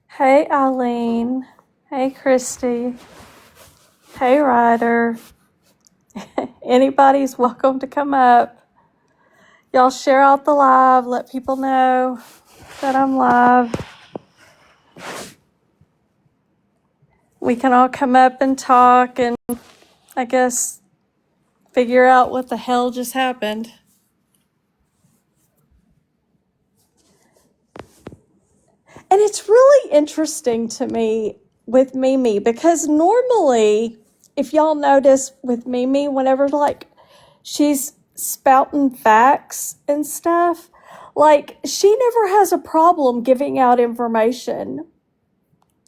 Hey, Eileen. Hey, Christy. Hey, Ryder. Anybody's welcome to come up. Y'all share out the live. Let people know that I'm live. We can all come up and talk and I guess figure out what the hell just happened. And it's really interesting to me with Mimi because normally, if y'all notice with Mimi, whenever she's spouting facts and stuff, like she never has a problem giving out information,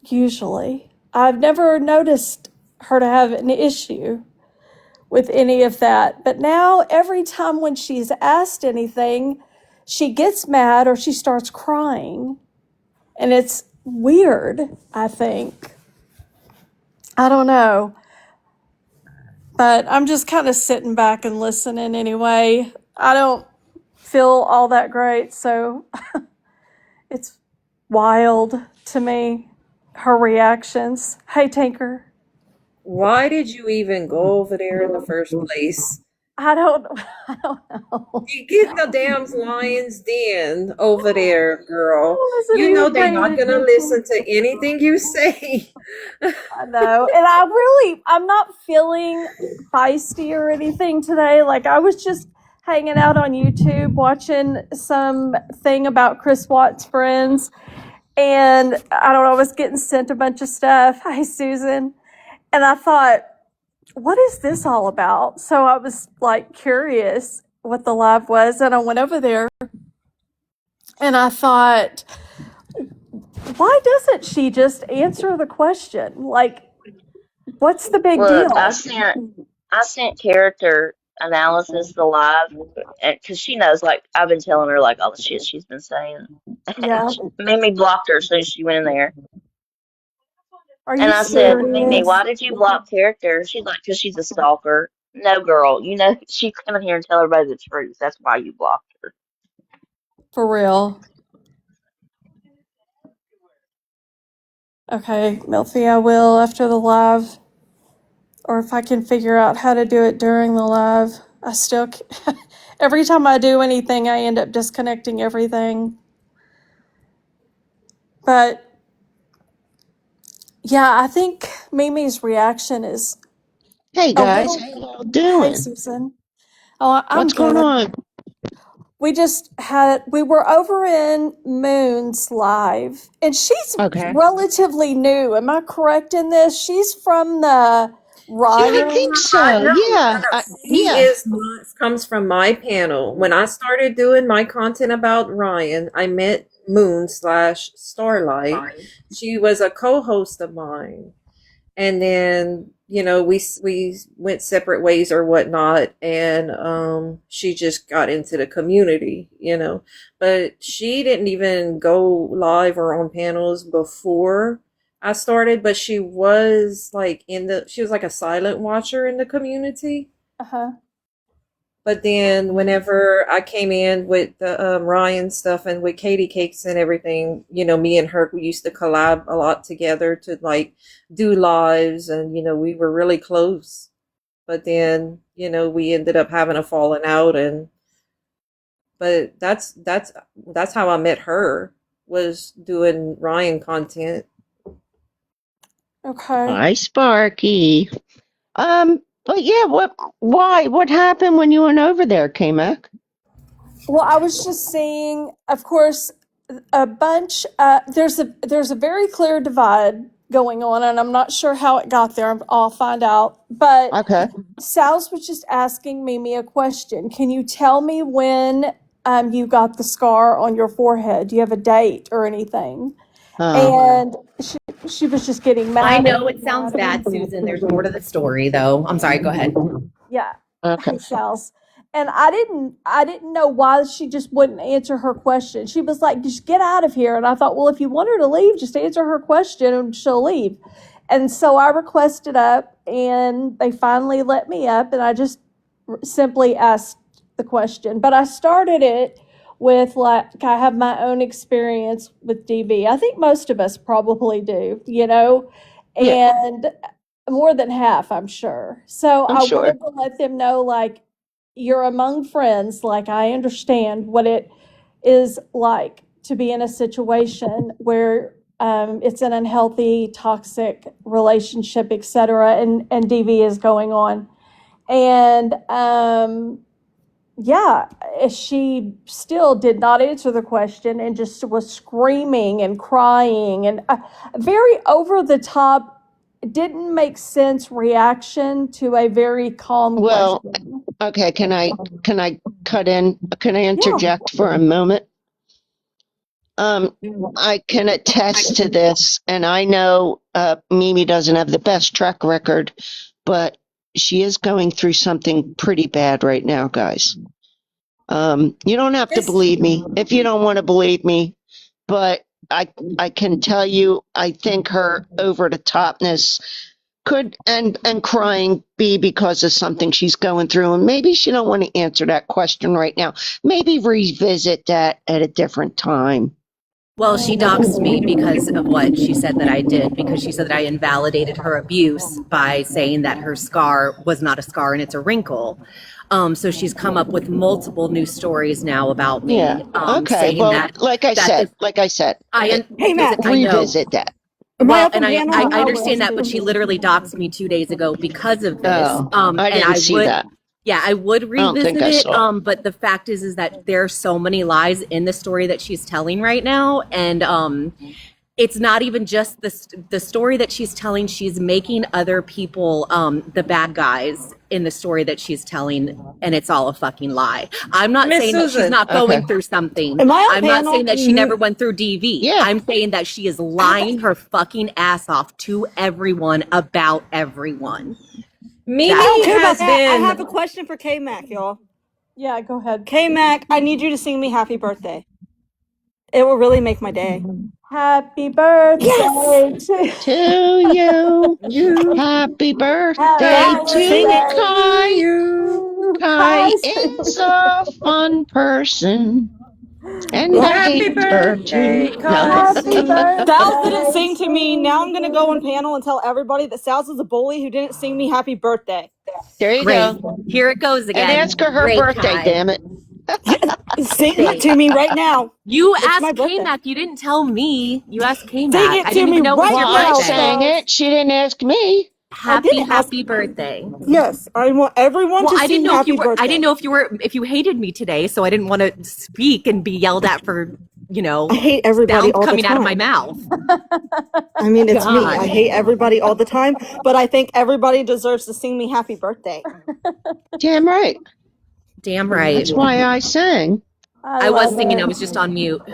usually. I've never noticed her to have an issue with any of that. But now, every time when she's asked anything, she gets mad or she starts crying. And it's weird, I think. I don't know. But I'm just kind of sitting back and listening anyway. I don't feel all that great, so it's wild to me, her reactions. Hey, Tinker. Why did you even go over there in the first place? I don't I don't know. You get the damn lion's den over there, girl. I wasn't You know even they're paying not gonna attention. listen to anything you say. I know. And I'm not feeling feisty or anything today. Like, I was just hanging out on YouTube watching some thing about Chris Watts' friends. And I don't know, I was getting sent a bunch of stuff. Hi, Susan. And I thought, what is this all about? So I was like curious what the live was. And I went over there and I thought, why doesn't she just answer the question? Like, what's the big Look, I deal? sent I sent character analysis the live because she knows, like, I've been telling her like all the shit she's been saying. Yeah. Mimi blocked her as soon as she went in there, Are and you I said, Mimi, serious? why did you block character? She's like, because she's a stalker. No, girl, you know she come in here and tell everybody the truth. That's why you blocked her. For real? Okay, Milfy, I will after the live. Or if I can figure out how to do it during the live. I still, every time I do anything, I end up disconnecting everything. But yeah, I think Mimi's reaction is Hey a guys, little. how y'all Hey, doing? Susan. Oh, I'm What's going good. on? We were over in Moon's live, and she's Okay. relatively new. Am I correct in this? She's from the I think Ryan. so. Yeah. She Yeah. is comes from my panel. When I started doing my content about Ryan, I met Moon slash Starlight. She was a co-host of mine. And then we went separate ways or whatnot, and she just got into the community. But she didn't even go live or on panels before I started, but she was like a silent watcher in the community. Uh-huh. But then whenever I came in with the Ryan stuff and with Katie Cakes and everything, me and her, we used to collab a lot together to like do lives, and we were really close. But then, we ended up having a falling out, and but that's how I met her, was doing Ryan content. Okay. Hi, Sparky. But yeah, what happened when you went over there, KMac? Well, I was just seeing, of course, a bunch. There's a very clear divide going on, and I'm not sure how it got there. I'll find out. But Okay. Sal's was just asking Mimi a question. Can you tell me when you got the scar on your forehead? Do you have a date or anything? Uh, And she was just getting I mad at know me. it sounds bad, Susan. There's more to the story, though. I'm sorry. Go ahead. Yeah. okay. Hey, Sals. And I didn't know why she just wouldn't answer her question. She was like, just get out of here. And I thought, well, if you want her to leave, just answer her question and she'll leave. And so I requested up and they finally let me up and I just simply asked the question. But I started it with, like, I have my own experience with DV. I think most of us probably do, Yeah, and more than half, I'm sure. So I'm I sure. wanted to let them know, like, you're among friends. Like, I understand what it is like to be in a situation where it's an unhealthy, toxic relationship, etc., and DV is going on. And yeah, she still did not answer the question and just was screaming and crying and very over the top, didn't make sense reaction to a very calm Well, question. okay, can I cut in? Can I Yeah. interject for a moment? I can attest to this, and I know Mimi doesn't have the best track record, but she is going through something pretty bad right now, guys. You don't have to It's believe me if you don't want to believe me, but I can tell you, I think her over the topness could and crying be because of something she's going through, and maybe she don't want to answer that question right now. Maybe revisit that at a different time. Well, she doxed me because of what she said that I did, because she said that I invalidated her abuse by saying that her scar was not a scar and it's a wrinkle. So she's come up with multiple new stories now about Yeah. me, Okay. saying Well, that this, like I said, Hey, Matt, I know. revisit that. am I Well, up and on I, panel? I, I I know, understand that, Rusty. but she literally doxed me 2 days ago because of this. Oh, I And didn't see that. yeah, I would I don't think revisit I it. saw it. But the fact is that there are so many lies in the story that she's telling right now. And, it's not even just the story that she's telling. She's making other people the bad guys in the story that she's telling, and it's all a fucking lie. I'm not Miss saying that she's Susan. not Okay. going through something. Am I on I'm not panel? saying that she never went through DV. Yeah. I'm saying that she is lying her fucking ass off to everyone about everyone. Mimi I don't care about has that. I have a been. question for KMac, y'all. Yeah, go ahead. KMac, I need you to sing me happy birthday. It will really make my day. Happy birthday Yes! to To you, You happy birthday Happy Dad, sing it. to birthday to Kai. you. to Kai is Kaiser. a fun person, and I Happy hate her birthday, too. No. Happy Kaiser. Sals didn't birthday sing to me. Now I'm to going to go on you. panel and tell everybody that Sals is a bully who didn't sing me happy birthday. There you Great. go. Here it goes And again. ask her Great, birthday, Kai. damn it. Sing it Thanks. to me right now. You It's my asked birthday. K-Mac. You didn't tell me. You asked Sing K-Mac. it I to didn't me even know it was right your Well, I now, birthday. sang Sals. it. She didn't ask me. I Happy, didn't ask. happy birthday. Yes, I want everyone Well, to I didn't sing know if you happy were. I birthday. didn't know if you hated me today, so I didn't want to speak and be yelled at for I hate everybody sounds all the coming out of my time. mouth. I mean, it's me. I God, hate everybody all the time, but I think everybody deserves to sing me happy birthday. Damn right. damn right. That's why I sang. I I was love singing. I it. was just on mute. Oh,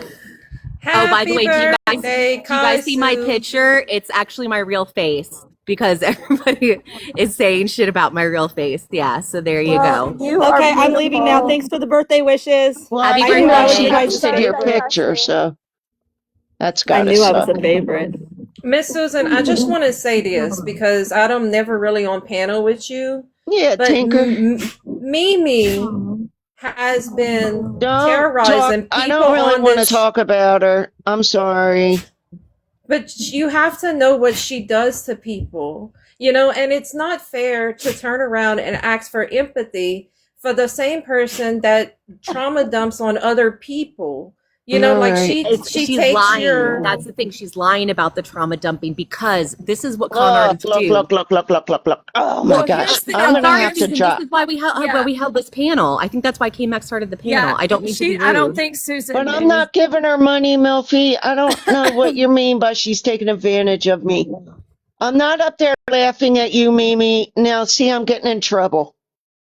by the Happy way, birthday, do you guys see my Kaisu. picture? It's actually my real face because everybody is saying shit about my real face. Yeah, so there you Well, go. you are Okay, I'm leaving now. beautiful. Thanks for the birthday wishes. Well, Happy I I didn't knew know I was birthday. she you Happy guys' posted your birthday, favorite. picture, Cassie. so that's I gotta knew I was suck. a favorite. Miss Susan, I just want to say this because I'm never really on panel with you, Yeah, but Tinker. Mimi has been Don't talk. terrorizing I people don't really on want to this. talk about her. I'm sorry. But you have to know what she does to people, and it's not fair to turn around and ask for empathy for the same person that trauma dumps on other people. All Like right. she She's takes lying. your. That's the thing. She's lying about the trauma dumping because this is what con Look, artists look, do. look, look, look, look, look, look. Oh my Well, gosh. here's the. I'm I'm gonna sorry, have to Susan. This drop. is why we held this panel. I think that's why KMac started the panel. I don't mean to be rude. I don't think Susan But I'm knew. not giving her money, Milfy. I don't know what you mean by she's taking advantage of me. I'm not up there laughing at you, Mimi. Now, see, I'm getting in trouble.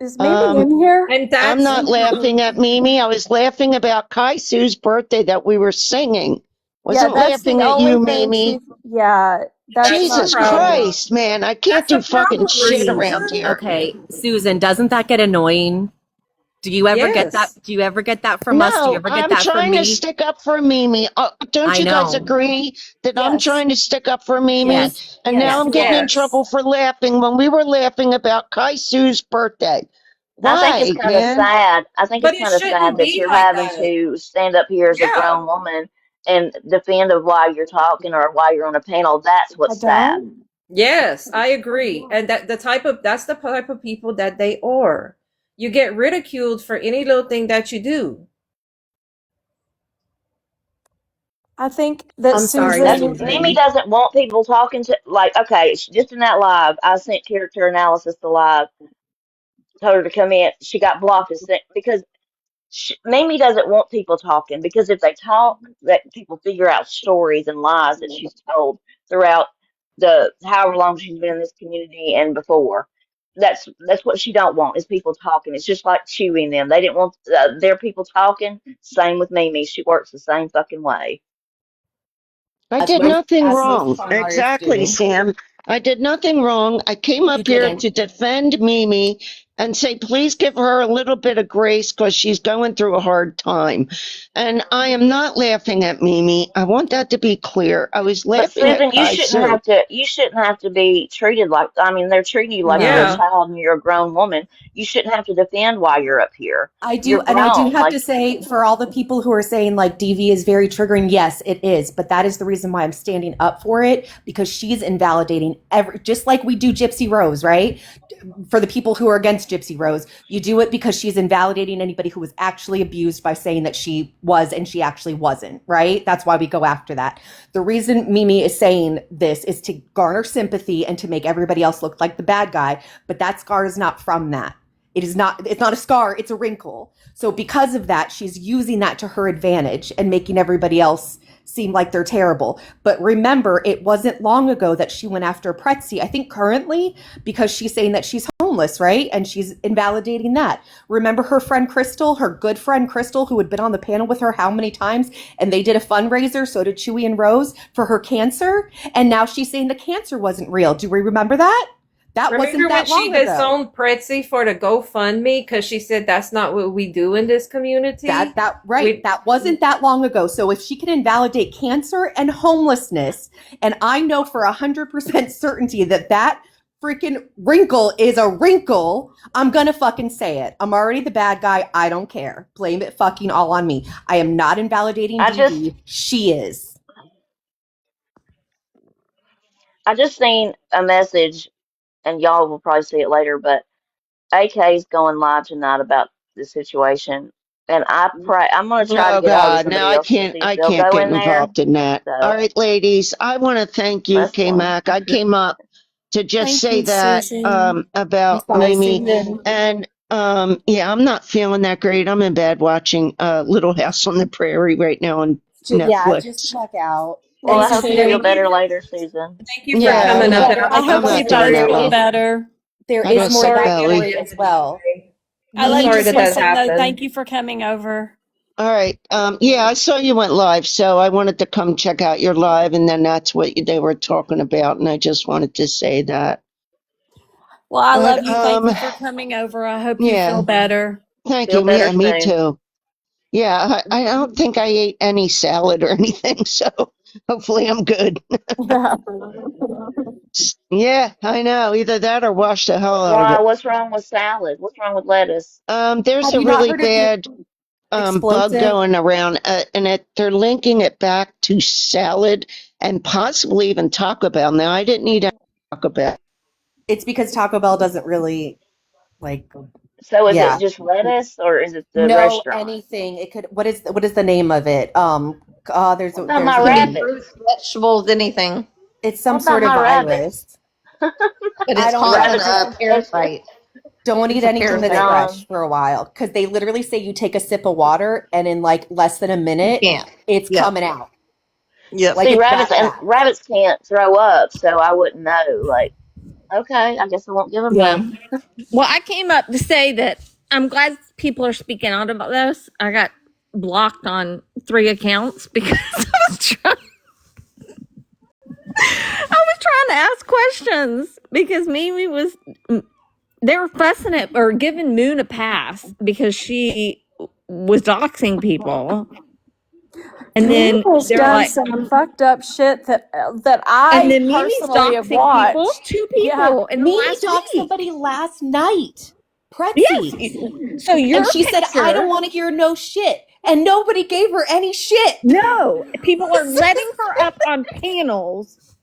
Is Mimi in here? And I'm that's not laughing at Mimi. I was laughing about Kaisu's birthday that we were singing. Yeah, Wasn't that's the laughing at only you, thing Mimi. she's. Yeah, that's the not Jesus problem. true. Christ, man. I can't That's the do fucking problem, Miss shit Please. around Susan. here. Okay, Susan, doesn't that get annoying? Do you ever get that? Yes. Do you ever get that from us? Do you No, ever get I'm that from trying to me? stick up for Mimi. Don't I you guys know. agree that I'm Yes. trying to stick up for Mimi? Yes. And Yes, now Yes. I'm you getting are. in Yes. trouble for laughing when we were laughing about Kaisu's birthday. I think it's Why, kind of man? sad. I think But it's it kind of sad shouldn't that be you're like having that. to stand up here as a Yeah. grown woman and defend of why you're talking or why you're on a panel. That's I what's sad. don't. Yes, I agree. And that's the type of people that they are. You get ridiculed for any little thing that you do. I think that I'm sorry, That's Susan, Mimi Susan. doesn't want people talking to like okay, just in that live, I sent character analysis to live, told her to come in. She got blocked because Mimi doesn't want people talking because if they talk, that people figure out stories and lies that she's told throughout the however long she's been in this community and before. That's what she don't want is people talking. It's just like chewing them. They didn't want their people talking. Same with Mimi. She works the same fucking way. I As did most nothing as most wrong. con artists Exactly, do. Sam. I did nothing wrong. I came You up here didn't. to defend Mimi and say, please give her a little bit of grace because she's going through a hard time. And I am not laughing at Mimi. I want that to be clear. I was But laughing at Susan, you Kai shouldn't Sue. have to. You shouldn't have to be treated like. I mean, they're treating you like you're a No. Yeah. child and you're a grown woman. You shouldn't have to defend why you're up here. I You're do, and I do grown. have Like to say, for all the people who are saying like DV is very triggering, yes, it is, but that is the reason why I'm standing up for it because she's invalidating just like we do Gypsy Rose, right? For the people who are against Gypsy Rose, you do it because she's invalidating anybody who was actually abused by saying that she was and she actually wasn't, right? That's why we go after that. The reason Mimi is saying this is to garner sympathy and to make everybody else look like the bad guy, but that scar is not from that. It's not a scar, it's a wrinkle. So because of that, she's using that to her advantage and making everybody else seem like they're terrible. But remember, it wasn't long ago that she went after Pretzi. I think currently because she's saying that she's homeless, right? And she's invalidating that. Remember her friend Crystal, her good friend Crystal, who had been on the panel with her how many times? And they did a fundraiser, so did Chewy and Rose, for her cancer. And now she's saying the cancer wasn't real. Do we remember that? That Remember wasn't when that she long ago. disowned Pretzi for the GoFundMe because she said that's not what we do in this community? That wasn't that long ago. So if she can invalidate cancer and homelessness, and I know for 100% certainty that freaking wrinkle is a wrinkle, I'm gonna fucking say it. I'm already the bad guy. I don't care. Blame it fucking all on me. I am not invalidating I DD. She is. just seen a message, and y'all will probably see it later. But AK's going live tonight about the situation, and I pray I'm going to try to Oh get a hold of God, no, somebody else to see if I they'll can't go get in there. involved in that. All So right, ladies, I want to thank you, that's fine. KMac. I came up to just thank say you, that Susan. I'm about sorry, Mimi, Susan. and yeah, I'm not feeling that great. I'm in bed watching Little House on the Prairie right now on Yeah, just Netflix. check out. Well, Me I It's hope you too. feel Thank you better for later, Susan. thank you for Yeah, coming yeah, up, but and I there I hope is you hope more you not feel doing both better. that feel well. better. there I is got I'm more sick sorry backstory belly. that as well. I love sorry you, that that Susan, though. happened. Thank you for coming over. All right. Yeah, I saw you went live, so I wanted to come check out your live, and then that's what they were talking about, and I just wanted to say that. Well, I love But you. Thank you for coming over. I hope you yeah, feel better. thank Feel you. better Yeah, me soon. too. Yeah, I don't think I ate any salad or anything, so hopefully I'm good. Yeah, I know. Either that or wash the hell out of Why? it. What's wrong with salad? What's wrong with lettuce? There's Have a you not really heard of the bad bug explosive? going around, and they're linking it back to salad and possibly even Taco Bell. Now, I didn't eat any Taco Bell. It's because Taco Bell doesn't really like, So is it yeah. just lettuce or is it the No, restaurant? anything. It could. What is the name of it? What about there's my a Can be name. rabbit? fruits, vegetables, anything. It's What some about sort of my rabbit? virus. But I it's don't The know. causing rabbit's Just a infested. parasite. don't eat It's a anything that's parasite. fresh for a while because they literally say you take a sip of water and in like less than a You minute, can't. it's Yep. coming out. Yep. Like See, it's that bad. rabbits can't throw up, so I wouldn't know. Like, okay, I guess I won't give them Yeah. none. Well, I came up to say that I'm glad people are speaking out about this. I got blocked on 3 accounts because I was trying to ask questions because Mimi was they were fussing at or giving Moon a pass because she was doxing people. And Mimi then has they're done like, some fucked up shit that and I then Mimi's personally have doxing people, watched. 2 Yeah. people in the Mimi last talked week. somebody last night. Pretzies. Yes. So your And she said, I don't want to hear no shit. And nobody gave her any shit. No, people are letting her up on panels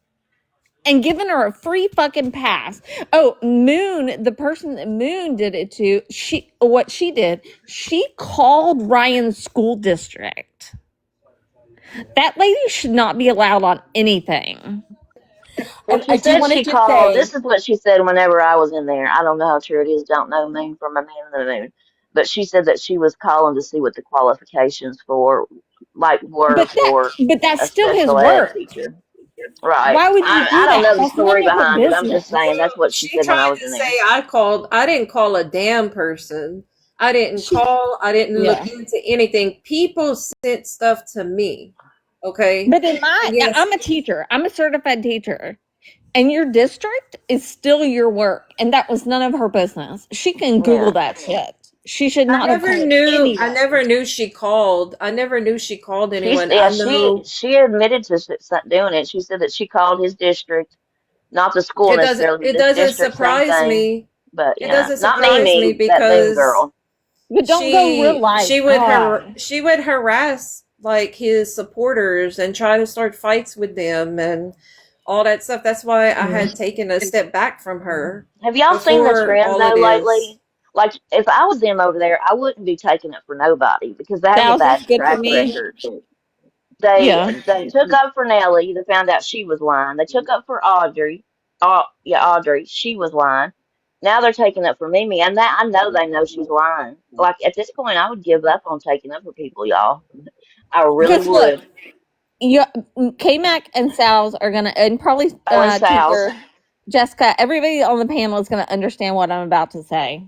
and giving her a free fucking pass. Oh, Moon, the person that Moon did it to, what she did, she called Ryan's school district. That lady should not be allowed on anything. Well, And she I do said want to she just called. say, This is what she said whenever I was in there. I don't know how true it is. Don't know Moon from a man in the moon. But she said that she was calling to see what the qualifications for, like, were for But that's a still his special ed work. teacher. Right. Why would you I do don't that? know the That's none story of her behind it. I'm just saying business. that's what she She said when I tried was to in say there. I didn't call a damn person. I didn't call. I didn't look Yeah. into anything. People sent stuff to me. Okay. But now Yes. I'm a teacher. I'm a certified teacher. And your district is still your work. And that was none of her business. She can Google Yeah. that shit. She should I not have never called knew. I anyone. never knew she called. I never knew she called She's anyone. yeah, I know she admitted to doing it. She said that she called his district, not the school it doesn't. necessarily, but It this doesn't district, same surprise thing. me. But It yeah, doesn't not surprise me Mimi, that Moon because girl. But don't go real life. God. she would harass like his supporters and try to start fights with them and all that stuff. That's why I had taken a step back from her Have y'all seen the before trend all of though this. lately? Like, if I was them over there, I wouldn't be taking it for nobody because they have a Thousands bad good for track me. record. They Yeah. they took up for Nellie. They found out she was lying. They took up for Audrey. Audrey. She was lying. Now they're taking up for Mimi, and that I know they know she's lying. Like at this point, I would give up on taking up for people, y'all. I really Because look, would. KMac and Sal's are gonna, and probably Oh, and Sal's. Tinker, Jessica, everybody on the panel is gonna understand what I'm about to say,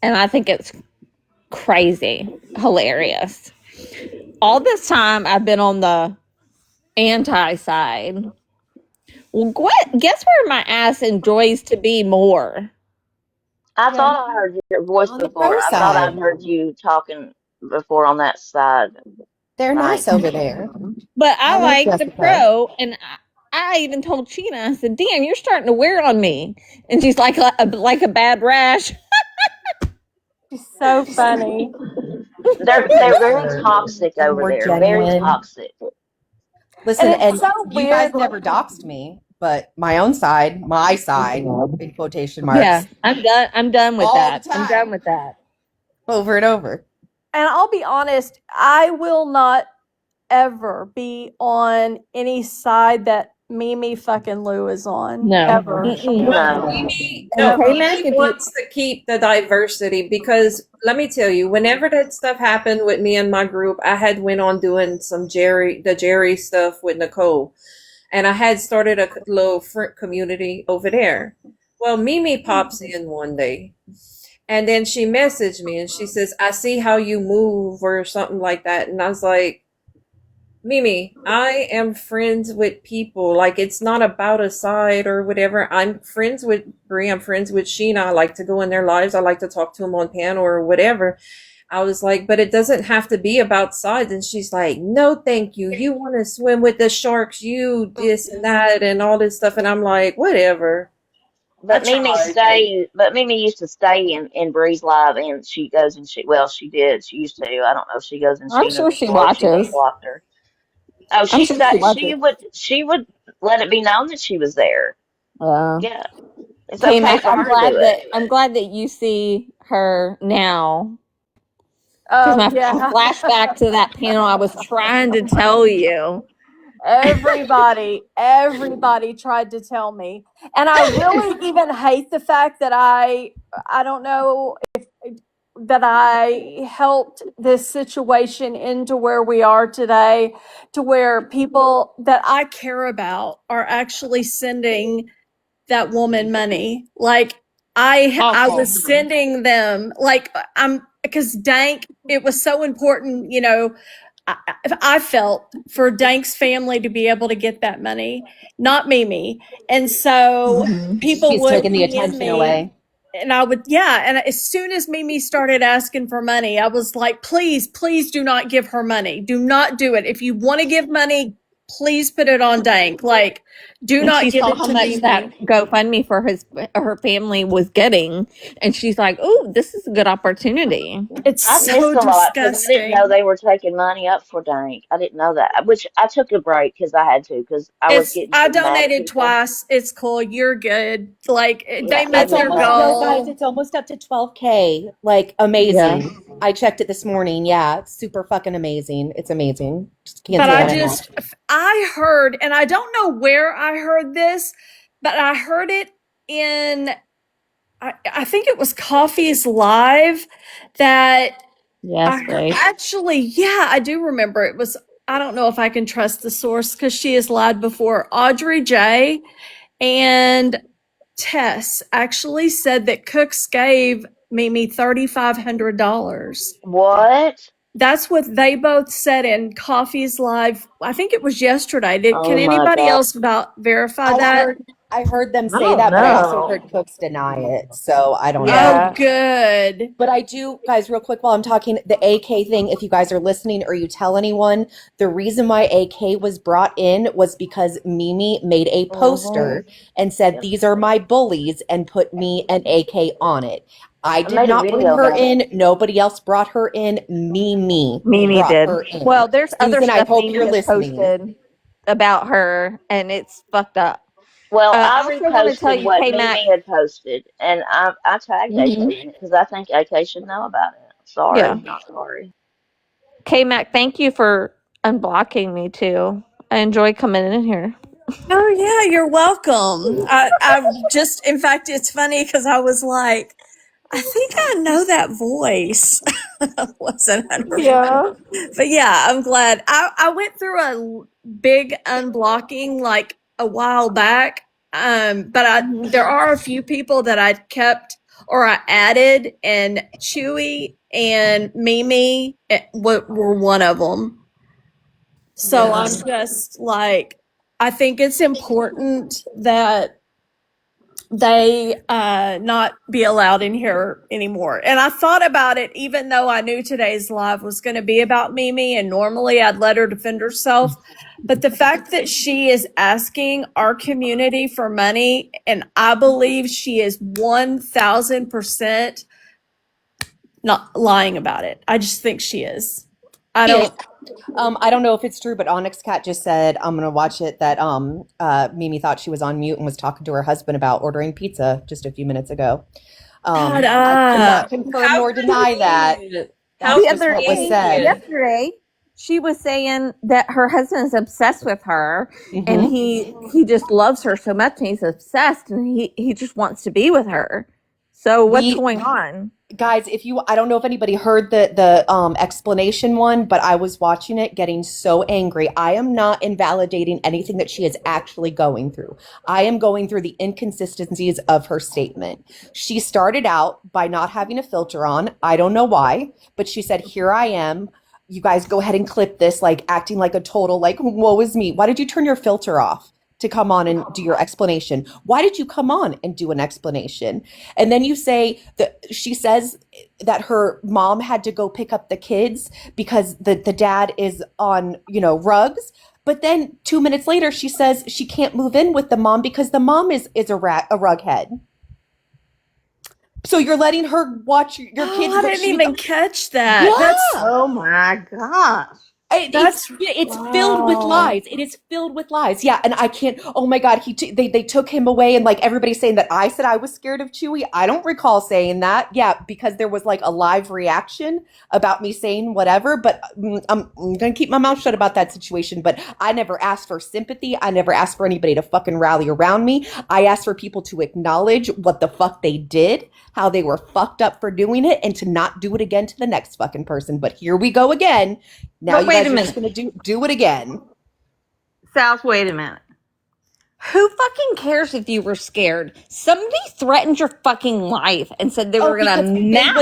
and I think it's crazy, hilarious. All this time, I've been on the anti side. Well, guess where my ass enjoys to be more? I Yeah. thought I heard your voice on the before. pro I thought side, I'd heard you talking before on that side, they're nice Frank. over there. But I I like like the Jessica. pro, and I even told Sheena, I said, "Damn, you're starting to wear on me," and she's like a bad rash. She's so funny. They're very Better, toxic over more there. Very genuine. toxic. Listen, And it's and so you guys weird. never doxed me, but my side, in quotation Yeah, marks, I'm done. I'm done with all the that. I'm done time, with that. over and over. And I'll be honest, I will not ever be on any side that Mimi fucking Lou is on. No. Ever. Mm-mm. No. And Ever. KMac, Mimi if you wants to keep the diversity because let me tell you, whenever that stuff happened with me and my group, I had went on doing some the Jerry stuff with Nicole, and I had started a little friend community over there. Well, Mimi pops in one day, and then she messaged me and she says, "I see how you move" or something like that, and I was like, Mimi, I am friends with people. Like, it's not about a side or whatever. I'm friends with Brie. I'm friends with Sheena. I like to go in their lives. I like to talk to them on panel or whatever. I was like, but it doesn't have to be about sides. And she's like, no, thank you. You want to swim with the sharks, you this and that and all this stuff. And I'm like, whatever. I tried. But Mimi used to stay in Bree's Live, and she goes and she did. She used to. I don't know if she goes in I'm Sheena's sure she anymore. If she just watches. blocked her. Oh, I'm sure she watches. she would let it be known that she was there. Yeah, it's okay KMac, for her to do it. I'm glad that you see her now. Because my Yeah. flashback to that panel, I was trying to tell you. Everybody tried to tell me. And I really even hate the fact that I don't know if that I helped this situation into where we are today, to where people that I care about are actually sending that woman money. Like I Awful. was sending them, like, I'm, because Dank, it was so important, I felt for Dank's family to be able to get that money, not Mimi. And so people She's would taking the PM attention me, away. and I would, yeah. And as soon as Mimi started asking for money, I was like, please do not give her money. Do not do it. If you want to give money, please put it on Dank. Like, do And not she give saw it how to much that Mimi. GoFundMe for her family was getting, and she's like, "Oh, this is a good opportunity." It's I missed so a lot because I didn't know disgusting. they were taking money up for Dank. I didn't know that. Which I took a break because I had to because I was getting I so mad at donated people. twice. It's cool. You're good. Like, Yeah, they I met It's missed their almost, that. no, guys, goal. it's almost up to 12K. Like, Yeah. amazing. I checked it this morning. Yeah, it's super fucking amazing. It's amazing. Just can't But say I that enough. just, I heard, and I don't know where I heard this, but I heard it in, I think it was Coffee's Live that Yes, Ray. actually, yeah, I do remember it was, I don't know if I can trust the source because she has lied before. Audrey J and Tess actually said that Cooks gave Mimi $3,500. What? That's what they both said in Coffee's Live. I think it was yesterday. Can Oh my anybody God. else verify I that? heard I heard them I say don't that, but I also know. heard Cooks deny it. So I don't know. Oh, Yeah. good. But I do, guys, real quick while I'm talking, the AK thing, if you guys are listening or you tell anyone, the reason why AK was brought in was because Mimi made a poster and said, Yep. "These are my bullies," and put me and AK on it. I I did made a not bring video her about it. in. Nobody else brought her in. Mimi Mimi brought did. her in. Well, there's other Susan, I stuff hope Mimi you're has listening. posted about her, and it's fucked up. Well, I I also want to tell reposted you, what KMac. Mimi had posted, and I tagged AK in Mhm. it because I think AK should know about it. Yeah. Sorry, not sorry. KMac, thank you for unblocking me too. I enjoy coming in here. Oh, yeah, you're welcome. I just, in fact, it's funny because I was like, I think I know that voice. I wasn't 100%. Yeah. But yeah, I'm glad. I went through a big unblocking like a while back. But there are a few people that I kept or I added, and Chewy and Mimi were one of them. So Yeah. I'm just like, I think it's important that they not be allowed in here anymore. And I thought about it, even though I knew today's live was going to be about Mimi, and normally I'd let her defend herself. But the fact that she is asking our community for money, and I believe she is 1000% not lying about it. I just think she is. I She is. don't. I don't know if it's true, but Onyx Cat just said, I'm gonna watch it, that Mimi thought she was on mute and was talking to her husband about ordering pizza just a few minutes ago. Shut I cannot up. confirm How nor deny that. convenient. How The That's just other what was day, said. convenient. yesterday, she was saying that her husband is obsessed with her, and Hmm. he just loves her so much, and he's obsessed, and he just wants to be with her. So what's We going on? guys, if you, I don't know if anybody heard the explanation one, but I was watching it getting so angry. I am not invalidating anything that she is actually going through. I am going through the inconsistencies of her statement. She started out by not having a filter on. I don't know why, but she said, "Here I am. You guys go ahead and clip this," like acting like a total, like, woe is me. Why did you turn your filter off to come on and do your explanation? Why did you come on and do an explanation? And then you say that she says that her mom had to go pick up the kids because the dad is on, rugs. But then 2 minutes later, she says she can't move in with the mom because the mom is a rug head. So you're letting her watch your kids. Oh, I didn't even catch that. Yeah. Oh my gosh. It's filled with Wow. lies. It is filled with lies. Yeah, and I can't. Oh my God, they took him away, and like everybody's saying that I said I was scared of Chewy. I don't recall saying that. Yeah, because there was like a live reaction about me saying whatever. But I'm gonna keep my mouth shut about that situation. But I never asked for sympathy. I never asked for anybody to fucking rally around me. I asked for people to acknowledge what the fuck they did, how they were fucked up for doing it, and to not do it again to the next fucking person. But here we go again. Now But you wait guys a are just minute. going to do it again. South, wait a minute. Who fucking cares if you were scared? Somebody threatened your fucking life and said they were gonna map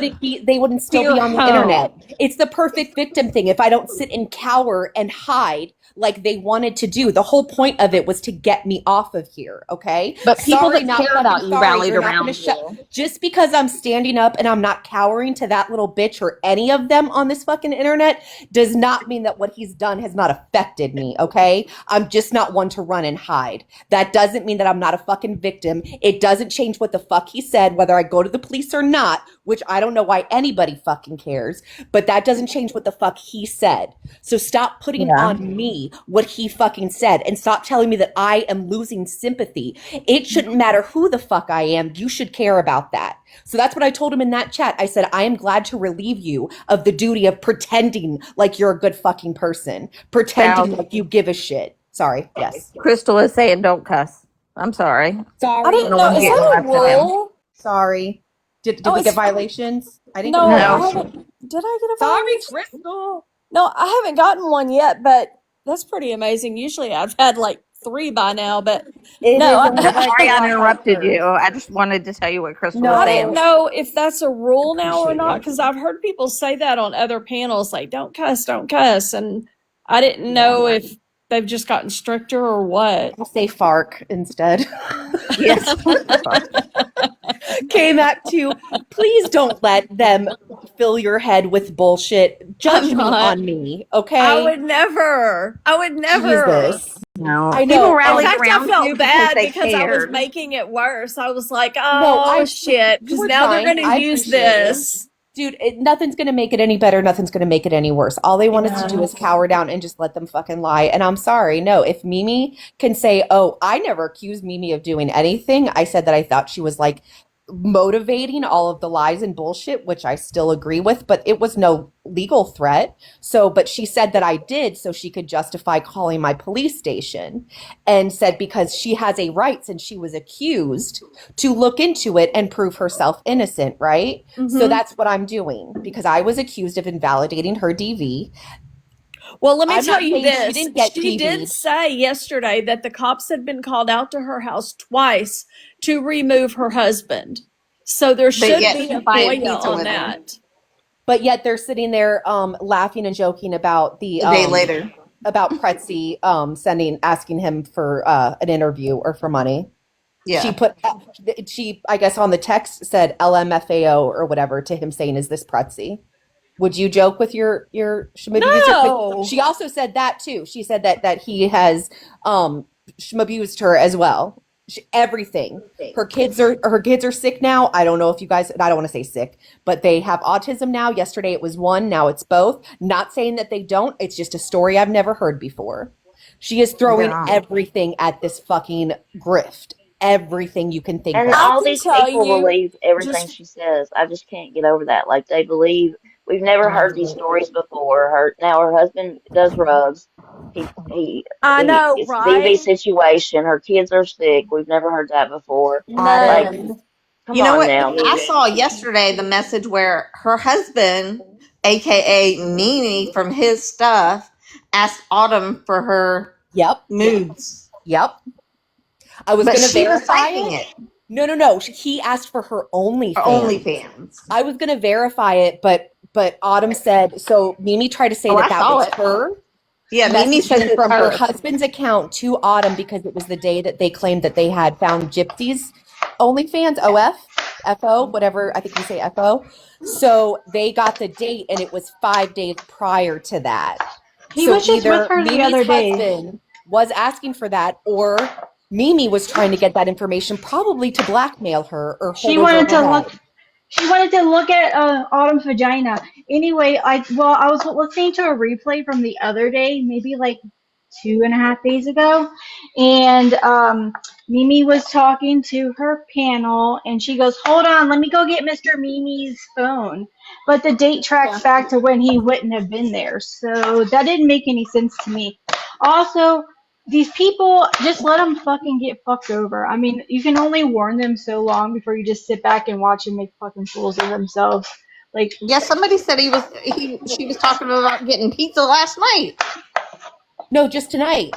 they wouldn't still your be on the home. internet. It's the perfect victim thing. If I don't sit and cower and hide like they wanted to do, the whole point of it was to get me off of here. Okay, But people sorry, that not care fucking about you sorry. rallied You're not around gonna shut. you. Just because I'm standing up and I'm not cowering to that little bitch or any of them on this fucking internet does not mean that what he's done has not affected me. Okay, I'm just not one to run and hide. That doesn't mean that I'm not a fucking victim. It doesn't change what the fuck he said, whether I go to the police or not, which I don't know why anybody fucking cares, but that doesn't change what the fuck he said. So stop putting on me what he fucking said and stop telling me that I am losing sympathy. It shouldn't matter who the fuck I am. You should care about that. So that's what I told him in that chat. I said, I am glad to relieve you of the duty of pretending like you're a good fucking person, pretending like you give a shit. Sorry. Yes. Crystal is saying don't cuss. I'm sorry. I Sorry. didn't No know. one's Is getting that a left to him. rule? Sorry. Did Oh, we get it's violations? I didn't no. get I No. haven't. Did I get a Sorry, violation? Crystal. No, I haven't gotten one yet, but that's pretty amazing. Usually I've had like 3 by now, but It no, is a I'm like sorry a I lot interrupted harder. you. I just wanted to tell you what Crystal was I saying. didn't know if that's a rule now or Appreciate not you. because I've heard people say that on other panels, like don't cuss, and I didn't know if they've just gotten stricter or what. I'll say FARC instead. Yes. KMac 2, please don't let them fill your head with bullshit. Judge I'm me not. on me, okay? I would never. Jesus. No. I know. People In rallied fact, I around you felt because bad they because I was cared. making it worse. I was like, No, oh shit, you because were now they're trying. going I to use appreciate it. this. Dude, nothing's going to make it any better. Nothing's going to make it any worse. All they want us to do is cower down and just let them fucking lie. And I'm sorry. No, if Mimi can say, oh, I never accused Mimi of doing anything. I said that I thought she was like motivating all of the lies and bullshit, which I still agree with, but it was no legal threat. So, but she said that I did so she could justify calling my police station and said because she has a right since she was accused to look into it and prove herself innocent, right? So that's what I'm doing because I was accused of invalidating her DV. Well, let me I'm tell not you saying this. she didn't get She did DV'd. say yesterday that the cops had been called out to her house twice to remove her husband. So there should yet be she a buying FOIA pizza on with him. that. But yet they're sitting there laughing and joking about the A day later. about Pretzi asking him for an interview or for money. Yeah. She I guess on the text said LMFAO or whatever to him saying, is this Pretzi? Would you joke with your schmabuse? No. She also said that too. She said that he has schmabused her as well. Everything. Her kids are sick now. I don't know if you guys, I don't want to say sick, but they have autism now. Yesterday it was one, now it's both. Not saying that they don't. It's just a story I've never heard before. She is throwing everything at this fucking grift. Everything you can think And of. I all can these tell people you, believe everything just she says. I just can't get over that. Like they believe we've never heard these stories before. Her husband does drugs. I know, It's a DV right? situation. Her kids are sick. We've never heard that before. Like, None. come You know on what? now, I Mimi. saw yesterday the message where her husband, aka Mimi from his stuff, asked Autumn for her Yep. nudes. Yep. I was But going to she was verify faking it. it. No. He asked for her OnlyFans. Her OnlyFans. I was going to verify it, but Autumn said, so Mimi tried to say I that saw was it. her. Yeah, Mimi says Messaging it's from her her. husband's account to Autumn because it was the day that they claimed that they had found Gypsy's OnlyFans, FO, whatever, I think you say FO. So they got the date and it was 5 days prior to that. He So was just with either her the other Mimi's day. husband was asking for that or Mimi was trying to get that information probably to blackmail her or hold She over wanted her to head. look. She wanted to look at Autumn's vagina. Anyway, I was listening to a replay from the other day, maybe like 2.5 days ago, and Mimi was talking to her panel, and she goes, "Hold on, let me go get Mr. Mimi's phone." But the date tracks back to when he wouldn't have been there, so that didn't make any sense to me. Also, these people, just let them fucking get fucked over. I mean, you can only warn them so long before you just sit back and watch them make fucking fools of themselves. Like, Yeah, somebody said she was talking about getting pizza last night. No, just tonight.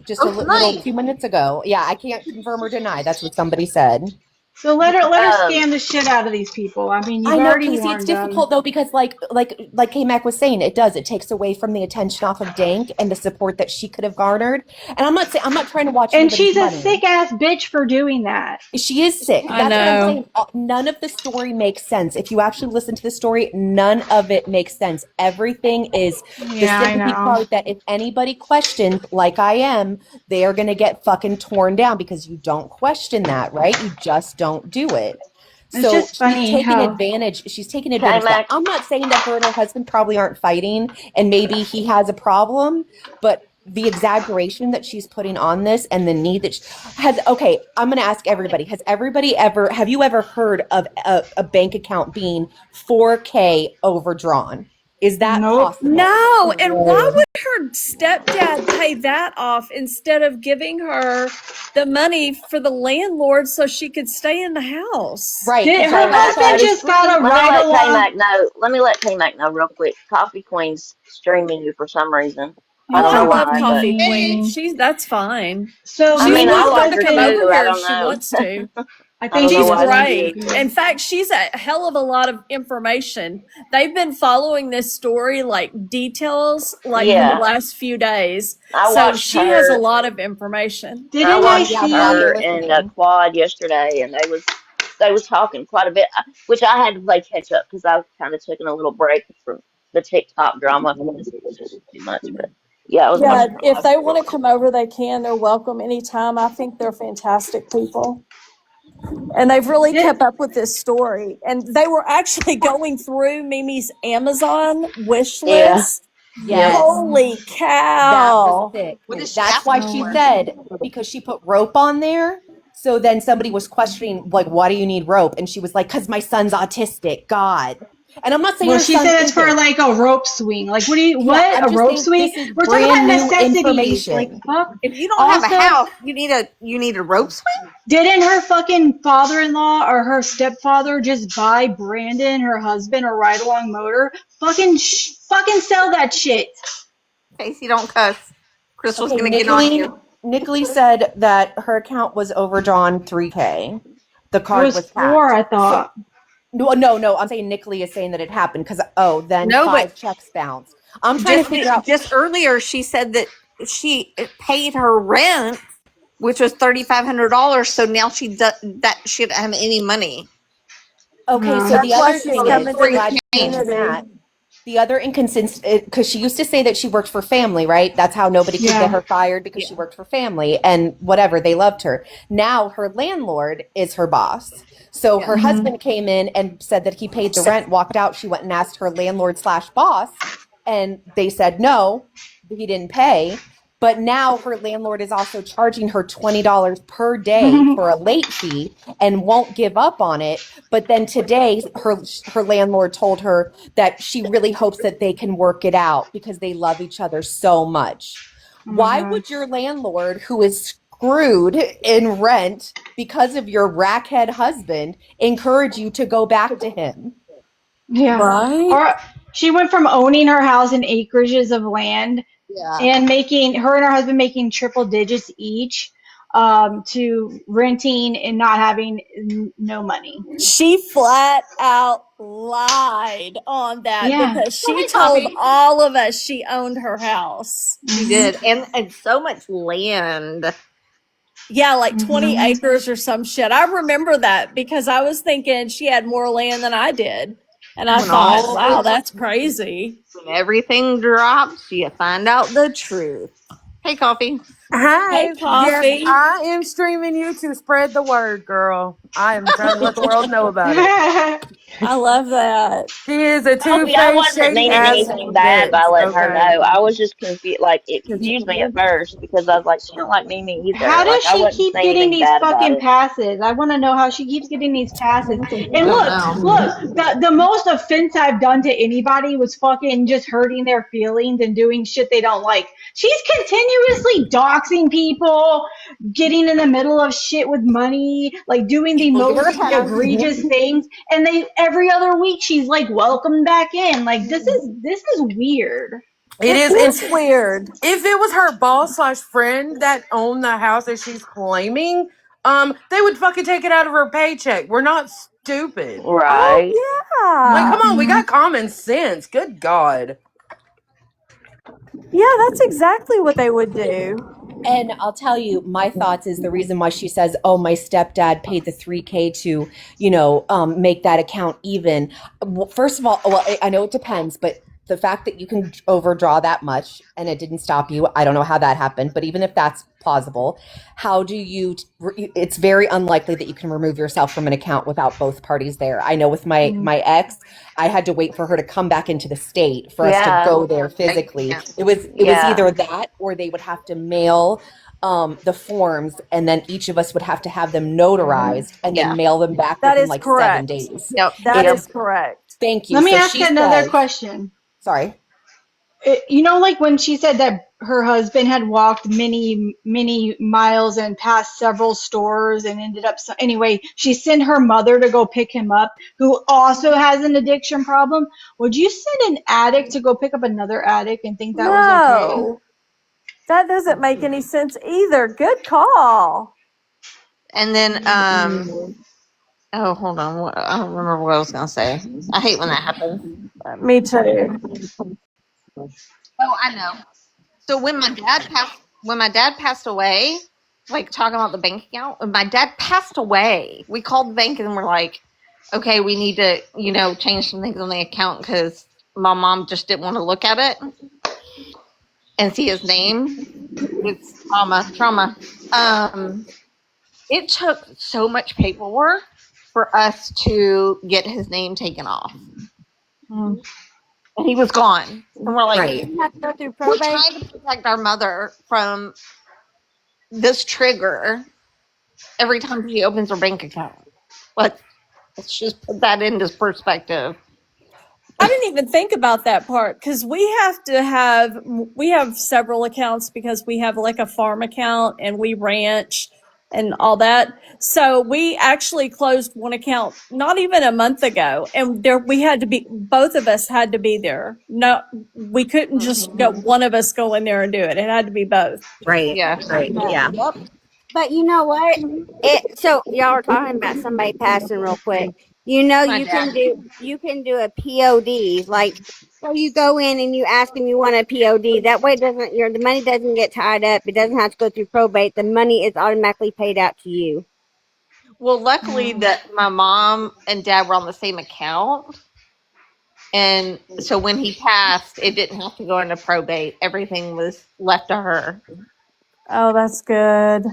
Just Oh, a little tonight. few minutes ago. Yeah, I can't confirm or deny. That's what somebody said. So let her Um, scam the shit out of these people. I mean, you've I know, already Casey, it's warned them. difficult though because like KMac was saying, it takes away from the attention off of Dank and the support that she could have garnered. And I'm not trying to watch And anybody's she's a money. sick ass bitch for doing that. She is sick. I That's what I'm know. saying. None of the story makes sense. If you actually listen to the story, none of it makes sense. Everything is the Yeah, I sympathy know. part that if anybody questions, like I am, they are going to get fucking torn down because you don't question that, right? You just don't do it. It's So just funny how she's taking advantage of that. KMac, I'm not saying that her and her husband probably aren't fighting and maybe he has a problem, but the exaggeration that she's putting on this and the need that I'm going to ask everybody, have you ever heard of a bank account being 4K overdrawn? Is that nope. possible? No, and why would her stepdad pay that off instead of giving her the money for the landlord so she could stay in the house? Right. Did her KMac, husband that is. just got a Let me ride let along? KMac know. Let me let KMac know real quick. Coffee Queen's streaming you for some reason. I Oh, don't I know love why, but Coffee Queen. Queen. That's fine. So I She's mean, I Mimi's welcome like to her come husband, too. over I here if don't she know. wants to. I I don't think know She's she's why she great. is. In fact, she's a hell of a lot of information. They've been following this story like details like for the Yeah, last few days. I So watched she has a her. lot of information. I didn't I Oh watched yeah, I'm glad see you're her in a listening. quad yesterday, and they was talking quite a bit, which I had to play catch up because I was kind of taking a little break from the TikTok drama because it was just too much. But yeah, I was Yeah, watching her if live they want before. to come over, they can. They're welcome anytime. I think they're fantastic people. And they've really did kept up with this story. And they were actually going through Mimi's Amazon wish Yeah. list. Yep. Yes. Holy That was cow. sick. What is she That's why asking she oh, for? said, because she put rope on there. So then somebody was questioning, like, why do you need rope? And she was like, because my son's autistic. God. And I'm not saying well, her she son said it's for isn't. like a rope swing. Like, Yeah, I'm what? A just rope saying swing? this is We're talking brand about new necessities. Like, information. fuck. If you don't have a Also, house, you need a rope swing. didn't her fucking father-in-law or her stepfather just buy Brandon, her husband, a ride-along motor? Fucking sell that shit. Casey, don't cuss. Crystal's Okay, gonna get on you. Nicolene said that her account was overdrawn 3K. The It card was was four, hacked. I So thought. no. I'm saying Nicolene is saying that it happened because then No, but 5 checks bounced. I'm trying to just figure out. just earlier she said that she paid her rent, which was $3,500. So now she doesn't have any money. Okay, so No. the That's why other she's thing Before the is, coming to story the glad you changed. mentioned community. that. The other inconsistent, because she used to say that she worked for family, right? That's how nobody could get Yeah. her fired because she worked for family and whatever, they loved her. Now her landlord is her boss. So Yeah. her husband came in and said that he paid the rent, walked out. She went and asked her landlord slash boss, and they said no, he didn't pay. But now her landlord is also charging her $20 per day for a late fee and won't give up on it. But then today, her landlord told her that she really hopes that they can work it out because they love each other so much. Oh my Why god. would your landlord, who is screwed in rent because of your rackhead husband, encourage you to go back to him? Yeah. Right? Or she went from owning her house in acreages of land Yeah. and making her and her husband making triple digits each, to renting and not having no money. She flat out lied on that Yeah. because Oh, she hey, told Coffee. all of us she owned her house. She did, and so much land. Yeah, like 20 Mm-hmm. acres or some shit. I remember that because I was thinking she had more land than I did. And I When thought, all wow, this, that's crazy. when everything drops, you find out the truth. Hey, Coffee. Hey, Hi. Yes, Coffee. I am streaming you to spread the word, girl. I am trying to let the world know about it. I love that. She is a Sophie, I two-faced, wasn't shady meaning ass anything bad by bitch. letting her know. Okay. I was just confused. Like, it confused me at first because I was like, she don't like Mimi How either. does Like, I she wasn't keep saying getting anything these bad about fucking it. passes? I want to know how she keeps getting these passes. And Don't look, know. the most offense I've done to anybody was fucking just hurting their feelings and doing shit they don't like. She's continuously doxing people, getting in the middle of shit with money, like doing the People give her most a pass. egregious things, and they every other week she's like welcome back in. Like this is weird. It It is, and is weird. if it was her boss slash friend that owned the house that she's claiming, they would fucking take it out of her paycheck. We're not stupid. Right. Oh Like, yeah. come on, we got common sense. Good God. Yeah, that's exactly what they would do. And I'll tell you, my thoughts is the reason why she says, "Oh, my stepdad paid the 3K to, make that account even." Well, first of all, well, I know it depends, but the fact that you can overdraw that much and it didn't stop you, I don't know how that happened. But even if that's plausible, how do you? It's very unlikely that you can remove yourself from an account without both parties there. I know with my ex, I had to wait for her to come back into the state for us to Yeah. go there physically. It was Yeah. either that or they would have to mail the forms, and then each of us would have to have them notarized and Yeah. then mail them back That within is like correct. 7 days. Yep. That Yep. is correct. Thank you. Let me So ask she another says, question. sorry. Like when she said that her husband had walked many miles and passed several stores and ended up anyway, she sent her mother to go pick him up, who also has an addiction problem. Would you send an addict to go pick up another addict and think that was okay? No, that doesn't make any sense either. Good call. And then, oh, hold on. I don't remember what I was going to say. I hate when that happens. Me too. Oh, I know. So when my dad passed away, like talking about the bank account, when my dad passed away, we called the bank and we're like, okay, we need to, change some things on the account because my mom just didn't want to look at it and see his name. It's trauma. It took so much paperwork for us to get his name taken off. Hmm. And he was gone. And we're like, Right. You have to go through we're probate. trying to protect our mother from this trigger every time she opens her bank account. Let's just put that into perspective. I didn't even think about that part because we have several accounts because we have like a farm account and we ranch and all that. So we actually closed one account not even a month ago, and we had to be, both of us had to be there. No, we couldn't just go one of us go in there and do it. It had to be both. Right. Yeah. Right. Yeah. Yep. But you know what? So y'all are talking about somebody passing real quick. My dad. You can do a POD, like so you go in and you ask them you want a POD. That way the money doesn't get tied up. It doesn't have to go through probate. The money is automatically paid out to you. Well, luckily that my mom and dad were on the same account. And so when he passed, it didn't have to go into probate. Everything was left to her. Oh, that's good.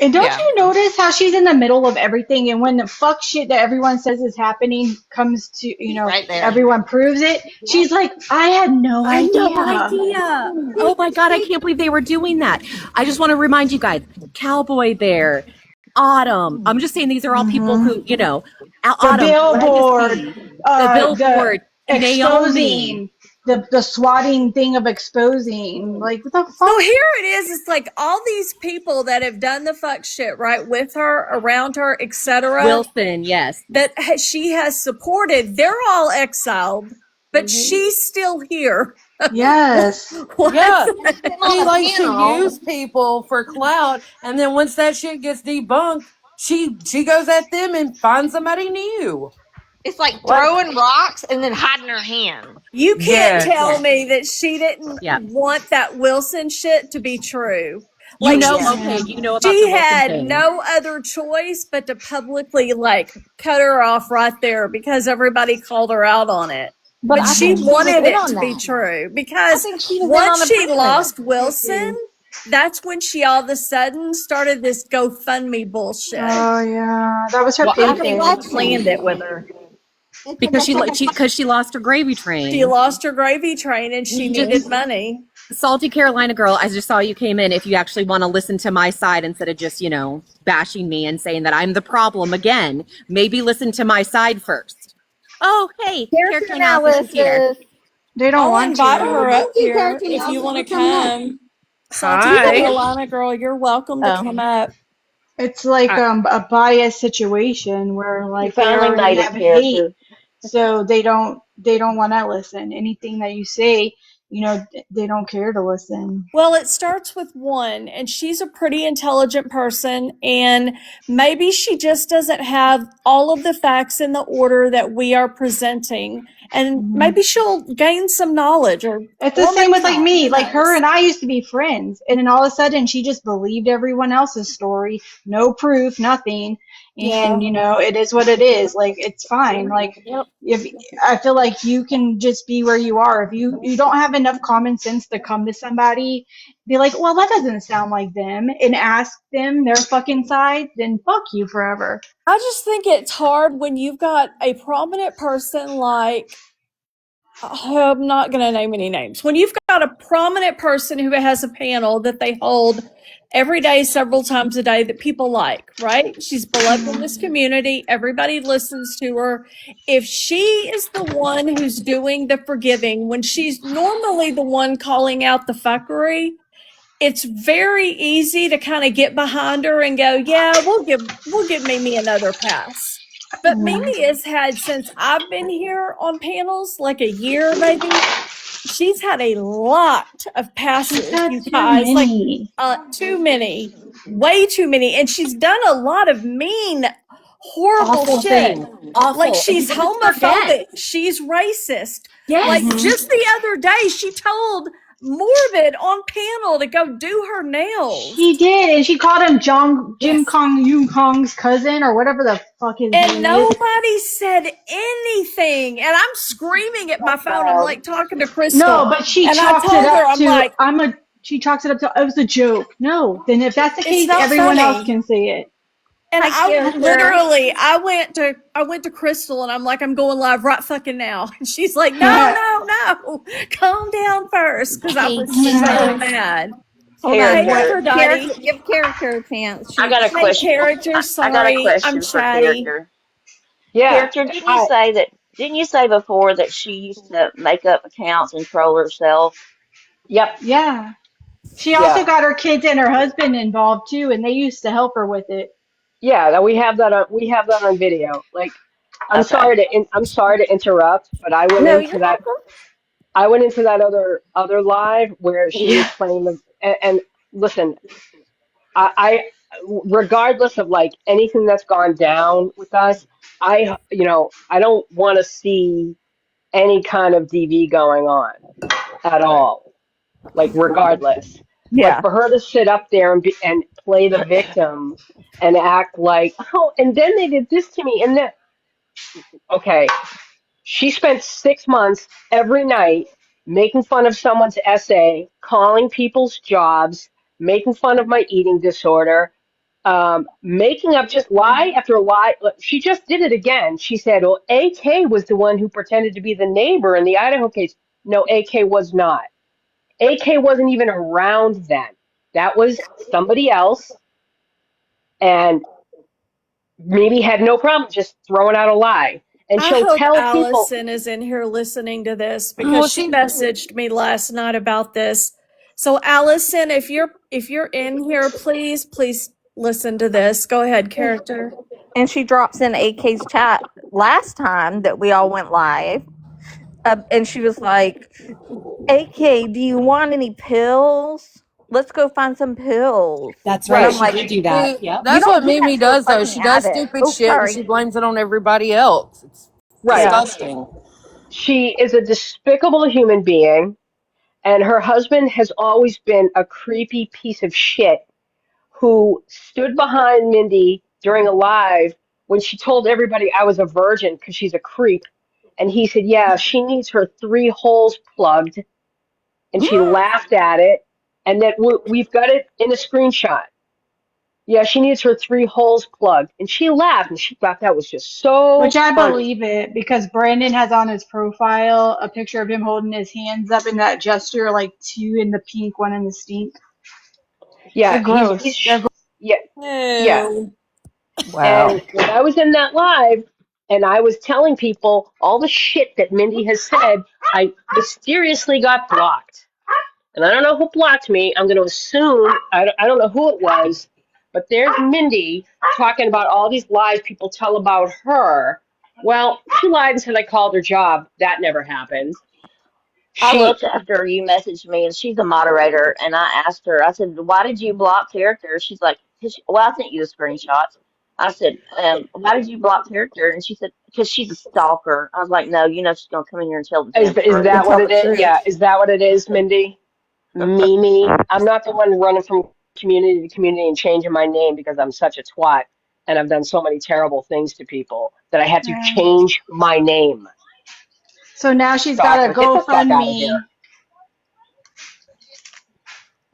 And don't Yeah. you notice how she's in the middle of everything, and when the fuck shit that everyone says is happening comes to, She's right there. everyone proves it, she's like, I had no I had idea. no idea. Oh my God, I can't believe they were doing that. I just want to remind you guys, Cowboy Bear, Autumn. I'm just saying these are all people who, The Autumn, billboard, Legacy, the billboard, Naomi. exposing, the swatting thing of exposing. Like, what the fuck? So here it is. It's like all these people that have done the fuck shit right with her, around her, etc. Wilson, yes. That she has supported. They're all exiled, but she's still here. Yes. What? Yeah. On She the likes to panel. use people for clout, and then once that shit gets debunked, she goes at them and finds somebody new. It's like throwing rocks and then hiding her hand. You can't Yes. tell me that she didn't Yeah. want that Wilson shit to be true. You Like, know, she's- okay, you know about the she Wilson had thing. no other choice but to publicly cut her off right there because everybody called her out on it. But I she think she was wanted in it on to be that. true I because think she was in on once the she plan. lost Wilson, that's when she all of a sudden started this GoFundMe bullshit. Oh yeah, that was her Well, I payday. think he planned it with her. Because she lost her gravy train. She lost her gravy train and she needed money. Salty Carolina girl, I just saw you came in. If you actually want to listen to my side instead of just, bashing me and saying that I'm the problem again, maybe listen to my side first. Oh, hey, character analysis is here. They don't I'll want invite to. her up you, here Character if you Analysis, want to for coming up. come. Salty Hi. Carolina girl, you're welcome to Oh. come up. It's like a biased situation where You like they finally already made it, have hate, character. so they don't want to listen. Anything that you say, they don't care to listen. Well, it starts with one, and she's a pretty intelligent person, and maybe she just doesn't have all of the facts in the order that we are presenting, and maybe she'll gain some knowledge, It's the or same maybe with like not. me. Who Like her knows? and I used to be friends, and then all of a sudden she just believed everyone else's story, no proof, nothing. Yeah. And it is what it is. Like it's fine. Like Yep. if I feel like you can just be where you are. If you don't have enough common sense to come to somebody, be like, well, that doesn't sound like them, and ask them their fucking side, then fuck you forever. I just think it's hard when you've got a prominent person like, I'm not going to name any names. When you've got a prominent person who has a panel that they hold every day, several times a day, that people like, right? She's beloved in this community. Everybody listens to her. If she is the one who's doing the forgiving, when she's normally the one calling out the fuckery, it's very easy to kind of get behind her and go, yeah, we'll give Mimi another pass. But Mimi has had, since I've been here on panels, like a year maybe, she's had a lot of She's passes, had you too guys, like many. too many, way too many. And she's done a lot of mean, horrible Awful shit. things. Awful. Like And she's people just forget. homophobic, she's racist. Yes. Like just the other day, she told Morbid on panel to go do her nails. She did, and she called him Jim Yes. Kong Yoon Kong's cousin or whatever the fuck his And name is. nobody said anything. And I'm screaming at my phone. I'm like talking to Crystal. No, but she and I chalks it told her, up I'm to like, she chalks it up to it was a joke. No, then if that's the it's case, not everyone else funny. can say it. And Hi, character. I went to Crystal and I'm like, I'm going live right fucking now. And she's like, no, calm down first, because I was so mad. Hold on. Hey, Character. Aphrodite. Give character a chance. I got a Hey, question. character. I got a Sorry, I'm question for chatty. character. Yeah. Character, didn't you say before that she used to make up accounts and troll herself? Yep. Yeah. She also Yeah. got her kids and her husband involved too, and they used to help her with it. Yeah. That we have that on video. Like, Okay. I'm sorry to interrupt, but No, you're welcome. I went into that other live where she was Yeah. playing and listen, I regardless of like anything that's gone down with us, I don't want to see any kind of DV going on at all. Like regardless. But Yeah. for her to sit up there and play the victim and act like, oh, and then they did this to me, and then okay, she spent 6 months every night making fun of someone's essay, calling people's jobs, making fun of my eating disorder, making up just lie after lie. Look, she just did it again. She said, well, AK was the one who pretended to be the neighbor in the Idaho case. No, AK was not. AK wasn't even around then. That was somebody else, and maybe had no problem just throwing out a lie. And I she'll hope tell people, Allison is in here listening to this, because Well, she she messaged me last night about this. So Allison, if you're in here, please listen to this. Go ahead, character. And she drops in AK's chat last time that we all went live. And she was like, AK, do you want any pills? Let's go find some pills. That's And right. I'm She like, did do that. see, Yep. you that's don't what do that Mimi to a does though. fucking She does addict. stupid Oh, shit and sorry. she blames it on everybody else. It's right, disgusting. she is a despicable human being, and her husband has always been a creepy piece of shit who stood behind Mindy during a live when she told everybody I was a virgin because she's a creep. And he said, yeah, she needs her 3 holes plugged. And she laughed at it. And that we've got it in a screenshot. Yeah, she needs her 3 holes plugged. And she laughed and she thought that was just so Which I funny. believe it, because Brandon has on his profile a picture of him holding his hands up in that gesture, like two in the pink, one in the stink. Yeah, They're gross. yeah, yeah. No. Wow. And when I was in that live and I was telling people all the shit that Mindy has said, I mysteriously got blocked. And I don't know who blocked me. I'm going to assume, I don't know who it was, but there's Mindy talking about all these lies people tell about her. Well, she lied and said I called her job. That never happened. I She looked after you messaged me, and she's a moderator. And I asked her, I said, "Why did you block character?" She's like, "Well, I sent you the screenshots." I said, "Why did you block character?" And she said, "Because she's a stalker." I was like, "No, you know she's gonna come in here and tell the is and that what tell the it is? truth." Yeah, is that what it is, Mindy? Mimi. I'm not the one running from community to community and changing my name because I'm such a twat and I've done so many terrible things to people that I had to Yeah. change my name. So now she's got a Stalker. Get the fuck out of here. GoFundMe.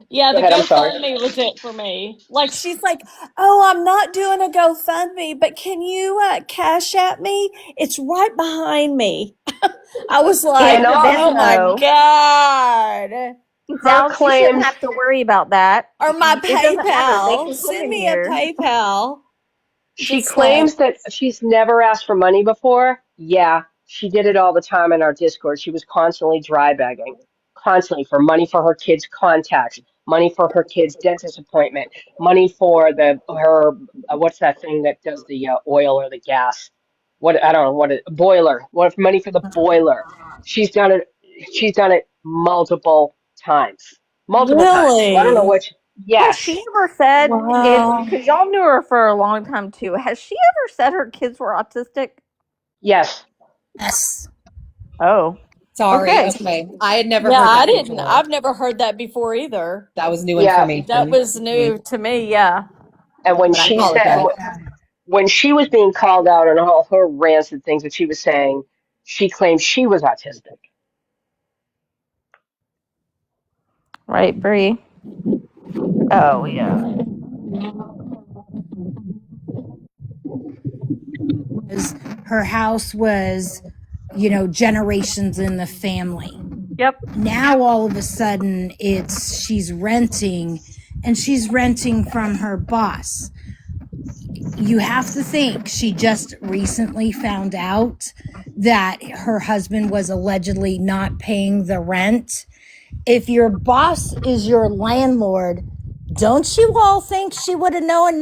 Yeah, Go the ahead. I'm sorry. GoFundMe was it for me. Like she's like, "Oh, I'm not doing a GoFundMe, but can you cash at me? It's right behind me." I was Here's And like, the best "Oh also, my though. god!" her Now she shouldn't claims have to worry about that. Or my It doesn't matter. They PayPal. can come Send in me a here. PayPal. She Just like, claims that she's never asked for money before. Yeah, she did it all the time in our Discord. She was constantly dry begging, constantly for money for her kids' contacts, money for her kids' dentist appointment, money for the her what's that thing that does the oil or the gas? What I don't know what it boiler. What money for the boiler? She's done it. She's done it multiple times, multiple times. So I don't know really? which. Has she Yes, ever said, if, Wow. because y'all knew her for a long time too, has she ever said her kids were autistic? yes. Yes. Oh, Sorry. okay. Okay. I had never Yeah, heard I that didn't. before. I've never heard that before either. That was new Yeah, That information was to me, new to me. Yeah. and when but I she said apologize. when she was being called out on all her rants and things that she was saying, she claimed she was autistic. Right, Bree. Oh, yeah. Her house was, generations in the family. Yep. Now all of a sudden she's renting, and she's renting from her boss. You have to think she just recently found out that her husband was allegedly not paying the rent. If your boss is your landlord, don't you all think she would have known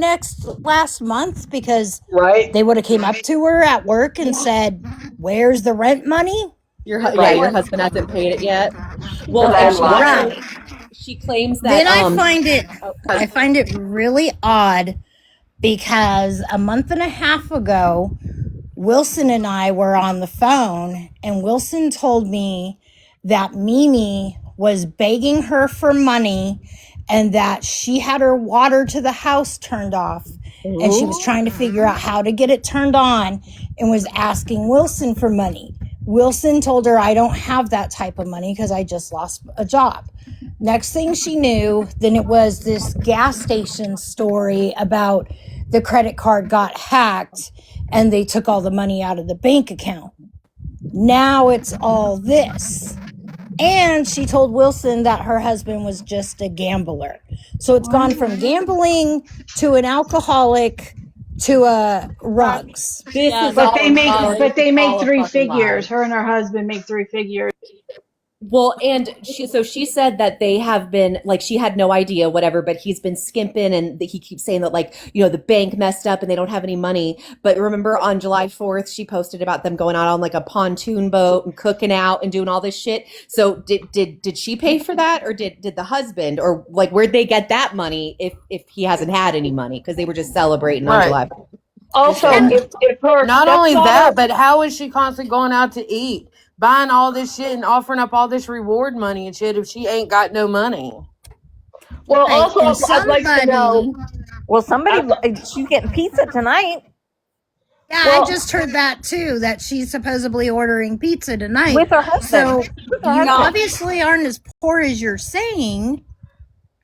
last month, because Right? they would have came up to her at work and said, "Where's the rent money?" Yeah, Right. your husband hasn't paid it yet. The Well, and she landlord. also Right. she claims that Then oh, I find it really odd, because a month and a half ago, Wilson and I were on the phone, and Wilson told me that Mimi was begging her for money, and that she had her water to the house turned off, and she was Ooh. trying to figure out how to get it turned on, and was asking Wilson for money. Wilson told her, "I don't have that type of money because I just lost a job." Next thing she knew, then it was this gas station story about the credit card got hacked and they took all the money out of the bank account. Now it's all this. And she told Wilson that her husband was just a gambler. So it's gone from gambling to an alcoholic to a rugs. this Yeah. is But they That. make Oh, but they make all a three fucking lie. figures. Her and her husband make three figures. Well, and she said that they have been like, she had no idea, whatever, but he's been skimping, and he keeps saying that, like, the bank messed up and they don't have any money. But remember on July 4th, she posted about them going out on like a pontoon boat and cooking out and doing all this shit. So did she pay for that, or did the husband, or like, where'd they get that money if he hasn't had any money? Because they were just celebrating on Right. July 4th. Just Also, saying. if her Not only stepfather, that, but how is she constantly going out to eat, buying all this shit and offering up all this reward money and shit if she ain't got no money? well, Right. also And I'd like to know. Well, somebody, I'd, li- she's getting pizza tonight yeah, I well, just heard that too, that she's supposedly ordering pizza tonight. with her husband. So With her you husband. obviously aren't as poor as you're saying.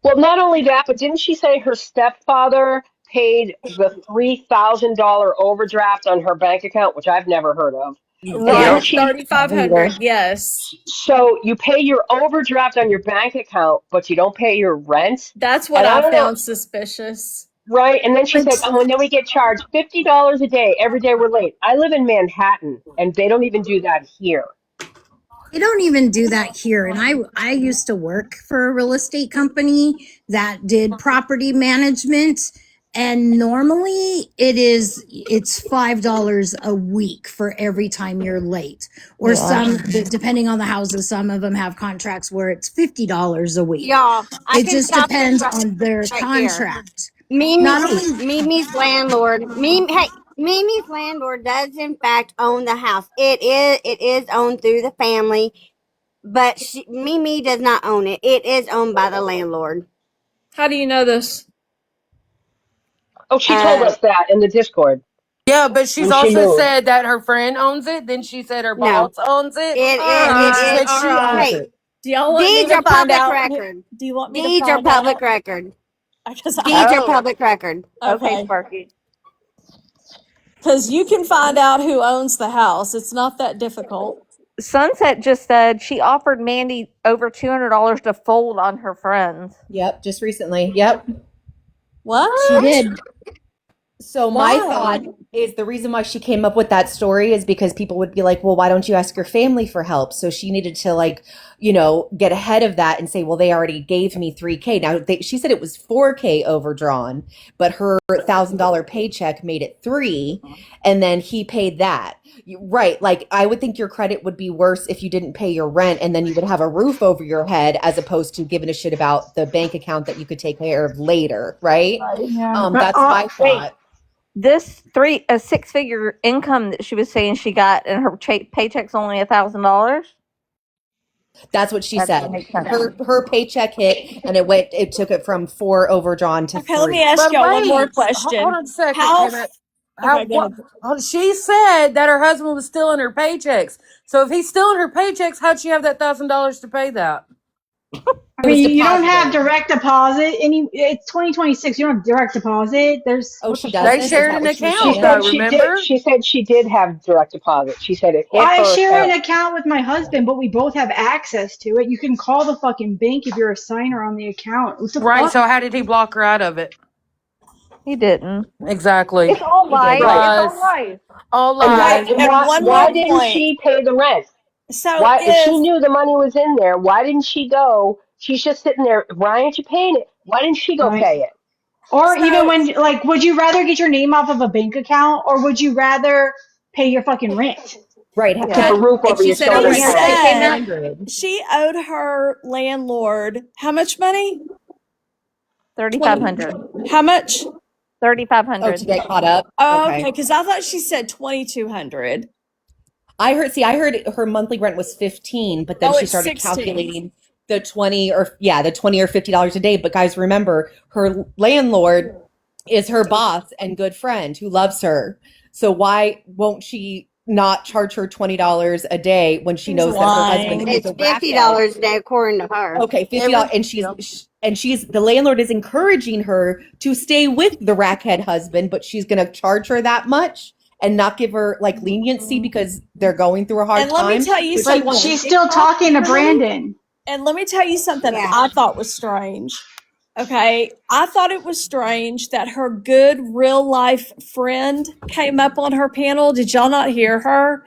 well, not only that, but didn't she say her stepfather paid the $3,000 overdraft on her bank account, which I've never heard of? And Yeah. then Yep. she, 3,500. Yes. so you pay your overdraft on your bank account, but you don't pay your rent. That's what And I I don't know, found suspicious. right? And then she said, But oh, and then we get charged $50 a day every day we're late. I live in Manhattan, and they don't even do that here. they don't even do that here. And I used to work for a real estate company that did property management. And normally it's $5 a week for every time you're late. Or depending on the houses, some of them have contracts where it's $50 a week. Y'all, I It can just stop this depends on their right here. contract. Not only Mimi's landlord. Mimi's landlord does in fact own the house. It is owned through the family, but Mimi does not own it. It is owned by the landlord. How do you know this? Oh, she told us that in the Discord Yeah, but she's when she also moved. said that her friend owns it. Then she said her No, boss owns it. it And then she is. said All she owns right. Hey, it. Do y'all want me deeds to are find public out? record. Do you want me to Deeds are find public out? record. Because Deeds are Oh, public record. okay, okay, Sparky. because you can find out who owns the house. It's not that difficult. Sunset just said she offered Mandy over $200 to fold on her friends. Yep, just recently. Yep. What? she did. So my thought is the reason why she came up with that story is because people would be like, well, why don't you ask your family for help? So she needed to get ahead of that and say, well, they already gave me $3K. Now she said it was $4K overdrawn, but her $1,000 paycheck made it $3, and then he paid that. Right. Like I would think your credit would be worse if you didn't pay your rent and then you would have a roof over your head as opposed to giving a shit about the bank account that you could take care of later. Right. Yeah. That's my Wait, thought. This a 6-figure income that she was saying she got, and her paycheck's only $1,000. That's what she That said. makes sense. Her paycheck hit and it took it from 4 overdrawn to Okay, let me 3. ask But y'all one more wait, question. hold on a second. How? How Okay, go what? ahead. She said that her husband was stealing her paychecks. So if he's stealing her paychecks, how'd she have that $1,000 to pay that? I mean, you don't have direct deposit. It's 2026. You don't have direct deposit. There's Oh, what the she fuck? They doesn't? Is shared that an what she was she account, saying? though. said she did. Remember? She said she did have direct deposit. She said it Well, hit I her share an account. account with my husband, but we both have access to it. You can call the fucking bank if you're a signer on the account. What the Right. fuck? So how did he block her out of it? He didn't. Exactly. It's all He did. lies. Right. It's all lies. All And why? lies. And And why? one Why more didn't point. she pay the rent? So Why, if she if knew the money was in there, why didn't she go? She's just sitting there. Why aren't you paying it? Why didn't she go Right. pay it? Or even so when, like, would you rather get your name off of a bank account or would you rather pay your fucking rent? Right. Keep Yeah. a but roof And over she your said on shoulder she her and here pay she it. paid said 900. she owed her landlord how much money? 20. 3,500. How much? Oh, 3,500. to get caught up. Okay, Okay. because I thought she said 2,200. I heard her monthly rent was 15, but then Oh, she it's started 16. calculating the 20 or $50 a day. But guys, remember, her landlord is her boss and good friend who loves her. So why won't she not charge her $20 a day when she She's knows that her husband lying. is It's a rackhead? $50 a day, according to her. Okay, $50, Every, and she's the landlord is encouraging her to stay with the rackhead husband, but she's going to charge her that much and not give her like leniency because they're going through a hard And let me time. tell you So she But wants something. she's big still bucks talking to for money. Brandon. And let me tell you something Yeah. I thought was strange. Okay, I thought it was strange that her good real life friend came up on her panel. Did y'all not hear her?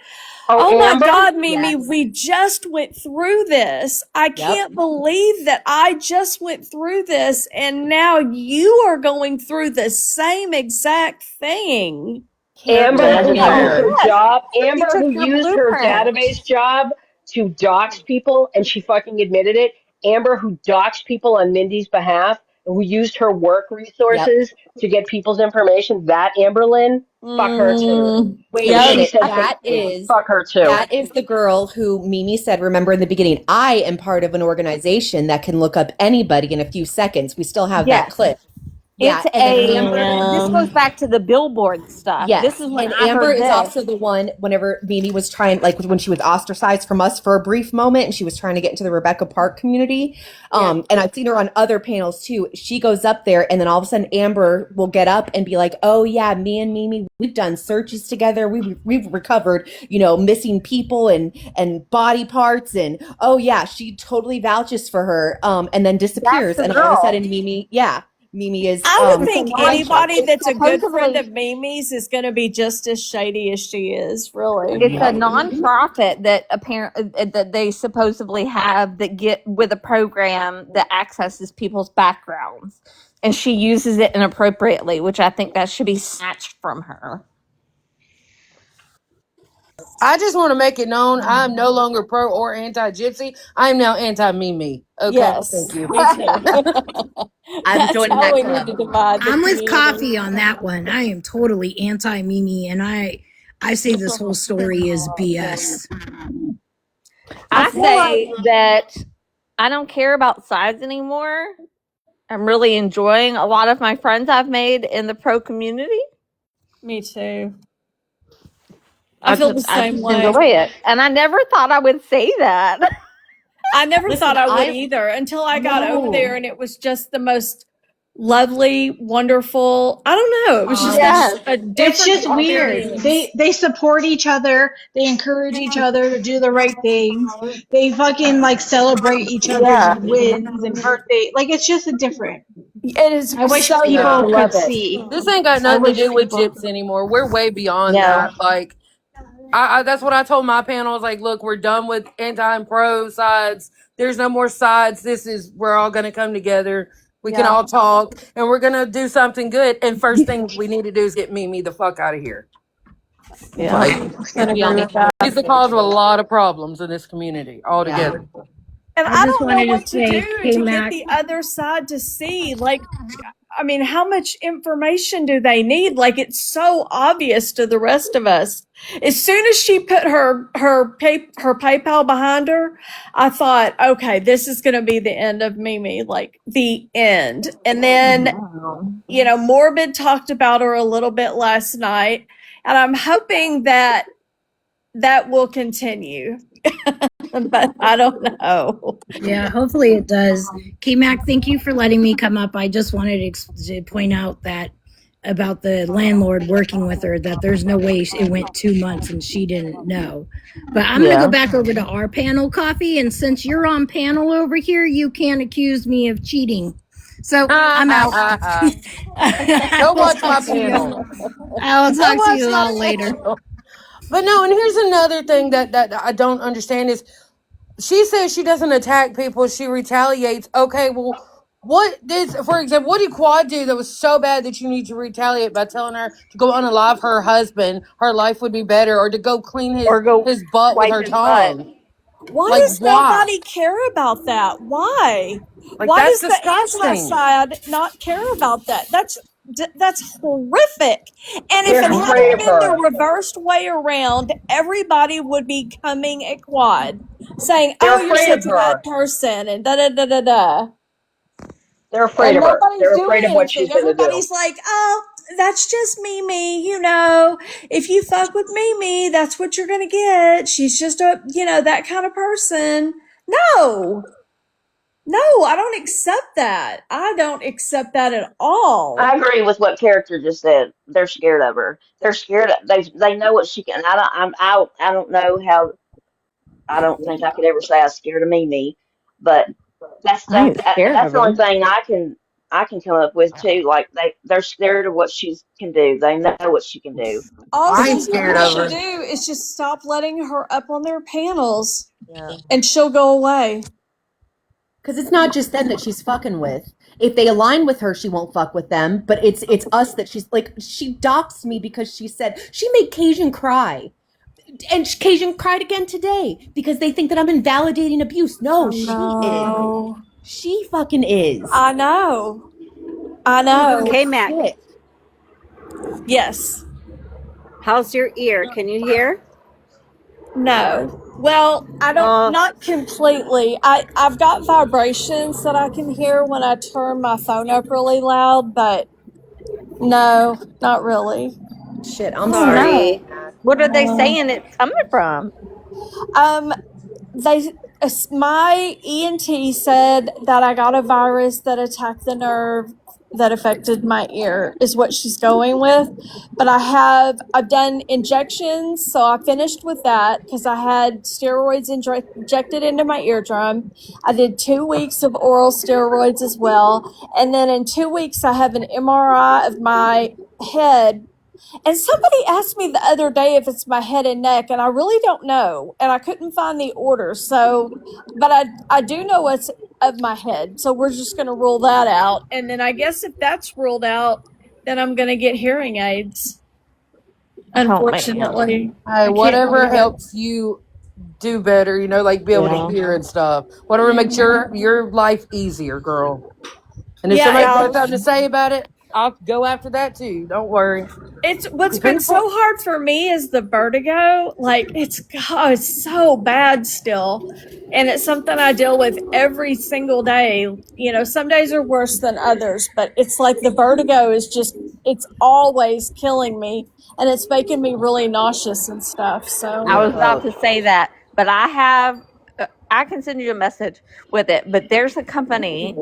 Oh, Oh my Amber. God, Mimi, Yes. we just went through this. I Yep. can't believe that I just went through this and now you are going through the same exact thing. Amber, Character who Yeah. used aware. her Yes. job. He Amber, took who your used her blueprint. database job to dox people, and she fucking admitted it. Amber, who doxed people on Mindy's behalf, and who used her work Yep. resources to get people's information. That Amber Lynn, fuck her too. Wait a Because Yep. she minute. said things to me. Fuck her too. That is the girl who Mimi said, remember in the beginning, I am part of an organization that can look up anybody in a few seconds. We still have that Yes. clip. Yeah. It's And then a. Amber, This goes back to the billboard stuff. This yes. is when And I Amber heard is this. also the one, whenever Mimi was trying, like when she was ostracized from us for a brief moment and she was trying to get into the Rebecca Park community. And I've seen her on other panels too. She goes up there and then all of a sudden Amber will get up and be like, oh yeah, me and Mimi, we've done searches together. We've recovered, missing people and body parts. And oh yeah, she totally vouches for her. And then disappears. That's the And all of a girl. sudden Mimi, yeah. Mimi is. I would It's a think non. anybody It's that's a good friend supposedly. of Mimi's is going to be just as shady as she is, really. It's a nonprofit that apparently that they supposedly have that get with a program that accesses people's backgrounds, and she uses it inappropriately, which I think that should be snatched from her. I just want to make it known I'm no longer pro or anti Gypsy. I am now anti Mimi. Okay, Yes, thank you. me too. I'm That's joining how that we club. need to divide the I'm with community. Coffee on that one. I am totally anti Mimi, and I say this whole story is BS. I feel say that I don't care about sides anymore. I'm really enjoying a lot of my friends I've made in the pro community. Me too. I feel the I same just way. enjoy it. And I never thought I would say that. I never Listen, thought I would I- either until I got No. over there, and it was just the most lovely, wonderful. I don't know. It was just Yes. a It's different just weird. experience. They support each other. They encourage each other to do the right things. They fucking like celebrate each other's Yeah. wins and birthday. Like it's just a different. It is I wish so people I good. love could it. see. This ain't got I nothing to wish do with people. Gyps anymore. We're way beyond No. that. Like, I that's what I told my panel. I was like, look, we're done with anti and pro sides. There's no more sides. This is we're all gonna come together. We can all talk, and we're gonna do something good. And first thing we need to do is get Mimi the fuck out of here. Yeah. Like, I agree with that. she's the cause of a lot of problems in this community altogether. And I I just don't know wanted to what to say, do to get KMac. the other side to see. Like, I mean, how much information do they need? Like, it's so obvious to the rest of us. As soon as she put her PayPal behind her, I thought, okay, this is going to be the end of Mimi, like the end. And then, you know, Morbid talked about her a little bit last night, and I'm hoping that that will continue. But I don't know. Yeah, hopefully it does. KMac, thank you for letting me come up. I just wanted to point out that about the landlord working with her, that there's no way it went 2 months and she didn't know. But I'm going to go back over to our panel, Coffee, and since you're on panel over here, you can't accuse me of cheating. So I'm out. Go watch my panel. I will talk to you Go watch all my later. panel. But no, and here's another thing that I don't understand is she says she doesn't attack people, she retaliates. Okay, well, what did, for example, what did Quad do that was so bad that you need to retaliate by telling her to go unalive her husband? Her life would be better, or to go clean Or go his butt with wipe her his butt. tongue. Why Like, does why? nobody care about that? Why? Like, Why that's does the disgusting. anti-side not care about that? That's horrific. And if They're it afraid hadn't of been the her. reversed way around, everybody would be coming at Quad saying, They're "Oh, you're afraid of such a bad her. person," and da da da da da. They're afraid And of her. nobody's They're doing afraid of what anything. she's going to do. Everybody's like, "Oh, that's just Mimi, you know. If you fuck with Mimi, that's what you're gonna get. She's just a, you know, that kind of person." No, I don't accept that. I don't accept that at all. I agree with what character just said. They're scared of her. They're scared. They know what she can. I don't know how. I don't think I could ever say I was scared of Mimi, but I ain't scared that's of the only her. thing I can come up with too. Like they're scared of what she can do. They know what she can do. All I ain't these scared people of should her. do is just stop letting her up on their panels, Yeah. and she'll go away. Because it's not just them that she's fucking with. If they align with her, she won't fuck with them. But it's us that she's like, she doxed me because she said, she made Cajun cry. And Cajun cried again today because they think that I'm invalidating abuse. No, she is. She fucking is. I know. I know. KMac, Shit. Yes. how's your ear? Can you hear? No. Well, I don't, not completely. I've got vibrations that I can hear when I turn my phone up really loud, but no, not really. Shit, I'm Sorry. What are they saying it's coming from? My ENT said that I got a virus that attacked the nerve that affected my ear is what she's going with. But I've done injections, so I finished with that because I had steroids injected into my eardrum. I did 2 weeks of oral steroids as well, and then in 2 weeks I have an MRI of my head. And somebody asked me the other day if it's my head and neck, and I really don't know. And I couldn't find the order. So, but I do know it's of my head. So we're just going to rule that out. And then I guess if that's ruled out, then I'm going to get hearing aids. Oh man. Unfortunately, Hey, I can't whatever do it. helps you do better, you know, like be able to Yeah. hear and stuff. Whatever makes your life easier, girl. And if Yeah, somebody's got Well, something to say about it, I'll go after that too. Don't worry. it's what's been so People, hard for me is the vertigo. Like it's so bad still. And it's something I deal with every single day. You know, some days are worse than others, but it's like the vertigo is just it's always killing me and it's making me really nauseous and stuff. So I was about oh, to say that, but I can send you a message with it, but there's a company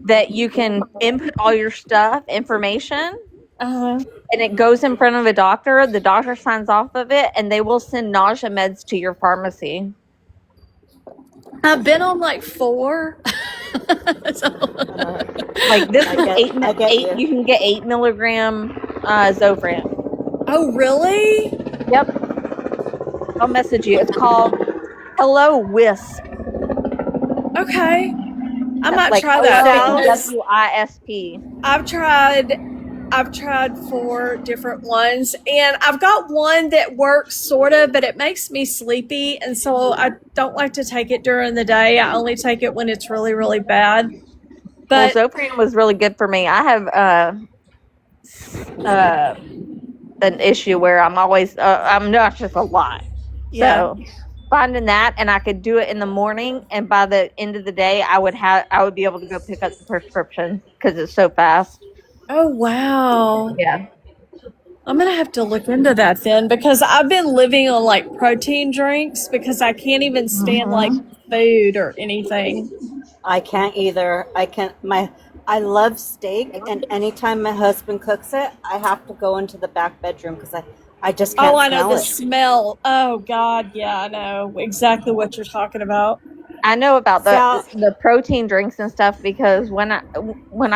that you can input all your information, uh and it goes in front of a doctor. The doctor signs off of it, and they will send nausea meds to your pharmacy. I've been on like 4. So, Like this I is get I get eight. you. You can get 8 milligram Zofran. oh really? Yep, I'll message you. It's called Hello Wisp. Okay. I might Like try that because HelloWisp. I've tried 4 different ones and I've got one that works sort of, but it makes me sleepy. And so I don't like to take it during the day. I only take it when it's really, really bad. Well, But Zofran was really good for me. I have an issue where I'm nauseous a lot. yeah. So finding that, and I could do it in the morning, and by the end of the day, I would be able to go pick up the prescription because it's so fast. Oh, wow. Yeah. I'm going to have to look into that then because I've been living on like protein drinks because I can't even stand like Mm-hmm. food or anything. I can't either. I love steak, and anytime my husband cooks it, I have to go into the back bedroom because I just Oh, can't I know smell the it. smell. Oh, God. Yeah, I know exactly what you're talking about. I know about So the protein drinks and stuff because when I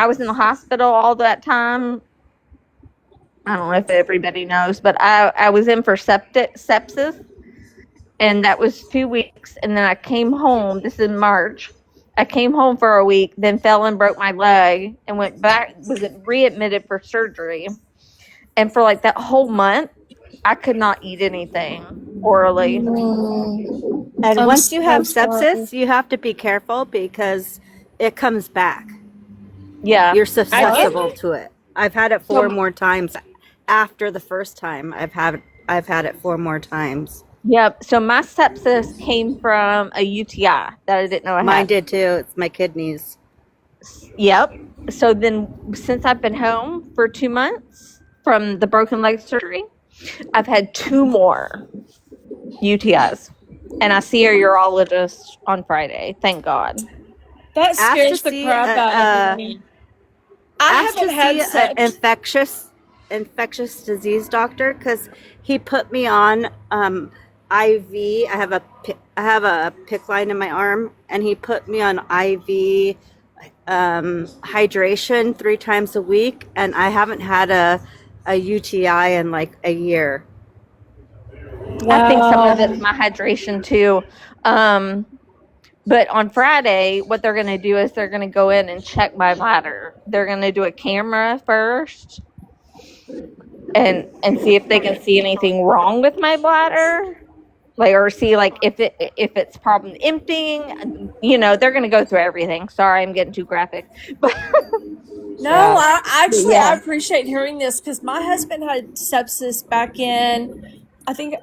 was in the hospital all that time, I don't know if everybody knows, but I was in for sepsis, and that was 2 weeks, and then I came home. This is March. I came home for a week, then fell and broke my leg, and went back, was readmitted for surgery, and for like that whole month, I could not eat anything orally. and I'm once you so have sorry. sepsis, you have to be careful because it comes back. Yeah, You're I did. susceptible to it. I've had it 4 So more times after the first time. I've had it 4 more times. yeah, so my sepsis came from a UTI that I didn't know I Mine had. did too. It's my kidneys. Yep. So then, since I've been home for 2 months from the broken leg surgery, I've had 2 more UTIs, and I see a urologist on Friday. Thank God. That Asked to scares the see crap out of me. I asked to haven't had see an sex. infectious disease doctor because he put me on IV. I have a PICC line in my arm, and he put me on IV hydration 3 times a week, and I haven't had a UTI in like a year. I think some of Wow. it's my hydration too. But on Friday, what they're going to do is they're going to go in and check my bladder. They're going to do a camera first and see if they can see anything wrong with my bladder, like, or see like if it's problem emptying. They're going to go through everything. Sorry, I'm getting too graphic, but No, Yeah. I yeah. appreciate hearing this because my husband had sepsis back in, I think,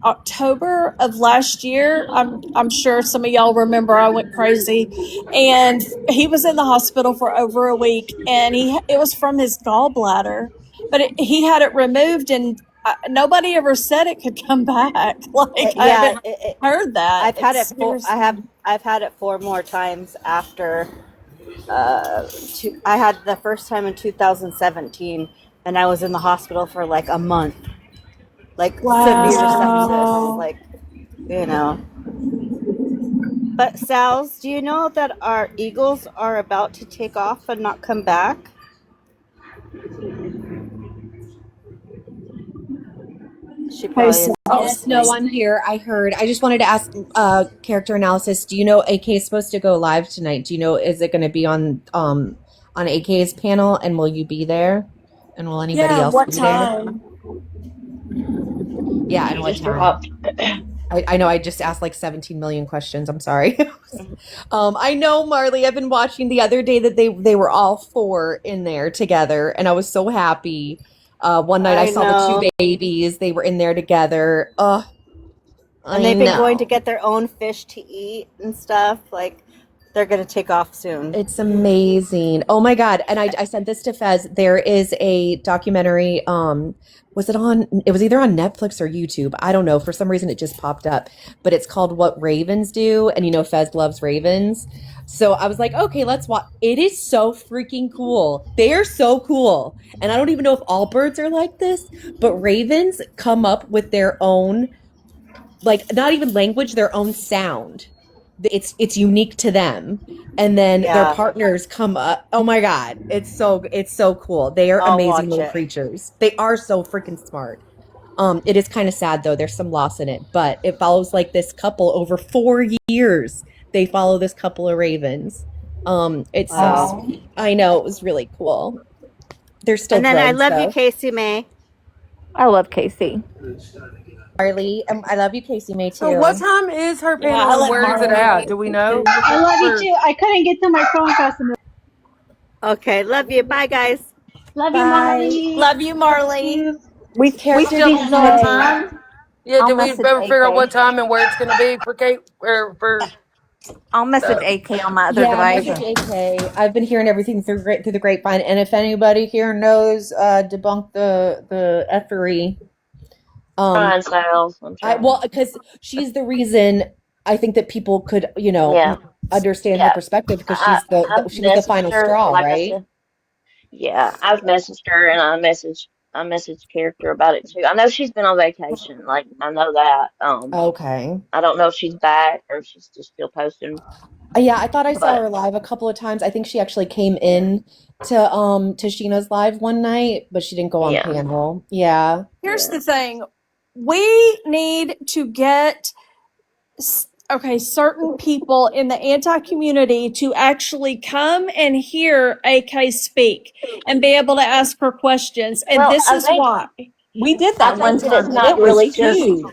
October of last year. I'm sure some of y'all remember I went crazy, and he was in the hospital for over a week, and it was from his gallbladder, but he had it removed, and nobody ever said it could come back. Like I Yeah, haven't heard that. I've It had it scares me. I've had it 4 more times after I had the first time in 2017, and I was in the hospital for like a month, like severe sepsis, Wow. like you know. But Sal's, do you know that our eagles are about to take off and not come back? She Hi, probably isn't Sal. listening. No, I'm here. I heard. I just wanted to ask character analysis. Do you know AK is supposed to go live tonight? Do you know, is it going to be on AK's panel, and will you be there? And will anybody Yeah, else what be there? time? Yeah, and She what just time? dropped. I know I just asked like 17 million questions. I'm sorry. I know, Marley. I've been watching the other day that they were all four in there together, and I was so happy. One night I I saw the two know. babies. They were in there together. And I they've been going to know. get their own fish to eat and stuff. Like, they're going to take off soon. It's amazing. Oh my God. And I sent this to Fez. There is a documentary. Was it on? It was either on Netflix or YouTube. I don't know. For some reason, it just popped up. But it's called What Ravens Do. And Fez loves ravens. So I was like, okay, let's watch. It is so freaking cool. They are so cool. And I don't even know if all birds are like this, but ravens come up with their own, like, not even language, their own sound. It's unique to them. And then their partners come up. Oh my God. It's so cool. They are amazing little creatures. They are so freaking smart. It is kind of sad though. There's some loss in it, but it follows like this couple over 4 years. They follow this couple of ravens. It's so Wow. sweet. I know, it was really cool. They're still And then I drones love you, though. Casey May. I love Casey. Marley, I love you, Casey May So what too. time is her Yeah, panel I and let where is it Marley at? know Do we too. know? I love you For too. I couldn't get to my phone fast enough. Okay, love you. Bye, guys. Love you, Bye. Marley. Love you, Love Marley. you. We Character still don't know what DJ. time. yeah, I'll did we message ever figure out AK. what time and where it's gonna be for Kate or for I'll message the AK on my other Yeah, device. message AK. I've been hearing everything through the grapevine, and if anybody here knows, debunk the effery. Um, Trying, Sal. I'm well, trying. because she's the reason I think that people could, Yeah, understand her yeah. perspective because I I've she was the messaged final her, straw, like I right? said. Yeah, I've messaged her and I messaged character about it too. I know she's been on vacation. Like I know that. Okay. I don't know if she's back or if she's just still posting. Yeah, I thought I saw But her live a couple of times. I think she actually came in to Sheena's live one night, but she didn't go on yeah, panel. Yeah. Here's yeah. the thing. We need to get certain people in the anti community to actually come and hear AK speak and be able to ask her questions. And Well, this is why. We did I that one think that it's time, and not it was really just. huge.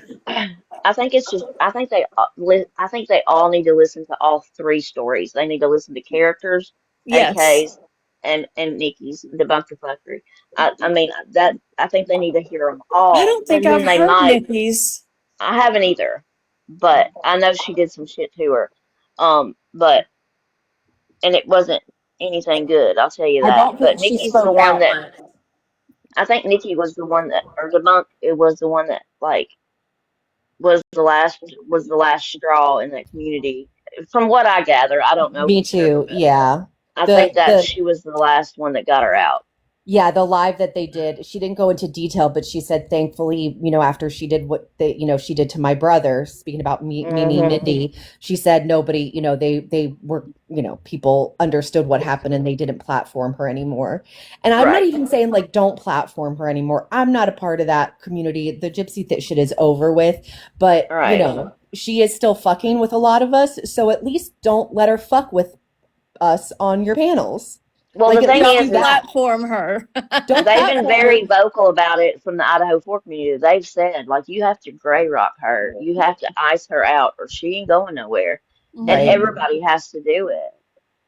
I think it's just. I think they all need to listen to all three stories. They need to listen to characters, Yes. AKs, and Nikki's the bunker fuckery. I mean that. I think they need to hear them I all, don't think and then I've they heard might. Nikki's. I haven't either, but I know she did some shit to her. But and it wasn't anything good. I'll tell you I that. don't But think she Nikki's the spoke one out that. much. I think Nikki was the one that, or the monk, it was the one that like was the last straw in that community. From what I gather, I don't know Me for sure, too. but Yeah. I The think that the she was the last one that got her out. Yeah, the live that they did, she didn't go into detail, but she said thankfully, after she did what she did to my brother, speaking about Mimi Hmm. Mindy, she said nobody, they were, people understood what happened and they didn't platform her anymore. And I'm not Right. even saying like don't platform her anymore. I'm not a part of that community. The gypsy shit is over with, but Right. she is still fucking with a lot of us, so at least don't let her fuck with us on your panels. Well, Like the at thing least is, do Don't is that. platform her. Don't they've been platform her. very vocal about it from the Idaho 4 community. They've said, like, you have to gray rock her. You have to ice her out or she ain't going nowhere. And Right. Mhm. everybody has to do it.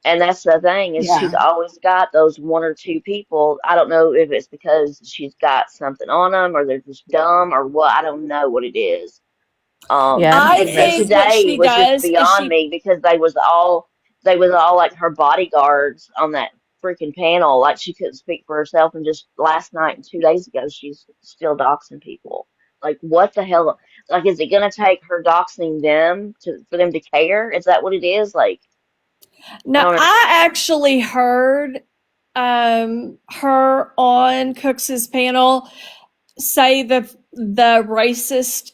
And that's the thing is she's Yeah. always got those one or two people. I don't know if it's because she's got something on them or they're just dumb or what. I don't know what it is. Yeah, I think I it And is. think what today she was just does is beyond me because they was all like her bodyguards on that freaking panel. Like she couldn't speak for herself, and just last night and 2 days ago, she's still doxing people. Like what the hell? Like is it gonna take her doxing them for them to care? Is that what it is? Like No, don't I actually heard her on Cooks's panel say the racist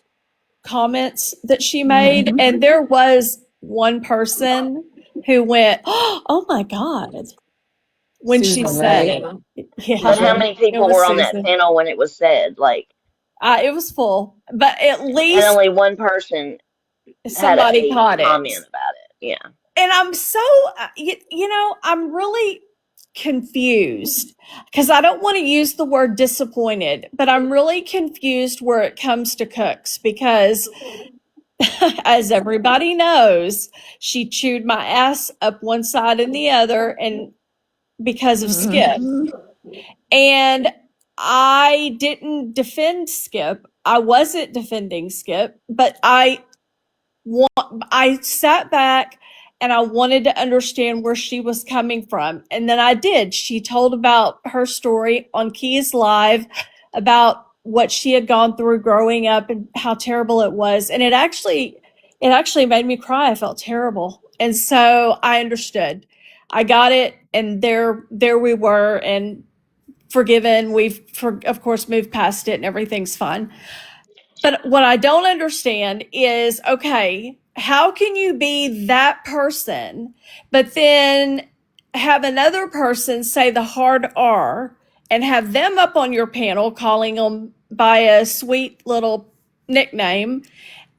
comments that she made, and there was one person who went, "Oh my god," when she Susan, said right? it. Yeah, But how many it people was were on that Susan. panel when it was said? Like, It was full, but at and least only one person had somebody a caught it. comment about it. Yeah. And I'm so, I'm really confused because I don't want to use the word disappointed, but I'm really confused where it comes to Cooks because, as everybody knows, she chewed my ass up one side and the other, and because of Skip. And I didn't defend Skip. I wasn't defending Skip, but I sat back and I wanted to understand where she was coming from. And then I did. She told about her story on Keys Live about what she had gone through growing up and how terrible it was. And it actually made me cry. I felt terrible. And so I understood. I got it, and there we were, and forgiven. Of course, moved past it, and everything's fine. But what I don't understand is, okay, how can you be that person, but then have another person say the hard R and have them up on your panel calling them by a sweet little nickname,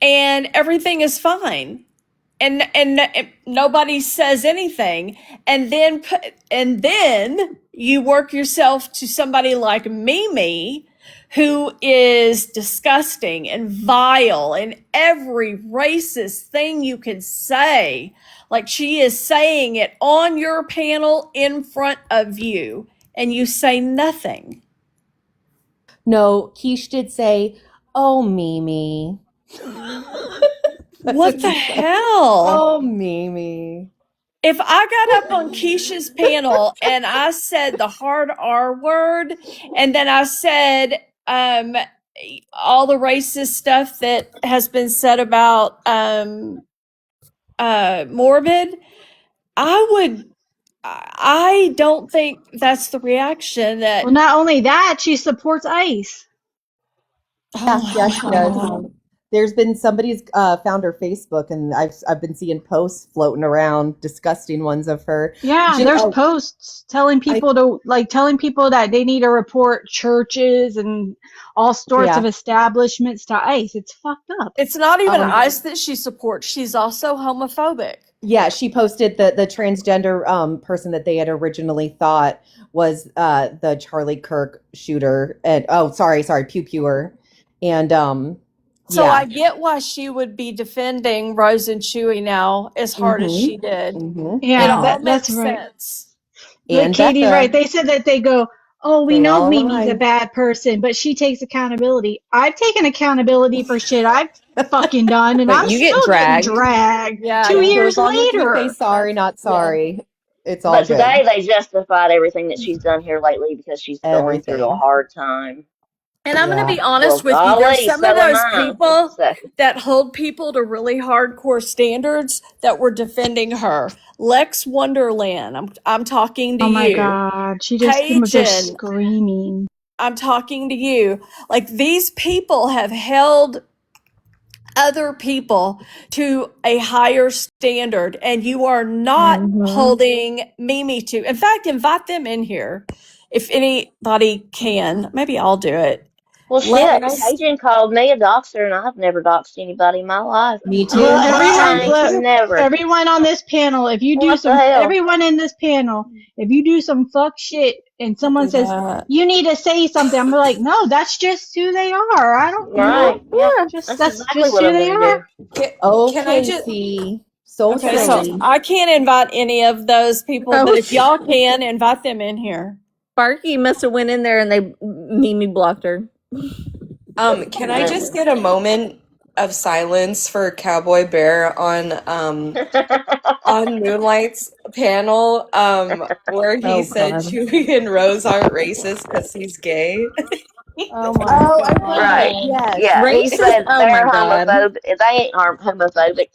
and everything is fine? And nobody says anything, and then you work yourself to somebody like Mimi, who is disgusting and vile and every racist thing you could say, like she is saying it on your panel in front of you, and you say nothing. No, Keish did say, "Oh, Mimi." What the hell? Oh, Mimi. If I got up on Keisha's panel and I said the hard R word, and then I said all the racist stuff that has been said about Morbid, I don't think that's the reaction that. Well, not only that, she supports ICE. Oh Yeah, my she does. God. There's been somebody's found her Facebook, and I've been seeing posts floating around, disgusting ones of her. Yeah, there's posts telling people telling people that they need to report churches and all sorts of establishments to ICE. It's fucked up. It's not even ICE that she supports. She's also homophobic. Yeah, she posted the transgender person that they had originally thought was the Charlie Kirk shooter, and sorry, pew pewer, and So yeah. I get why she would be defending Rose and Chewy now as hard as she did. Yeah, It all that's makes right. sense. But Katie's right. They said that they go, oh, we They know all Mimi's a lie. bad person, but she takes accountability. I've taken accountability for shit I've fucking done, and But I'm you get still getting dragged. dragged Yeah, 2 yeah. So years as long as you say later. sorry, not sorry, it's all But good. today they justified everything that she's done here lately because she's going through a Everything. hard time. And I'm going to be Well, honest with you. There's golly, some so of am those I. people So, that hold people to really hardcore standards that were defending her. Lex Wonderland, I'm talking to Oh my you. God. She just came up there Paige, screaming. I'm talking to you. Like, these people have held other people to a higher standard, and you are not holding Mimi to. In fact, invite them in here if anybody can. Maybe I'll do it. well, shit. Lex, Cajun called me a doxer, and I've never doxed anybody in my life. Me Well, too. I ain't never. everyone on this panel, What the hell? everyone in this panel, if you do some fuck shit and someone says, you need to say something, I'm like, no, that's just who they are. I don't, Right? Yep. that's exactly just what who I'm they gonna are. do. can I just? See, so Okay, so silly. I can't invite any of those people, but if y'all can, invite them in here. Sparky must have went in there and they Mimi blocked her. Can I just get a moment of silence for Cowboy Bear on Moonlight's panel, where he said God. Chewie and Rose aren't racist because he's gay? Oh my Oh, I read Right. that. god. Yes. Yeah, he Racist? said Oh my they're god. homophobic. They ain't homophobic.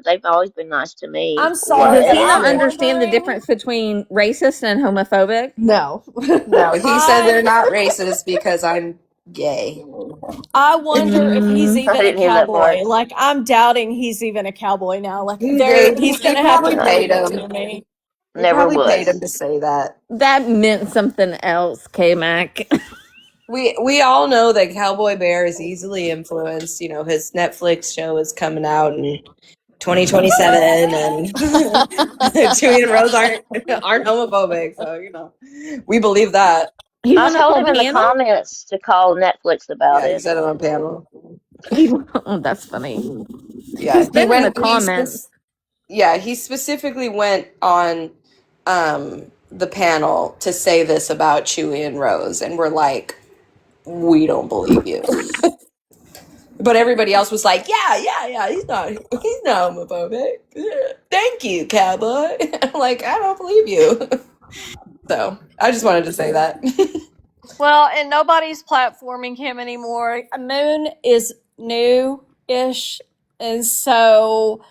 They've always been nice to me. I'm What? sorry. Does And he not I'm understand the wondering. difference between racist and homophobic? No. No, he said they're I not racist because I'm gay. I wonder if he's Mm, I even a didn't hear that cowboy. part. Like I'm doubting he's even a cowboy now. Like he's He gonna have to probably prove paid it him. to me. He Never probably paid was. him to say that. that meant something else, KMac. We all know that Cowboy Bear is easily influenced. You know, his Netflix show is coming out in 2027, and Chewie and Rose aren't homophobic, so you know we believe that. He I went up told on him in the panel? comments to call Netflix about Yeah, he it. said it on panel. Oh, that's funny. Yeah, He's been in the comments. he specifically went on the panel to say this about Chewie and Rose, and we're like, we don't believe you. But everybody else was like, yeah, he's not homophobic. Thank you, cowboy. I'm like, I don't believe you. So I just wanted to say that. Well, and nobody's platforming him anymore. Moon is new-ish, and so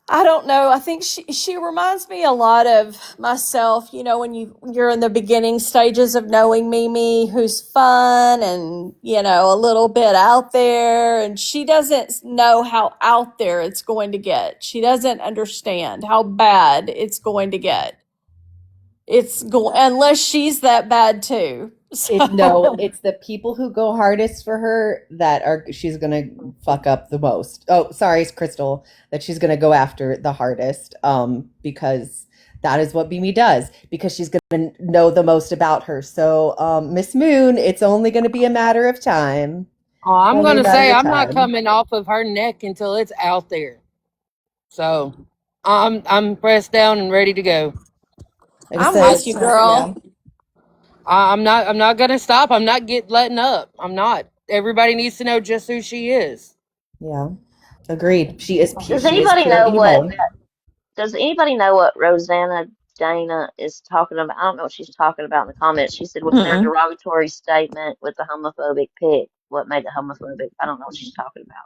I don't know. I think she reminds me a lot of myself. You know, when you're in the beginning stages of knowing Mimi, who's fun and a little bit out there, and she doesn't know how out there it's going to get. She doesn't understand how bad it's going to get. It's go unless she's that bad too. No, So it's the people who go hardest for her that are she's gonna fuck up the most. Oh, sorry, it's Crystal that she's gonna go after the hardest. Because that is what Mimi does because she's gonna know the most about her. So, Miss Moon, it's only gonna be a matter of time. Oh, I'm Only a gonna matter say of I'm not time. coming off of her neck until it's out there. So I'm pressed down and ready to go. Like I I'm said, with it's you, yeah. girl. I'm not gonna stop. I'm not letting up. I'm not. Everybody needs to know just who she is. Yeah. Agreed. Does She is anybody pure know what? evil. Does anybody know what Rosanna Dana is talking about? I don't know what she's talking about in the comments. She said, "Was there a Mm-mm. derogatory statement with the homophobic pic? What made it homophobic?" I don't know what she's talking about.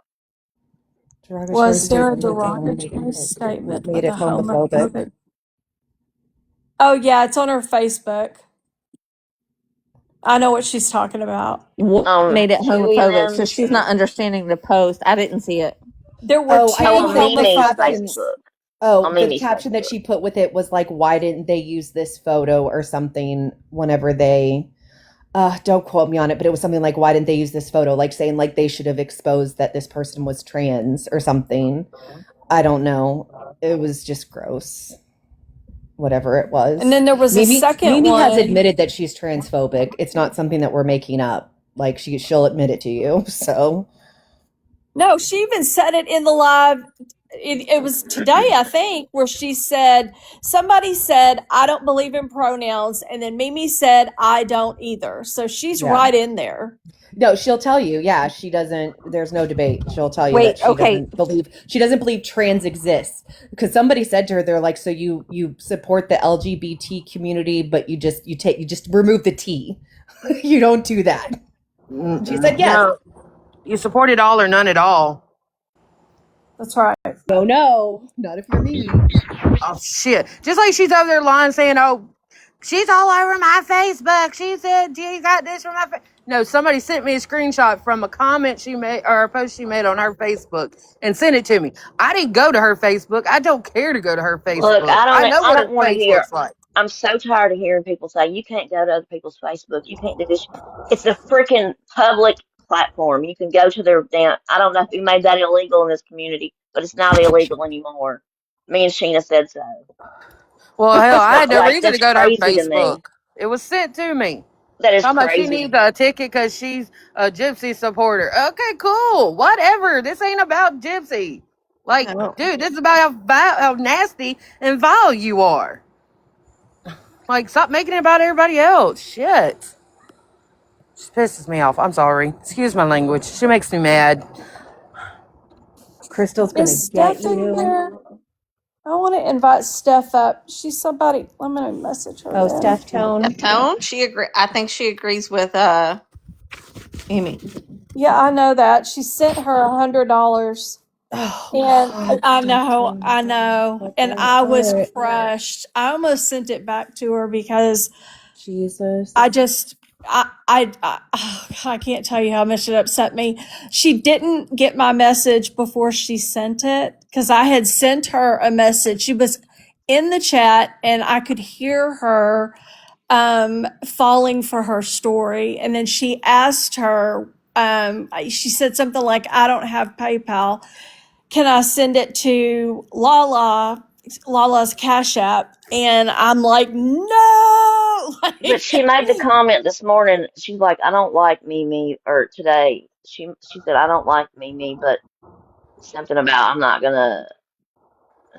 Derogatory Was there a statement with the derogatory homophobic. What statement made with it a homophobic? homophobic? Oh yeah, it's on her Facebook. I know what she's talking about. What made it Chewy and homophobic? So them. she's not understanding the post. I didn't see it. There were Oh, I Oh, two think on that the Mimi's homophobic. caption. Facebook. Oh, On the Mimi's caption that Facebook. she put with it was like, "Why didn't they use this photo or something?" Whenever they, don't quote me on it, but it was something like, "Why didn't they use this photo?" Like saying like they should have exposed that this person was trans or something. I don't know. It was just gross. Whatever it And was. then there was a second Mimi has one. admitted that she's transphobic. It's not something that we're making up. Like she'll admit it to you. So No, she even said it in the live. It was today, I think, where she said, somebody said, I don't believe in pronouns. And then Mimi said, I don't either. So she's yeah. right in there. No, she'll tell you. Yeah, she doesn't. There's no debate. She'll tell you that Wait, okay. she doesn't believe trans exists because somebody said to her, they're like, so you support the LGBT community, but you just remove the T. You don't do that. She said yes. No, you support it all or none at all. That's right. No, not if you're me. Oh shit! Just like she's over there lying, saying, "Oh, she's all over my Facebook. She said she got this from my." No, somebody sent me a screenshot from a comment she made or a post she made on her Facebook and sent it to me. I didn't go to her Facebook. I don't care to go to her Look, Facebook. I know I what her don't want to face hear. looks like. I'm so tired of hearing people say you can't go to other people's Facebook. You can't do this. It's a freaking public platform. You can go to their damn. I don't know if we made that illegal in this community, but it's not illegal anymore. Me and Sheena said so. Well, hell, I had no Like reason to that's go to her crazy to me. Facebook. It was sent to me. That is How much she crazy to needs me. a ticket because she's a Gypsy supporter. Okay, cool. Whatever. This ain't about Gypsy. Like, Oh. dude, this is about how nasty and vile you are. Like, stop making it about everybody else. Shit. She pisses me off. I'm sorry. Excuse my language. She makes me mad. Crystal's gonna Is get Steph in you. there? I want to invite Steph up. She's somebody. Let me message her. Oh, Then. Steph Tone. Tone, I think she agrees with Amy. Yeah, I know that. She sent her $100. Oh And God, I know. that And does I was hurt. crushed. I almost sent it back to her because Jesus. I just, I can't tell you how much it upset me. She didn't get my message before she sent it because I had sent her a message. She was in the chat and I could hear her falling for her story. And then she asked her, she said something like, I don't have PayPal. Can I send it to Lala's Cash App? And I'm like, no. But she made the comment this morning. She's like, I don't like Mimi, or today. She said, I don't like Mimi, but something about I'm not gonna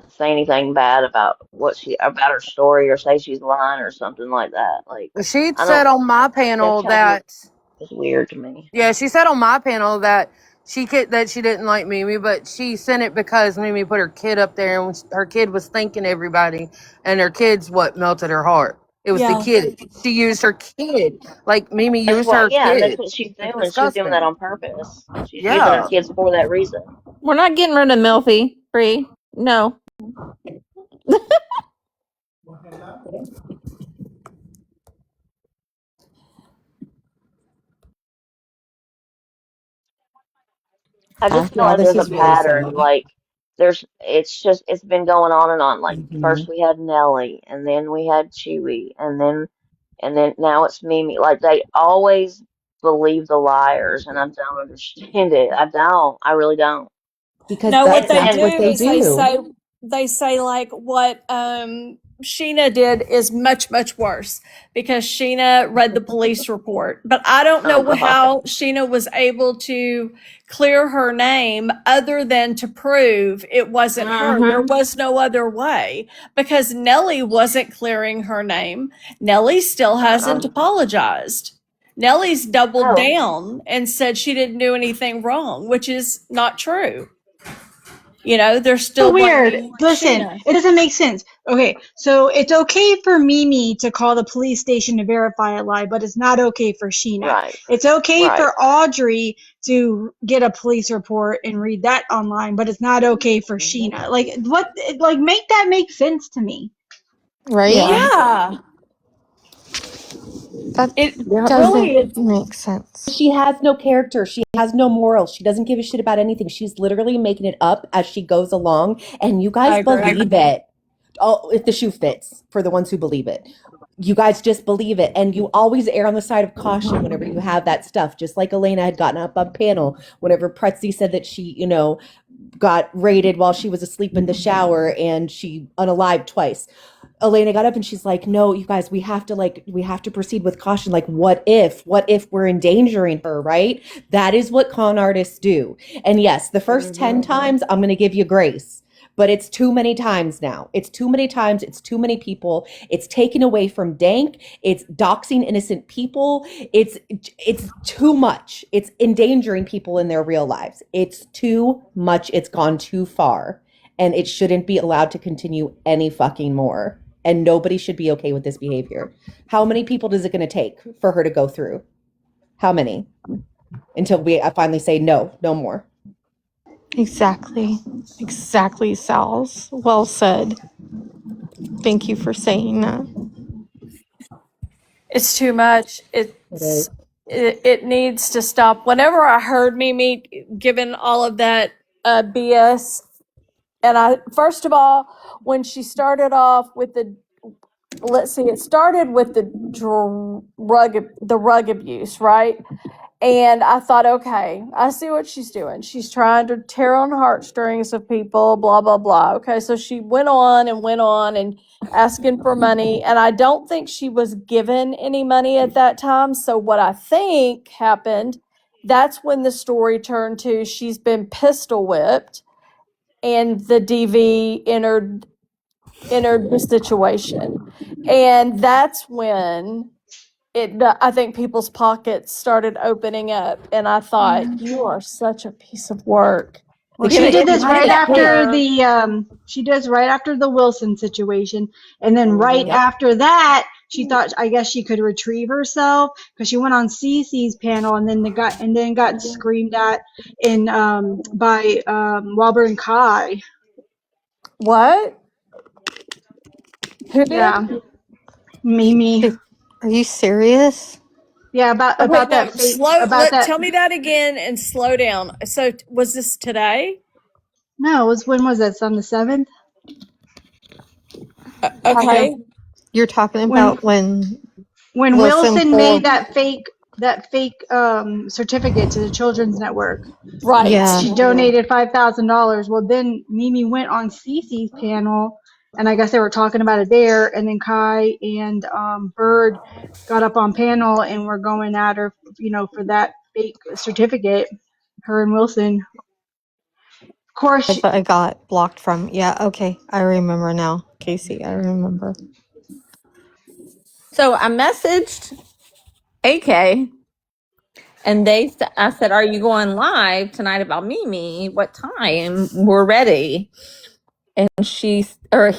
say anything bad about her story or say she's lying or something like that. Like, She I said don't. on my Steph panel tells me that it's weird to me. yeah, she said on my panel that that she didn't like Mimi, but she sent it because Mimi put her kid up there and her kid was thanking everybody, and her kid's what melted her heart. It was the Yeah. kid. She used her kid. Like Mimi That's used what. her Yeah, that's kid. what she's It's doing. She's doing that disgusting. on purpose. She's using her Yeah. kids for that reason. We're not getting rid of Milfy. Free. No. I just feel After all like this there's a is really pattern. sad. Like it's been going on and on. Like first Mhm. we had Nelly, and then we had Chewy, and then now it's Mimi. Like they always believe the liars, and I don't understand it. I don't. I really don't. Because No, what they And that's do what they is do. they say like what Sheena did is much much worse because Sheena read the police report. But I don't oh know God. how Sheena was able to clear her name other than to prove it wasn't her. There Mm-hmm. was no other way because Nellie wasn't clearing her name. Nellie still hasn't Uh-uh. apologized. Nellie's doubled Oh. down and said she didn't do anything wrong, which is not true. They're So still weird. blaming Listen, Sheena. it doesn't make sense. Okay, so it's okay for Mimi to call the police station to verify a lie, but it's not okay for Sheena. Right. It's okay Right. for Audrey to get a police report and read that online, but it's not okay for Sheena. Like what? Like make that make sense to me. Right? Yeah. Yeah, That it Yeah. really doesn't is. make sense. She has no character. She has no morals. She doesn't give a shit about anything. She's literally making it up as she goes along. And you I guys agree. believe it. Oh, if the shoe fits for the ones who believe it. You guys just believe it. And you always err on the side of caution whenever you have that stuff. Just like Elena had gotten up on panel whenever Pretzi said that she, got raided while she was asleep in the shower and she unalived twice. Elena got up and she's like, no, you guys, we have to proceed with caution. Like, what if we're endangering her, right? That is what con artists do. And yes, the first 10 times, I'm going to give you grace. But it's too many times now. It's too many times. It's too many people. It's taken away from Dank. It's doxing innocent people. It's too much. It's endangering people in their real lives. It's too much. It's gone too far. And it shouldn't be allowed to continue any fucking more. And nobody should be okay with this behavior. How many people is it going to take for her to go through? How many? Until we finally say no, no more. Exactly. Exactly, Sal's. Well said. Thank you for saying that. It's too much. It is. It needs to stop. Whenever I heard Mimi giving all of that BS, and I first of all, when she started off with let's see, it started with the rug abuse, right? And I thought, okay, I see what she's doing. She's trying to tear on heartstrings of people, blah, blah, blah. Okay, so she went on and asking for money. And I don't think she was given any money at that time. So, what I think happened, that's when the story turned to she's been pistol whipped and the DV entered the situation. And that's when I think people's pockets started opening up, and I thought, you are such a piece of work. Well, If she it did didn't this right hit after her, the Wilson situation, and then right Yep. after that, she thought I guess she could retrieve herself because she went on Cece's panel and then got screamed at in by Walber and Kai. What? Who did? Yeah, Mimi. Are you serious? Yeah, Oh, wait, about no. that fake about that. Tell me that again and slow down. So, was this today? No, it was when was that? On the 7th Talking, Okay. you're talking when about when when Wilson Wilson made pulled. that fake certificate to the Children's Network. Yeah, Right. She donated $5,000. Well, then Mimi went on Cece's panel, and I guess they were talking about it there. And then Kai and Bird got up on panel and were going at her, for that fake certificate. Her and Wilson. Of course, but I got blocked from. Yeah, okay, I remember now, Casey. I remember. So I messaged AK, and I said, "Are you going live tonight about Mimi? What time? We're ready." And sorry,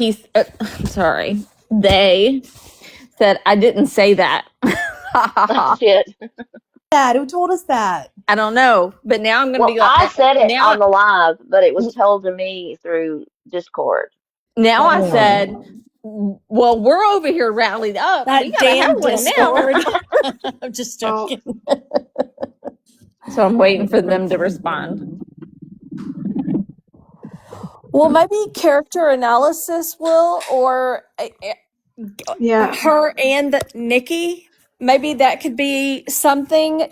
they said I didn't say that. shit. Dad, who told us that? I don't know, but now I'm going to Well, be like, I said it now. on the live, but it was told to me through Discord. Now I Oh. said, well, we're over here rallied up. We That got to have damn one now. Discord. I'm just oh, joking. So I'm waiting for them to respond. Well, maybe character analysis will, or yeah, her and Nikki. Maybe that could be something.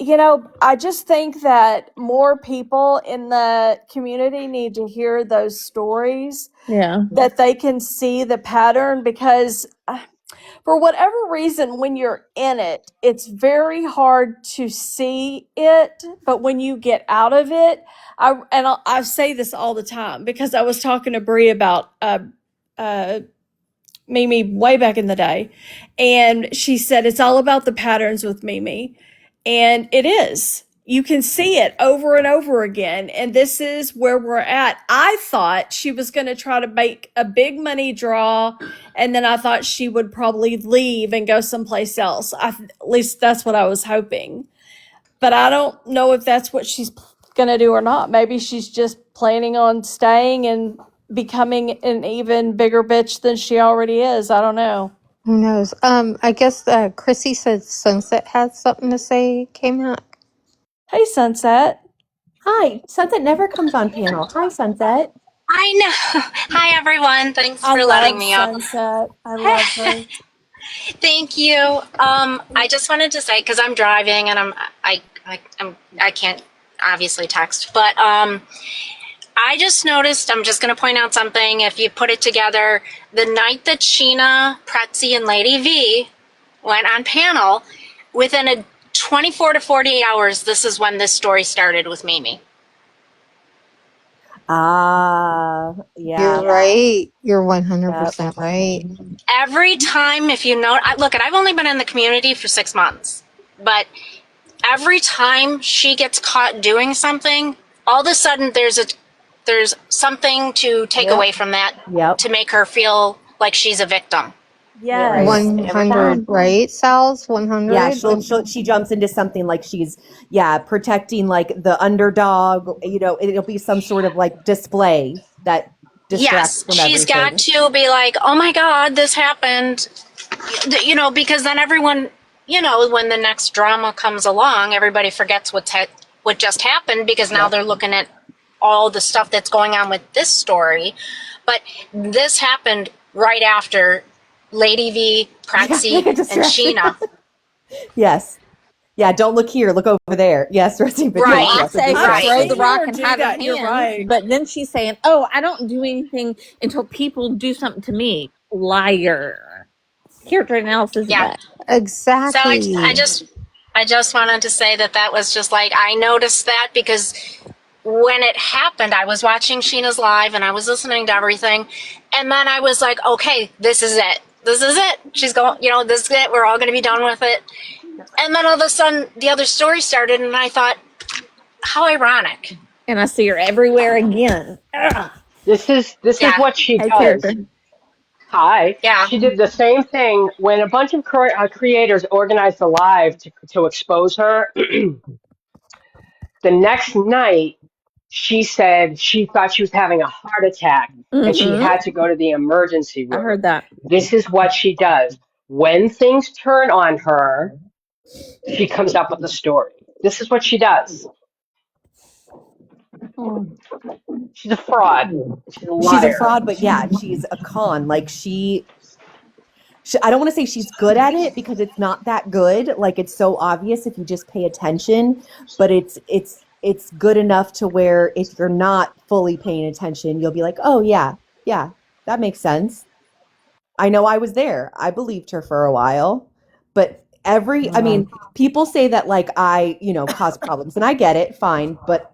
I just think that more people in the community need to hear those stories Yeah. that they can see the pattern because for whatever reason, when you're in it, it's very hard to see it. But when you get out of it, I say this all the time because I was talking to Bree about Mimi way back in the day, and she said it's all about the patterns with Mimi, and it is. You can see it over and over again, and this is where we're at. I thought she was going to try to make a big money draw, and then I thought she would probably leave and go someplace else. At least that's what I was hoping. But I don't know if that's what she's going to do or not. Maybe she's just planning on staying and becoming an even bigger bitch than she already is. I don't know. Who knows? I guess Chrissy said Sunset had something to say. KMac. Hey, Sunset. Hi, Sunset never comes on panel. Hi, Sunset. I know. Hi, everyone. Thanks I for letting love me up. Sunset. I love her. Thank you. I just wanted to say because I'm driving and I can't obviously text, but I just noticed. I'm just going to point out something. If you put it together, the night that Sheena, Pretzi, and Lady V went on panel, within a 24 to 48 hours, this is when this story started with Mimi. Yeah. You're right. You're 100% right. Every time, if you know, I've only been in the community for 6 months, but every time she gets caught doing something, all of a sudden there's something to take away from that to make her feel like she's a victim. Yes. 100, right, Sal's? 100? Yeah, she jumps into something like she's, protecting like the underdog. It'll be some sort of like display that distracts from She's everything. got to be like, oh my God, this happened, because then everyone, when the next drama comes along, everybody forgets what just happened because now they're looking at all the stuff that's going on with this story. But this happened right after Lady V, Praxi, and Sheena. Yes. Yeah, don't look here, look over there. Yes, Rusty. But Right. I say throw the rock and hide her You're hands, right. but then she's saying, "Oh, I don't do anything until people do something to me." Liar. Character analysis. Yeah. Exactly. So I just wanted to say that was just like, I noticed that because when it happened, I was watching Sheena's live and I was listening to everything. And then I was like, okay, this is it. This is it. She's going, this is it. We're all going to be done with it. And then all of a sudden the other story started and I thought, how ironic. and I see her everywhere again. Ugh. This is Yeah. what she Hey, does. character. Hi. Yeah. She did the same thing when a bunch of creators organized a live to expose her. The next night, she said she thought she was having a heart attack and she Mm-hmm. had to go to the emergency I room. heard that. This is what she does. When things turn on her, she comes up with a story. This is what she does. Oh. She's a fraud. She's a She's a liar. fraud, but yeah, she's a con. Like she I don't want to say she's good at it because it's not that good. Like it's so obvious if you just pay attention, but it's good enough to where if you're not fully paying attention, you'll be like, "Oh yeah, yeah, that makes sense." I know I was there. I believed her for a while, but I mean, people say that like cause problems and I get it, fine, but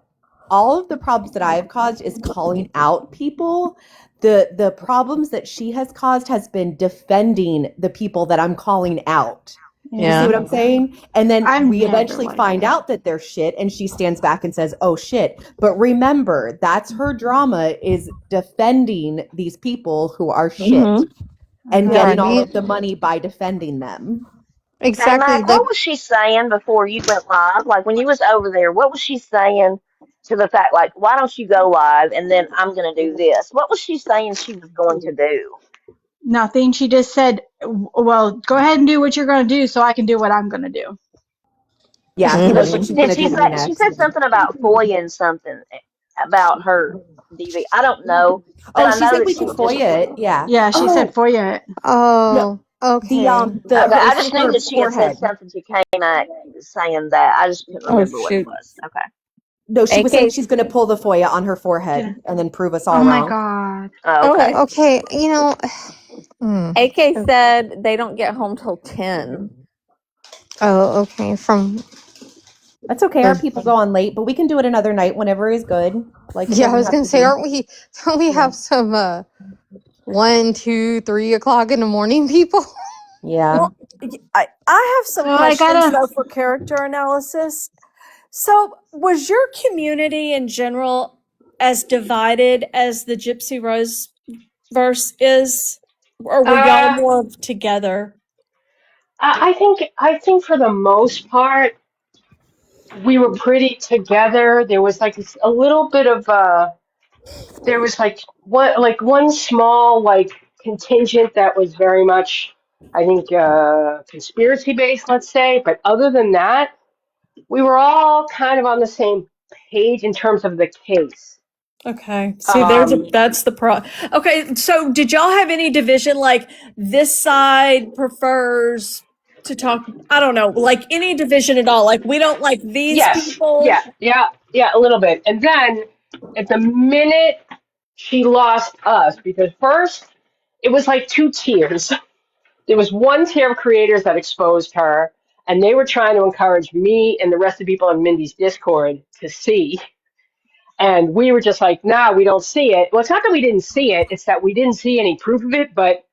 all of the problems that I have caused is calling out people. The problems that she has caused has been defending the people that I'm calling out. You see Yeah. what I'm saying? And then I'm we never eventually like find that. out that they're shit and she stands back and says, "Oh shit." But remember, that's her drama is defending these people who are shit Mm-hmm. and getting all Right. of the money by defending them. Exactly. KMac, what Like, was she saying before you went live? Like when you was over there, what was she saying to the fact, like, why don't you go live and then I'm going to do this? What was she saying she was going to do? Nothing. She just said, "Well, go ahead and do what you're going to do, so I can do what I'm going to do." Yeah, who So knows Mm-hmm. what she she's did gonna she do to say me she next. said something about FOIA and something about her DV. I don't know, but Oh, I she know said that we she could was just FOIA it. Yeah. Yeah, she said Oh for you. no, oh, the okay. okay. her I it's just just knew her that she had said forehead. something to KMac saying that. I just couldn't Oh remember what it shoot. was. Okay. No, she was saying AK. she's gonna pull the FOIA on her Did forehead I- and then prove us Oh all my wrong. god. Oh, Okay. okay. Okay, mm. AK said they don't get home till 10. Oh, okay. From That's okay. Our the people go on late, but we can do it another night whenever is good. Like it Yeah, I doesn't was have gonna to say, be. aren't we? Don't we Yeah. have some 1, 2, 3 o'clock in the morning people? Yeah. Well, I have So some I questions gotta. though for character analysis. So, was your community in general as divided as the Gypsy Rose verse is, or were y'all Uh, more together? I think for the most part we were pretty together. There was like a little bit of there was like one small like contingent that was very much I think conspiracy based, let's say. But other than that, we were all kind of on the same page in terms of the case. Okay. See, Um, that's the pro. Okay, so did y'all have any division like this side prefers to talk, I don't know, like any division at all? Like we don't like these yes, people. yeah, a little bit. And then at the minute she lost us, because first it was like two tiers. There was one tier of creators that exposed her, and they were trying to encourage me and the rest of the people in Mindy's Discord to see. And we were just like, nah, we don't see it. Well, it's not that we didn't see it, it's that we didn't see any proof of it, but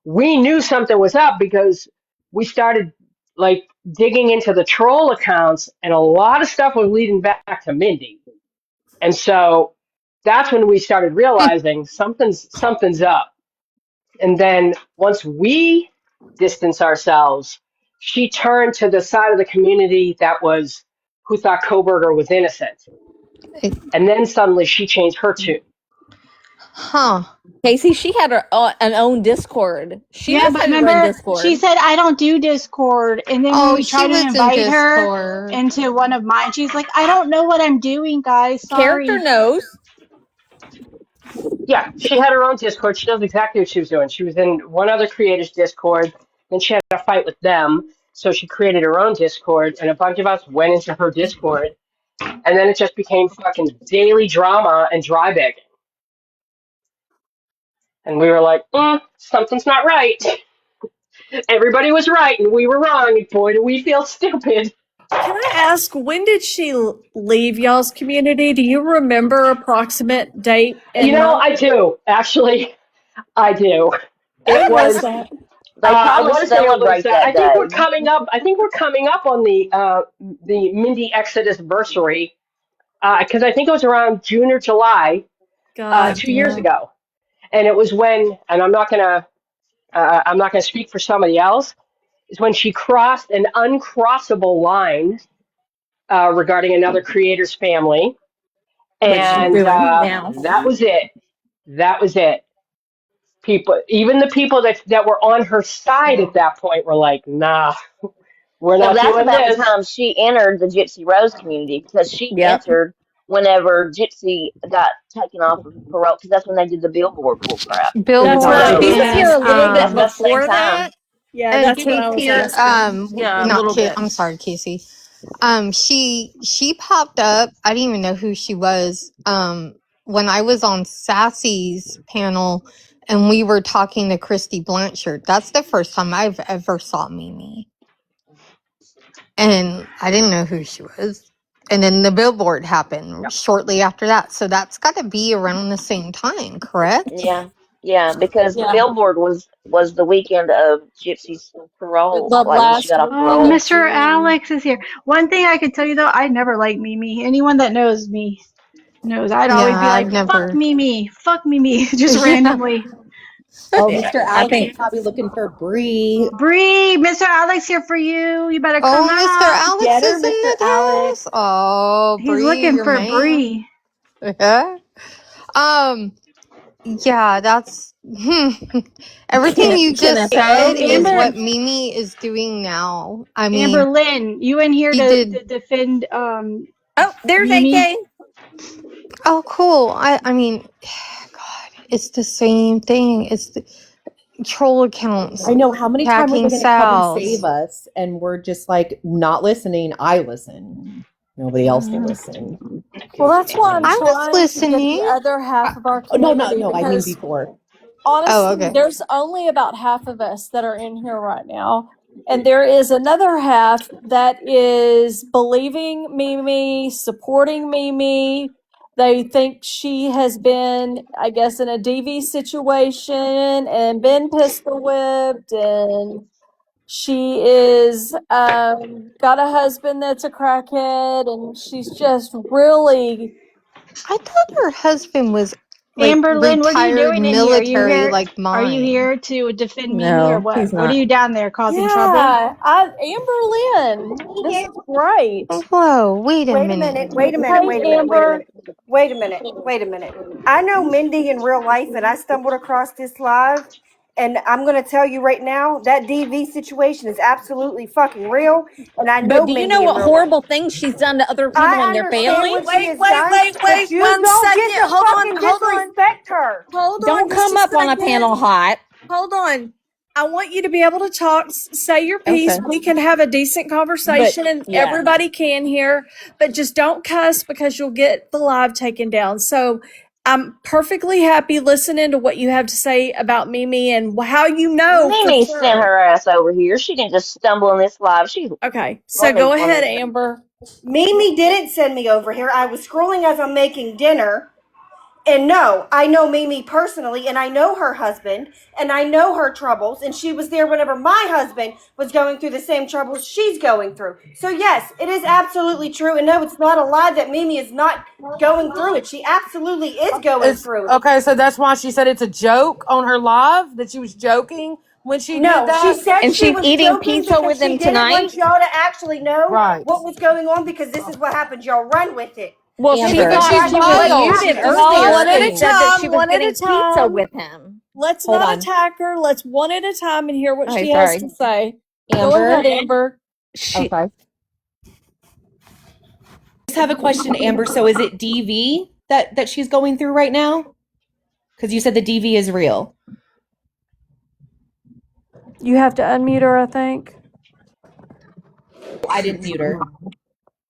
we knew something was up because we started like digging into the troll accounts, and a lot of stuff was leading back to Mindy. And so that's when we started realizing something's up. And then once we distanced ourselves, she turned to the side of the community that was who thought Koberger was innocent. And then suddenly she changed her tune. Huh. Casey, she had her an own Discord. She Yeah, knows but how to run remember, she Discord. said I don't do Discord, and then when Oh, we she tried to was in invite her Discord. into one of mine, she's like, "I don't know what I'm doing, guys. Character Sorry." knows. Yeah, she had her own Discord. She knows exactly what she was doing. She was in one other creator's Discord, then she had a fight with them. So she created her own Discord, and a bunch of us went into her Discord, and then it just became fucking daily drama and dry begging. And we were like, something's not right. Everybody was right, and we were wrong, and boy, do we feel stupid. Can I ask, when did she leave y'all's community? Do you remember approximate date You and know, month? I do. Actually, I do. It When was was. that? They I probably want to say it was. celebrate that I think we're day. coming up. I think we're coming up on the Mindy Exodus versary. because I think it was around June or July, God 2 years damn. ago, and it was when, and I'm not gonna speak for somebody else, is when she crossed an uncrossable line regarding another creator's family, But she's and doing it now. that was it. That was it. People, even the people that were on her side at that point, were like, "Nah, we're So not that's doing about the this." time she entered the Gypsy Rose community because she Yep. entered whenever Gypsy got taken off of parole because that's when they did the billboard bull crap. That's what Billboard I So She was was here and a little bit that's asking. about the same before time. that. Yeah, and that's She what was I was Casey, here, asking. yeah, a not little Kate. bit. I'm sorry, Casey. She popped up. I didn't even know who she was. When I was on Sassy's panel, and we were talking to Christy Blanchard. That's the first time I've ever saw Mimi, and I didn't know who she was. And then the billboard happened shortly after that. So that's got to be around the same time, correct? Yeah, yeah, because the Yeah. billboard was the weekend of Gypsy's parole, The like when she last got off Oh, weekend parole. of Mr. June. Alex is here. One thing I could tell you though, I never liked Mimi. Anyone that knows me knows I'd Yeah, always be I've like, never. fuck Mimi, just Yeah. randomly. Oh, Mr. I Alex is think probably looking for Bree. Bree, Mr. Alex here for you. You better come Oh, Mr. out. Alex Get her, is in Mr. the house. Alex. Oh, He's Bree, looking your for man. Bree. Yeah. Um, yeah, that's everything you can just said attest is to. Amber, what Mimi is doing now. I Amber mean, Lynn, you in here he to did. defend Oh, there's Mimi? AK. Oh, cool. I mean, God, it's the same thing. It's the troll accounts I know, how many times are attacking they going to come and save Sal's. us? And we're just like not listening. I listen. Nobody else will listen. Well, that's why I'm I was trying to get the listening. other I, half of our oh, no, no, community no. I mean because before. Oh, honestly, okay. there's only about half of us that are in here right now. And there is another half that is believing Mimi, supporting Mimi. They think she has been, I guess, in a DV situation and been pistol whipped, and she is got a husband that's a crackhead, and she's just really I thought her husband was like Amber Lynn, what are you retired doing in here? military, like Are you mine. here to defend Mimi or No, what? he's What are not. you down there causing trouble? yeah. Amber Lynn, this is great. Whoa, wait a Wait a minute. minute. Wait a minute. Hey, Wait a minute. Wait a Amber. minute. Wait a minute. Wait a minute. I know Mindy in real life, and I stumbled across this live. And I'm going to tell you right now that DV situation is absolutely fucking real. And I But know do you Mindy know in what real life. horrible things she's done to other people I and their understand family? what she has Wait, done, wait, but wait. you 1 don't get second. to Hold on, fucking hold on. disrespect her. Hold on Don't just come a up on a panel second. hot. Hold on. I want you to be able to talk, say your piece. Okay. We can have a decent But conversation and yeah. everybody can hear, but just don't cuss because you'll get the live taken down. So I'm perfectly happy listening to what you have to say about Mimi and how you know for Mimi sent sure. her ass over here. She didn't just stumble in this live. She Okay. So go ahead, Amber. Mimi didn't send me over here. I was scrolling as I'm making dinner. And no, I know Mimi personally, and I know her husband, and I know her troubles, and she was there whenever my husband was going through the same troubles she's going through. So yes, it is absolutely true, and no, it's not a lie that Mimi is not going through it. She absolutely is going It's through it. okay. So that's why she said it's a joke on her live, that she was joking when she did No, she that. said And she she's was eating joking pizza because with she him didn't tonight. want y'all to actually know Right. what was going on because this is what happens. Y'all run with it. Well, This she is Amber. Because thought she's exactly she was what loyal. muted She's happened. just All earlier one at a and talking. said that she time, was one at a getting pizza time. with him. Let's Hold not on. attack her. Let's one at a time and hear what Okay, she has sorry. to say. Go Amber. ahead, Amber. She Okay. I just have a question, Amber. So is it DV that she's going through right now? Because you said the DV is real. You have to unmute her, I think. I didn't mute her.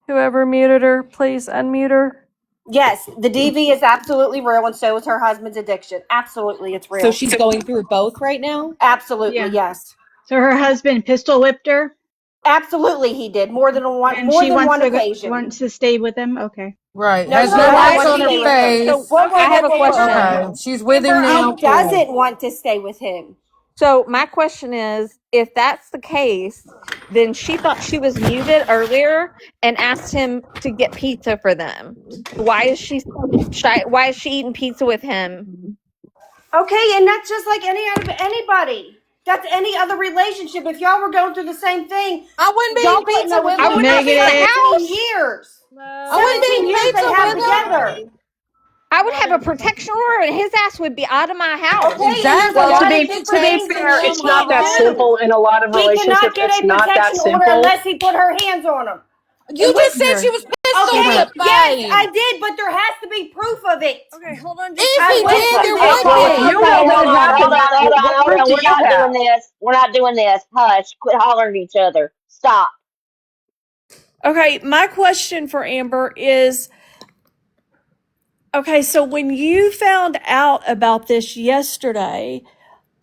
Whoever muted her, please unmute her. Yes, the DV is absolutely real, and so is her husband's addiction. Absolutely, it's real. So she's going through both right now? Absolutely, Yeah. yes. So her husband pistol whipped her, Absolutely, he did more than and she one occasion. wants to stay with him. Okay. Right. No, Has she no does not wax want on to her stay with him. face. Whoa, whoa, I whoa, have a whoa, whoa, whoa, question. Okay. whoa. She's with him Amber, now. he Cool. doesn't want to stay with him. So my question is, if that's the case, then she thought she was muted earlier and asked him to get pizza for them. Why is she shy? Why is she eating pizza with him? Okay, and that's just like anybody. That's any other relationship. If y'all were going through the same thing, I wouldn't be y'all eating wouldn't pizza know with what's I him. would going on. not be in the 17 house. years. I wouldn't be 17 eating years pizza they have with together. him. I would have a protection order, and his ass would be out of my house. Okay, and there's a Exactly. Well, I to lot of need be to different be things that fair, protection she in it's my not can't that home. do. simple in a lot of She cannot relationships. get It's a not that protection order simple. unless he put her hands on them. You just said she was pistol Okay, whipped yes, by I him. did, but there has to be proof of it. Okay, hold on just a If I he second. went did, through there this. would Well, if be. you Okay, know what hold happened, on, hold on, what hold proof on. do We're you not have? doing this. We're not doing this. Hush. Quit hollering at each other. Stop. Okay, my question for Amber is, okay, so when you found out about this yesterday,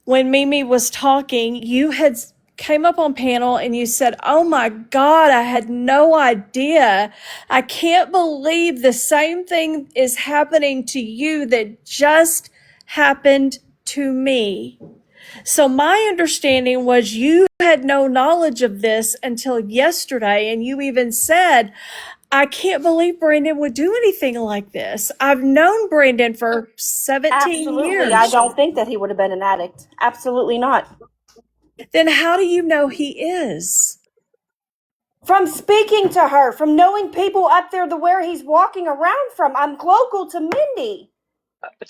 when Mimi was talking, you had came up on panel and you said, "Oh my God, I had no idea. I can't believe the same thing is happening to you that just happened to me." So my understanding was you had no knowledge of this until yesterday, and you even said, "I can't believe Brandon would do anything like this. I've known Brandon for 17 Absolutely, I years." don't think that he would have been an addict. Absolutely not. Then how do you know he is? From speaking to her, from knowing people up there to where he's walking around from. I'm local to Mindy.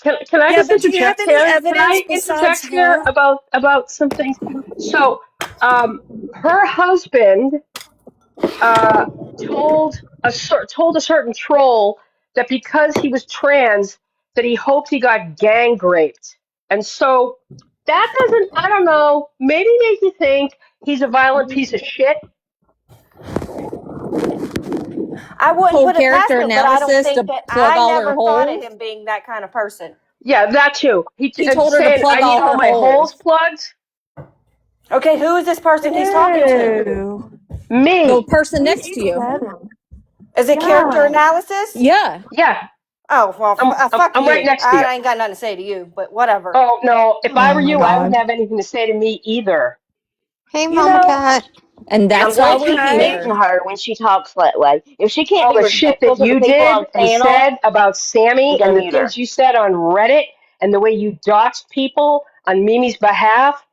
Can I Yeah, just but do you have interject any here? Can evidence I besides interject here her? about some things? So, her husband uh, told a certain troll that because he was trans, that he hoped he got gang raped, and so that doesn't, I don't know, maybe make you think he's a violent piece of shit. I wouldn't Whole put it past character him, but I don't analysis think to that plug I all her never thought of holes. him being that kind of person. Yeah, that too. He told her to Saying plug I need all all her my holes holes. plugged. Okay, who is this person he's talking to? Ew. The Me. person next to you. Is it character analysis? Yeah. Yeah, Oh, well, fuck I'm right you. next to you. I ain't got nothing to say to you, but whatever. Oh no, if I Oh were my you, I wouldn't God. have anything to say to me either. Hey, You Mama know, Cat. And I'm that's going why to we're keep okay. muting here. her when she talks that way. If she can't All be the shit respectful that to the you people on did and panel, said about I'm Sammy going and to the mute her. things you said on Reddit and the way you doxed people on Mimi's behalf,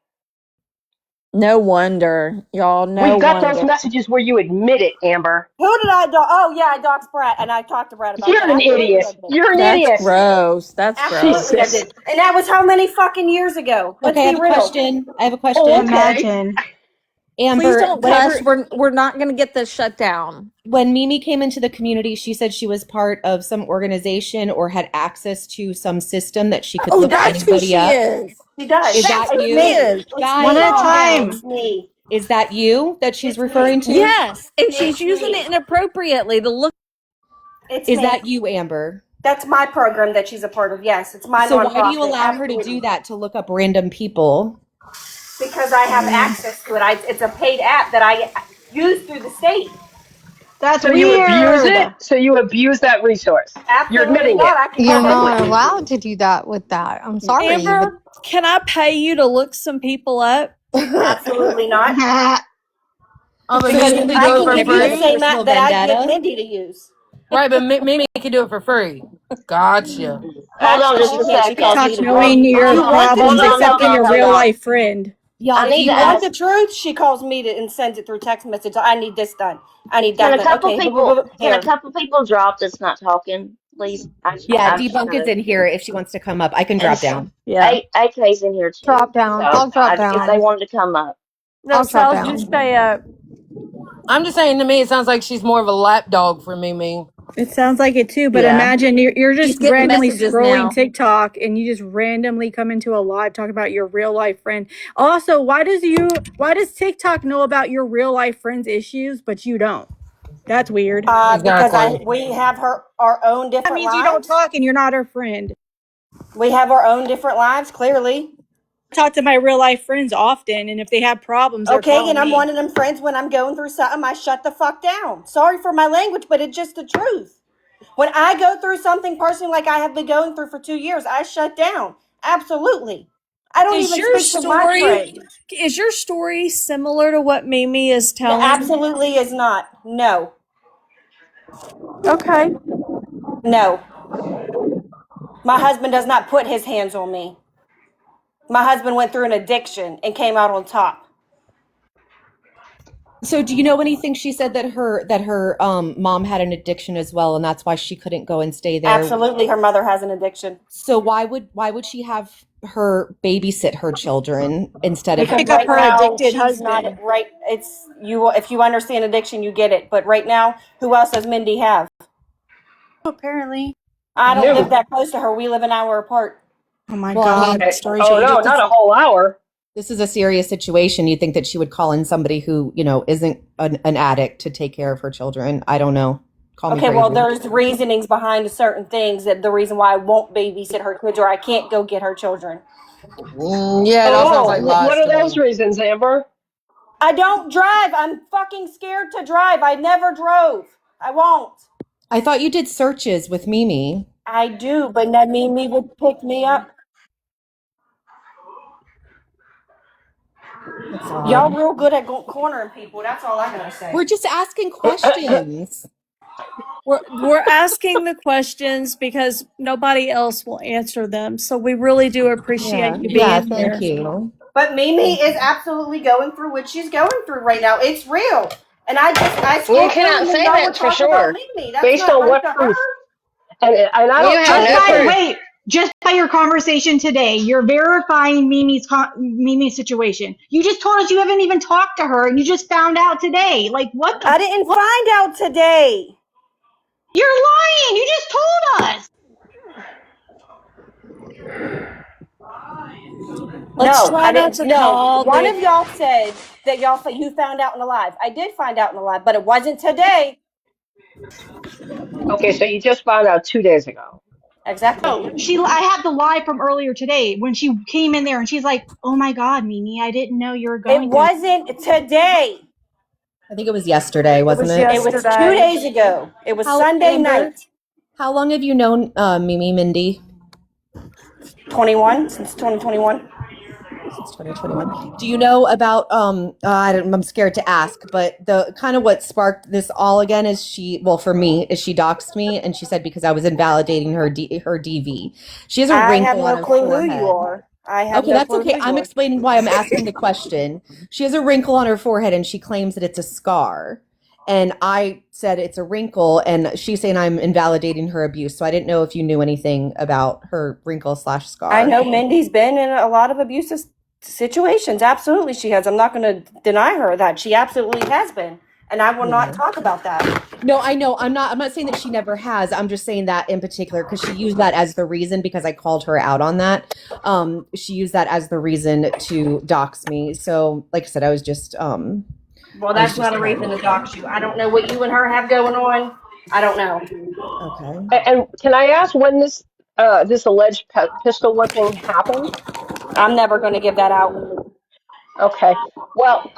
No wonder, y'all. No we've got those wonder. messages where you admit it, Amber. Who did I do? Oh, yeah, I doxed Brett, and I talked to Brett about You're that. an Absolutely, I idiot. did. You're an That's idiot. gross. That's Absolutely, I gross. Jesus. did. And that was how many fucking years ago? Let's Okay, I be have a real. question. I have a Oh, question. okay. Imagine. Please Amber, don't cuss. We're not gonna get this shut down. when Mimi came into the community, she said she was part of some organization or had access to some system that she could Oh, look that's who anybody she up. is. She does. Is That's that who It's she you? me. is. It's Guys, One me. at a calm time. It's down. me. Is that you that she's It's me. referring to? Yes, and she's It's using me. it inappropriately. The look. It's Is me. that you, Amber? That's my program that she's a part of. Yes, it's my So why do you nonprofit. allow her to do Absolutely. that to look up random people? Because I have access to it. It's a paid app that I use through the state. That's So you abuse weird. it? So you abuse that resource. You're Absolutely admitting it not. I can You're go look. publicly. not allowed to do that with that. I'm sorry, but Amber, can I pay you to look some people up? Absolutely not. Oh, but So you Because Mimi only can I do do it it can for give whenever you you the have a free. same app personal that I give vendetta? Mindy to use. Right, but Mimi can do it for free. Gotcha. Hold on just She a can't. She calls second. me TikTok to grow. knowing If your you want the problems, Hold truth, on, hold accepting on, a hold real on. life friend. Y'all, I if if need you to you want want, the ask, truth, she calls me to and sends it through text message. I need this done. I need can that a done. couple Okay, people, can a here. couple people drop that's not talking, please? yeah, I'm just debunk is gonna, in here if she wants to come up. I can and drop down. Yeah. AK's in here too. drop down. So I'll drop if they down. wanted to come up, No, I'll drop Sal's just down. stay up. I'm just saying, to me, it sounds like she's more of a lapdog for Mimi. It sounds like it too, but Yeah, imagine you're she's just getting randomly messages scrolling now. TikTok and you just randomly come into a live talking about your real life friend. Also, why does TikTok know about your real life friend's issues, but you don't? That's weird. Because Exactly. we have our own That different means you don't lives. talk and you're not her friend. We have our own different lives. Clearly. I talk to my real life friends often, and if they have problems, they're Okay, calling and I'm me. one of them friends when I'm going through something, I shut the fuck down. Sorry for my language, but it's just the truth. When I go through something personally like I have been going through for 2 years, I shut down. Absolutely. I don't Is even your speak to my friends. story similar to what Mimi is No, telling? absolutely is not. No. Okay. No. My husband does not put his hands on me. My husband went through an addiction and came out on top. So do you know anything? She said that her mom had an addiction as well, and that's why she couldn't go and stay there. Absolutely, her mother has an addiction. So why would she have her babysit her children instead of Because Pick up right her now addicted she's not husband. right. It's you. If you understand addiction, you get it. But right now, who else does Mindy have? Apparently. I don't live You. that close to her. We live an hour apart. Oh my Well, I God. mean, Okay. Story Oh you no, just not a whole hour. this is a serious situation. You'd think that she would call in somebody who, isn't an addict to take care of her children. I don't know. Call me Okay, crazy. well, there's reasonings behind certain things that the reason why I won't babysit her kids or I can't go get her children. Yeah, it all sounds like What lies are to those me. reasons, Amber? I don't drive. I'm fucking scared to drive. I never drove. I won't. I thought you did searches with Mimi. I do, but that Mimi would pick me up. That's Y'all odd. real good at cornering people. That's all I gotta say. We're just asking questions. We're asking the questions because nobody else will answer them. So we really do appreciate you being Thank here. you. But Mimi is absolutely going through what she's going through right now. It's real. And I You spoke to her cannot when say y'all were that for talking about sure. Mimi. That's Based not on right what to her. proof? And I You don't. have Just no by proof. wait, just by your conversation today, you're verifying Mimi's situation. You just told us you haven't even talked to her, and you just found out today. Like what the? I didn't find out today. You're lying. You just told us. Let's No, try I not didn't. to No, call one of the. y'all said that you found out in the live. I did find out in the live, but it wasn't today. Okay, so you just found out 2 days ago. Exactly. No, I had the lie from earlier today when she came in there and she's like, "Oh my God, Mimi, I didn't know you were It going through." wasn't today. I think it was yesterday, wasn't was it? It was yesterday. 2 days ago. It was Sunday Amber, night. how long have you known Mimi Mindy? 21 since 2021. Since 2021. Do you know about I'm scared to ask, but the kind of what sparked this all again is for me is she doxed me, and she said because I was invalidating her DV. She has a I have wrinkle on no her clue who you forehead. are. I have Okay, no that's clue okay. who you I'm are. explaining why I'm asking the question. She has a wrinkle on her forehead and she claims that it's a scar. And I said it's a wrinkle, and she's saying I'm invalidating her abuse. So I didn't know if you knew anything about her wrinkle/scar. I know Mindy's been in a lot of abusive situations. Absolutely, she has. I'm not going to deny her that she absolutely has been, and I will not talk about that. No, I know. I'm not saying that she never has. I'm just saying that in particular because she used that as the reason because I called her out on that. She used that as the reason to dox me. So, like I said, I was just Well, that's not a reason to dox you. I don't know what you and her have going on. I don't know. Okay. And can I ask when this alleged pistol whipping happened? I'm never going to give that out. Okay. Well,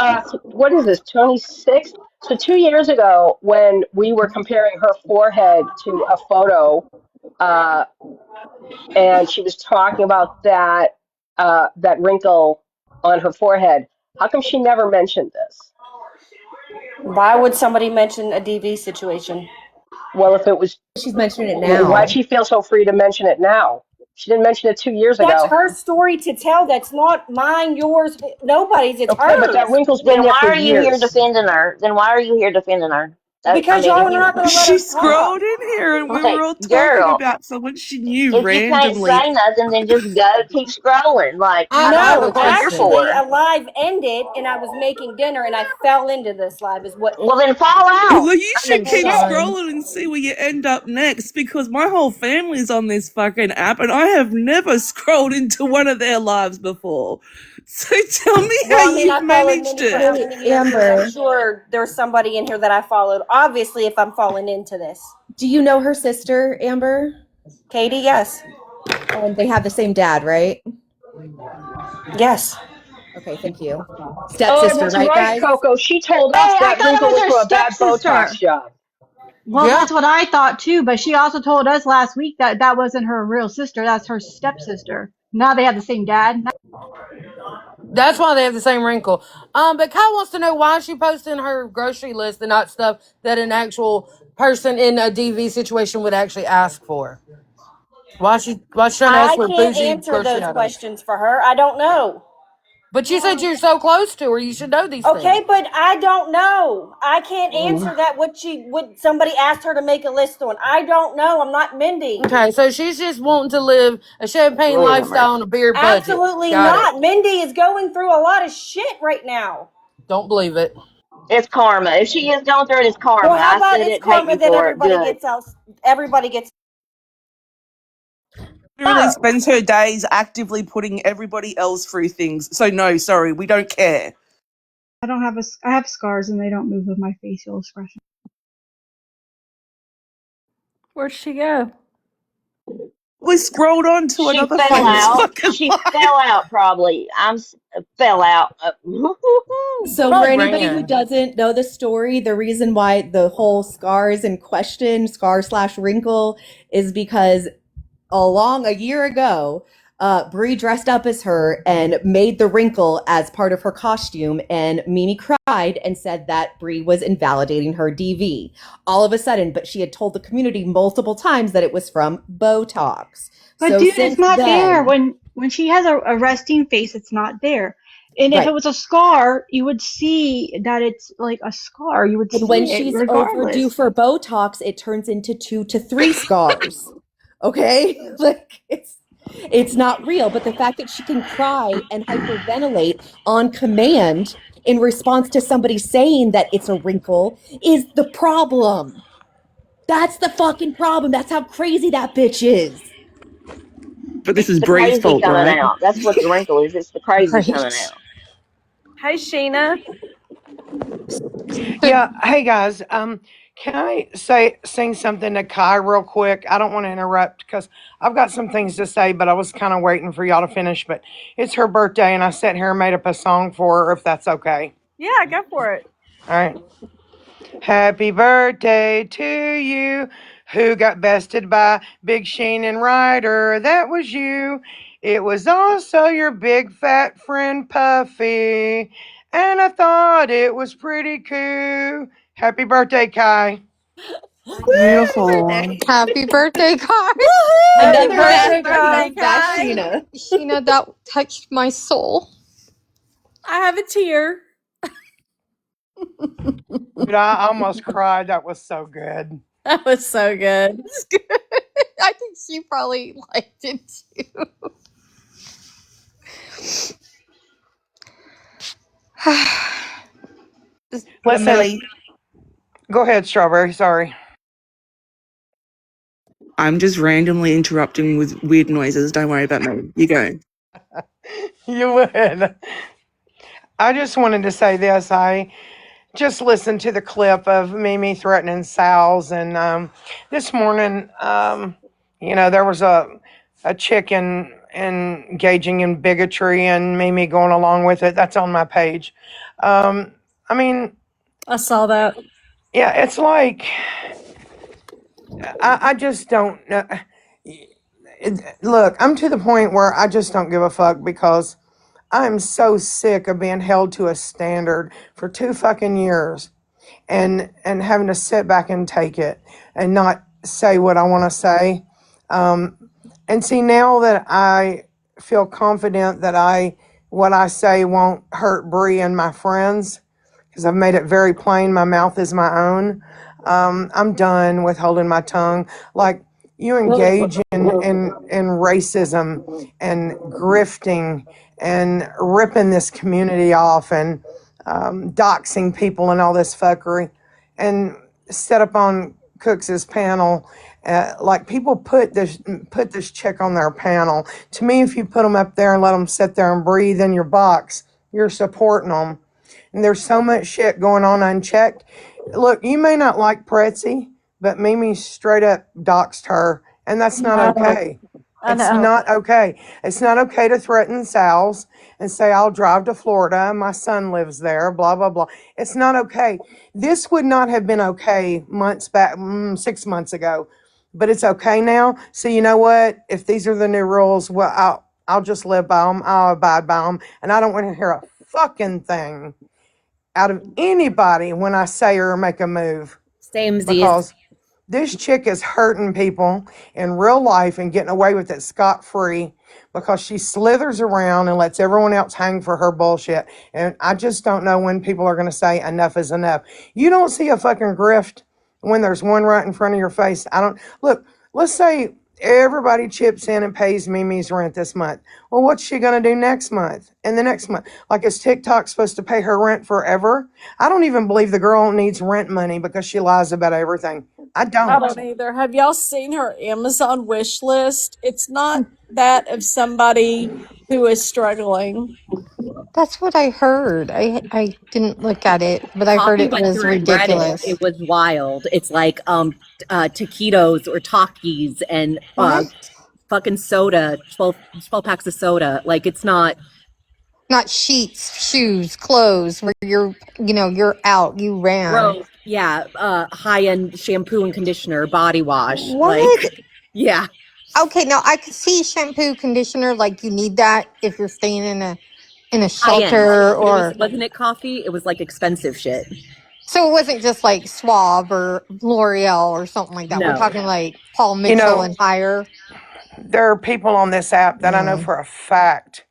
what is this? 26. So 2 years ago, when we were comparing her forehead to a photo, uh, and she was talking about that wrinkle on her forehead, how come she never mentioned this? Why would somebody mention a DV situation? Well, if it was, She's mentioning it why'd now. she feel so free to mention it now? She didn't mention it 2 years That's ago. her story to tell. That's not mine, yours, nobody's. It's Okay, but that hers. wrinkle's been Then there why for are you here years. defending her? Then why are you here defending her? I Because mean, y'all if are you not going to let She us talk. scrolled in here and we were like, all talking girl, about someone she knew if you can't randomly. say nothing, then just go keep scrolling. Like, I I don't know No, what you're here actually, for. a live ended, and I was making dinner, and I fell into this live. Is what? Well, then fall out. Well, you I should mean, Hold keep shit. on. scrolling and see where you end up next because my whole family's on this fucking app and I have never scrolled into one of their lives before. So tell me how Well, I mean, you've I followed managed Mindy for it. how Hey, many years? And I'm Amber, sure there's somebody in here that I followed. Obviously, if I'm falling into this, do you know her sister, Amber? Katie, yes, They have the same dad, right? yes. Okay, thank you. Oh, Stepsister, that's right, right, guys? Coco. She told us Hey, I that thought it wrinkle was was her from a bad stepsister. Botox job. Well, Yeah. that's what I thought too. But she also told us last week that that wasn't her real sister. That's her stepsister. Now they have the same dad. That's why they have the same wrinkle. But Kyle wants to know why she posting her grocery list and not stuff that an actual person in a DV situation would actually ask for. Why she trying to ask I for can't bougie answer grocery those items? questions for her. I don't know. But you said you're so close to her, you should know these things. Okay, but I don't know. I can't answer that. What somebody asked her to make a list on? I don't know. I'm not Mindy. Okay, so she's just wanting to live a champagne lifestyle on a beer budget. Absolutely Got not. it. Mindy is going through a lot of shit right now. Don't believe it. It's karma. If she is going through it, it's karma. Well, how I about said it's it. Hate karma me that for it. everybody Good. gets else? Everybody gets. Literally spends her days actively putting everybody else through things. So no, sorry, we don't care. I have scars and they don't move with my facial expression. Where'd she go? We scrolled on to She another fell famous out. fucking She life. fell out probably. Fell out. So for anybody who doesn't know the story, the reason why the whole scars in question, scar/wrinkle, is because a year ago, Brie dressed up as her and made the wrinkle as part of her costume, and Mimi cried and said that Brie was invalidating her DV. All of a sudden, but she had told the community multiple times that it was from Botox. But So dude, since it's not there. then, When she has a resting face, it's not there. And if it right. was a scar, you would see that it's like a scar. You would And when see it she's overdue regardless. for Botox, it turns into 2 to 3 scars. Okay? Like it's not real, but the fact that she can cry and hyperventilate on command in response to somebody saying that it's a wrinkle is the problem. That's the fucking problem. That's how crazy that bitch is. But this It's is the Bree's crazy fault, coming right? out. That's what the wrinkle is. It's the crazy coming Right. out. Hey, Sheena. Yeah, hey guys. Can I sing something to Kai real quick? I don't want to interrupt because I've got some things to say, but I was kind of waiting for y'all to finish. But it's her birthday, and I sat here and made up a song for her, if that's okay. Yeah, go for it. All right. Happy birthday to you. Who got bested by Big Sheen and Ryder? That was you. It was also your big fat friend Puffy. And I thought it was pretty cool. Happy birthday, Kai. Beautiful. Happy birthday, Kai. Happy Another birthday, birthday Kai. girl. That's Sheena. Sheena, that touched my soul. I have a tear. Dude, I almost cried. That was so good. That was so good. I think she probably liked it too. Listen, Millie, go ahead, Strawberry. Sorry. I'm just randomly interrupting with weird noises. Don't worry about me. You go. You would. I just wanted to say this. I just listened to the clip of Mimi threatening Sal's, and this morning, there was a chick engaging in bigotry, and Mimi going along with it. That's on my page. I mean, I saw that. yeah, it's like I just don't. Look, I'm to the point where I just don't give a fuck because I'm so sick of being held to a standard for 2 fucking years and having to sit back and take it and not say what I want to say. And see, now that I feel confident that what I say won't hurt Bree and my friends, because I've made it very plain my mouth is my own. I'm done with holding my tongue. Like, you engage in racism and grifting and ripping this community off and doxing people and all this fuckery, and set up on Cooks's panel. Like, people put this chick on their panel. To me, if you put them up there and let them sit there and breathe in your box, you're supporting them. And there's so much shit going on unchecked. Look, you may not like Pretzi, but Mimi straight up doxed her, and that's not okay. I It's know. not okay. It's not okay to threaten Sal's and say, I'll drive to Florida. My son lives there, blah, blah, blah. It's not okay. This would not have been okay months back, 6 months ago, but it's okay now. So you know what? If these are the new rules, well, I'll just live by them. I'll abide by them. And I don't want to hear a fucking thing out of anybody when I say or make a move. Same Z's. Because this chick is hurting people in real life and getting away with it scot-free because she slithers around and lets everyone else hang for her bullshit. And I just don't know when people are going to say enough is enough. You don't see a fucking grift when there's one right in front of your face. Look, let's say everybody chips in and pays Mimi's rent this month. Well, what's she going to do next month and the next month? Like, is TikTok supposed to pay her rent forever? I don't even believe the girl needs rent money because she lies about everything. I I don't. don't either. Have y'all seen her Amazon wish list? It's not that of somebody who is struggling. That's what I heard. I didn't look at it, but I heard Coffee it went was through it Reddit. ridiculous. It was wild. It's like taquitos or Takis and What? fucking soda, 12 packs of soda. Like, it's not Not sheets, shoes, clothes, where you're out, you ran. gross. Yeah, high end shampoo and conditioner, body wash. Like, What? yeah, Okay, now I could see shampoo, conditioner, like you need that if you're staying in a high end. shelter But or wasn't it coffee? It was like expensive shit. so it wasn't just like Suave or L'Oreal or something like that. We're No. talking like Paul You Mitchell know, and higher. there are people on this app that I know Mm. for a fact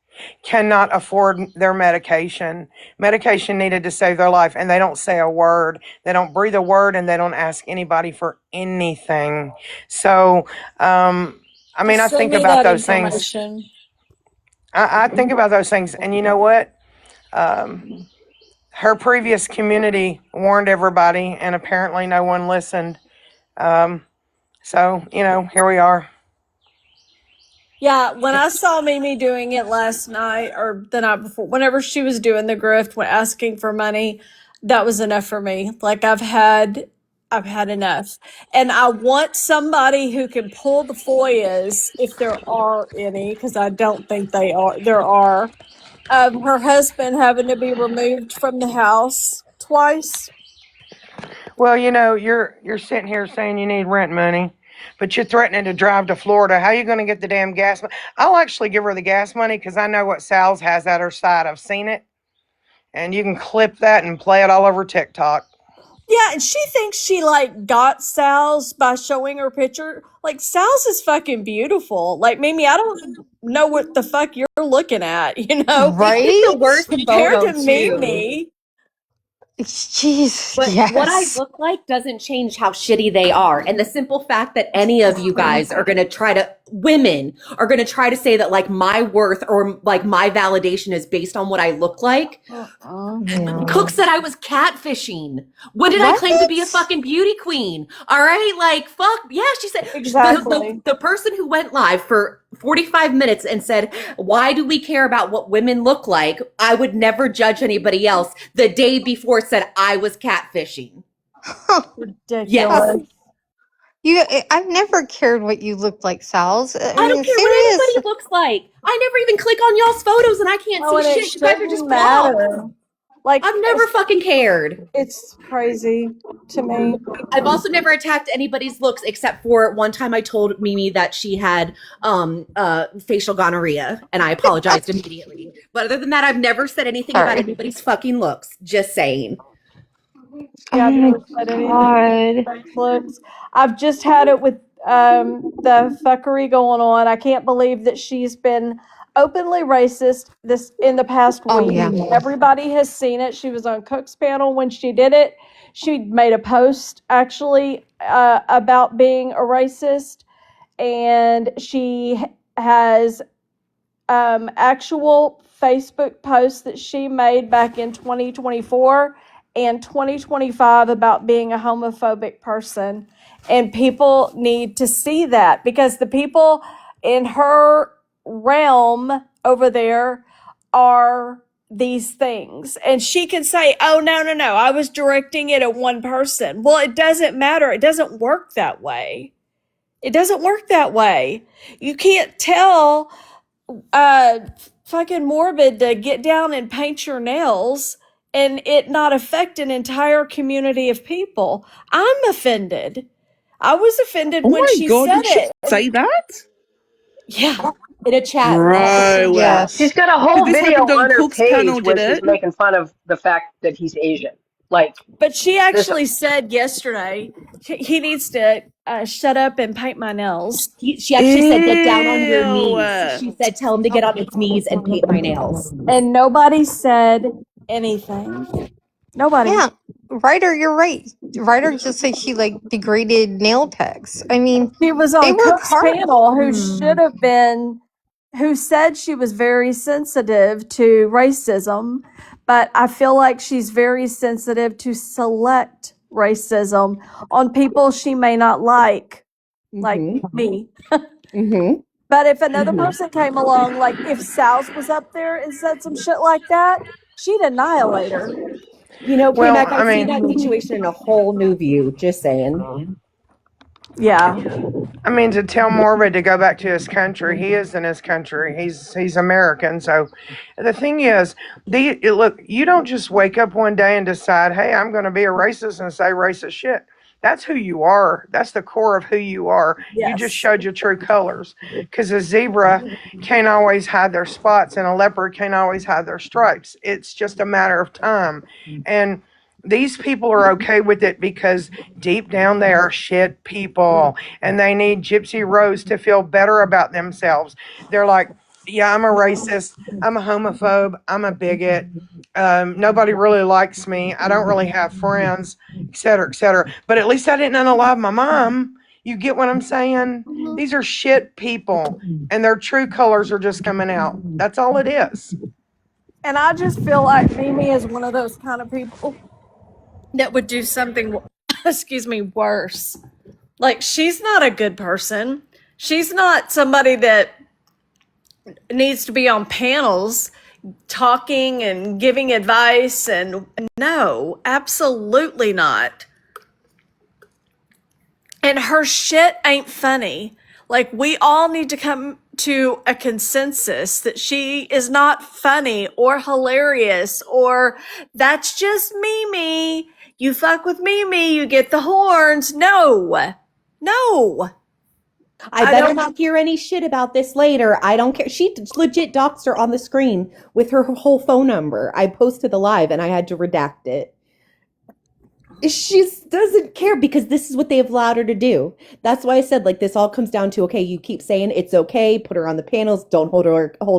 cannot afford their medication. Medication needed to save their life, and they don't say a word. They don't breathe a word, and they don't ask anybody for anything. So, I mean, I Send think me about that those things. information. I think about those things, and you know what? Her previous community warned everybody, and apparently no one listened. So, here we are. Yeah, when I saw Mimi doing it last night or the night before, whenever she was doing the grift, when asking for money, that was enough for me. Like I've had enough, and I want somebody who can pull the FOIAs if there are any, because I don't think they are. There are of her husband having to be removed from the house twice. Well, you're sitting here saying you need rent money, but you're threatening to drive to Florida. How are you going to get the damn gas money? I'll actually give her the gas money because I know what Sal's has at her side. I've seen it, and you can clip that and play it all over TikTok. Yeah, and she thinks she like got Sal's by showing her picture. Like Sal's is fucking beautiful. Like Mimi, I don't know what the fuck you're looking at, It's just the Right? worst compared photo to too. Mimi. Jeez, But what I yes. look like doesn't change how shitty they are. And the simple fact that any of you guys are going to women are going to try to say that like my worth or like my validation is based on what I look like. Yeah. Cook said I was catfishing. When did I What? claim to be a fucking beauty queen? All right, like fuck yeah. She said Exactly. the person who went live for 45 minutes and said, "Why do we care about what women look like? I would never judge anybody else." The day before said I was catfishing. Ridiculous. Yes. I've never cared what you look like, Sal's. I I don't mean, care what serious. anybody looks like. I never even click on y'all's photos and I can't Oh, see and it shit. You guys are just shouldn't blocked. matter. Like I've never fucking cared. it's crazy to me. I've also never attacked anybody's looks except for one time I told Mimi that she had facial gonorrhea and I apologized immediately. But other than that, I've never said anything about Sorry. anybody's fucking looks. Just saying. Yeah, I've Oh my never said anything god. about looks. I've just had it with the fuckery going on. I can't believe that she's been openly racist this in the past Oh week. yeah. Everybody has seen it. She was on Cook's panel when she did it. She made a post actually about being a racist, and she has actual Facebook posts that she made back in 2024 and 2025 about being a homophobic person. And people need to see that because the people in her realm over there are these things. And she can say, oh, no, I was directing it at one person. Well, it doesn't matter. It doesn't work that way. It doesn't work that way. You can't tell uh fucking morbid to get down and paint your nails and it not affect an entire community of people. I'm offended. I was offended Oh when my she god, said did she it. say that? Yeah. in a chat. Right. Well, Yes. She's got a did whole this video happen on on her Cook's panel? page where Did she's it? making fun of the fact that he's Asian. Like But she this. actually said yesterday he needs to shut up and paint my nails. She actually said, "Get down on your knees." Ew. She said, "Tell him to get on his knees and paint my nails." And nobody said anything. Nobody. Yeah, Ryder, you're right. Ryder just said she like degraded nail techs. I mean, She was they on work Cook's hard. panel who should have been, who said she was very sensitive to racism, but I feel like she's very sensitive to select racism on people she may not like me. Mm-hmm. But if another person came along, like if Sal's was up there and said some shit like that, she'd annihilate her. You know, Well, KMac, I I see that mean, situation in a whole new view. Just saying. Yeah. I mean, to tell Morbid to go back to his country, he is in his country. He's American. So the thing is, look, you don't just wake up one day and decide, hey, I'm going to be a racist and say racist shit. That's who you are. That's the core of who you are. You just Yes. showed your true colors. Because a zebra can't always hide their spots, and a leopard can't always hide their stripes. It's just a matter of time. And these people are okay with it because deep down they are shit people and they need Gypsy Rose to feel better about themselves. They're like, yeah, I'm a racist. I'm a homophobe. I'm a bigot. Nobody really likes me. I don't really have friends, et cetera, et cetera. But at least I didn't unalive my mom. You get what I'm saying? These are shit people and their true colors are just coming out. That's all it is. And I just feel like Mimi is one of those kind of people that would do something, excuse me, worse. Like, she's not a good person. She's not somebody that needs to be on panels talking and giving advice. And no, absolutely not. And her shit ain't funny. Like, we all need to come to a consensus that she is not funny or hilarious or that's just Mimi. You fuck with Mimi, you get the horns. No. No. I better not hear any shit about this later. I don't care. She legit doxed her on the screen with her whole phone number. I posted the live and I had to redact it. She doesn't care because this is what they've allowed her to do. That's why I said, like, this all comes down to, okay, you keep saying it's okay, put her on the panels, don't hold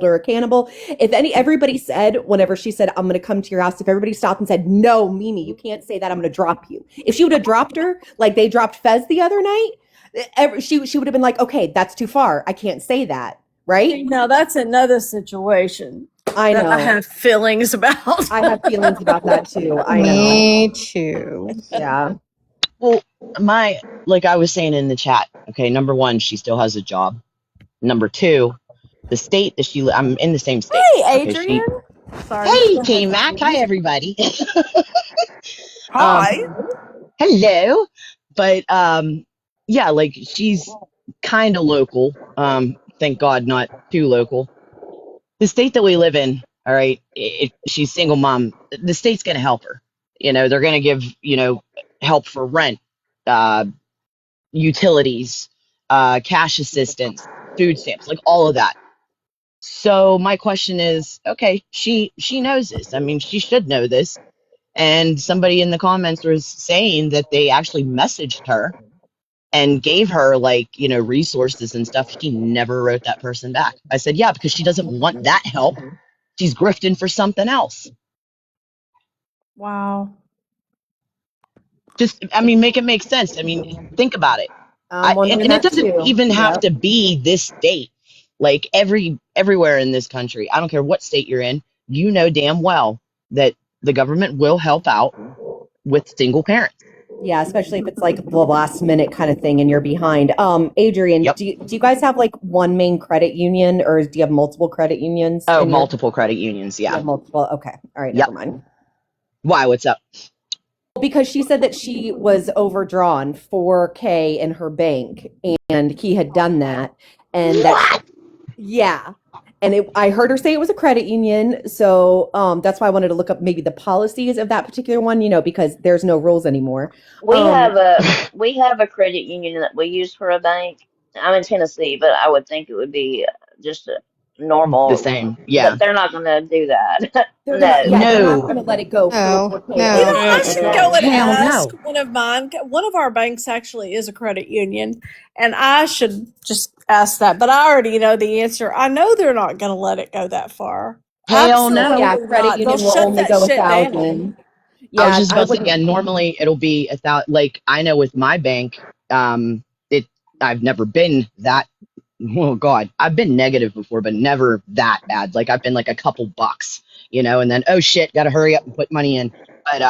her accountable. If everybody said, whenever she said, I'm going to come to your house, if everybody stopped and said, no, Mimi, you can't say that, I'm going to drop you. If she would have dropped her, like they dropped Fez the other night, she would have been like, okay, that's too far. I can't say that, right? No, that's another situation. I know. I have feelings about. I have feelings about that too. I know. Me too. Yeah. Well, like I was saying in the chat, okay, number one, she still has a job. Number two, the state that I'm in the same state. Hey, Okay, Adrian. Sorry. hey, KMac. Hi, everybody. Hi. Hello. But, yeah, like she's kind of local. Thank God not too local. The state that we live in, all right, she's single mom. The state's going to help her. They're going to give, help for rent, utilities, cash assistance, food stamps, like all of that. So my question is, okay, she knows this. I mean, she should know this. And somebody in the comments was saying that they actually messaged her and gave her resources and stuff. She never wrote that person back. I said, yeah, because she doesn't want that help. She's grifting for something else. Wow. Make it make sense. Think about it. And it doesn't even have to be this state. Like everywhere in this country, I don't care what state you're in, you know damn well that the government will help out with single parents. Yeah, especially if it's like the last minute kind of thing and you're behind. Adrian, Yep. do you guys have like one main credit union or do you have multiple credit unions? Oh, multiple credit unions, yeah. Multiple. Okay. All right, Yep. never mind. Why? What's up? Because she said that she was overdrawn $4K in her bank and he had done that. And yeah. And I heard her say it was a credit union. So that's why I wanted to look up maybe the policies of that particular one, because there's no rules anymore. We have a credit union that we use for a bank. I'm in Tennessee, but I would think it would be just a The normal. same. Yeah. But they're not gonna do that. They're gonna, No. yeah, they're not No. gonna let it go for No, 4K You plus know, no. I should go and Hell ask no. one of mine. One of our banks actually is a credit union, and I should just ask that. But I already know the answer. I know they're not going to let it go that far. Hell Oh no. yeah, Absolutely credit not. They'll union will shut only that go a shit down. thousand. I was Yeah, just I about to say, wouldn't. yeah, normally it'll be like I know with my bank, it I've never been that oh God, I've been negative before, but never that bad. Like I've been like a couple bucks, and then oh shit, gotta hurry up and put money in. But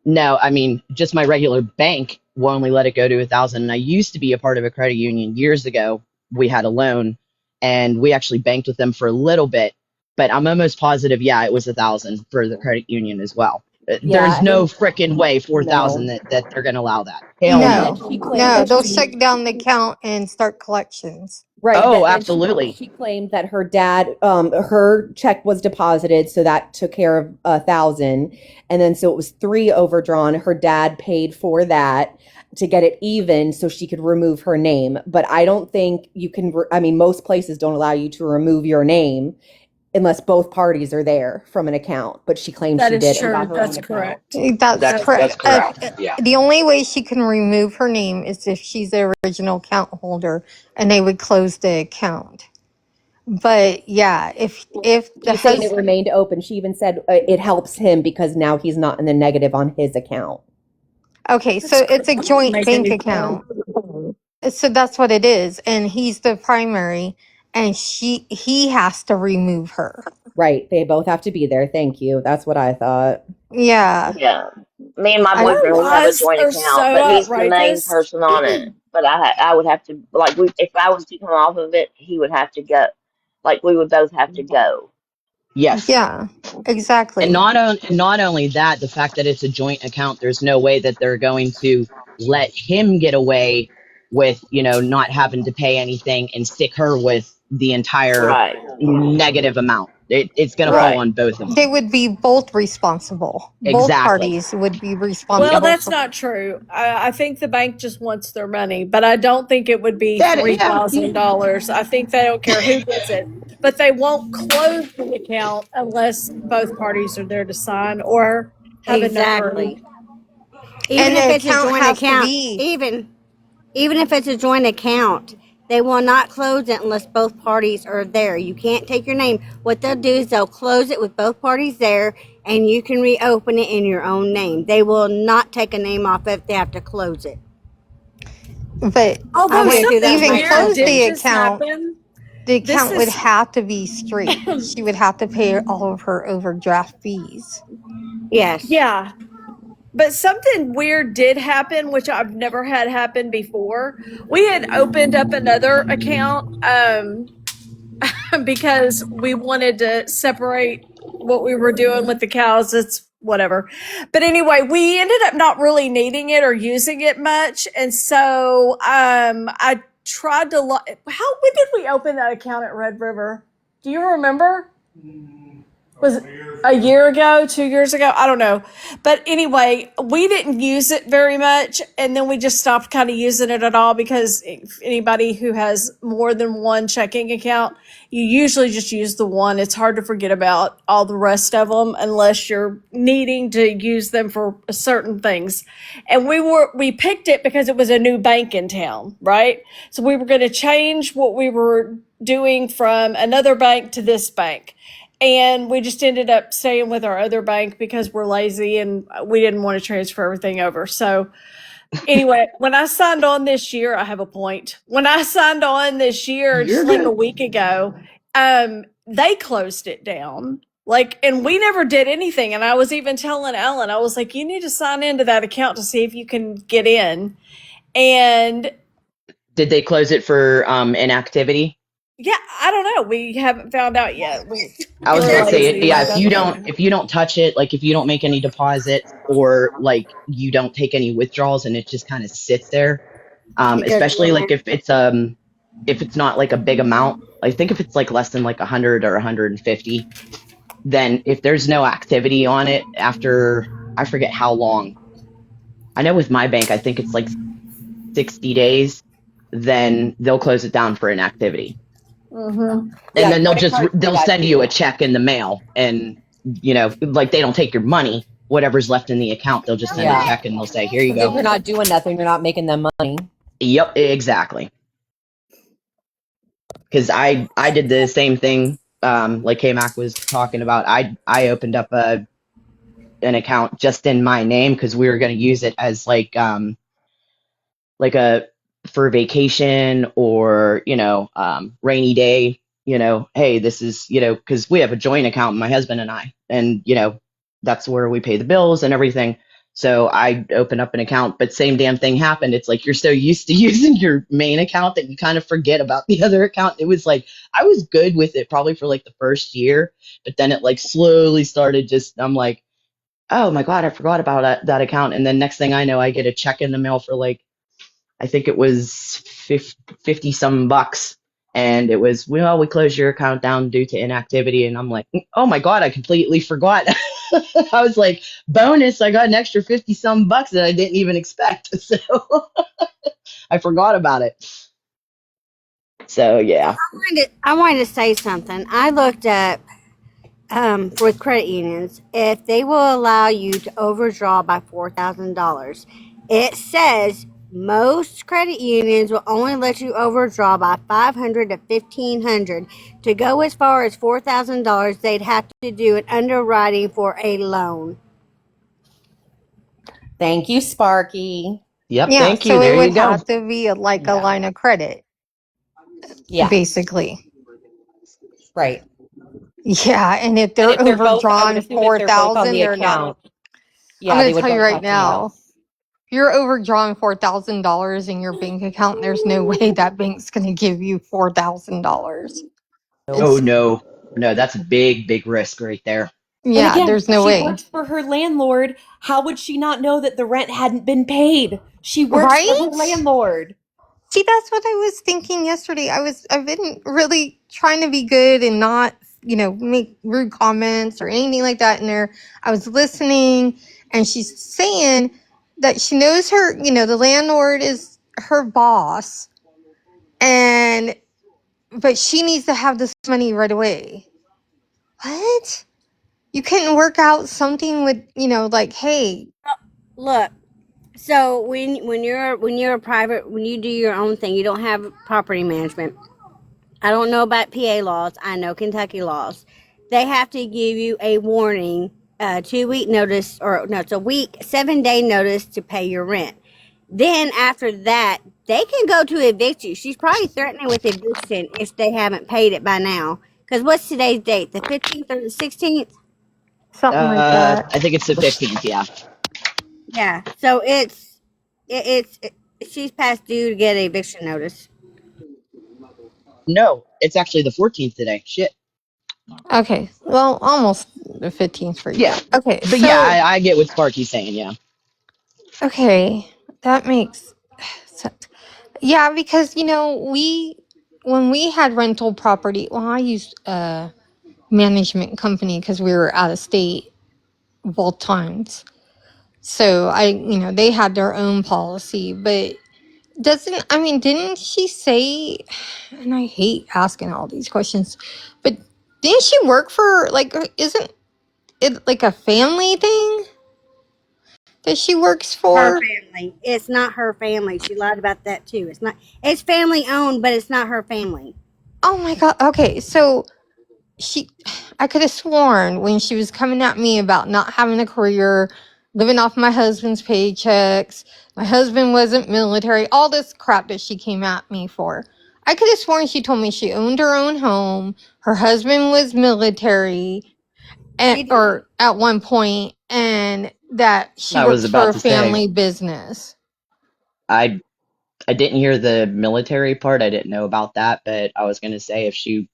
no, I mean, just my regular bank will only let it go to 1,000. And I used to be a part of a credit union years ago. We had a loan and we actually banked with them for a little bit, but I'm almost positive, yeah, it was 1,000 for the credit union as well. There's Yeah, no and frickin' way 4,000 no, that they're gonna allow that. Hell and no. then No. she claimed No, that they'll she shut down the account and start collections. right Oh, that then absolutely. she claimed that her dad her check was deposited, so that took care of 1,000, and then so it was three overdrawn. Her dad paid for that to get it even so she could remove her name. But I don't think you can. I mean, most places don't allow you to remove your name unless both parties are there from an account. But she claimed That she is did and got true. her own That's account. correct. That's That's correct. That's correct. Yeah. The only way she can remove her name is if she's the original account holder and they would close the account. But yeah, if the She's saying it husband, remained open. She even said it helps him because now he's not in the negative on his account. okay, That's so crazy. it's a Doesn't joint make bank any sense. account. So that's what it is, and he's the primary, and he has to remove her. Right. They both have to be there. Thank you. That's what I thought. Yeah, Yeah. Me and my I Our boyfriend, we have a laws joint are account, so but he's the main outrageous. person on it. But I would have to like we if I was to come off of it, he would have to go. Like we would both have to go. Yes. yeah, And exactly. not only that, the fact that it's a joint account, there's no way that they're going to let him get away with, not having to pay anything and stick her with the entire Right. negative amount. It's going to fall Well, Right. on both of they them. would be both responsible. Both Exactly. parties would be Well, Yep. responsible that's for. not true. I think the bank just wants their money, but I don't think it would be Yeah. $3,000. I think they don't care who gets it, but they won't close the account unless both parties are there to sign or have a number. Exactly. Even And if the it's a account joint has to account, be. even if it's a joint account, they will not close it unless both parties are there. You can't take your name. What they'll do is they'll close it with both parties there, and you can reopen it in your own name. They will not take a name off if they have to close it. But I Although went to through that something with even my weird close did the cousin. just account, happen. the This account would is have to be straight. She would have to pay all of her overdraft fees. Yes. yeah, but something weird did happen, which I've never had happen before. We had opened up another account because we wanted to separate what we were doing with the cows. It's whatever. But anyway, we ended up not really needing it or using it much. And so I tried to when did we open that account at Red River? Do you remember? Was it a year ago, 2 years ago? I don't know. But anyway, we didn't use it very much. And then we just stopped kind of using it at all because if anybody who has more than one checking account, you usually just use the one. It's hard to forget about all the rest of them unless you're needing to use them for certain things. And we picked it because it was a new bank in town, right? So we were going to change what we were doing from another bank to this bank. And we just ended up staying with our other bank because we're lazy and we didn't want to transfer everything over. So anyway, when I signed on this year, I have a point. When I signed on this year, You're just like a good. week ago, they closed it down. Like, and we never did anything. And I was even telling Ellen, I was like, you need to sign into that account to see if you can get in. And Did they close it for inactivity? yeah, I don't know. We haven't found out yet. I was We're gonna say, lazy yeah, like if I you said. don't touch it, like if you don't make any deposits or like you don't take any withdrawals and it just kind of sits there, It goes especially like if it's not like a big amount, I think if it's like less than like 100 or 150, then if there's no activity on it after, I forget how long. I know with my bank, I think it's like 60 days, then they'll close it down for inactivity. Mm-hmm. And then credit cards do they'll that send you too. a check in the mail, and like they don't take your money, whatever's left in the account, they'll just send a Yeah. check and they'll say, here you Because if go. you're not doing nothing, you're not making them money. Yep, exactly. Because I did the same thing, like KMac was talking about. I opened up an account just in my name because we were going to use it as like a for vacation, or rainy day. Hey, this is, because we have a joint account, my husband and I, and that's where we pay the bills and everything. So I opened up an account, but same damn thing happened. It's like you're so used to using your main account that you kind of forget about the other account. It was like I was good with it probably for like the first year, but then it like slowly started, just I'm like, oh my god, I forgot about that account. And then next thing I know, I get a check in the mail for like, I think it was 50 some bucks. And it was, well, we closed your account down due to inactivity. And I'm like, oh my God, I completely forgot. I was like, bonus, I got an extra 50 some bucks that I didn't even expect. So I forgot about it. So yeah. I wanted to say something. I looked up with credit unions, if they will allow you to overdraw by $4,000, it says most credit unions will only let you overdraw by $500 to $1,500. To go as far as $4,000, they'd have to do an underwriting for a loan. Thank you, Sparky. Yep. Yeah, Thank you. so it There you would go. have to be like a Yeah. line of credit, Yeah. basically. Right. Yeah, and if And they're if they're both, I would overdrawn assume if they're both on 4,000, the they're not. account, I'm yeah, going they to would tell you both right have to know. now, if you're overdrawn $4,000 in your bank account, there's no way that bank's going to give you $4,000. Oh It's no. No, that's a big, big risk right there. And yeah, again, there's no she way. works for her landlord. How would she not know that the rent hadn't been paid? She works for her Right? landlord. See, that's what I was thinking yesterday. I've been really trying to be good and not, make rude comments or anything like that in there. I was listening, and she's saying that she knows the landlord is her boss, and but she needs to have this money right away. What? You couldn't work out something with, like, hey, Look, so when you're a private, when you do your own thing, you don't have property management. I don't know about PA laws. I know Kentucky laws. They have to give you a warning, 2 week notice, or no, it's a week, 7-day notice to pay your rent. Then after that, they can go to evict you. She's probably threatening with eviction if they haven't paid it by now. Because what's today's date? The 15th or the 16th? something like that. I think it's the 15th. Yeah. Yeah. So she's past due to get an eviction notice. No, it's actually the 14th today. Shit. Okay, well, almost the 15th for you. Yeah. Okay, But yeah, so, I get what Sparky's saying. Yeah. okay, that makes sense. Yeah, because, when we had rental property, well, I used a management company because we were out of state both times. So they had their own policy, but didn't she say, and I hate asking all these questions, but didn't she work for, like, isn't it like a family thing that she works Her for? family. It's not her family. She lied about that too. It's not. It's family owned, but it's not her family. Oh my God. Okay. So I could have sworn when she was coming at me about not having a career, living off my husband's paychecks, my husband wasn't military, all this crap that she came at me for. I could have sworn she told me she owned her own home, her husband was military, She did. or at one point, and that she I was works for about a to say, family business. I I didn't hear the military part. I didn't know about that, but I was gonna say if she,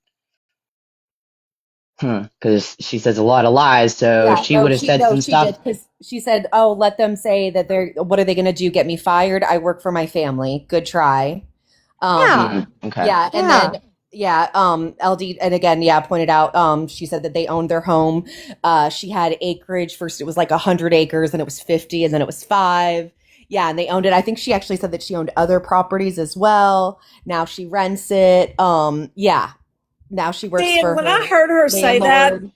because she says a lot of lies, so if Yeah, she would have said some she did, stuff. because she said, "Oh, let them say that what are they going to do? Get me fired? I work for my family. Good try." Yeah. Okay. Yeah, and Yeah. then LD, and again, yeah, pointed out, she said that they owned their home. She had acreage. First it was like 100 acres, and it was 50, and then it was 5. Yeah, and they owned it. I think she actually said that she owned other properties as well. Now she rents it. Yeah. Now she works See, and for when her I heard her say that, landlord.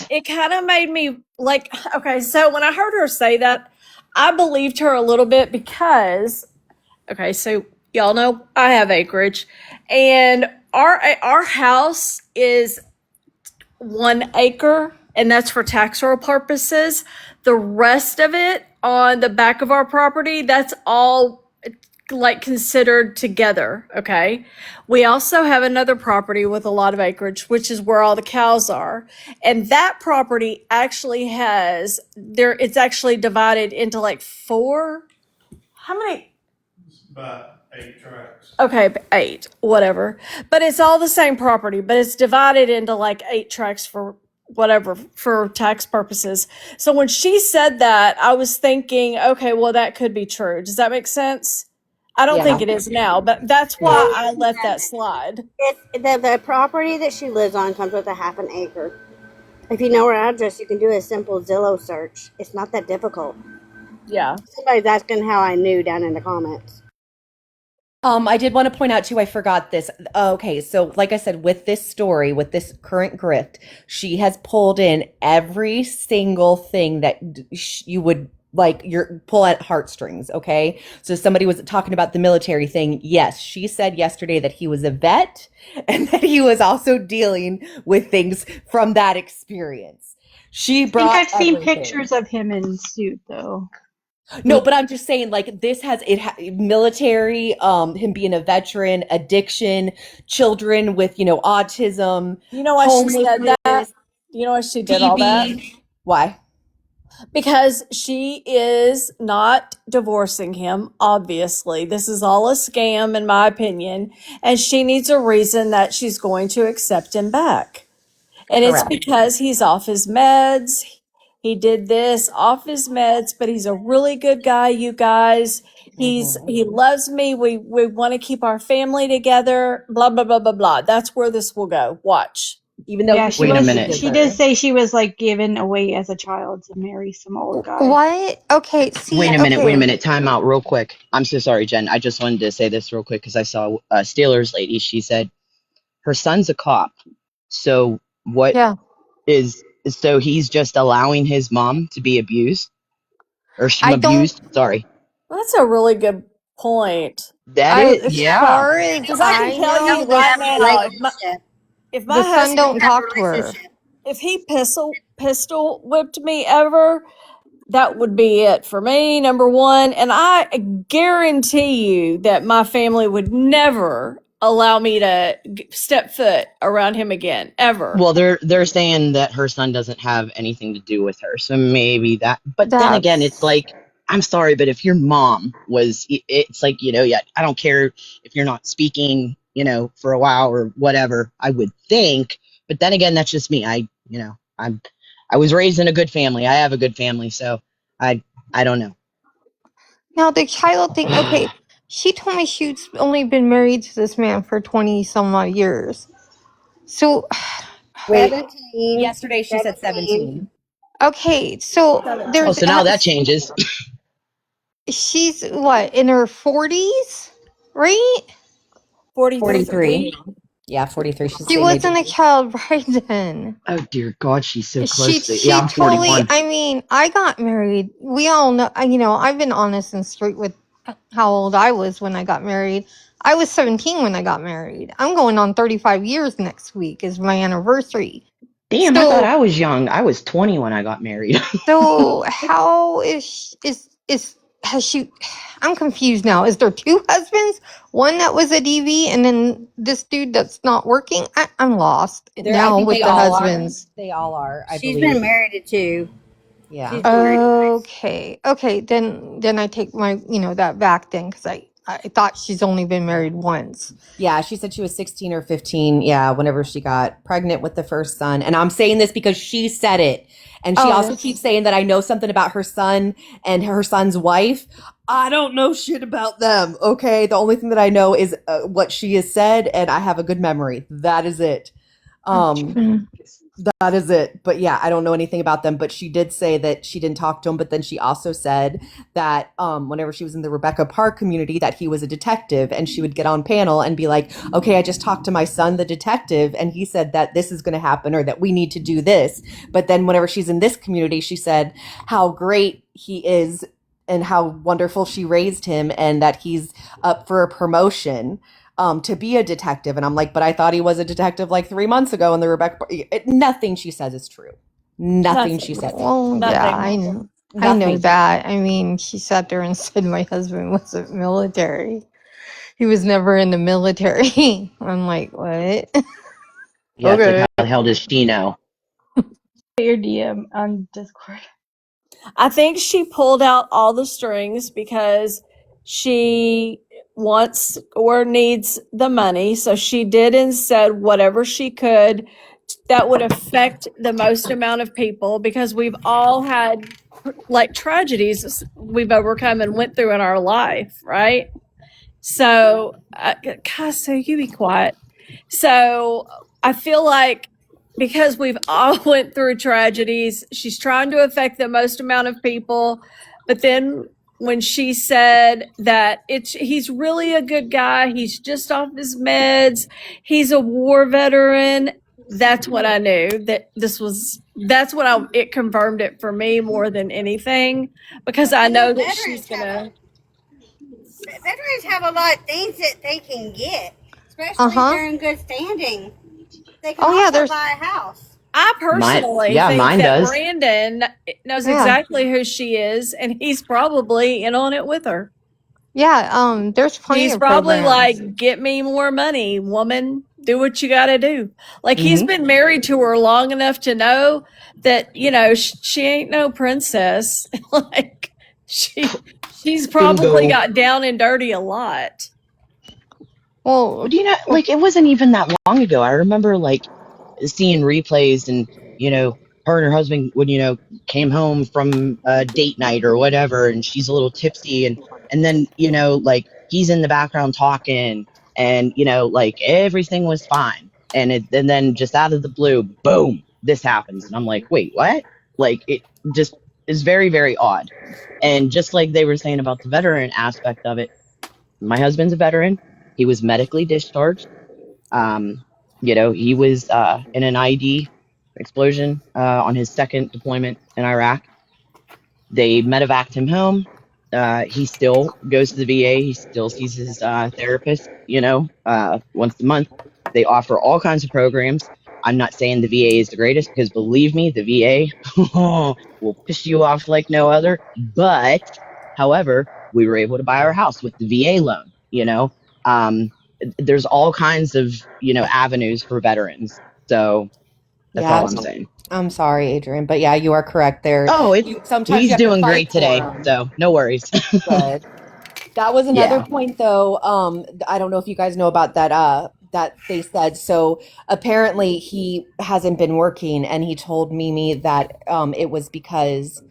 it kind of made me like, okay, so when I heard her say that, I believed her a little bit because, okay, so y'all know I have acreage, and our house is 1 acre, and that's for tax roll purposes. The rest of it on the back of our property, that's all like considered together. Okay. We also have another property with a lot of acreage, which is where all the cows are. And that property actually has there, it's actually divided into like four. How many? About 8 tracts. Okay, 8, whatever. But it's all the same property, but it's divided into like 8 tracts for whatever, for tax purposes. So when she said that, I was thinking, okay, well, that could be true. Does that make sense? I don't think Yeah. it is now, but that's why I let that slide. The property that she lives on comes with a half an acre. If you know her address, you can do a simple Zillow search. It's not that difficult. Yeah. Somebody's asking how I knew down in the comments. I did want to point out too, I forgot this. Okay, so like I said, with this story, with this current grift, she has pulled in every single thing that you would like your pull at heartstrings. Okay, so somebody was talking about the military thing. Yes, she said yesterday that he was a vet and that he was also dealing with things from that experience. She I think brought I've seen everything. pictures of him in suit though. No, but I'm just saying, like, this has military, him being a veteran, addiction, children with, autism, You know why she said that? You know why she did all that? TB. Why? Because she is not divorcing him, obviously. This is all a scam, in my opinion. And she needs a reason that she's going to accept him back. And it's Correct. because he's off his meds. He did this off his meds, but he's a really good guy, you guys. He loves me. We want to keep our family together. Blah blah blah blah blah. That's where this will go. Watch. Even though Yeah, he she Wait a was. minute. She did say she was like given away as a child to marry some old guy. What? Okay, see, Wait a okay. minute. Time out real quick. I'm so sorry, Jen. I just wanted to say this real quick because I saw a Steelers lady. She said her son's a cop. So what Yeah. so he's just allowing his mom to be abused or I don't, abused? Sorry. That's a really good point. That is, as yeah. far as Because I can I tell you know, right Have a now, relationship. if the my son husband, don't talk to her. if he pistol whipped me ever, that would be it for me, number one. And I guarantee you that my family would never allow me to step foot around him again, ever. Well, they're saying that her son doesn't have anything to do with her, so maybe that. But then again, it's That's, like, I'm sorry, but if your mom was, it's like, yeah, I don't care if you're not speaking, for a while or whatever. I would think, but then again, that's just me. I was raised in a good family. I have a good family, so I don't know. now the child thing, okay, she told me she's only been married to this man for 20 some odd years. So, Wait, 17. yesterday she said 17. okay, so Oh, there's, so now that changes. she's what, in her 40s, right? 43. 43. Yeah, 43. She's She the same age. wasn't a child right then. Oh dear God, she's so She close to. Yeah, I'm totally, 41. I mean, I got married. We all know, I've been honest and straight with how old I was when I got married. I was 17 when I got married. I'm going on 35 years next week is my anniversary. Damn, I thought So, I was young. I was 20 when I got married. so how has she, I'm confused now. Is there two husbands? One that was a DV and then this dude that's not working? I'm lost I now think with they the all husbands. are. They all are, I She's believe. been married to 2. Yeah. She's been married twice. Okay. Then I take my, that back then because I thought she's only been married once. Yeah, she said she was 16 or 15. Yeah, whenever she got pregnant with the first son. And I'm saying this because she said it. And she also keeps saying that I know something about her son and her son's wife. I don't know shit about them. Okay. The only thing that I know is what she has said, and I have a good memory. That is it. That is it. But yeah, I don't know anything about them. But she did say that she didn't talk to him. But then she also said that whenever she was in the Rebecca Park community, that he was a detective, and she would get on panel and be like, "Okay, I just talked to my son, the detective, and he said that this is going to happen or that we need to do this." But then whenever she's in this community, she said how great he is and how wonderful she raised him, and that he's up for a promotion to be a detective. And I'm like, but I thought he was a detective like 3 months ago. And the nothing she says is true. Nothing she said. Well, yeah, I Nothing. know. I know Nothing. that. I mean, she sat there and said my husband wasn't military. He was never in the military. I'm like, what? Yeah, it's like, Okay. how the hell does she know? Your DM on Discord. I think she pulled out all the strings because she wants or needs the money. So she did and said whatever she could that would affect the most amount of people, because we've all had like tragedies we've overcome and went through in our life, right? So, gosh, so you be quiet. So I feel like because we've all went through tragedies, she's trying to affect the most amount of people. But then when she said that he's really a good guy, he's just off his meds, he's a war veteran, that's what I knew that it confirmed it for me more than anything, because I know that she's gonna. Veterans have a lot of things that they can get, especially if Uh-huh. they're in good standing. They can Oh, yeah, also there's. buy a house. I personally think Mine that does. Brandon knows Yeah. exactly who she is, and he's probably in on it with her. Yeah, there's plenty He's of probably programs. like, "Get me more money, woman. Do what you got to do." Like, he's Mhm. been married to her long enough to know that she ain't no princess. Like, she's probably Bingo. got down and dirty a lot. Well, Do you know, like, it wasn't even that long ago. I remember, like, seeing replays and, her and her husband would, came home from a date night or whatever, and she's a little tipsy, and then, like, he's in the background talking, and, like, everything was fine. And then just out of the blue, boom, this happens. And I'm like, wait, what? Like, it just is very, very odd. And just like they were saying about the veteran aspect of it, my husband's a veteran. He was medically discharged. Um, he was in an ID explosion on his second deployment in Iraq. They medevaced him home. He still goes to the VA. He still sees his therapist, once a month. They offer all kinds of programs. I'm not saying the VA is the greatest, because believe me, the VA will piss you off like no other. But, however, we were able to buy our house with the VA loan. Um, there's all kinds of, avenues for veterans. So that's Yeah, all I'm saying. I'm sorry, Adrian, but yeah, you are correct there. Oh, Sometimes you he's have to doing fight great for today. them. So no worries. Good. That was another Yeah. point, though. I don't know if you guys know about that. That they said. So apparently, he hasn't been working, and he told Mimi that it was because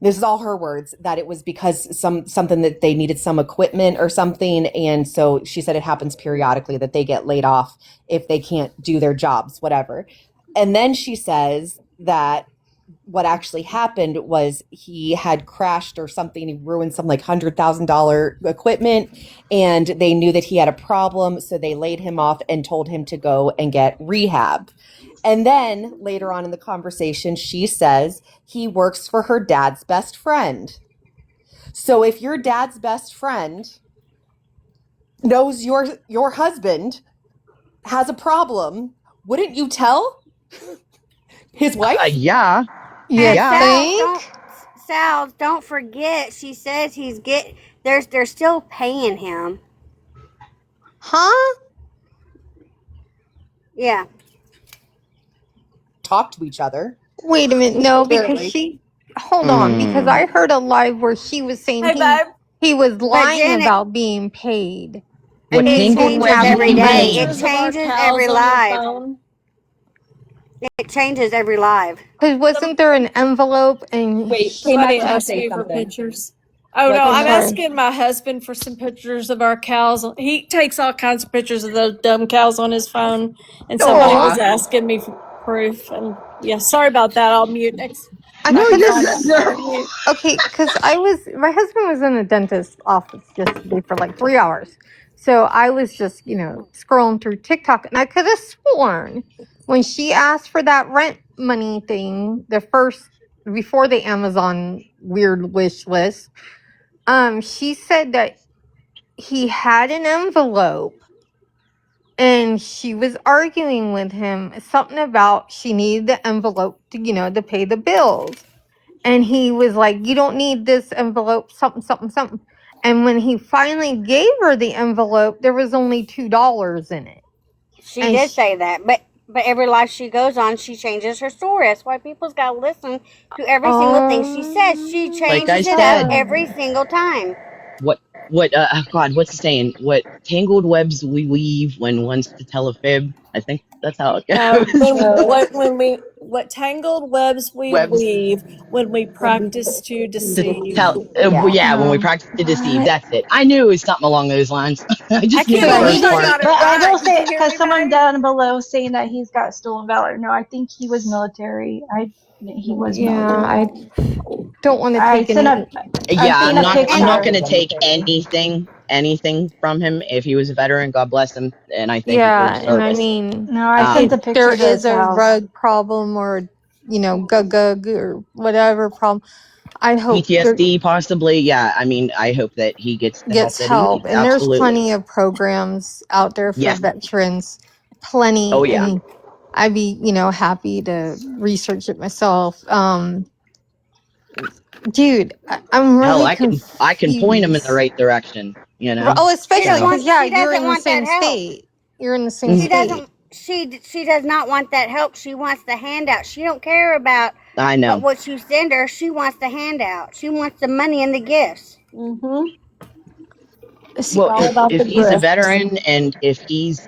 this is all her words, that it was because something that they needed some equipment or something, and so she said it happens periodically that they get laid off if they can't do their jobs, whatever. And then she says that what actually happened was he had crashed or something. He ruined some like $100,000 equipment, and they knew that he had a problem. So they laid him off and told him to go and get rehab. And then later on in the conversation, she says he works for her dad's best friend. So if your dad's best friend knows your husband has a problem, wouldn't you tell his wife? Yeah. You And Yeah. think? Sal, don't forget. She says they're still paying him. Huh? Yeah. Talk to each other. Wait a minute. No, because Clearly. she. Hold on, because Mm. I heard a live where she was saying Hey, babe. he was But lying Jen, about being paid, What and it he didn't changes have every any day. money. It Pictures of our changes cows every on your live. phone. It changes every live. Because wasn't there an envelope and Wait, Somebody K-Mac, did you asked say you for something? pictures. Oh What, no, I'm I'm K-Mac? sorry. asking my husband for some pictures of our cows. He takes all kinds of pictures of those dumb cows on his phone, and somebody was Oh, Aw. asking me proof. And yeah, sorry about that. I'll mute next. I No, I could can have find it. you're Mute. okay, because my husband was in a dentist's office yesterday for like 3 hours. So I was just, scrolling through TikTok, and I could have sworn when she asked for that rent money thing, before the Amazon weird wish list, she said that he had an envelope and she was arguing with him something about she needed the envelope to pay the bills. And he was like, "You don't need this envelope, something, something, something." And when he finally gave her the envelope, there was only $2 in it. She And did say that, but every life she goes on, she changes her story. That's why people's got to listen to every single thing she says. She Like I changes it up said, every single time. God, what's the saying? What tangled webs we weave when one's to tell a fib. I think that's how it goes. What tangled webs we Webs weave when we practice to to deceive. tell. Yeah. Yeah, when we practice to deceive. That's it. I knew it was something along those lines. I I just knew can't the But he first believe does. you part. got it But I will right. Did say, you hear because me, someone babe? down below saying that he's got stolen valor. No, I think he was military. He was yeah, military. I don't want to I take sent any. a. I Yeah, seen a I'm not picture. going to take anything from him. If he was a veteran, God bless him, and I thank him for Yeah, his and I service. mean, No, I sent if a Um, there picture to is his a house. rug problem or gug or whatever problem, I hope there PTSD, possibly. Yeah, I mean, I hope that he gets the help gets that he help. needs. And there's Absolutely. plenty of programs out there for Yes. veterans, Oh plenty. yeah. And I'd be, happy to research it myself. Dude, I'm Hell, really I can point him in the confused. right direction. Oh, She especially don't So. because, want. yeah, She you're doesn't in the want that same help. state. You're in the same Mhm. She state. doesn't. She does not want that help. She wants the handout. She don't care about I know. what you send her. She wants the handout. She wants the money and the gifts. Mm-hmm. See, It's Well, all if about if the he's a grift. veteran and if he's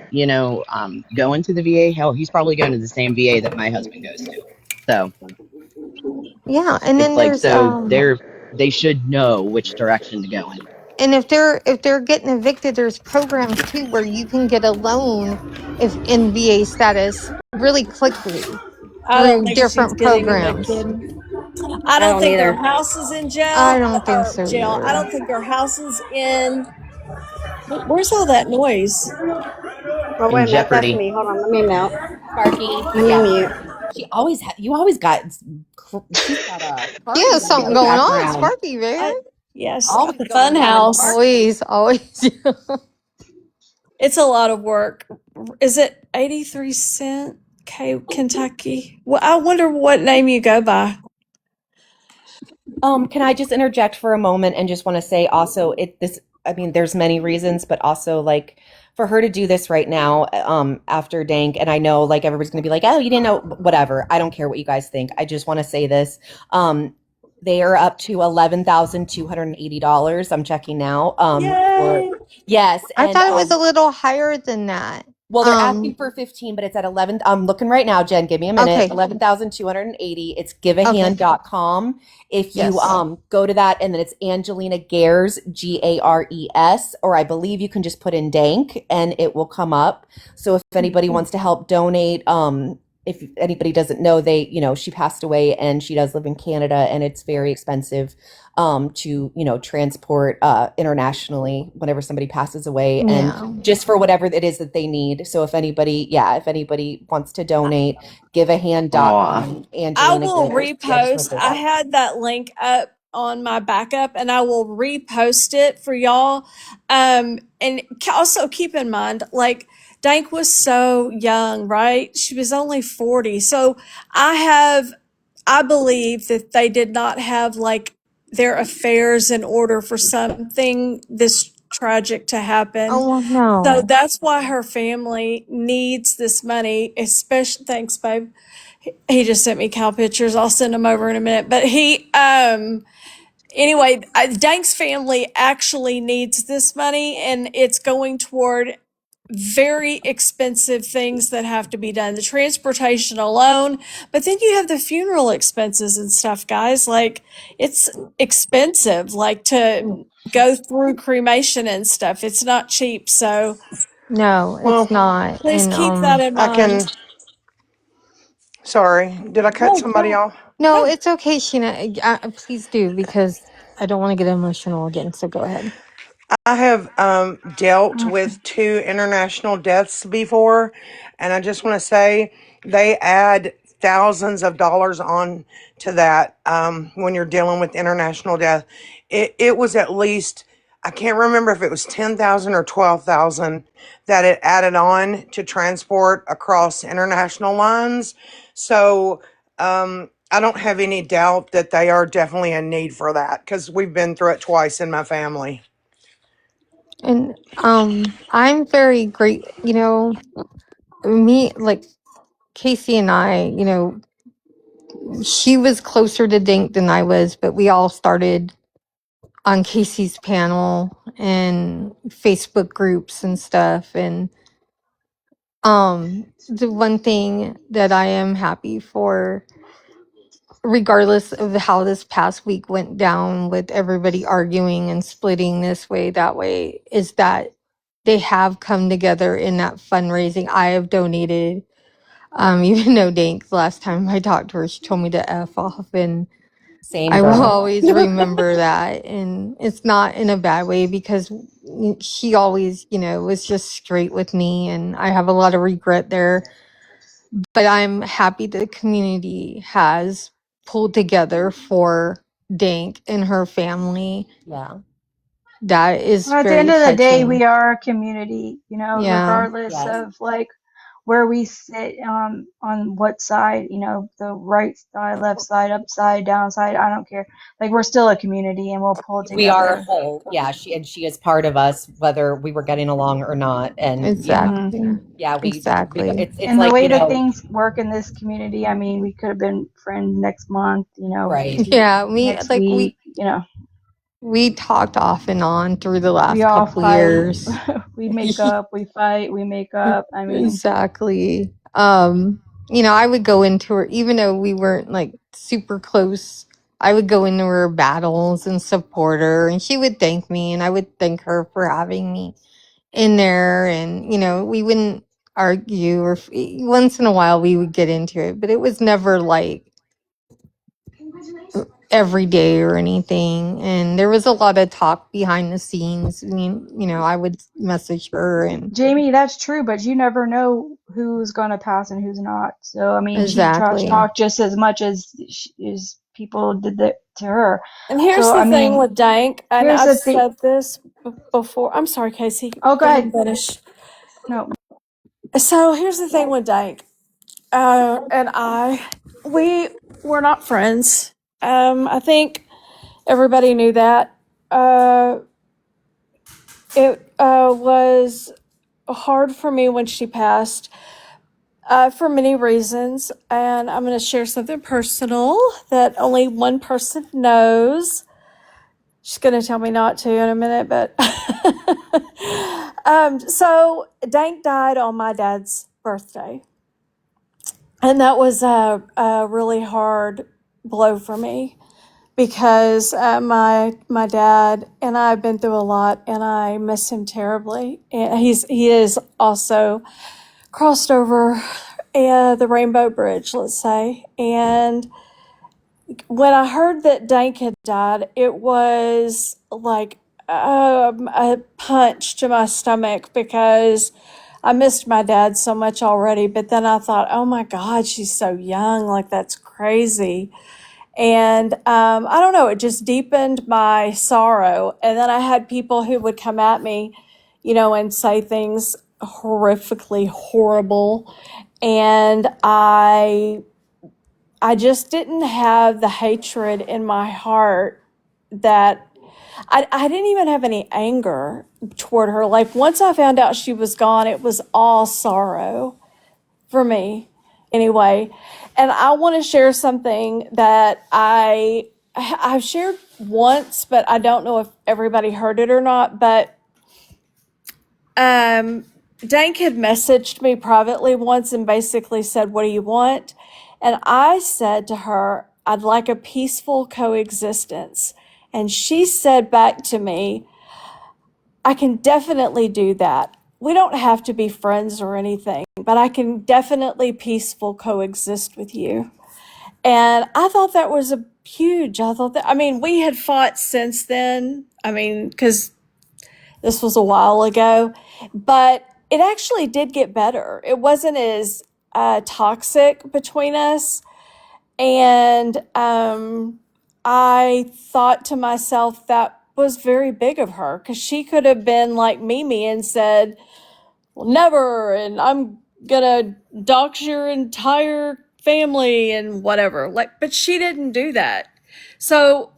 going to the VA, hell, he's probably going to the same VA that my husband goes to. So yeah, and it's then like there's they should know which direction to go in. and if they're getting evicted, there's programs too where you can get a loan if in VA status really quickly I don't through think she's different getting programs. evicted. I I don't don't think her either. house is in I jail don't think or so jail. I either. don't think her house is in. Where's all that noise? Oh wait In a minute, that's jeopardy. me. Hold on, let me mute. Sparky. Let me Yeah. mute. You always got, she's got a Yeah, party in something the going on, background. Sparky, man. Yes, at Always the fun going on in the house. party. Always. It's a lot of work. Is it 83 cent Kentucky? Well, I wonder what name you go by. Can I just interject for a moment and just want to say also I mean, there's many reasons, but also like for her to do this right now, after Dank, and I know like everybody's gonna be like, oh, you didn't know, whatever. I don't care what you guys think. I just want to say this. They are up to $11,280. I'm checking now. Yay! Yes, I and thought it was a little higher than that. well, they're asking for 15, but it's at 11. I'm looking right now, Jen. Give me a minute. Okay. 11,280. It's Okay. giveahand.com. If you Yes. go to that, and then it's Angelina Gares, Gares, or I believe you can just put in Dank and it will come up. So if anybody wants to help donate, if anybody doesn't know, she passed away and she does live in Canada, and it's very expensive to transport internationally whenever somebody passes away, and Yeah. just for whatever it is that they need. So if anybody wants to donate, Aw. giveahand.com. I Angelina will Gares. Yeah, just want to repost. say I that. had that link up on my backup, and I will repost it for y'all. And also keep in mind, like Dank was so young, right? She was only 40. So I believe that they did not have like their affairs in order for something this tragic to happen. Oh So no. that's why her family needs this money, especially, thanks, babe. He just sent me cow pictures. I'll send them over in a minute. But anyway, Dank's family actually needs this money, and it's going toward very expensive things that have to be done. The transportation alone, but then you have the funeral expenses and stuff, guys. Like, it's expensive, like to go through cremation and stuff. It's not cheap. So No, it's Well, not. please And keep that in I can mind. Sorry, did I cut somebody off? No, it's okay, Sheena. Please do, because I don't want to get emotional again. So go ahead. I have dealt with 2 international deaths before, and I just want to say they add thousands of dollars on to that when you're dealing with international death. It was at least, I can't remember if it was 10,000 or 12,000 that it added on to transport across international lines. So I don't have any doubt that they are definitely in need for that because we've been through it twice in my family. And I'm very great. Me, like Casey and I. She was closer to Dink than I was, but we all started on Casey's panel and Facebook groups and stuff. And the one thing that I am happy for, regardless of how this past week went down with everybody arguing and splitting this way, that way, is that they have come together in that fundraising. I have donated, even though Dink, the last time I talked to her, she told me to F off, and Same I will girl. always remember that. And it's not in a bad way, because she always, was just straight with me, and I have a lot of regret there. But I'm happy the community has pulled together for Dink and her family. Yeah. That is Well, at the end very of the day, touching. we are a community, Yeah. regardless Yes. of like where we sit on what side, the right side, left side, upside, downside. I don't care. Like, we're still a community, and we'll pull We are a together. whole. Yeah, she is part of us, whether we were getting along or not. And yeah, Exactly. we Exactly. it's And the like, way that things work in this community, I mean, we could have been friends next month, right. Yeah, next week, we talked off and on through the we last all couple fight, years. we make up, we fight, we make up. I mean, Exactly. I would go into her, even though we weren't like super close. I would go into her battles and support her, and she would thank me, and I would thank her for having me in there. And we wouldn't argue, or once in a while we would get into it, but it was never like every day or anything. And there was a lot of talk behind the scenes. I mean, I would message her, and Jamie, that's true, but you never know who's gonna pass and who's not. So I mean, she trash exactly. talked just as much as people did that to her. And here's So the I thing mean, with Dank, and here's I've the thing. said this before. I'm sorry, Casey. Oh, go Go ahead ahead. and finish. No, So here's the thing with Dank, and we were not friends. I think everybody knew that. It was hard for me when she passed, for many reasons, and I'm going to share something personal that only one person knows. She's going to tell me not to in a minute, but so Dank died on my dad's birthday, and that was a really hard blow for me because my dad and I have been through a lot, and I miss him terribly. And he is also crossed over the Rainbow Bridge, let's say. And when I heard that Dank had died, it was like a punch to my stomach because I missed my dad so much already. But then I thought, oh my God, she's so young. Like, that's crazy. And I don't know, it just deepened my sorrow. And then I had people who would come at me, and say things horrifically horrible. And I just didn't have the hatred in my heart that I didn't even have any anger toward her. Like, once I found out she was gone, it was all sorrow for me anyway. And I want to share something that I've shared once, but I don't know if everybody heard it or not. But Dank had messaged me privately once and basically said, "What do you want?" And I said to her, "I'd like a peaceful coexistence." And she said back to me, "I can definitely do that. we don't have to be friends or anything, but I can definitely peaceful coexist with you. And I thought that was a huge. I thought that, I mean, we had fought since then. I mean, because this was a while ago, but it actually did get better. It wasn't as toxic between us. And I thought to myself that was very big of her because she could have been like Mimi and said, well, never, and I'm gonna dox your entire family and whatever. Like, but she didn't do that. So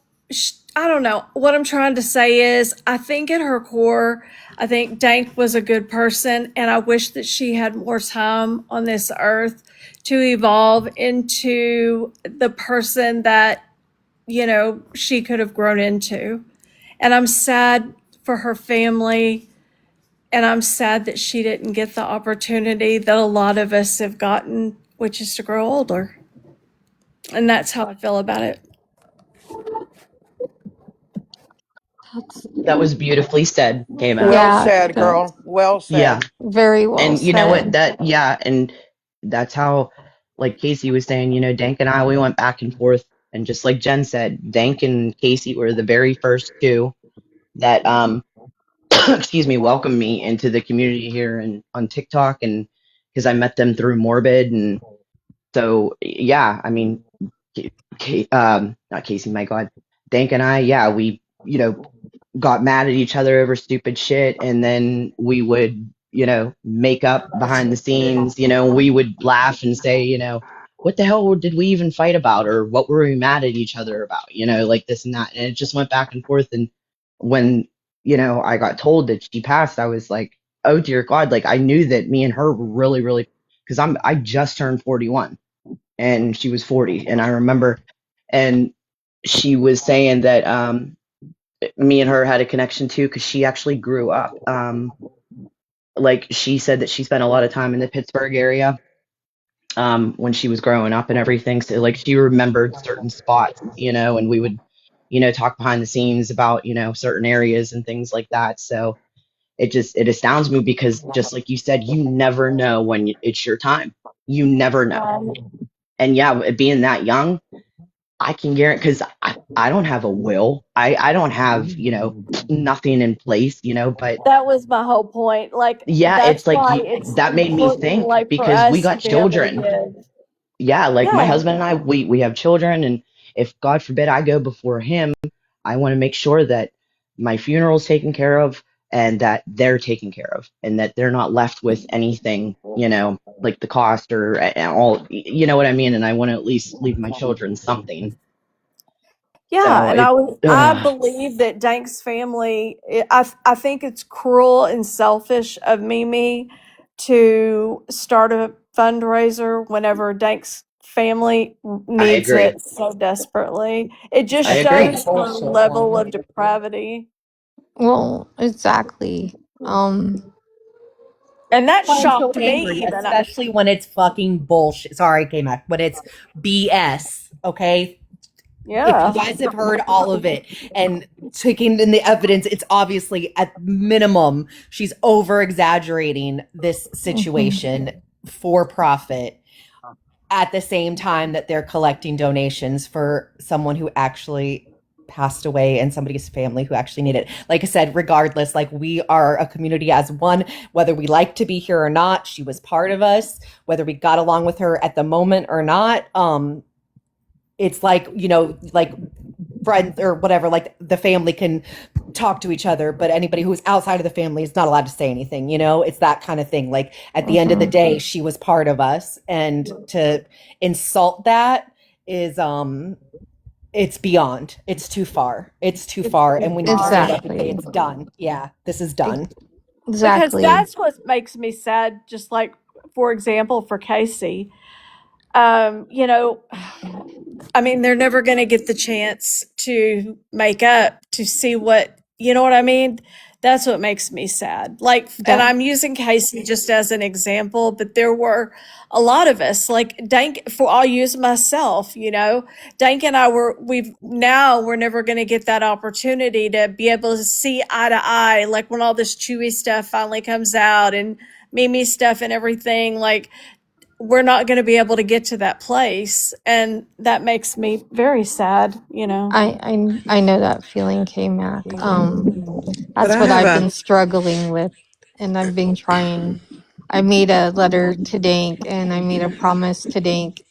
I don't know. What I'm trying to say is, I think at her core, I think Dank was a good person, and I wish that she had more time on this earth to evolve into the person that, you know, she could have grown into. And I'm sad for her family, and I'm sad that she didn't get the opportunity that a lot of us have gotten, which is to grow older. And that's how I feel about it. That's, That was beautifully said, KMac. Well yeah, said, that, girl. Well Yeah. said. very well And you know what? said. And that's how, like Casey was saying, Dank and I, we went back and forth. And just like Jen said, Dank and Casey were the very first two that, excuse me, welcomed me into the community here and on TikTok. And because I met them through Morbid. And so, yeah, I mean, not Casey, my God, Dank and I, yeah, we, got mad at each other over stupid shit, and then we would make up behind the scenes. We would laugh and say, what the hell did we even fight about, or what were we mad at each other about, like this and that. And it just went back and forth. And when I got told that she passed, I was like, oh dear God. Like, I knew that me and her were really, really, because I just turned 41 and she was 40. And I remember, and she was saying that me and her had a connection too, because she actually grew up. Like, she said that she spent a lot of time in the Pittsburgh area when she was growing up and everything. So, like, she remembered certain spots, and we would, talk behind the scenes about, certain areas and things like that. So it astounds me, because just like you said, you never know when it's your time. You never know. And yeah, being that young, I can guarantee, because I don't have a will. I don't have, nothing in place, but That was my whole point. Like, yeah, that's it's like why it's that made me important, think, like, for because we us to got be able to children. give. Yeah, like my Yeah. husband and I, we have children, and if God forbid I go before him, I want to make sure that my funeral's taken care of, and that they're taken care of, and that they're not left with anything, like the cost or all, you know what I mean? And I want to at least leave my children something. Yeah, So and it, I ugh, believe that Dank's family. I think it's cruel and selfish of Mimi to start a fundraiser whenever Dank's family I needs agree. it so desperately. It just I That's agree. straight shows her bullshit, level of woman. depravity, Well, exactly. and that I'm so shocked me. angry, Even especially when it's fucking bullshit. Sorry, K-Mac, when it's BS. Okay, if you yeah. guys have heard all of it and taking in the evidence, it's obviously at minimum she's over exaggerating this situation for profit at the same time that they're collecting donations for someone who actually passed away and somebody's family who actually need it. Like I said, regardless, like, we are a community as one, whether we like to be here or not. She was part of us, whether we got along with her at the moment or not. It's like, like friends or whatever, like the family can talk to each other, but anybody who's outside of the family is not allowed to say anything. It's that kind of thing. Like, at the end of the day, she was part of us, and to insult that is it's beyond. It's too far. It's too far, and we need to stand up and say Exactly. it's done. Yeah, this is done. Because Exactly. that's what makes me sad. Just like, for example, for Casey, you know, I mean, they're never going to get the chance to make up, to see what, you know what I mean? That's what makes me sad. Like, and That I'm using Casey just as an example, but there were a lot of us, like Dank, for I'll use myself, Dank and I we're never going to get that opportunity to be able to see eye to eye, like when all this Chewy stuff finally comes out and Mimi stuff and everything, like we're not going to be able to get to that place. And that makes me very sad. I know that feeling, KMac. But That's I what have I've a been struggling with, and I've been trying. I made a letter to Dank, and I made a promise to Dank.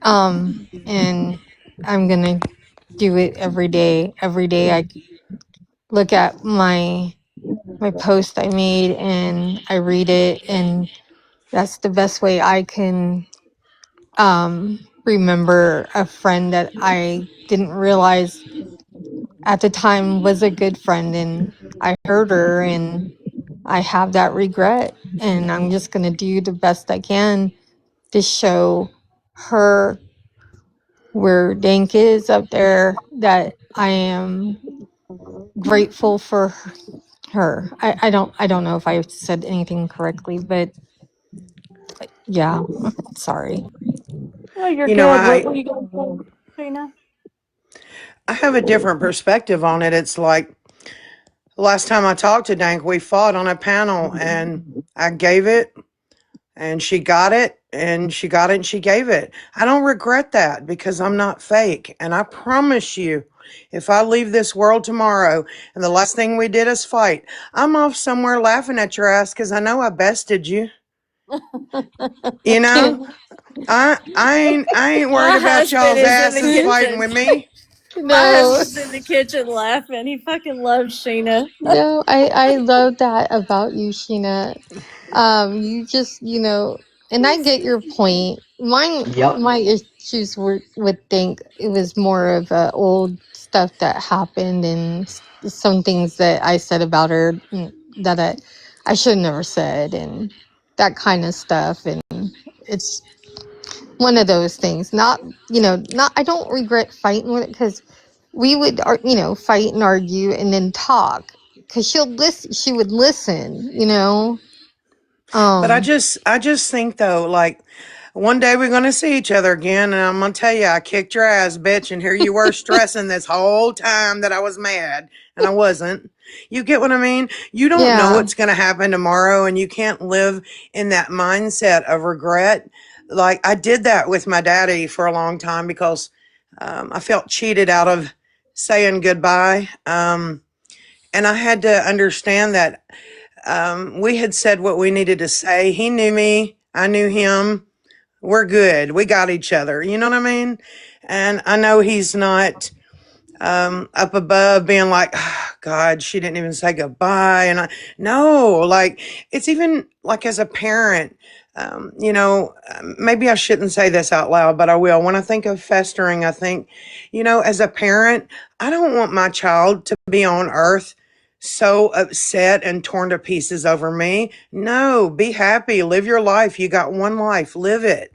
And I'm gonna do it every day. Every day I look at my post I made and I read it, and that's the best way I can remember a friend that I didn't realize at the time was a good friend, and I hurt her, and I have that regret, and I'm just going to do the best I can to show her where Dank is up there, that I am grateful for her. I don't know if I said anything correctly, but yeah, sorry. Oh, you're you know, good. What I were you going to say, Trina? I have a different perspective on it. It's like the last time I talked to Dank, we fought on a panel and I gave it and she got it and she got it and she gave it. I don't regret that because I'm not fake. And I promise you, if I leave this world tomorrow and the last thing we did is fight, I'm off somewhere laughing at your ass because I know I bested you. You know, I ain't worried My about husband y'all's is in the asses fighting kitchen. with me. My No, husband's in the kitchen laughing. He fucking loves Sheena. no, I love that about you, Sheena. You just, and I get your point. Yep. My issues were with Think. It was more of old stuff that happened, and some things that I said about her, that I should have never said, and that kind of stuff. And it's one of those things. Not, I don't regret fighting with it, because we would, fight and argue and then talk, because she would listen. But I Um, just I just think though, like one day we're gonna see each other again, and I'm gonna tell you I kicked your ass, bitch, and here you were stressing this whole time that I was mad, and I wasn't. You get what I mean? You don't know yeah. what's gonna happen tomorrow, and you can't live in that mindset of regret. Like I did that with my daddy for a long time because I felt cheated out of saying goodbye. And I had to understand that we had said what we needed to say. He knew me. I knew him. We're good. We got each other. You know what I mean? And I know he's not up above being like, oh, God, she didn't even say goodbye. And no, like, it's even like as a parent, maybe I shouldn't say this out loud, but I will. When I think of festering, I think, as a parent, I don't want my child to be on earth so upset and torn to pieces over me. No, be happy. Live your life. You got one life. Live it.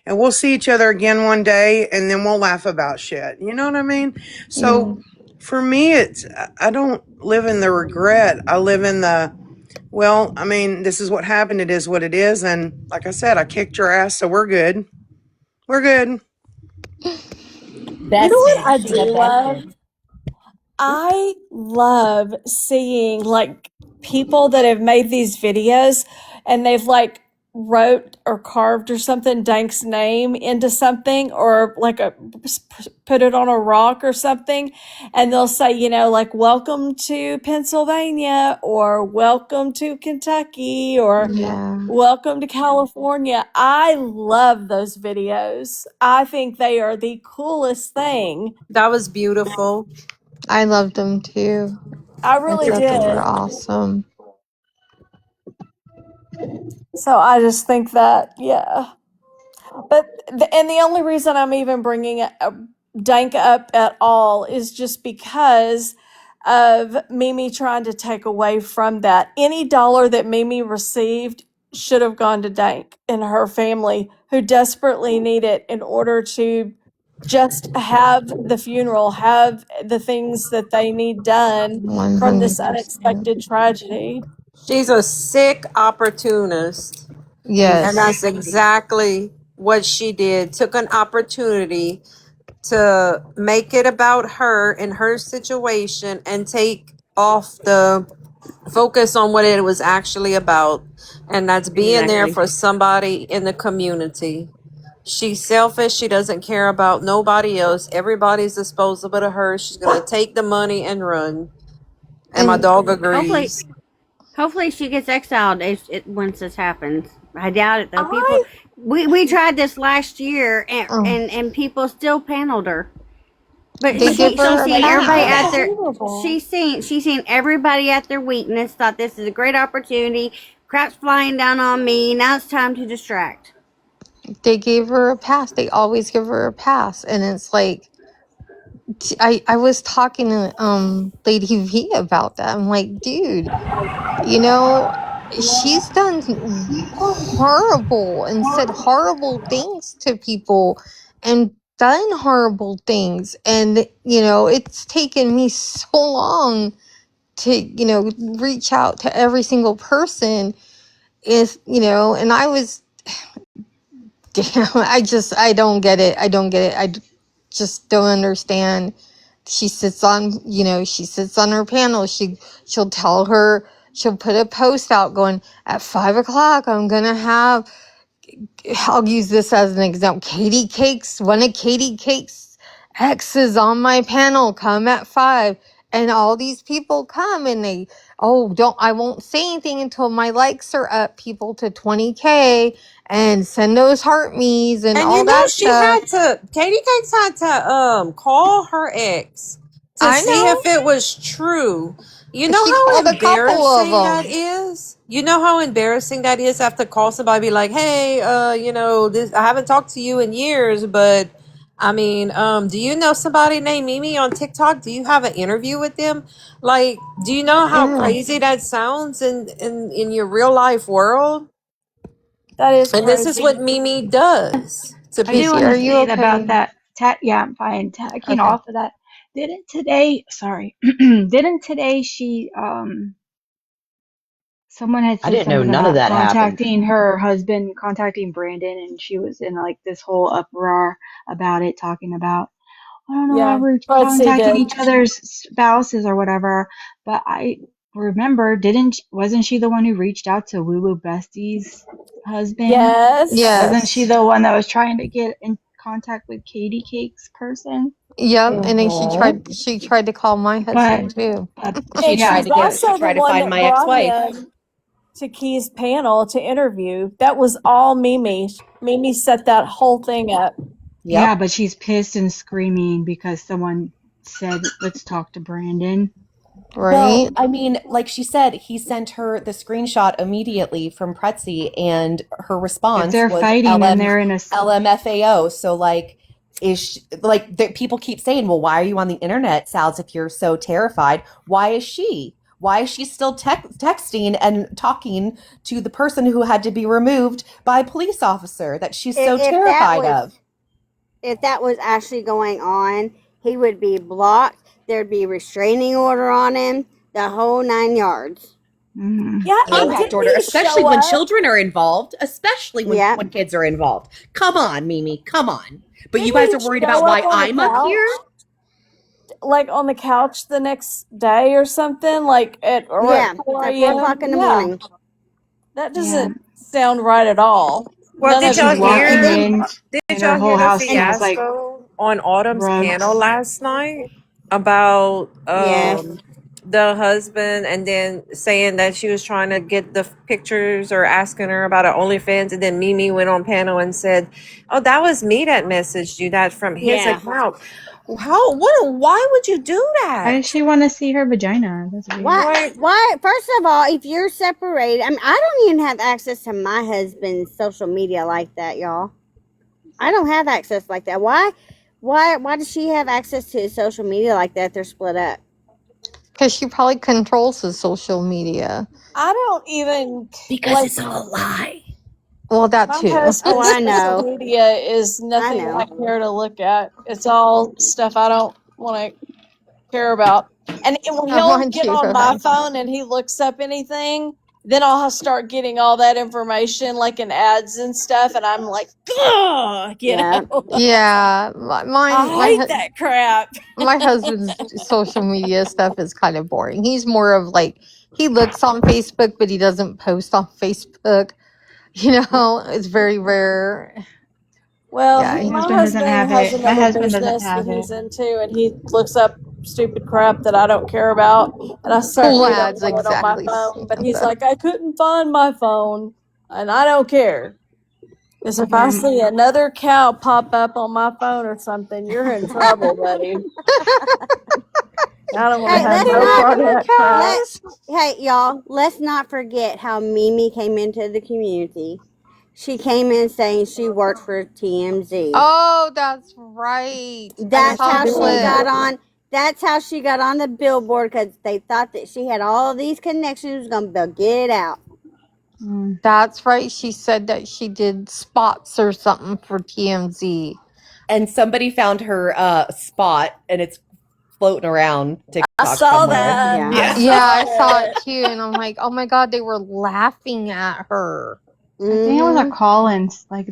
And we'll see each other again one day and then we'll laugh about shit. You know what I mean? So Mm, for me, I don't live in the regret. I live in the, well, I mean, this is what happened. It is what it is. And like I said, I kicked your ass. So we're good. We're good. You know what Bested. I Sheena do love? bested. I love seeing like people that have made these videos and they've like wrote or carved or something Dank's name into something, or like put it on a rock or something, and they'll say, like welcome to Pennsylvania or welcome to Kentucky or yeah. welcome to California. I love those videos. I think they are the coolest thing. That was beautiful. I loved them too. I I really thought they were did. awesome. So I just think that, yeah. And the only reason I'm even bringing Dank up at all is just because of Mimi trying to take away from that. Any dollar that Mimi received should have gone to Dank and her family, who desperately need it in order to just have the funeral, have the things that they need done from this 100%. unexpected tragedy. She's a sick opportunist. And Yes. that's exactly what she did. Took an opportunity to make it about her and her situation and take off the focus on what it was actually about. And that's being there Exactly. for somebody in the community. She's selfish. She doesn't care about nobody else. Everybody's disposable to her. She's going to take the money and run. And my And dog Hopefully, agrees. hopefully she gets exiled once this happens. I doubt it though. People, I we tried this last year, oh, and people still paneled her. But they give she's her a seen everybody That's at pass. their horrible. she's seen everybody at their weakness. Thought this is a great opportunity. Crap's flying down on me. Now it's time to distract. They gave her a pass. They always give her a pass. And it's like, I was talking to Lady V about that. I'm like, dude, you know, she's done horrible and said horrible things to people and done horrible things. And, you know, it's taken me so long to, you know, reach out to every single person. Is, you know, and I was, damn, I don't get it. I don't get it. Just don't understand. She sits on, you know, she sits on her panel. She'll tell her, she'll put a post out going, at 5 o'clock, I'm going to have, I'll use this as an example. Katie Cakes, one of Katie Cakes' exes on my panel, come at 5. And all these people come and they, oh, I won't say anything until my likes are up, people, to 20K, and send those heart me's and And all that stuff. Katie Cakes had to call her ex to I see if know. it was true. You know She how called a couple of embarrassing that them. is? You know how embarrassing that is to have to call somebody, be like, hey, you know, this, I haven't talked to you in years, but I mean, do you know somebody named Mimi on TikTok? Do you have an interview with them? Like, do you know how Yeah. crazy that sounds in your real life world? That is And this is crazy. what Mimi does to I do Casey, want are to people. you say about okay? that. Yeah, I'm fine. Tacking Okay. off of that. Didn't today? Sorry. Didn't today she someone had I said didn't know something none of about that happened. contacting her husband, contacting Brandon, and she was in like this whole uproar about it, talking about, I don't know why Yeah, we're Betsy contacting did. each other's spouses or whatever. But I remember, wasn't she the one who reached out to Woo Woo Bestie's husband? Yes. Wasn't she Yes. the one that was trying to get in contact with Katie Cake's person? Yep. And then Mhm. she tried to call my But husband too. She And tried yeah, she's to get. but She also the tried to one find that my brought ex-wife. him to Key's panel to interview. That was all Mimi. Mimi set that whole thing up. yeah, Yep. but she's pissed and screaming because someone said, let's talk to Brandon. Well, Right? I mean, like she said, he sent her the screenshot immediately from Pretzi, and her If response they're was fighting and they're in a, LMFAO. So, like, people keep saying, well, why are you on the internet, Sal's, if you're so terrified? Why is she? Why is she still texting and talking to the person who had to be removed by a police officer that she's so If that terrified was of? actually going on, he would be blocked. There'd be restraining order on him. The whole 9 yards. mhm. Yeah, and Contact didn't order, he especially show when up? children are involved, especially Yeah. when kids are involved. Come on, Mimi, come on. But you Didn't guys he are worried show about up why on the I'm up couch? here? Like on the couch the next day or something? Like at Yeah. 4 At 4 o'clock a.m.? in the Yeah. morning. That Yeah. doesn't sound right at all. Well, None And did of she's y'all it did. And walking hear? then, in Did and y'all her hear whole the house and smells like fiasco on Autumn's panel rugs. last night about yes. the husband, and then saying that she was trying to get the pictures or asking her about her OnlyFans, and then Mimi went on panel and said, "Oh, that was me that messaged you that from his Yeah. account." How? What? Why would you do Why does that? she want to see her vagina? That's weird. Why? Right? Why? First of all, if you're separated, I mean, I don't even have access to my husband's social media like that, y'all. I don't have access like that. Why? Why does she have access to his social media like that? They're split up. Because she probably controls his social media. I don't even Because like it's all a lie. Well, that My too. Oh, husband's I social know. media is I nothing I know. care to look at. It's all stuff I don't want to care about. And when he'll Mine get too. on my phone and he looks up anything, then I'll start getting all that information, like in ads and stuff, and I'm like, ugh, Yeah. Yeah, I hate that crap. my husband's social media stuff is kind of boring. He's more of like he looks on Facebook, but he doesn't post on Facebook. You know, it's very rare. Well, Yeah, My my husband doesn't husband have has it. My another husband doesn't business that have it. he's into, and he looks up stupid crap that I don't care about, and I certainly don't lads, want it on my exactly, phone. But he's Samantha. like, I couldn't find my phone, and I don't care. Because if I Yeah. see another cow pop up on my phone or something, you're in trouble, buddy. I don't want to Hey, have let's no not part of that crap. let hey y'all, let's not forget how Mimi came into the community. She came in saying she worked for TMZ. Oh, that's right. I Yes, That's saw you a how she did. got clip. on. That's how she got on the billboard because they thought that she had all these connections. Was gonna get it out. Mm. That's right. She said that she did spots or something for TMZ. And somebody found her spot, and it's floating around I TikTok saw somewhere. that. Yeah. I Yeah. Yeah, saw I saw it it. too, and I'm like, oh my god, they were laughing at her. I think it was a Mhm. call-in. Like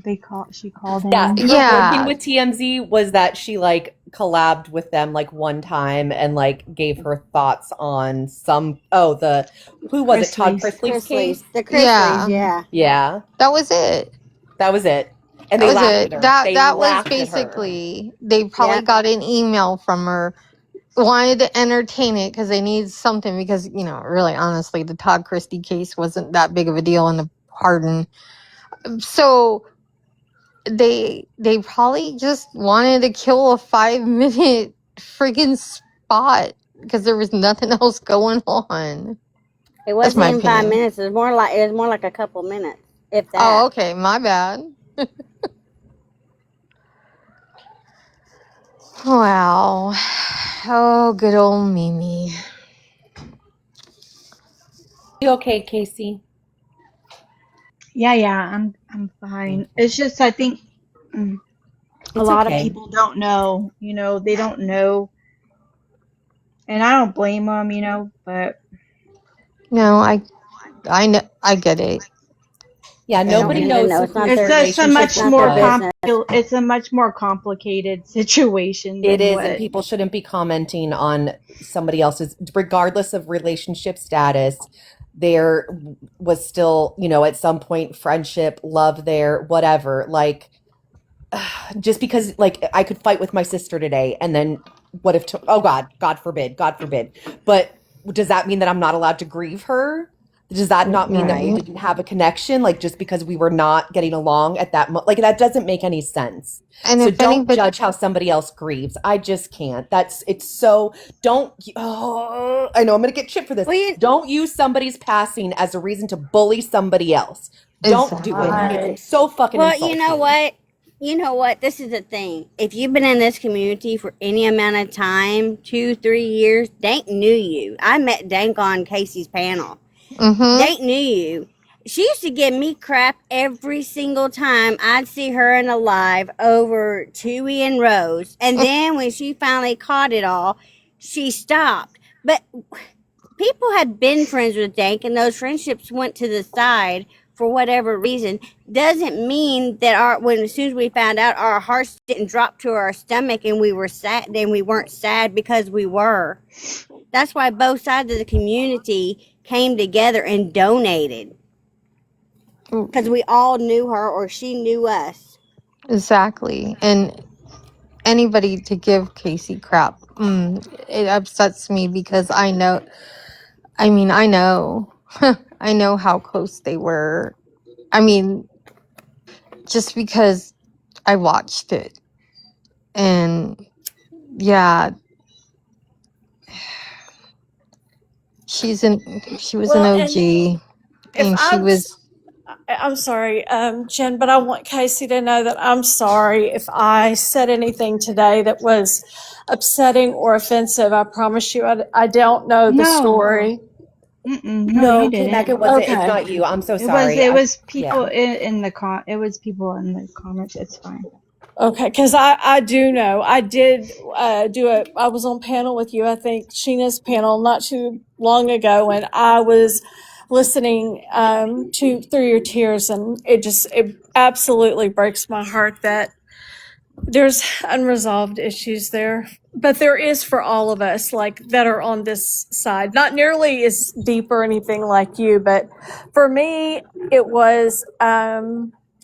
she called Yeah, in. her working Yeah, with TMZ was that she like collabed with them like one time and like gave her thoughts on some the who was it? Todd Chrisley's. Chrisley's case? The Chrisleys, yeah, yeah. Yeah, that was it. that was it. And That they was laughed at it. her. They That was laughed at her. basically they probably Yep. got an email from her, wanted to entertain it because they need something because really honestly the Todd Christie case wasn't that big of a deal in the pardon. So they probably just wanted to kill a 5 minute freaking spot because there was nothing else going on. It That's wasn't my even 5 opinion. minutes. It was more like a couple minutes, if Oh, that. okay, my bad. Wow. Oh, good old Mimi. You okay, Casey? Yeah, I'm fine. It's just I think a It's lot of okay. people don't know. They don't know, and I don't blame them. But No, I know, I get it. Yeah, They don't nobody need to knows know. It's not whose their. it's a relationship It's much this not their more was. business. it's a much more complicated situation It than is, and what. people shouldn't be commenting on somebody else's, regardless of relationship status. There was still, at some point, friendship, love there, whatever. Like, just because, like, I could fight with my sister today, and then what if, oh God, God forbid. But does that mean that I'm not allowed to grieve her? Does that not mean that we Right. didn't have a connection? Like, just because we were not getting along at that like, that doesn't make any sense. And So if don't anybody, judge how somebody else grieves. I just can't. It's so, don't, I know I'm going to get shit for this. Well, you, Don't use somebody's passing as a reason to bully somebody else. Don't do it. exactly. Right. It's so fucking well, you know insulting. what? You know what? This is the thing. If you've been in this community for any amount of time, 2, 3 years, Dank knew you. I met Dank on Casey's panel. Mm-hmm. Dank knew you. She used to give me crap every single time I'd see her in a live over Chewy and Rose. And then when she finally caught it all, she stopped. But people had been friends with Dank, and those friendships went to the side for whatever reason. Doesn't mean that as soon as we found out, our hearts didn't drop to our stomach and we were sad. Then we weren't sad because we were. That's why both sides of the community came together and donated because we all knew her or she knew us. Exactly. And anybody to give Casey crap, it upsets me because I know. I mean, I know. I know how close they were. I mean, just because I watched it. And yeah, she was an Well, and OG if and she was I'm sorry, Jen, but I want Casey to know that I'm sorry if I said anything today that was upsetting or offensive. I promise you, I don't know the No, story. No, No, you K-Mac, it didn't. wasn't. It's Okay. not you. I'm so It was sorry. it was Yeah. people it was people in the comments. It's fine. Okay, because I do know I did I was on panel with you, I think Sheena's panel not too long ago, and I was listening to Through Your Tears, and it absolutely breaks my heart that there's unresolved issues there, but there is for all of us, like that are on this side, not nearly as deep or anything like you, but for me it was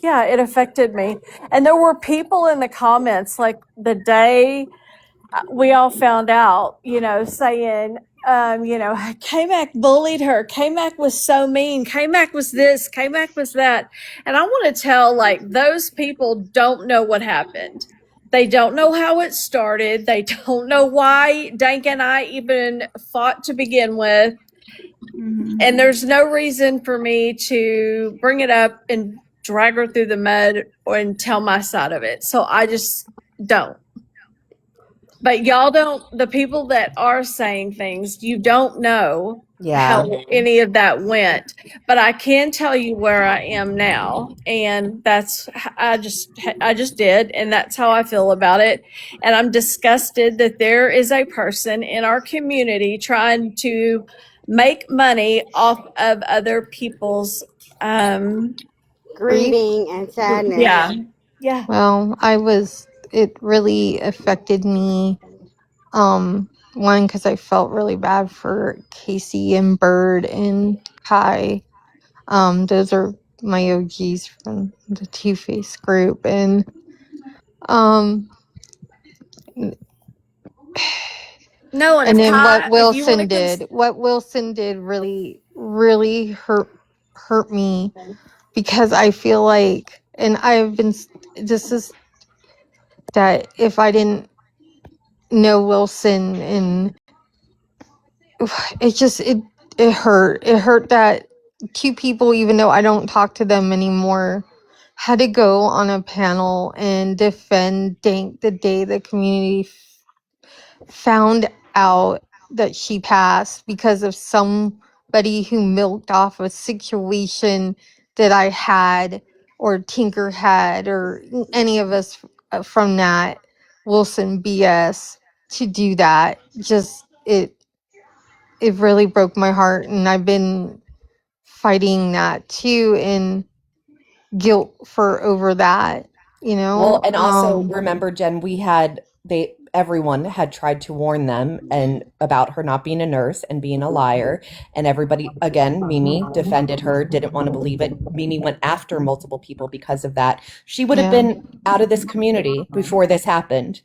yeah, it affected me. And there were people in the comments like the day we all found out, saying, KMac bullied her. KMac was so mean. KMac was this. KMac was that. And I want to tell, like, those people don't know what happened. They don't know how it started. They don't know why Dank and I even fought to begin with. And there's no reason for me to bring it up and drag her through the mud and tell my side of it. So I just don't. But y'all don't, the people that are saying things, you don't know Yeah. how any of that went. But I can tell you where I am now. And I just did. And that's how I feel about it. And I'm disgusted that there is a person in our community trying to make money off of other people's, Grief. Grieving and sadness. yeah. Yeah. Well, it really affected me. One, because I felt really bad for Casey and Bird and Kai. Those are my OGs from the Two Face group. And, No, and and if then Kai, if you want to, what Wilson did really, really hurt me because I feel like, and this is that if I didn't know Wilson and it hurt. It hurt that two people, even though I don't talk to them anymore, had to go on a panel and defend Dank the day the community found out that she passed because of somebody who milked off a situation that I had or Tinker had or any of us from that Wilson BS to do that. Just it really broke my heart, and I've been fighting that too and guilt for over that, Well, and also remember, Jen, everyone had tried to warn them and about her not being a nurse and being a liar. And everybody, again, Mimi defended her, didn't want to believe it. Mimi went after multiple people because of that. She would have Yeah. been out of this community before this happened.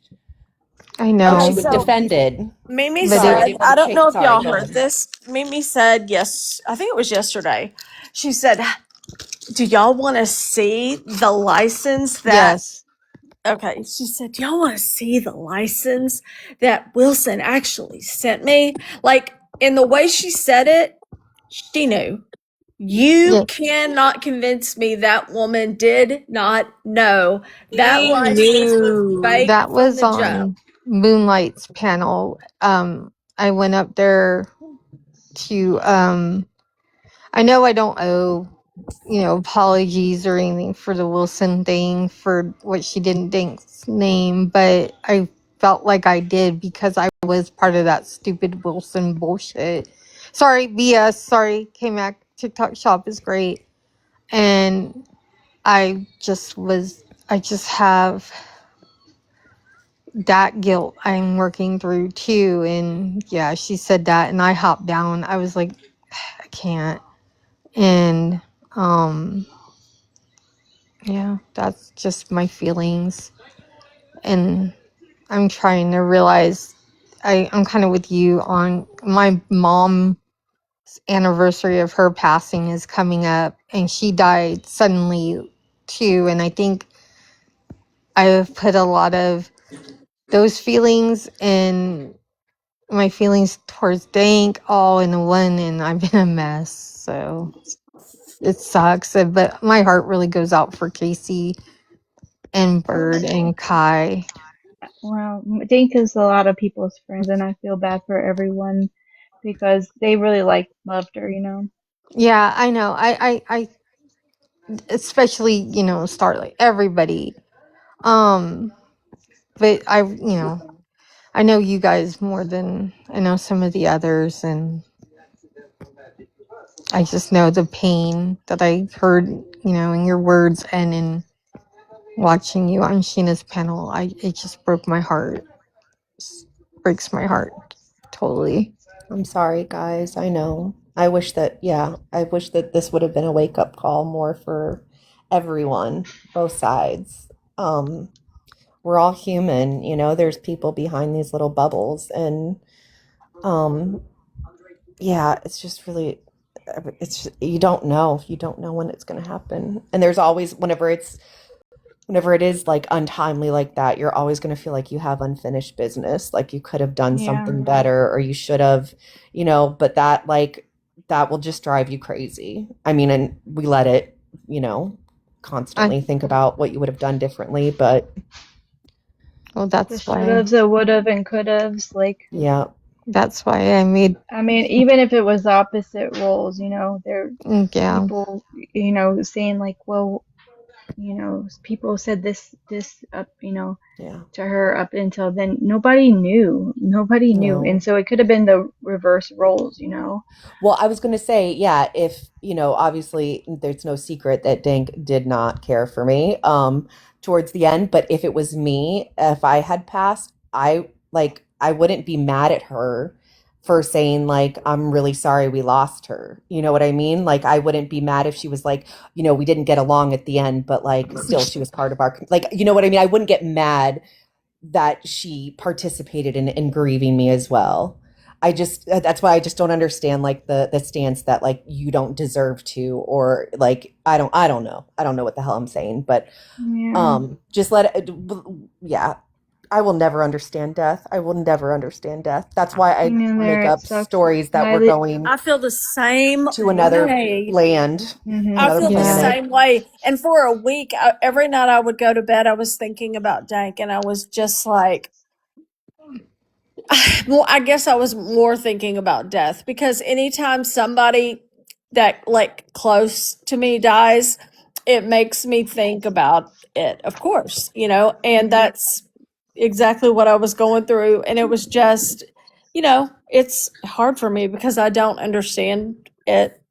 I know. She was defended. Mimi But said, I don't know if Sorry, y'all go heard ahead. this. Mimi said, yes, I think it was yesterday. She said, do y'all want to see the license that, yes. okay, she said, do y'all want to see the license that Wilson actually sent me? Like, in the way she said it, she knew. You Yeah. cannot convince me that woman did not know that He license was knew. fake That from was the jump. on Moonlight's panel. I went up there to I know I don't owe, apologies or anything for the Wilson thing for what she didn't think's name, but I felt like I did because I was part of that stupid Wilson bullshit. Sorry, BS. Sorry, KMac TikTok shop is great. And I just have that guilt I'm working through too. And yeah, she said that and I hopped down. I was like, I can't. And, yeah, that's just my feelings. And I'm trying to realize I'm kind of with you on my mom's anniversary of her passing is coming up, and she died suddenly too. And I think I've put a lot of those feelings and my feelings towards Dank all in one, and I've been a mess. So it sucks. But my heart really goes out for Casey and Bird and Kai. Well, Dink is a lot of people's friends, and I feel bad for everyone because they really loved her, you know. Yeah, I know. I especially, Starlight, everybody. Um, but I know you guys more than I know some of the others, and I just know the pain that I heard, in your words and in watching you on Sheena's panel. It just broke my heart. Breaks my heart totally. I'm sorry, guys. I know. I wish that this would have been a wake up call more for everyone, both sides. Um, we're all human, there's people behind these little bubbles. And um, yeah, it's just really, you don't know when it's going to happen. And there's always, whenever it is like untimely like that, you're always going to feel like you have unfinished business, like you could have done Yeah. something better or you should have, but that will just drive you crazy. I mean, and we let it, constantly think about what you would have done differently, but Well, The that's should why. haves, the would have, and could haves. yeah, That's why I made. I mean, even if it was opposite roles, there Yeah, people, saying well, people said this up, yeah, to her up until then. Nobody knew, no. and so it could have been the reverse roles, Well, I was going to say, yeah, if, obviously there's no secret that Dink did not care for me towards the end, but if it was me, if I had passed, I wouldn't be mad at her for saying like I'm really sorry we lost her. You know what I mean? Like I wouldn't be mad if she was like, we didn't get along at the end, but like still she was part of our like, you know what I mean? I wouldn't get mad that she participated in grieving me as well. That's why I just don't understand like the stance that like you don't deserve to, or like I don't know. I don't know what the hell I'm saying, but Yeah. just let it, yeah. I will never understand death. I will never understand death. That's why I There make it up sucks. stories that we're My going I feel the same to another way. land, I another feel the yeah. planet. same way. And for a week, every night I would go to bed, I was thinking about Dank, and I was just like, well, I guess I was more thinking about death because anytime somebody that like close to me dies, it makes me think about it, of course, and that's exactly what I was going through. And it was just, it's hard for me because I don't understand it.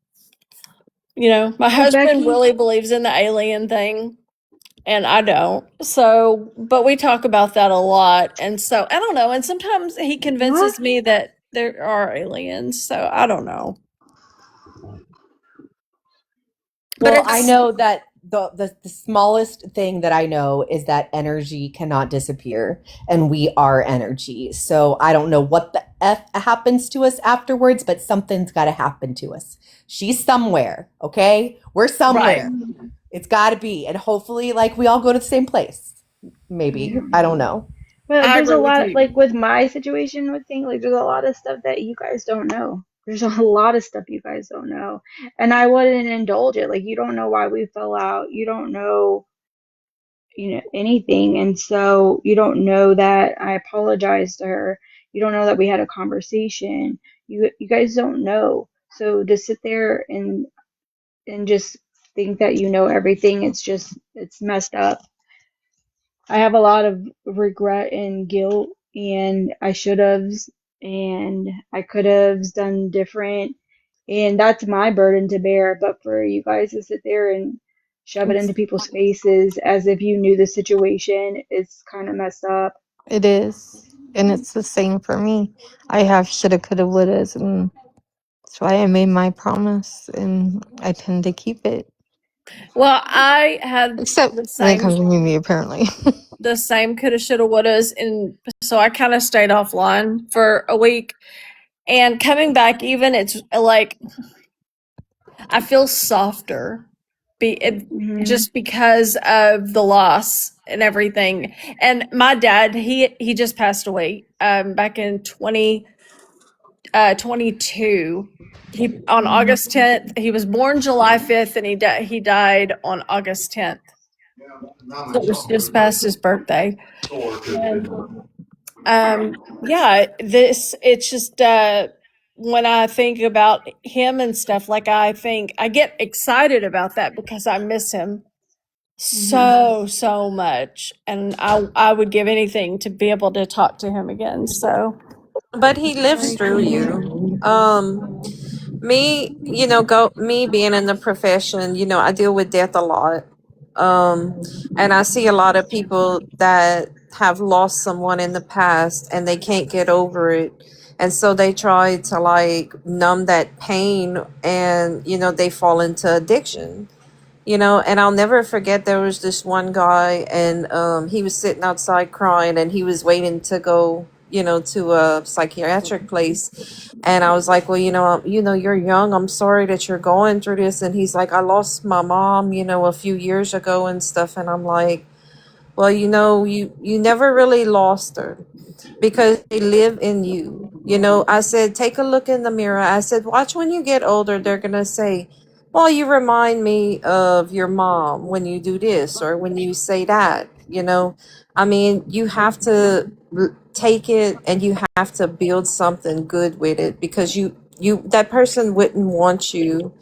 My Well, husband Becky, really believes in the alien thing and I don't. So, but we talk about that a lot. And so, I don't know. And sometimes he what? convinces me that there are aliens. So, I don't know. But Well, I it's know that the smallest thing that I know is that energy cannot disappear and we are energy. So I don't know what the F happens to us afterwards, but something's got to happen to us. She's somewhere, okay? We're right. somewhere. It's got to be. And hopefully, like, we all go to the same place. Maybe. Yeah. I don't know. Well, I there's a agree with lot, you. with my situation with things, there's a lot of stuff that you guys don't know. There's a lot of stuff you guys don't know. And I wouldn't indulge it. Like, you don't know why we fell out. You don't know, anything. And so you don't know that I apologized to her. You don't know that we had a conversation. You guys don't know. So to sit there and just think that you know everything, it's messed up. I have a lot of regret and guilt, and I should have, and I could have done different, and that's my burden to bear. But for you guys to sit there and shove it into It's people's faces as if you knew the situation, it's kind of messed up. it is, and it's the same for me. I have shoulda, coulda, wouldas, and that's why I made my promise, and I tend to keep it. Well, I had Except the when it same comes to Mimi, apparently. coulda shoulda wouldas, and so I kind of stayed offline for a week. And coming back, even it's like I feel softer, Hmm. just because of the loss and everything. And my dad, he just passed away back in 2022. He on August 10th. He was born July 5th, and he died on August 10th. So it was just past his birthday. And yeah, it's just when I think about him and stuff, like I think I get excited about that because I miss him so much, and I would give anything to be able to talk to him again. So But he lives very through true. you. Me, me being in the profession, I deal with death a lot. And I see a lot of people that have lost someone in the past and they can't get over it. And so they try to like numb that pain and, they fall into addiction. And I'll never forget there was this one guy and he was sitting outside crying and he was waiting to go, to a psychiatric place. And I was like, well, you're young. I'm sorry that you're going through this. And he's like, I lost my mom, a few years ago and stuff. And I'm like, well, you never really lost her because they live in you. I said, take a look in the mirror. I said, watch when you get older, they're going to say, well, you remind me of your mom when you do this or when you say that. I mean, you have to take it and you have to build something good with it because that person wouldn't want you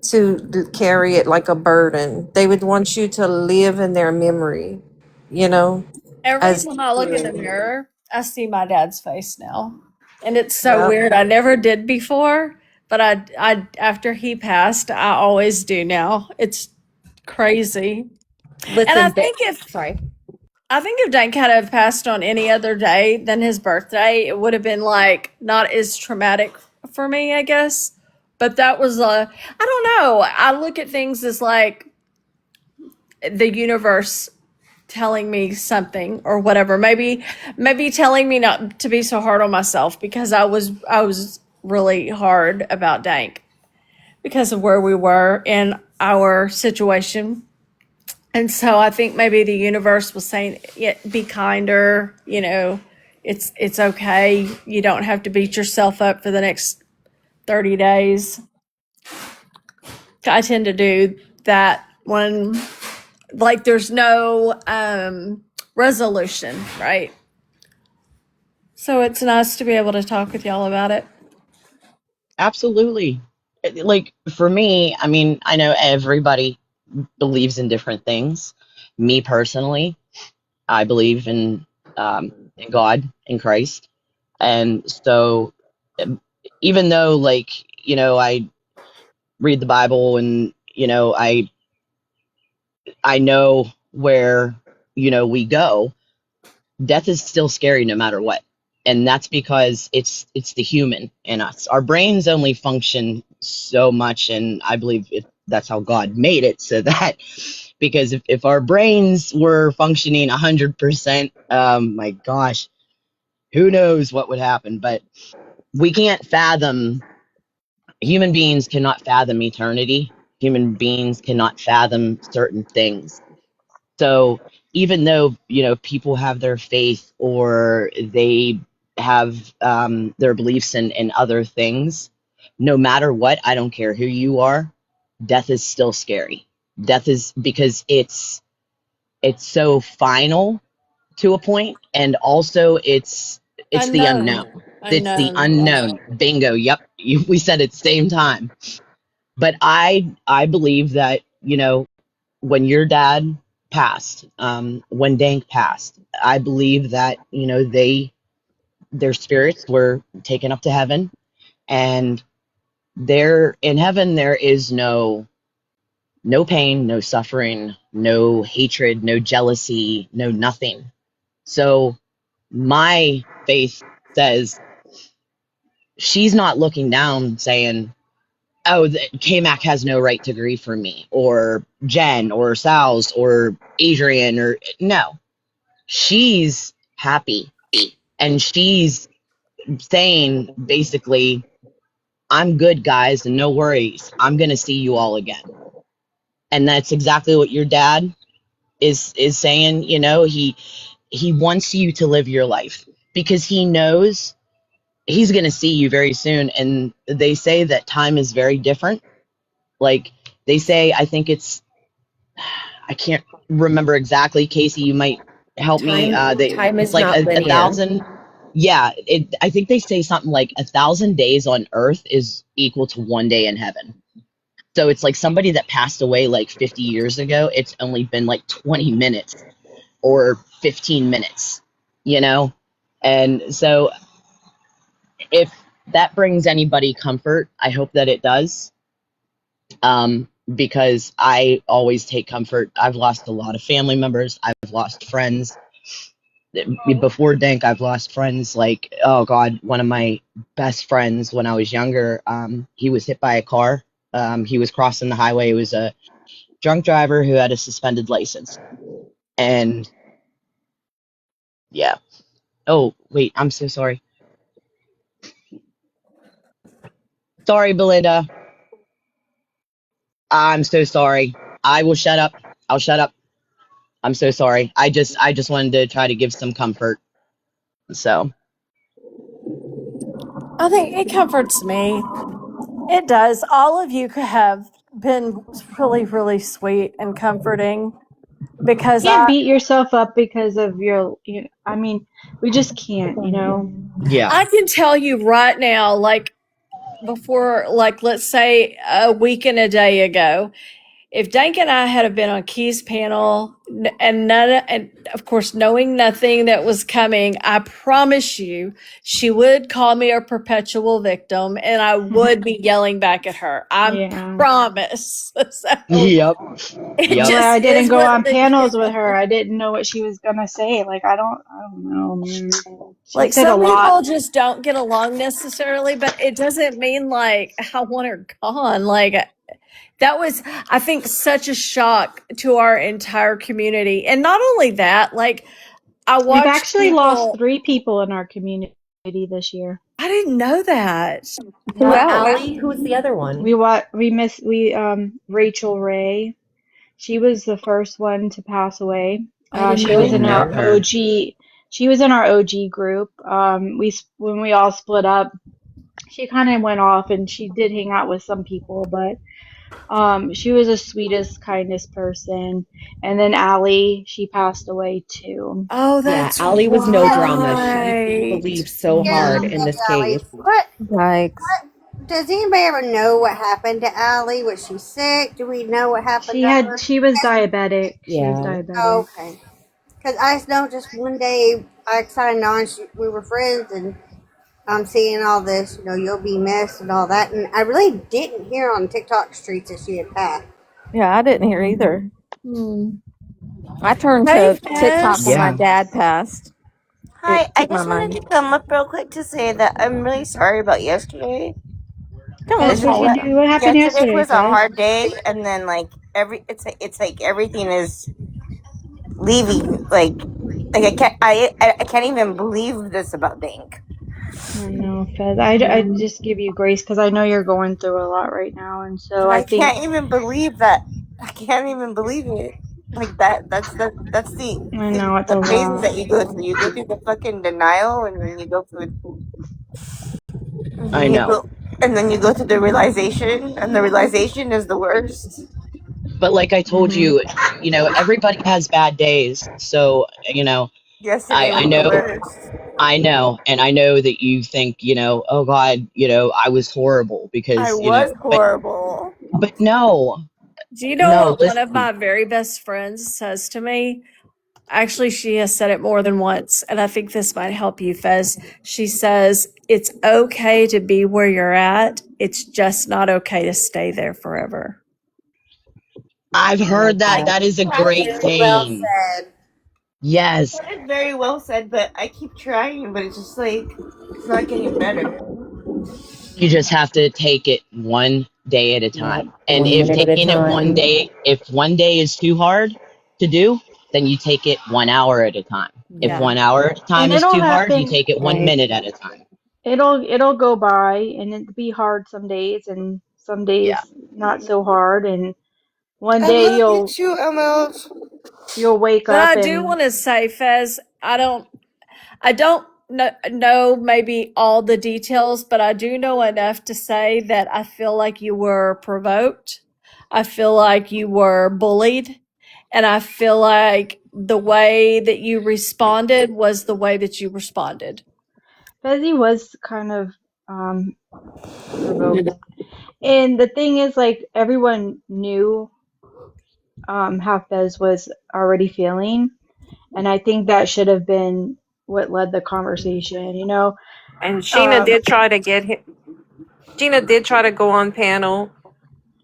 to carry it like a burden. They would want you to live in their memory, you know, Every as time I look in the good. mirror, I see my dad's face now. And it's so Yep. weird. I never did before, but I after he passed, I always do now. It's crazy. And Listen, sorry. I think if Dank had have passed on any other day than his birthday, it would have been like not as traumatic for me, I guess. But that was I don't know. I look at things as like the universe telling me something or whatever. Maybe telling me not to be so hard on myself because I was really hard about Dank because of where we were in our situation. And so I think maybe the universe was saying, yeah, be kinder, it's okay. You don't have to beat yourself up for the next 30 days. I tend to do that when like there's no resolution, right? So it's nice to be able to talk with y'all about it. Absolutely. Like for me, I mean, I know everybody believes in different things. Me personally, I believe in God, in Christ. And so even though like, I read the Bible and, I know where, we go, death is still scary no matter what. And that's because it's the human in us. Our brains only function so much, and I believe that's how God made it, so that because if our brains were functioning 100%, my gosh, who knows what would happen. But we can't fathom, human beings cannot fathom eternity. Human beings cannot fathom certain things. So even though, people have their faith or they have their beliefs in other things, no matter what, I don't care who you are, death is still scary. Death is because it's so final to a point, and also it's the Unknown. unknown. It's the Unknown, yeah. unknown. Bingo. Yep. We said it at the same time. But I believe that, when your dad passed, when Dank passed, I believe that, their spirits were taken up to heaven, and there in heaven there is no pain, no suffering, no hatred, no jealousy, no nothing. So my faith says she's not looking down saying, oh, KMac has no right to grieve for me, or Jen, or Sal's, or Adrian, or no. She's happy. And she's saying basically, I'm good, guys, and no worries. I'm going to see you all again. And that's exactly what your dad is saying. He wants you to live your life because he knows he's going to see you very soon. And they say that time is very different. Like they say, I think I can't remember exactly. Casey, you might help me. Time It's is like not a linear. thousand. Yeah, I think they say something like 1,000 days on Earth is equal to 1 day in heaven. So it's like somebody that passed away like 50 years ago, it's only been like 20 minutes or 15 minutes, you know? And so if that brings anybody comfort, I hope that it does. Because I always take comfort. I've lost a lot of family members, I've lost friends. Before Dank, I've lost friends like, oh God, one of my best friends when I was younger, he was hit by a car. He was crossing the highway. It was a drunk driver who had a suspended license. And yeah. Oh, wait, I'm so sorry. Sorry, Belinda. I'm so sorry. I will shut up. I'll shut up. I'm so sorry. I just wanted to try to give some comfort. So, I think it comforts me. It does. All of you have been really, really sweet and comforting because Can't beat yourself up because of I mean, we just can't, you know. yeah. I can tell you right now, like before, like let's say a week and a day ago, if Dank and I had have been on Key's panel and and of course knowing nothing that was coming, I promise you she would call me a perpetual victim and I would be yelling back at her. I Yeah. promise. So Yep. it That's Yep. why I just didn't is go what on it panels with her. is. I didn't know what she was gonna say. Like I don't know, man. She Like said a some lot. people just don't get along necessarily, but it doesn't mean like I want her gone. Like that was, I think, such a shock to our entire community. And not only that, like I We've watched actually lost people, 3 people in our community this year. I didn't know that. Who else? Allie, who's the other one? We Rachel Ray. She was the first one to pass away. I didn't She I was know didn't in know our her. her. OG. She was in our OG group. When we all split up, she kind of went off and she did hang out with some people, but she was the sweetest, kindest person. And then Allie, she passed away too. Oh, Yeah, that's Allie was no Yeah, drama. She right. believed so yeah, hard Yeah. in this Allie. case. Yikes. Does anybody ever know what happened to Allie? Was she sick? Do we know what happened to her? She was diabetic. She was Yeah. Oh, diabetic. okay. Because I just know just one day I signed on, we were friends, and I'm seeing all this, you'll be missed and all that. And I really didn't hear on TikTok streets that she had passed. Yeah, I didn't hear either. Hmm. I turned Hey, to TikTok when Fez. my Yeah. dad passed. It Hi, I took my just wanted to mind. come up real quick to say that I'm really sorry about yesterday. Don't It's What just did you that do? What happened yesterday yesterday, was a Fez? hard day, and then like it's like everything is leaving. Like I can't even believe this about Dink. I know, Fez. I just give you grace because I know you're going through a lot right now, and so But I I think can't even believe that. I can't even believe it. Like that. That's I know it's the a phases lot. that you go through. You go through the fucking denial, and then you go through, and I then you know. go, and then you go through the realization, and the realization is the worst. But like I told Mhm. you, everybody has bad days. So, Yesterday I was the know, worst. I know, and I know that you think, oh God, I was horrible I because, was but horrible. no, Do you know no, what one of listen, my very best friends says to me? Actually, she has said it more than once, and I think this might help you, Fez. She says, it's okay to be where you're at. It's just not okay to stay there forever. I've I like heard that. that. That is a That's great very well saying. said. Yes. That is very well said, but I keep trying, but it's just like it's not getting better. You just have to take it one day at a Yep. time. And One if minute at a taking it one time. day, if one day is too hard to do, then you take it 1 hour at a time. If Yeah. 1 hour at a And time is it'll too hard, you happen. take it one Right. minute at a time. It'll go by, and it'll be hard some days, and some Yeah. days not so hard. And one I day love you too, MLs. you'll wake But up I do and want to say, Fez, I don't know maybe all the details, but I do know enough to say that I feel like you were provoked. I feel like you were bullied. And I feel like the way that you responded was the way that you responded. Fezzi was kind of provoked. And the thing is, like, everyone knew how Fez was already feeling. And I think that should have been what led the conversation, you know? And Sheena did try to get him. Sheena did try to go on panel,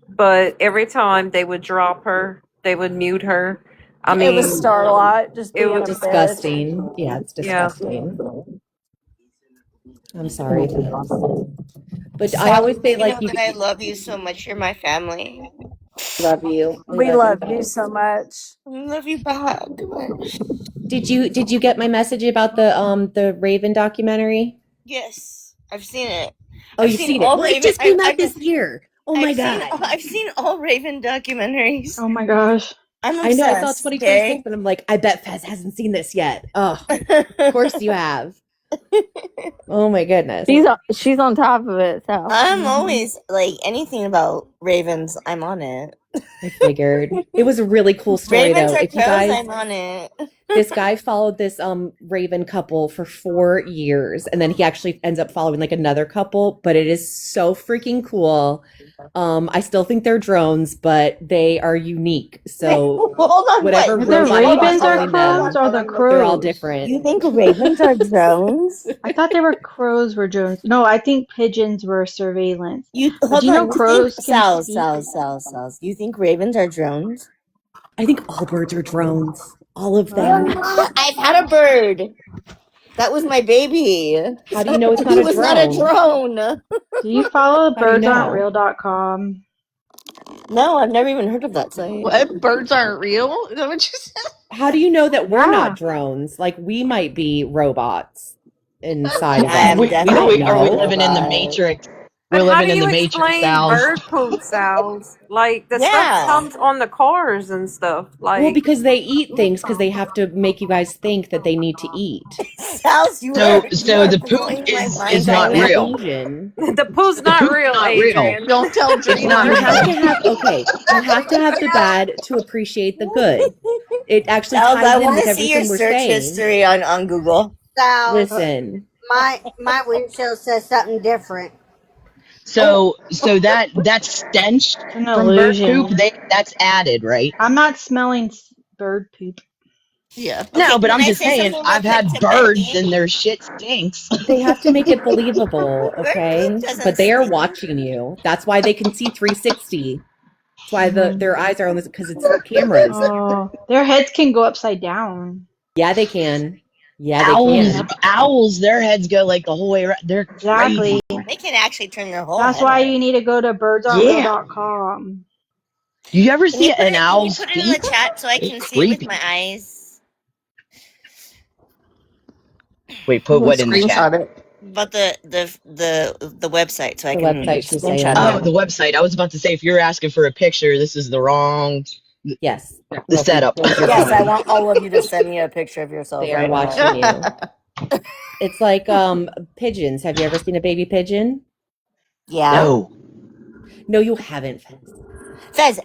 but every time they would drop her, they would mute her. I It was mean, Starlight just it being was a bitch. Disgusting. Yeah, it's yeah. disgusting. I'm sorry, Fez. But I Sal, always say, you know like, you that I love you so much. You're my family. love you. I We love you. love you so much. I love you back. Did you get my message about the Raven documentary? Yes, I've seen it. Oh, I've you've seen seen it. all Well, it Raven. just came out this year. Oh my God. I've seen all Raven documentaries. Oh my gosh. I'm I know I saw obsessed. 2026, but I'm like, I bet Fez hasn't seen this yet. Oh, of course you have. Oh my goodness. She's on top of it. So I'm always like anything about ravens. I'm on it. I figured. It was a really cool story Ravens though. are If you crows. guys I'm on it. this guy followed this Raven couple for 4 years, and then he actually ends up following like another couple, but it is so freaking cool. I still think they're drones, but they are unique. So Hold on, whatever what? Are the robot you got ravens are following crows them, or the they're all crows? different. You think ravens are drones? I thought they were crows were drones. No, I think pigeons were surveillance. You But do hold you know on. You think crows can speak? cells? You think ravens are drones? I think all birds are drones. All of them. I've had a bird. That was my baby. How do you know it's not He a was not a drone? drone. Do you follow How do you know? birdsaren'treal.com? No, I've never even heard of that site. What? Birds aren't real? Is that what you said? How do you know that we're not Yeah. drones? Like we might be robots inside of I'm them. We don't definitely Are we not a know. living in the robot. Matrix? We're But how do living in the you Matrix, explain Al. bird poop sounds? Like the stuff Yeah. comes on the cars and stuff. Well, Like because they eat things because they have to make you guys think that they need to eat. Sals, you So are the poop blowing my is mind right not Science now. real. Asian. the poo's The not poop's real, not real. Adrian. Don't tell It's Dreamer. not You have real. to have you have to have the bad to appreciate the good. It actually Sals, I ties in want with to see your everything we're search saying. history on Google. So Listen, my windshield says something different. Oh, So that stench It's an from bird poop, illusion. that's added, right? I'm not smelling bird poop. Yeah. okay. No, but Can I'm I just say saying, something real I've quick had to birds Becky? and their shit stinks. they have to make it believable, Bird poop okay? doesn't But they are stink. watching you. That's why they can see 360. That's why Hmm. their eyes are on this because it's cameras. Oh, their heads can go upside down. Yeah, they can. Yeah, they Owls, can. Yep, owls, their heads go like the whole way around. They're exactly. crazy. They can actually turn their whole That's head why up. you need to go to Yeah. birdsaren'treal.com. You ever Can you see put an it? Can you owl's put it in the feet? chat so I They're can see it with creepy. my eyes? Wait, put We'll what in the chat? screenshot it. About the website so I The can website she's saying, screenshot Oh, it. yeah. the website. I was about to say, if you're asking for a picture, this is the wrong, Yes. the Well, setup. close your Yes, I phone. want all of you to send me a picture of yourselves They are right now. watching you. It's like pigeons. Have you ever seen a baby pigeon? Yeah. No. No, you haven't. Fez,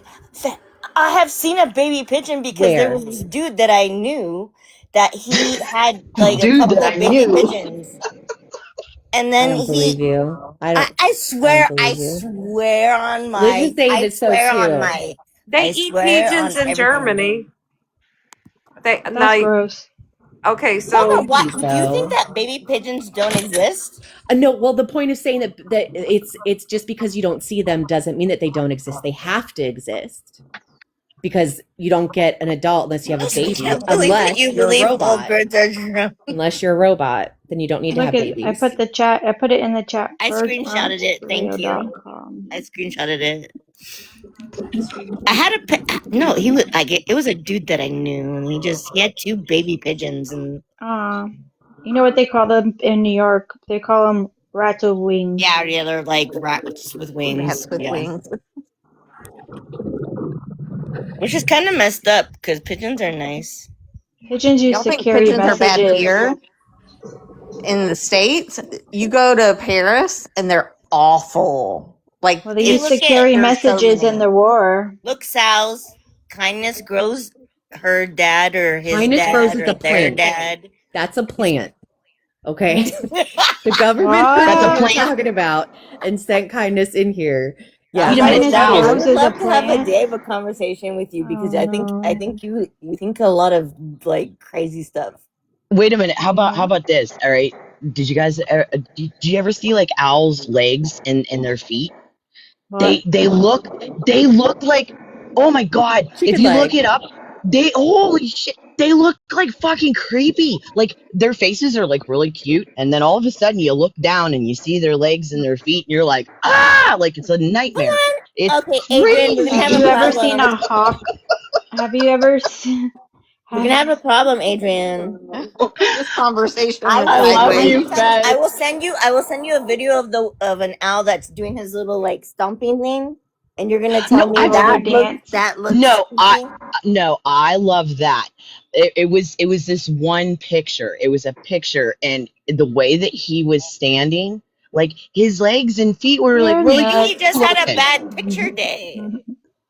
I have seen a baby pigeon because there Where? was this dude that I knew that he had like a Dude that couple of I baby knew. pigeons. And I then don't believe you. I I don't swear, believe you. Liz is saying I it's so swear on too. my, They I eat swear on pigeons in everything. Germany. They That's like gross. okay, Hold on, so what? Babies Do you think though. that baby pigeons don't exist? No, well, the point of saying that it's just because you don't see them doesn't mean that they don't exist. They have to exist because you don't get an adult unless you have a I baby, can't believe that unless you you're a believe all robot. birds are drowned. Unless you're a robot, then you don't need to Look have at I babies. put the chat. I put it in the chat. I screenshotted it. Thank you. Birdsaren'treal.com. I screenshotted it. I had no. He was. It was a dude that I knew, and he had two baby pigeons, and You know what they call them in New York? They call them rattle wings. yeah, they're like rats with wings. Rats with Yeah, wings. which is kind of messed up because pigeons are nice. Pigeons used Y'all to think carry pigeons are bad messages. here in the States? You go to Paris and they're awful. Like Well, they Hey, used it's to look at carry there's so messages in many. the war. look, Sal's kindness grows her dad or his Kindness grows dad as or a their plant. dad. That's a plant. Okay. The government put That's a what we're plant. talking about and sent kindness in here. Yeah. Wait a minute, Sal, I Sal. would is a love to have a plant. day of a conversation with you because Oh I no. think you think a lot of like crazy stuff. Wait a minute. How Yeah. about this? All right. Did you guys did you ever see like owls' legs and their feet? What? They look like, oh my god, if Chicken you look leg. it up, they holy shit, they look like fucking creepy. Like their faces are like really cute, and then all of a sudden you look down and you see their legs and their feet, and you're like, ah, like it's a nightmare. It's Okay, Adrian, we're gonna Have have a you crazy. ever seen problem. a hawk? Have you ever seen? We're Have gonna have a problem, Adrian. This conversation I went I will. love I sideways. will you, send. I Fez. will send you. I will send you a video of an owl that's doing his little like stomping thing, and you're gonna tell No, me I've oh the that dance? looks no, I creepy. no, I love that. It was this one picture. It was a picture, and the way that he was standing, like his legs and feet were like You're really Maybe he nuts. just had a looking. bad picture day.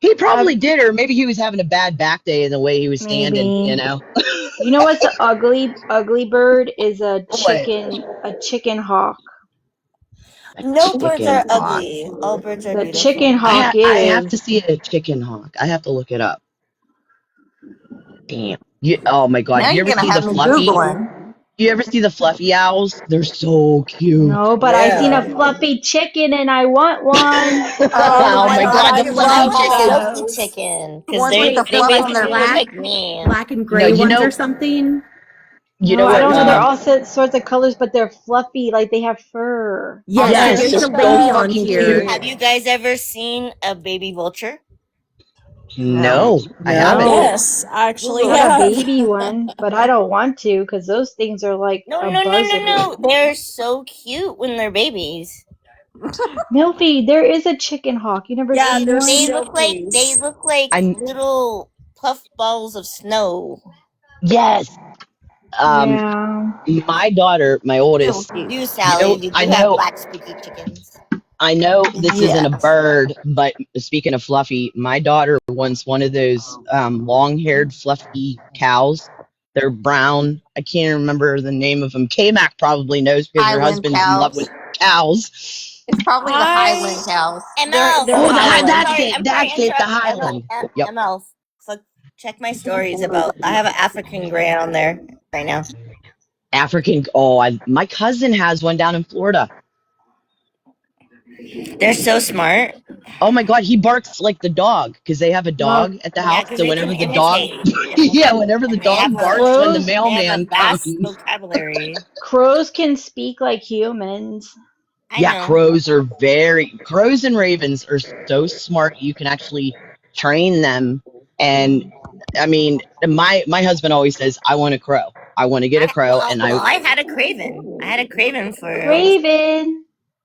He Have probably did, or maybe he was having a bad back day in the way he was standing, you maybe. know? You know what's an ugly bird is What? a chicken hawk. A No birds chicken are hawk. ugly. All birds are The chicken beautiful. hawk I have to is. see a chicken hawk. I have to look it up. Damn. Oh my god. Now Do you you're ever gonna see the have me fluffy? googling. Do you ever see the fluffy owls? They're so cute. No, but I seen a Yeah. fluffy chicken and I want one. Oh Oh my my I god, god, want the I the fluffy love fluffy chicken. silky those. chicken The because ones with the they fluff Like on their basically back. make me. black and No, gray you ones or know, something. No, I what? don't know. They're all sorts of colors, but they're fluffy, like they have fur. Oh, Yes, they're there Yes, is they're a so lady on fucking so cute. here. Have cute. you guys ever seen a baby vulture? No. No, I haven't. No. No, Yes, I actually Google not a it. have. baby one, but I don't want to because those things are like No, a no, no, no, buzzard. no. They're so cute when they're babies. Milfy, there is a chicken hawk. You never Yeah, seen they're They one? look like silkies. I'm little puff balls of snow. yes. Um, Yeah. my daughter, my oldest, They Silky. do, Sally. They do have black spooky chickens. I know this isn't Yeah. a bird, but speaking of fluffy, my daughter wants one of those long-haired fluffy cows. They're brown. I can't remember the name of them. KMac probably knows because her Highland husband's in love cows. with cows. It's probably the Highland I cows. ML. They're Oh, I'm Highland. that's sorry. it. I'm sorry That's to it. The interrupt. Highland. Yep. ML. So check my stories about. I have an African gray on there right now. African. Oh, my cousin has one down in Florida. They're so smart. Oh my God, he barks like the dog because they have a Well, dog at the Yeah, house. because So they can whenever the dog, imitate. yeah, whenever the And they have dog a barks when the crows mailman vast comes. vocabulary. crows can speak like humans. I Yeah, know. crows and ravens are so smart. You can actually train them. And I mean, my husband always says, I want a crow. I want to get a crow. And I had a craven. I had a craven for Craven.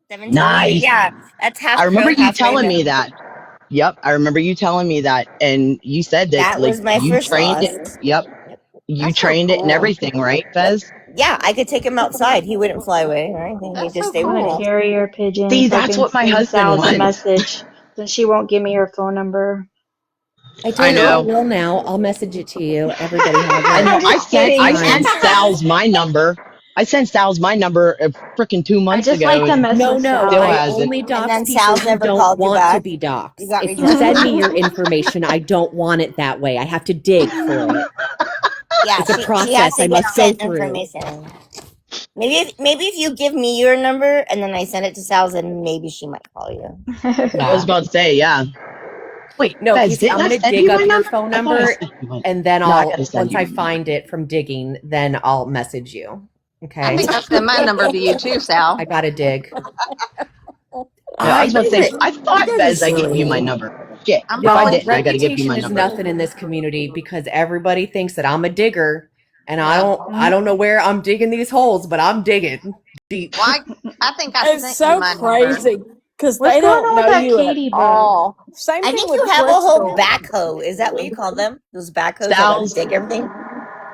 17 years. nice. Yeah, that's I half remember crow, you half telling me raven. that. Yep, I remember you telling me that. And you said that That like was my you first trained loss. it. Yep. You That's so trained it and cool. everything, right, Yep. Fez? Yeah, I could take him outside. He wouldn't fly away or anything. He'd That's just so stay I'm with gonna me. cool. carry her pigeon See, so I that's can what my send husband Sal's a wants. message. Since she won't give me her phone number. I I told you I know. will now. I'll message it to you. Everybody has I it. know. I'm just kidding. I You sent Time. answer her. Sal's my number. I sent Sal's my number freaking 2 months I just like ago to and mess No, with no. still I Sal. hasn't. only And dox then people Sal's who never don't called you want to back. be You doxxed. got If you send me rejected. your information, I don't want it that way. I have to dig for it. Yeah, It's a she has process to I get must go sent through. information. Maybe if you give me your number and then I send it to Sal's, then maybe she might call you. I was Yeah. about to say, yeah. Wait, No, Fez, Casey, didn't I'm I gonna send dig you my up your number? phone I thought I number sent you my and then No, I gotta send once you I my number. find it from digging, then I'll message you. I Okay. think I'll send my number to you too, Sal. I gotta dig. No, I was about to say, I You thought, guys are Fez, I gave you my silly. number. Shit. I'm If I following Y'all, didn't, I you. gotta give you reputation my is number. nothing in this community because everybody thinks that I'm a digger and Yeah. I don't know where I'm digging these holes, but I'm digging deep. Well, I think I It's sent you so my number. crazy because What's they going don't on with know that you at Katie bug? all. Same I thing think with you have a whole Crystal. backhoe. Is that what you call them? Those backhoes that like Sal's, dig everything?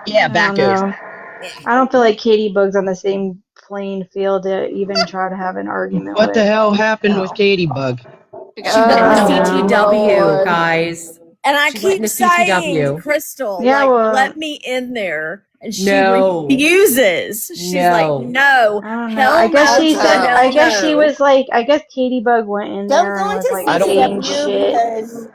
yeah, I don't backos. know. Yeah. I don't feel like Katie Bug's on the same playing field to even try to have an argument What the with. hell happened with Oh. Katie Bug? You got She kicked went in a I out. don't know. CTW, Lord. guys. And I She went in keep a saying, CTW. Crystal, Yeah, like, well, let me in there. And she No. refuses. She's like, No. no, I don't know. I hell guess no she to the said. I hell guess she no. was like. I guess Katie Bug went in Don't there go and was into like I don't saying want CCW shit because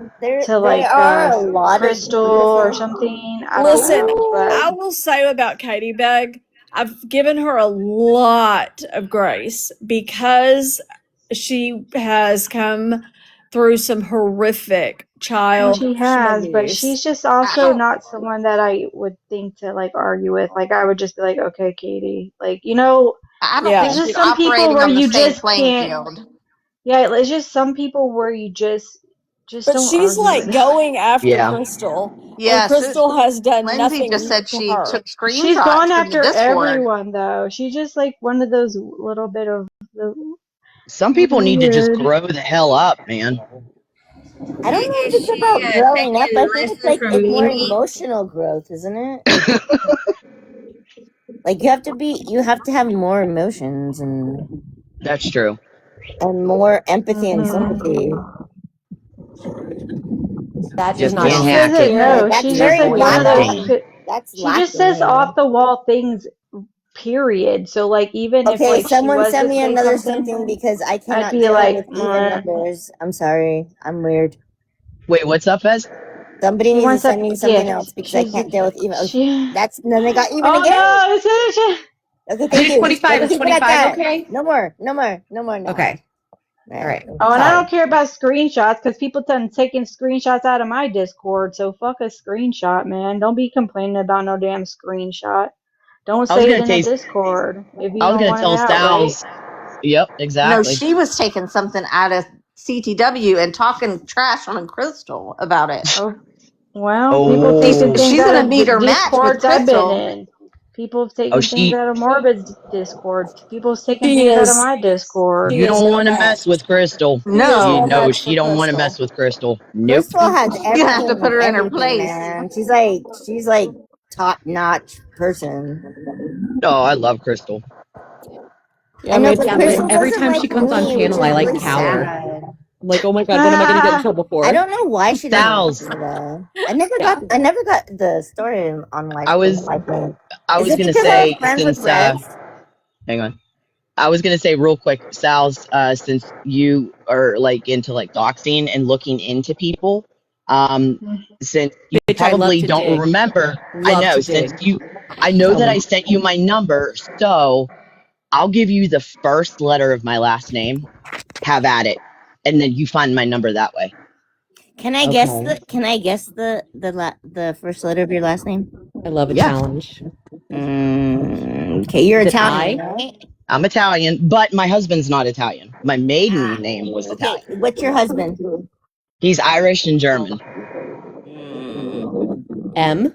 to there like are a lot of Crystal or beautiful. something. I don't Listen, know, but I will say about Katie Beg, I've given her a lot of grace because she has come through some horrific well, child she sexual has. But abuse. she's just I also don't. not someone that I would think to like argue with. Like I would just be like, okay, Katie. Like you know, I don't Yeah. think there's she's just some people operating where on the you same just playing can't. field. Yeah, it's just some people where you just But don't she's argue like with. going after yeah. Crystal when Yes, Crystal has done Lindsay just nothing said to she her. took She's gone screenshots from the after Discord. everyone though. She's just like one of those little bit of the Some people need to just weird. grow the hell up, man. I don't know if Is it's she about growing up. taking I think lessons from it's more Mimi? emotional growth, isn't it? Like you have to have more emotions That's true. and more empathy and sympathy. Mhm. That does Just not can't She always hack it. doesn't appear know. That's She's in just very like one Just of lack those. reality. can't. that's She just lacking says here. off the wall things. Period. So like even if Okay, like she someone was send to me say another something, something because I I'd cannot be deal like, with even numbers. I'm sorry. I'm weird. Wait, what's up, Fez? Somebody she needs to wants a send me something gift. else because I can't deal with even. Oh, She. that's then they got even Oh again. no! It's Okay, I thank did you. 25. Let's Is keep it at 25 that. okay? No more. No more. No more now. Okay. All All right. right. Oh, and I Sorry. don't care about screenshots because people done taking screenshots out of my Discord. So fuck a screenshot, man. Don't be complaining about no damn screenshot. Don't I was say it gonna in the taste. Discord if you I was don't gonna want it tell out, right? Sal's. Yep, No, exactly. she was taking something out of CTW and talking trash on Crystal about it. Oh, well, people She's taking things Oh, she's out gonna of meet her match with Discords I've been Crystal. in. People have oh, taken things she. out of Morbid's Discord. People's taking She things out of is my Discord. she You is don't no want to match. mess with Crystal. She is You no No, know match she for don't want to mess Crystal. with Crystal. Nope. Crystal has you're gonna have to everything put and her in her everything, place. man. She's like top notch person. Oh, I love Crystal. Yeah, I know, me but Yeah, too. but Crystal every doesn't time like she comes on me, which panel, is I like really cower. sad. I'm like, oh my God, what am I going to get in trouble I for? don't know why she doesn't like Sal's. me though. Yeah. I never got the story on why I she doesn't was. like me. I Is was it gonna because I was say friends with since. Rez? Hang on. I was gonna say real quick, Sal's. Since you are like into like doxing and looking into people, um, since you Bitch, I love probably to don't dig. remember, I Love know to since dig. you. I know Tell that I me. sent you my number, so I'll give you the first letter of my last name. Have at it, and then you find my number that way. Okay. Can I guess the first letter of your last name? I love a Yeah, challenge. Okay, you're Is it Italian, I? right? I'm Italian, but my husband's not Italian. My maiden Ah, name was okay. Italian. What's your husband? He's Irish and German. Mm, M?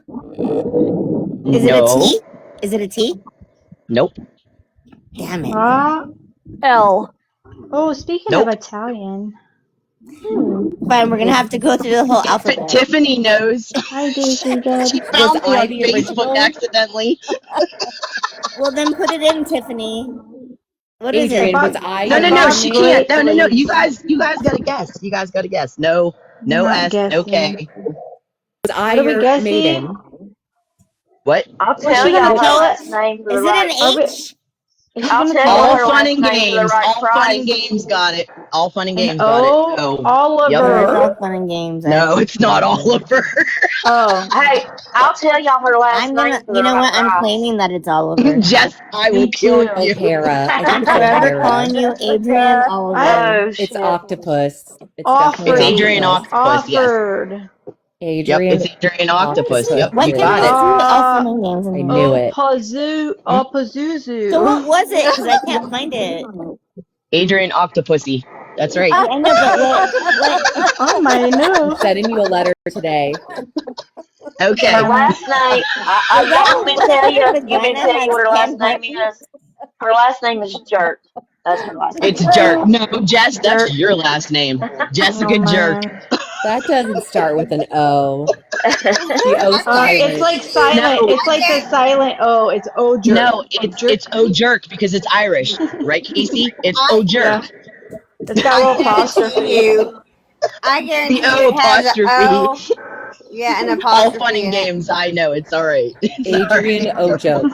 is it a No, T? Is it a T? nope, Damn it. Ah, L. oh, speaking of nope. Italian, Fine, we're gonna have to go through the whole alphabet. Tiffany knows. hi Daisy Dub. She Was found me I on the Facebook original? accidentally. Well, then put it in, Tiffany. What is I it? Adrian, was bought I No, I your no, no. bought maiden She name? can't. grape No, no, no. You leaves. guys, you guys got to guess. You guys got to guess. No, I'm no not S, no guessing. K. Was I What are we your guessing? maiden? What? I'll What's tell she gonna y'all her tell it? last name for the Is it right. an Are we? H? Is she I'll gonna tell tell y'all All us? her fun last and name for the games. right All fun and price. games got it. All fun and An games got it. O? Oh, yep. Yeah, it's all Oliver? fun and games. I No, it's not Oliver. Oh, Hey, I'll tell y'all her last I'm gonna. name for You the know right what? I'm price. claiming that it's Oliver. Jess, I will me kill too. you. O'Hara. I think I'm it's forever O'Hara. calling you Adrian Jessica. I Oliver. Oh It's shit. octopus. It's definitely It's offered. Adrian octopus. Octopus. Yes. Offered. Yep. It's Adrian Adrian Why can't Octopus. see? Yep. Why You can't got I it. see all fun and games in I here? knew it. Hmm? So what Opazuzu. was it? Because I can't find it. Adrian Octopussy. That's right. I know, but what? I might I'm know. sending you a letter today. Her Okay. last name. Does that Y'all want me to tell mean you? her You want me to vagina tell you has what her last 10 name heartbeats? is? Her last name is Jerk. That's her last It's name. Jerk. No, Jess, that's Jerk. your last name. Oh Jessica Jerk. man. That doesn't start with an O. The O It's silent. like silent. No, It's like the silent O. It's O jerk. no, Jerk. it's O Jerk because it's Irish, right, Casey? It's I O Jerk. Yeah. It's got a I little guarantee apostrophe. you. I The guarantee you O it has a apostrophe. O. Yeah, an All fun apostrophe and in it. games. I know it's all right. It's all Adrian right. Ojo.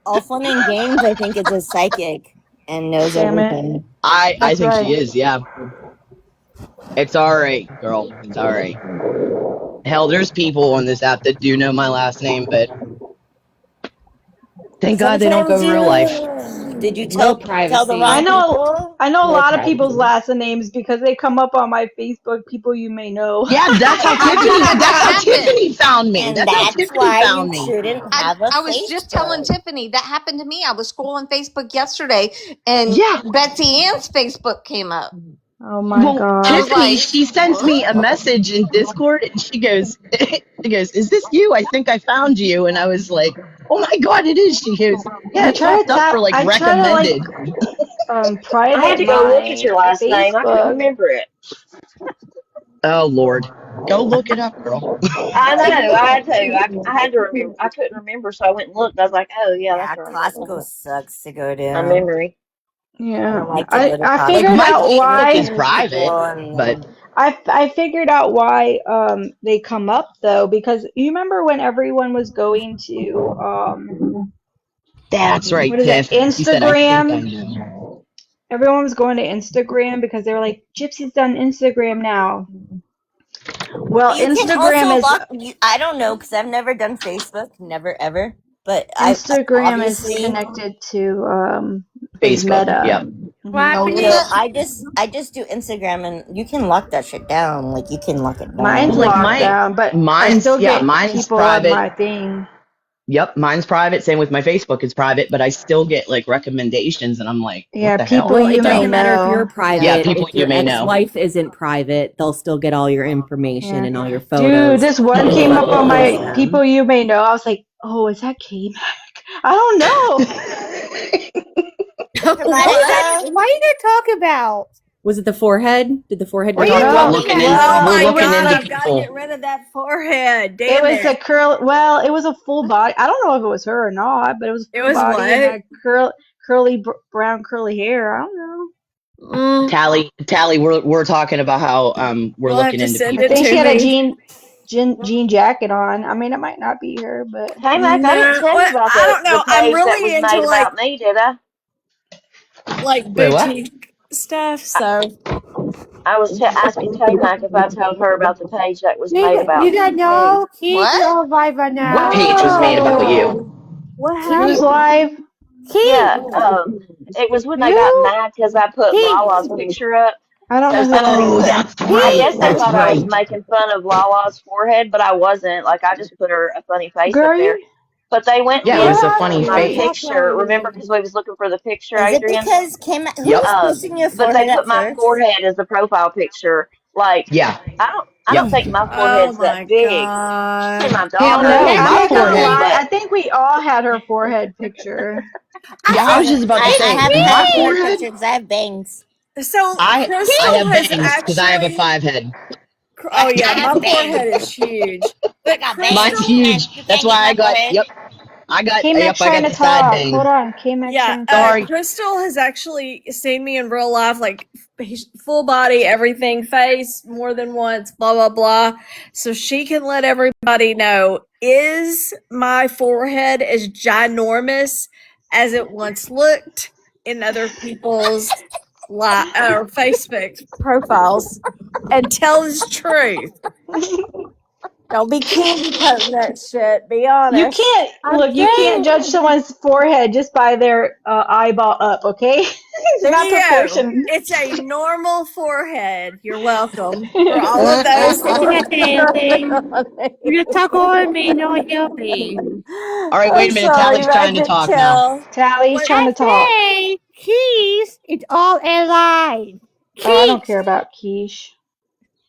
All fun and games. I think is a psychic and knows Damn it. everything. I That's think right. she is. Yeah, it's all right, girl. It's all right. Hell, there's people on this app that do know my last name, but thank God they don't go Sometimes real life. did you Real tell the privacy. I wrong know people? I know a Real lot of people's privacy. last names because they come up on my Facebook, people you may know. Yeah, that's how I've Tiffany. had That's that how happen. Tiffany found me. And That's how that's Tiffany why you found me. shouldn't I, have a I was just telling Facebook. Tiffany that happened to me. I was scrolling Facebook yesterday and Yeah. Betsy Ann's Facebook came up. Oh my Well, I god. was Tiffany, like, she sends what? me a message in Discord, and she goes, "Is this you? I think I found you." And I was like, "Oh my god, it is." She goes, "Yeah, it's popped up for like I try to like recommended." I had private to go look at my your last name. I couldn't Facebook. remember it. Oh Lord, go look it up, girl. I know. I had to. I had to remember. I couldn't remember, so I went and looked. I was like, oh yeah, Yeah, that's right. Costco sucks to go My to. memory. I Yeah. don't like to go to I Like figured Costco. my out Too Facebook is why many private, people but and I figured out why they come up though, because you remember when everyone was going to that's right, what is it, Tiff. She said, "I think I Instagram? know." Everyone was going to Instagram because they were like, Gypsy's done Instagram now. Well, you can also Instagram is lock. I don't know because I've never done Facebook, never ever. But I Instagram is obviously. connected to is Facebook. Meta. Yep. What Hmm. happened So to I just do Instagram and you can lock that shit down. Like you can lock it Mine's Well, down. like locked down, but I mine's still yeah, get mine's people on private. my thing. Yep, mine's private. Same with my Facebook. It's private, but I still get like recommendations, and I'm like, what Yeah, the hell? people Well, you it may doesn't matter if you're know. Yeah, private. people If you your may know. ex-wife isn't private, they'll still get all your information Yeah. and all your Dude, photos this one if you came let up them on post my people them. you may know. I was like, oh, is that KMac? I don't know. what? Alexa, What are you gonna talk about? Was it the forehead? Did the forehead What get are you talked We're about? talking looking No, in. about? Oh We're my looking God, into I've got to people. get rid of that forehead. it Damn was a it. curl. Well, it was a full body. I don't know if it was her or not, but it was It full was body and what? had brown curly hair. I don't know. Tally. We're talking about how we're You'll have looking to into send I it people. think she to had a me. jean jacket on. I mean, it might not be her, but hey Mac, I didn't No, tell you what? about I the don't know. I'm page that really was into made about me, did I? like Wait, what? boutique stuff. I, So I was asking K Mac if I told her about the page that was made You about got me. no keys What? all by What now. page was made about you? whoa, What who's happened? live? Key, Yeah, it was when they got Who? mad because I put key, Lala's picture up I don't know because who that Oh, is. that's I key. right. guess they That's thought I was right. making fun of Lala's forehead, but I wasn't. Like I just put her a funny face Girl, up there. you But they went Yeah, and it what was looked a for funny my Don't face. talk picture. over Remember, me. because we was looking for the picture, Is it Adrian. because who Yep. was posting your But they forehead put at my first? forehead as the profile picture. Like Yeah. I Yep. don't think my oh forehead's that my big. See, God. my Hell daughter no, Hey, thinks I'm my it's not gonna big, forehead. lie. but I think we all had her forehead picture. Yeah, I was just about to I say have my my forehead forehead. picture because I have bangs. So I Crystal have has bangs because I have a actually. 5 head. Oh I yeah, have my bangs. forehead is huge. I But got bangs. Mine's Crystal, huge. You That's can't why get I my got. forehead. Yep. KMac I trying to got the side talk. Hold bang. on, KMac yeah, trying to talk. Sorry. Crystal has actually seen me in real life, like full body, everything, face more than once, blah blah blah. So she can let everybody know: is my forehead as ginormous as it once looked in other people's or Facebook profiles? And tell us the truth. Don't be candy coating that shit. Be You honest. can't I'm look. You can't judge saying. someone's forehead just by their eyeball up. Okay, it's There not you go. proportion. It's a normal forehead. You're welcome for all of I'm those not that taking were that picking anything. on You're me. gonna talk over me, no helping. All right, I'm wait a minute. sorry, Tally's trying to Magic talk now. Chill. Tally's What? trying I to talk. say, keys, it's all a lie. Oh, I don't Keys, care about quiche.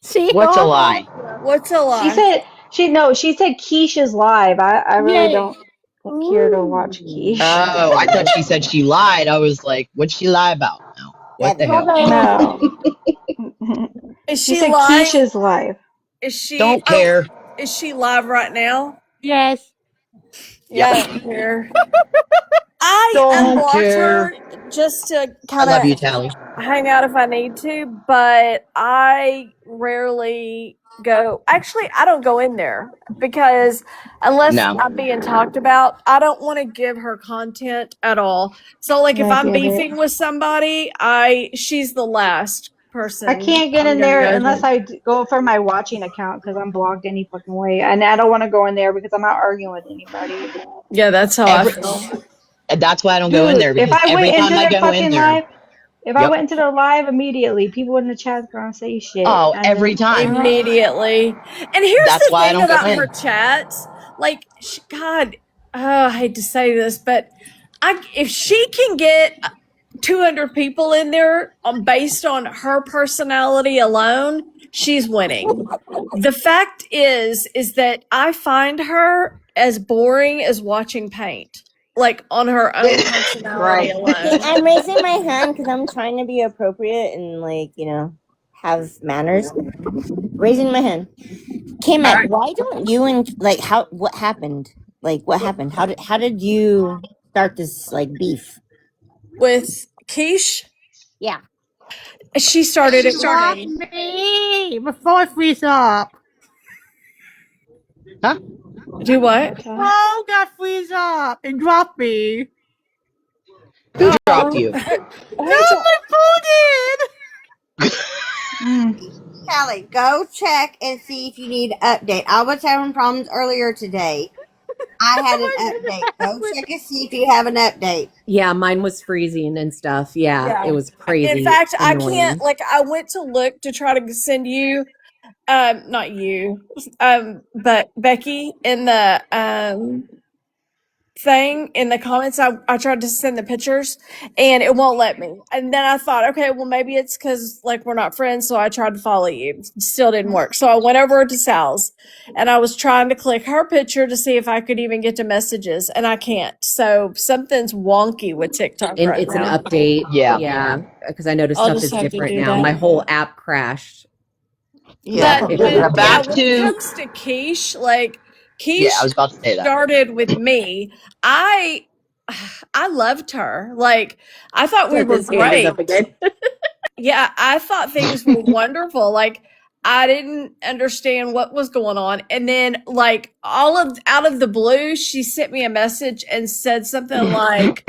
see What's a all. lie? What's a She lie? said she said quiche is live. I really Yay. don't care to watch quiche. Oh, I thought she said she lied. I was like, what'd she lie about now? What That the Hold hell? on. No, Is she she said quiche live? is live. Is she? Don't Oh, care. is she live right now? Yes. Yeah, Yep. I don't care. I Don't unblocked her care. just to I kind love you, of Tally. hang out if I need to, but I rarely go. Actually, I don't go in there because unless No. I'm being talked about, I don't want to give her content at all. So like if I I'm get it. beefing with somebody, she's the last I person can't get I'm in going to there go unless to. go for my watching account because I'm blocked any fucking way, and I don't want to go in there because I'm not arguing with anybody. Yeah, that's how I Every feel. That's why I don't go in Dude, there if because I went every into time I their go in fucking there, live, if I yep. went into their live immediately, people in the chat's gonna say shit, Oh, and every then time. Immediately. And here's That's the why I thing don't go about her in. chats. Like, God, I hate to say this, but if she can get 200 people in there based on her personality alone, she's winning. The fact is that I find her as boring as watching paint, like on her own personality Right. Okay, alone. I'm raising my hand because I'm trying to be appropriate and have manners. Raising my hand. All KMac, right. why don't you and what happened? Like what happened? How did you start this beef? With Quiche, Yeah. she started it with Stop me. me before I freeze up. Huh? Do what? okay. Oh, God, freeze up and drop me. Who dropped Oh, you? who My food Mm. Callie, go check and see if you need an update. I was having problems earlier today. I had an update. Go check and see if you have an update. Yeah, mine was freezing and stuff. Yeah, it Yeah. was In crazy fact, I can't, annoying. like, I went to look to try to send you, not you, but Becky in the, thing in the comments. I tried to send the pictures and it won't let me. And then I thought, okay, well, maybe it's because like we're not friends. So I tried to follow you. Still didn't work. So I went over to Sal's and I was trying to click her picture to see if I could even get to messages and I can't. So something's wonky with TikTok And right it's an now. update. Yeah. Yeah, because I noticed I'll stuff just is have to different do now. that. My whole app crashed. Yeah. But If you when, update yeah, Back it. when it to comes to quiche, like yeah, I quiche was about to say that. started with me. I I loved her. Like I thought we Says were his hand is up great. again. Yeah, I thought things were wonderful. Like I didn't understand what was going on. And then like all of out of the blue, she sent me a message and said something like,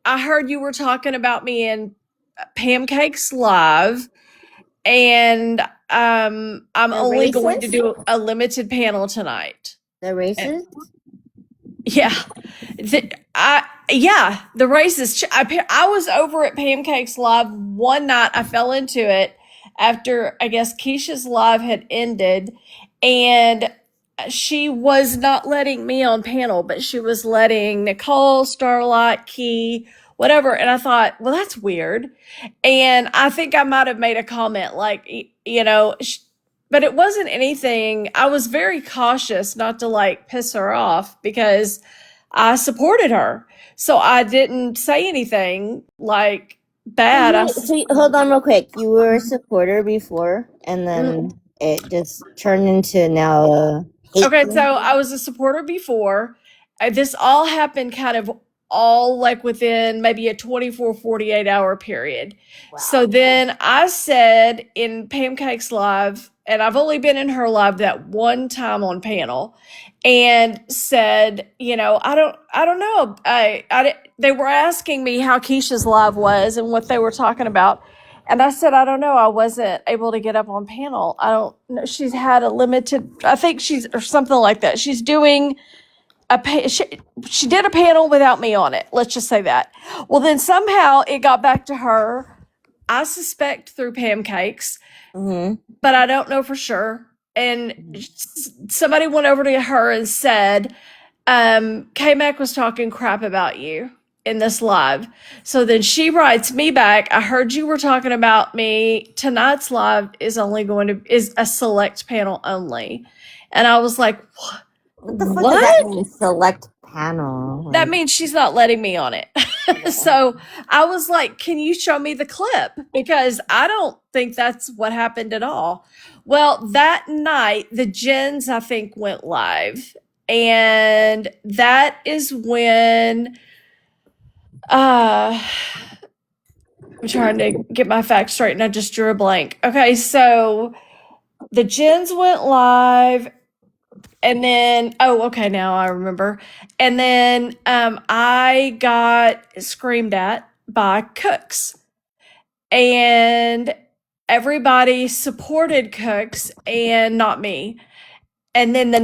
I heard you were talking about me in Pancakes Live and I'm The only going to racist? do a limited panel tonight. The And racist? yeah, yeah, the racist. I was over at Pancakes Live one night. I fell into it after I guess Keisha's live had ended, and she was not letting me on panel, but she was letting Nicole, Starlight, Key, whatever. And I thought, well, that's weird. And I think I might have made a comment like, but it wasn't anything. I was very cautious not to like piss her off because I supported her. So I didn't say anything like bad. Hold on real quick. You were a supporter before, and Mm, then it just turned into now Okay, so hateful. I was a supporter before. This all happened kind of all like within maybe a 24-48 hour period. So Wow. then I said in Pancakes Live, and I've only been in her live that one time on panel, and said, I don't know. They were asking me how Keisha's live was and what they were talking about. And I said, I don't know. I wasn't able to get up on panel. I don't know. She's had a limited, I think she's, or something like that. She's doing she did a panel without me on it. Let's just say that. Well, then somehow it got back to her. I suspect through Pancakes, Mm-hmm. but I don't know for sure. And somebody went over to her and said, KMac was talking crap about you in this live. So then she writes me back, I heard you were talking about me. Tonight's live is a select panel only. And I was like, What the fuck does that what? mean? Select panel. That means she's not letting me on it. So I was like, can you show me the clip? Because I don't think that's what happened at all. Well, that night, the Gens, I think, went live. And that is when I'm trying to get my facts straight and I just drew a blank. Okay, so the gens went live and then okay, now I remember. And then I got screamed at by cooks. And everybody supported cooks and not me. And then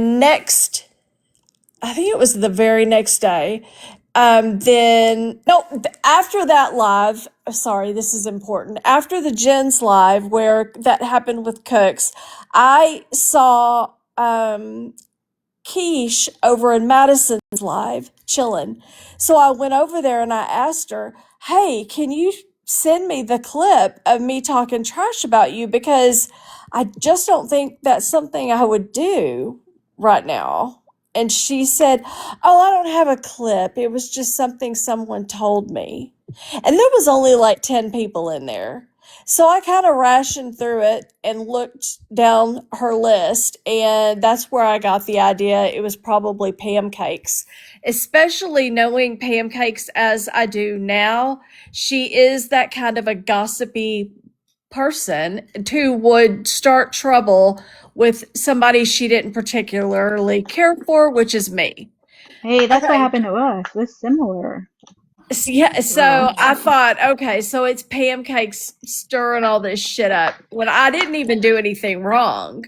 I think it was the very next day, after that live, sorry, this is important. After the Jen's live where that happened with cooks, I saw Quiche over in Madison's live chilling. So I went over there and I asked her, hey, can you send me the clip of me talking trash about you? Because I just don't think that's something I would do right now. And she said, oh, I don't have a clip. It was just something someone told me. And there was only like 10 people in there. So I kind of rationed through it and looked down her list, and that's where I got the idea it was probably Pam Cakes. Especially knowing Pam Cakes as I do now, she is that kind of a gossipy person who would start trouble with somebody she didn't particularly care for, which is me. Hey, that's what Okay. happened to us. It's similar. Yeah, so I thought, okay, so it's Pam Cakes stirring all this shit up when I didn't even do anything wrong.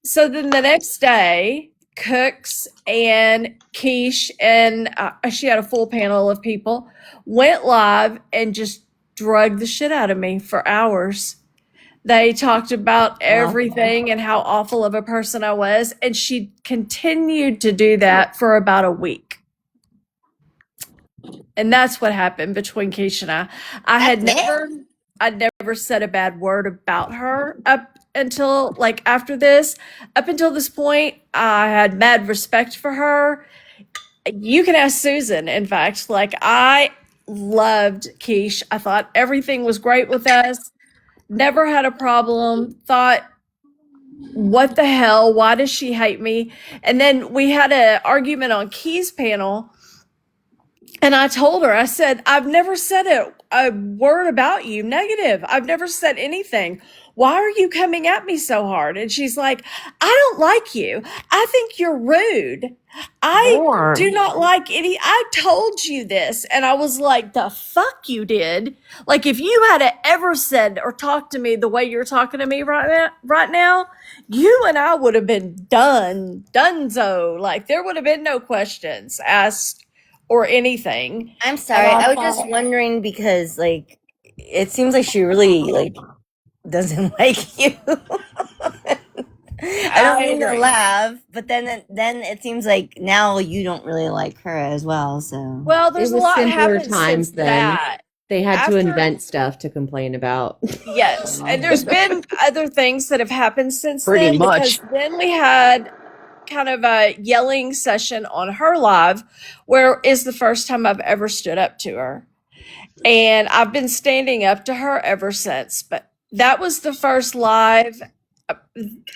So then the next day, Cooks and Quiche and she had a full panel of people went live and just drugged the shit out of me for hours. They talked about everything and how awful of a person I was, and she continued to do that for about a week. And that's what happened between Keisha and I. I'd never said a bad word about her up until after this. Up until this point, I had mad respect for her. You can ask Susan, in fact. I loved Keish. I thought everything was great with us. Never had a problem. Thought, what the hell? Why does she hate me? And then we had an argument on Key's panel. And I told her, I said, I've never said a word about you negative. I've never said anything. Why are you coming at me so hard? And she's like, I don't like you. I think you're rude. I do not like I told you this. And I was like, the fuck you did. Like, if you had ever said or talked to me the way you're talking to me right now, you and I would have been donezo. Like, there would have been no questions asked or anything. I'm sorry. I was just wondering because it seems like she really doesn't like you. I don't mean to laugh, but then it seems like now you don't really like her as well. So well, there's It was a lot simpler happened times since then. that. They had to After- invent stuff to complain about. Yes, and there's been other things that have happened since Pretty then much. because then we had kind of a yelling session on her live where is the first time I've ever stood up to her. And I've been standing up to her ever since. But that was the first live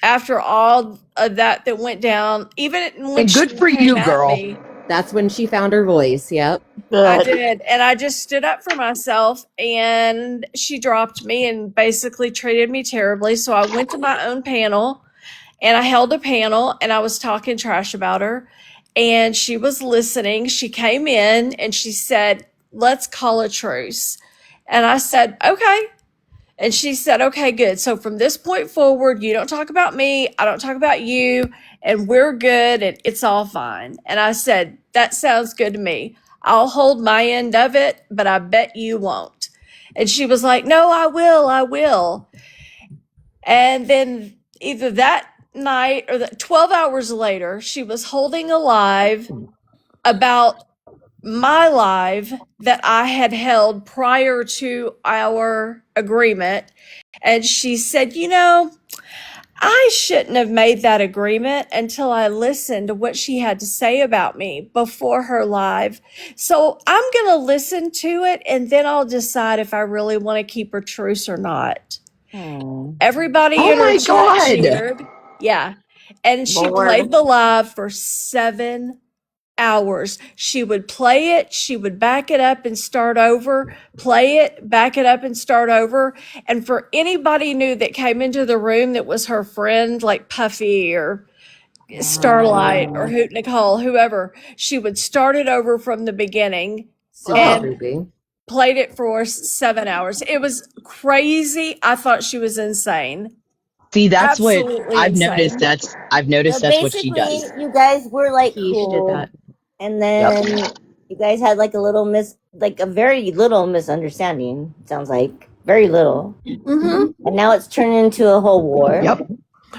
after all of that went down. Even when And good she for came you, at girl. me, That's when she found her voice. Yep. I did. And I just stood up for myself and she dropped me and basically treated me terribly. So I went to my own panel and I held a panel and I was talking trash about her. And she was listening. She came in and she said, let's call a truce. And I said, okay. And she said, okay, good. So from this point forward, you don't talk about me. I don't talk about you. And we're good. And it's all fine. And I said, that sounds good to me. I'll hold my end of it, but I bet you won't. And she was like, no, I will. And then either that night or 12 hours later, she was holding a live about my live that I had held prior to our agreement. And she said, I shouldn't have made that agreement until I listened to what she had to say about me before her live. So I'm going to listen to it and then I'll decide if I really want to keep her truce or not. Everybody in her chat cheered. Yeah. And she played the live for 7 hours. She would play it, she would back it up and start over, play it, back it up and start over. And for anybody new that came into the room that was her friend, like Puffy or Starlight or Hoot Nicole, whoever, she would start it over from the beginning Super and creepy. played it for 7 hours. It was crazy. I thought she was insane. See, that's what Absolutely I've insane. noticed. I've So noticed that's what she basically, does. you guys were like She did cool, that. and Yep. then you guys had like a very little misunderstanding. Sounds like very little, Mm-hmm. and now it's turned into a whole war. Yep.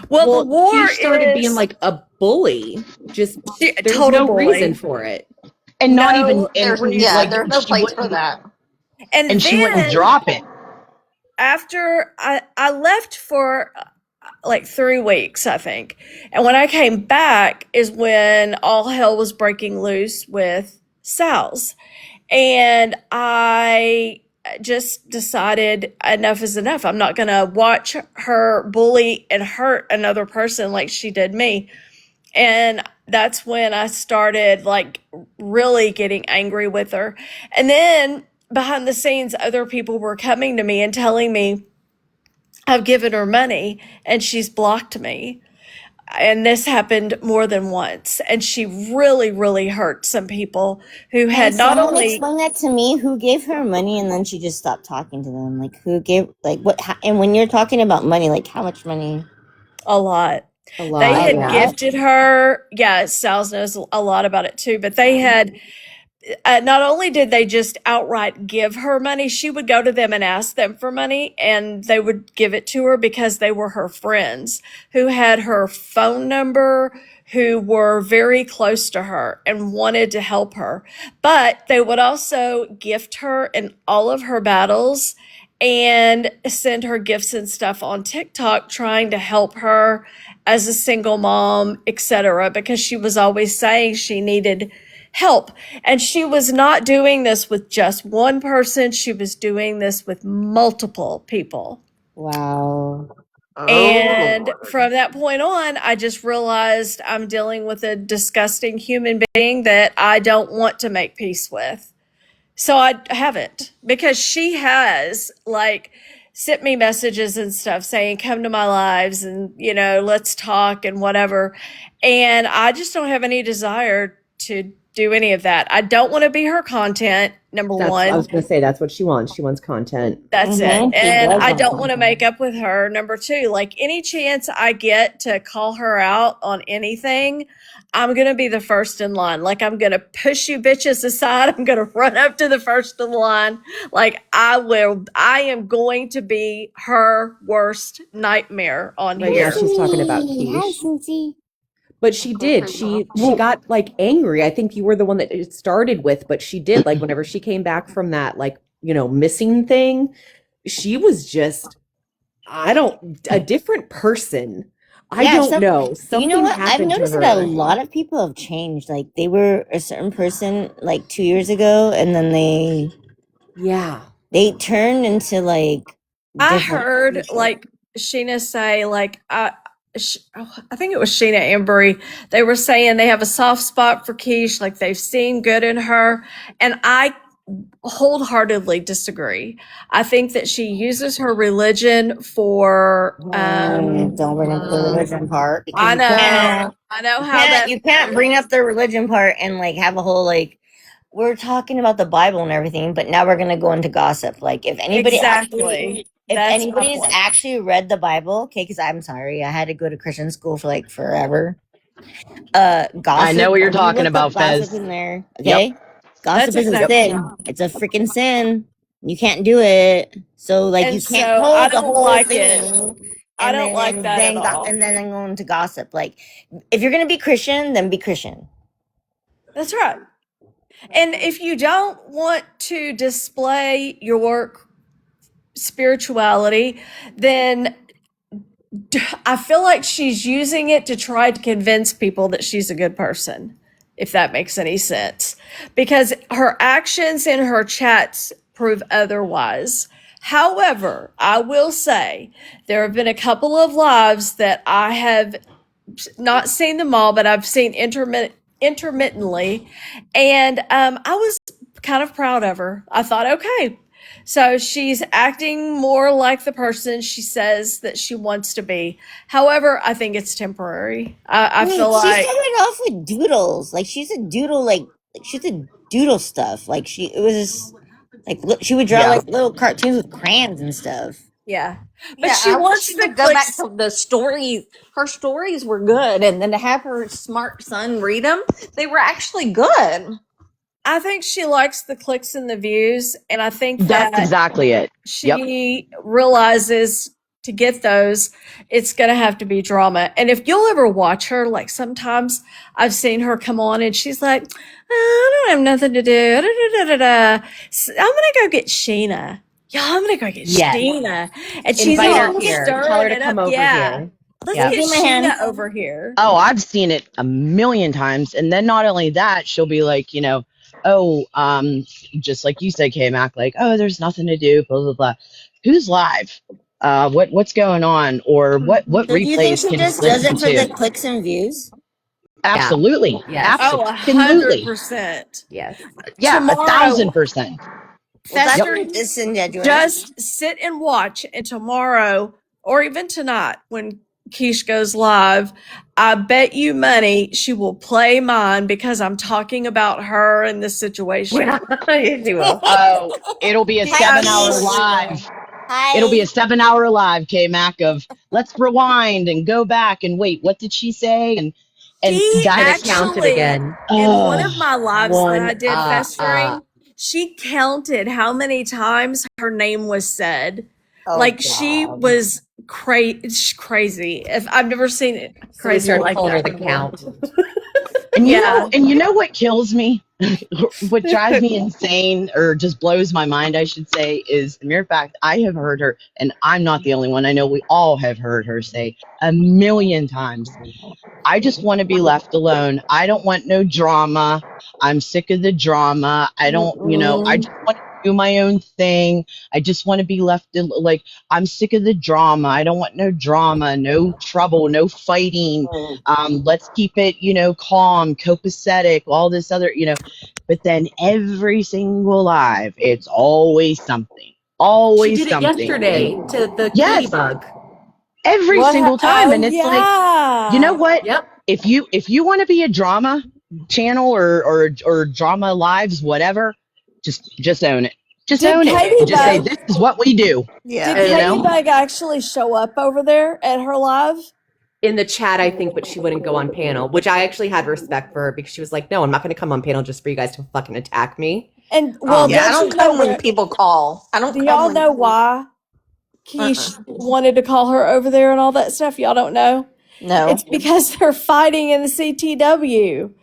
Well, the war he started being is like a bully. Just there's total no reason bully. for it. And not even, No and reason. There's no she place for wouldn't, that. And she wouldn't then drop it. after I left for like 3 weeks, I think. And when I came back is when all hell was breaking loose with Sal's. And I just decided enough is enough. I'm not going to watch her bully and hurt another person like she did me. And that's when I started like really getting angry with her. And then behind the scenes, other people were coming to me and telling me I've given her money and she's blocked me. And this happened more than once. And she really, really hurt some people who had Can not someone only explain that to me? Who gave her money and then she just stopped talking to them? Like who gave what? And when you're talking about money, like how much money? a lot. A They lot. had lot? gifted her. Yeah, Sal's knows a lot about it too. But they had not only did they just outright give her money, she would go to them and ask them for money, and they would give it to her because they were her friends who had her phone number, who were very close to her and wanted to help her. But they would also gift her in all of her battles and send her gifts and stuff on TikTok trying to help her as a single mom, etc., because she was always saying she needed help. And she was not doing this with just one person, she was doing this with multiple people. Wow. And from that point on, I just realized I'm dealing with a disgusting human being that I don't want to make peace with. So I haven't, because she has like sent me messages and stuff saying, come to my lives and, let's talk and whatever. And I just don't have any desire to do any of that. I don't want to be her content, number I one. was gonna say that's what she wants. She wants content. That's Mhm, it. she And does I want don't want to content. make up with her. Number two, like any chance I get to call her out on anything, I'm going to be the first in line. Like I'm going to push you bitches aside. I'm going to run up to the first in line. Like I am going to be her worst nightmare on Right here. now she's talking about Hi, quiche. Cincy. But she did. She got like angry. I think you were the one that it started with, but she did like whenever she came back from that like, missing thing, she was just a different person. I Yeah, don't know. you know Something what? I've happened to noticed that a her. lot of people have changed. Like they were a certain person like 2 years ago, and then Yeah. they turned into like I different heard people. like Sheena say like I think it was Sheena Embry. They were saying they have a soft spot for Keish, like they've seen good in her, and I wholeheartedly disagree. I think that she uses her religion for Don't bring up the religion part because I know how that you can't bring up the religion part and like have a whole like we're talking about the Bible and everything, but now we're gonna go into gossip. Like if anybody exactly. if That's my anybody's point. actually read the Bible, okay, because I'm sorry, I had to go to Christian school for like forever. Gossip. I know what you're When you talking look up about, gossip Fez. in there, Yep. okay? Gossip That's is a exactly sin. It's a freaking sin. You can't do it. So like and you can't so I hold the don't whole like it. thing I and don't like that at all. then go into gossip. Like if you're gonna be Christian, then be Christian. That's right. And if you don't want to display your spirituality, then I feel like she's using it to try to convince people that she's a good person, if that makes any sense. Because her actions in her chats prove otherwise. However, I will say there have been a couple of lives that I have not seen them all, but I've seen intermittently, and I was kind of proud of her. I thought, okay, so she's acting more like the person she says that she wants to be. However, I think it's temporary. I Wait, feel she like started off with doodles. Like she's a doodle, like she's a doodle stuff. Like it was like she would draw Yeah. like little cartoons with crayons and stuff. yeah, but Yeah, she I wish wants she the would go back clicks. to the stories. Her stories were good, and then to have her smart son read them, they were actually good. I think she likes the clicks and the views, and I think That's that exactly it. Yep. she realizes to get those, it's going to have to be drama. And if you'll ever watch her, like sometimes I've seen her come on and she's like, I don't have nothing to do. Da, da, da, da, da. So I'm going to go get Sheena. Yeah, I'm going to go get Yes. Sheena. And she's Invite her all here. Tell stirring her to it come up. over Yeah. here. Let's Yeah. get Give me my hand. Sheena over here. Oh, I've seen it a million times. And then not only that, she'll be like, oh, just like you said, KMac, like, oh, there's nothing to do, blah, blah, blah. Who's live? What's going on? Or what So do you think replays she can we just does listen it for to? the clicks and views? Yeah. Absolutely. Yes. Oh, Absolutely. 100%. Yes. Yeah, Tomorrow, 1,000%. Well, that's Fester, pretty disingenuous. just sit and watch. And tomorrow, or even tonight, when Keish goes live, I bet you money she will play mine because I'm talking about her and the situation. Yes, you will. Oh, it'll be a She 7-hour absolutely live. will. Hi. It'll be a 7-hour live, KMac, of let's rewind and go back and wait, what did she say? And She She's gonna guys, count it actually, again. in one oh, of my lives that I did festering, she counted how many times her name was said. Oh, Like she God. was crazy. If I've never seen it So we crazy started like calling her that the before. count. and Yeah. you know what kills me? What drives me insane, or just blows my mind, I should say, is the mere fact I have heard her, and I'm not the only one. I know we all have heard her say a million times, I just want to be left alone. I don't want no drama. I'm sick of the drama. I don't, I just want to do my own thing. I just want to be like, I'm sick of the drama. I don't want no drama, no trouble, no fighting. Let's keep it, calm, copacetic, all this other, but then every single live, it's always something, She always did it something. yesterday And to the yes, ladybug. every What? single time. Oh And it's like, you know yeah. what? Yep. If you want to be a drama channel or drama lives, whatever, just own it. Just Did own it Katie and just say Bug? this is what we do. Yeah. Did You And Katie know? Bug actually show up over there at her live? in the chat, I think, but she wouldn't go on panel, which I actually had respect for her because she was like, no, I'm not going to come on panel just for you guys to fucking attack me. And well, Yeah, I don't don't you know come when where? people call. I don't Do come y'all when. know why Keish wanted to call her over there and all that stuff? Y'all don't know? No. It's because they're fighting in the CTW.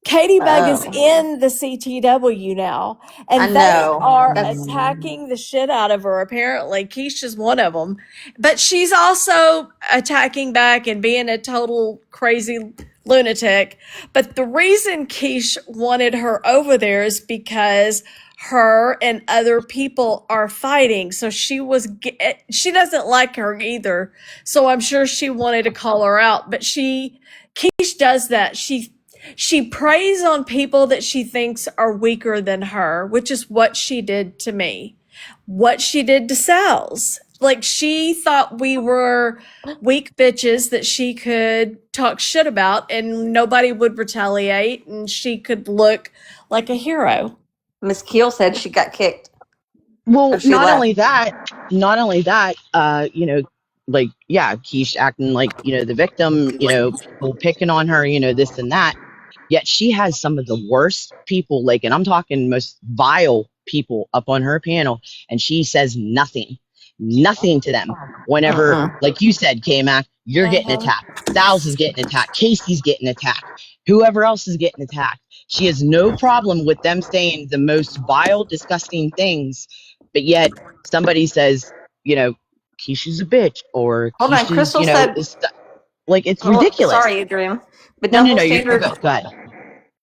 Katie Bug is Oh, in the CTW now, I and they know. are That's attacking the shit out of her. Apparently, Keisha's one of them, but she's also attacking back and being a total crazy lunatic. But the reason Keish wanted her over there is because her and other people are fighting. So she doesn't like her either. So I'm sure she wanted to call her out, but Keish does that. She preys on people that she thinks are weaker than her, which is what she did to me, what she did to Sal's. Like she thought we were weak bitches that she could talk shit about and nobody would retaliate and she could look like a hero. Miss Keel said she got kicked. Well, So she left. not only that, like, yeah, Keish acting like, the victim, people picking on her, this and that. Yet she has some of the worst people, like, and I'm talking most vile people up on her panel, and she says nothing to them. Whenever, like you said, K-Mac, you're getting Uh-huh. attacked. Styles is getting attacked. Casey's getting attacked. Whoever else is getting attacked. She has no problem with them saying the most vile, disgusting things, but yet somebody says, Keisha's a bitch, or Hold on. Keisha's, Crystal said, like, it's oh, ridiculous. sorry, Adrian. But No, double you're standard. good. Go ahead.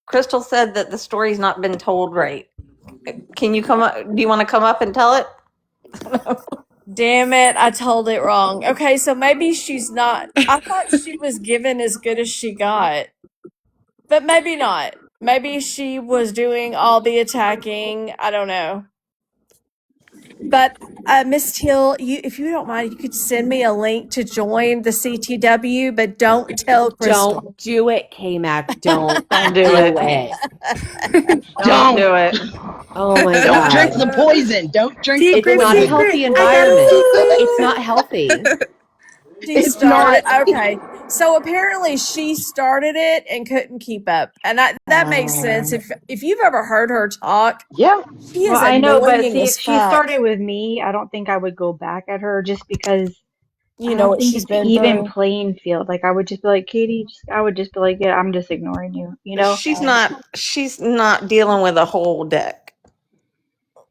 Crystal said that the story's not been told right. Can you come up? Do you want to come up and tell it? Damn it, I told it wrong. Okay, so maybe she's not. I thought she was given as good as she got, but maybe not. Maybe she was doing all the attacking. I don't know. But Miss Teal, if you don't mind, you could send me a link to join the CTW, but don't tell Crystal. Don't do it, KMac. Don't Don't do do it. it. Don't Don't do it. Oh my don't drink the God. poison. Don't drink the It's not a poison. healthy I got a environment. It's secret. not healthy. She It's not. started. Okay, so apparently she started it and couldn't keep up, and that makes sense. If you've ever heard her talk, Yeah. she Well, is I know, but annoying see, as if she fuck. started with me, I don't think I would go back at her just because You I know don't what think she's it's been even through. playing field. Like I would just be like, Katie, I would just be like, yeah, I'm just ignoring you, you know? She's not dealing with a whole deck.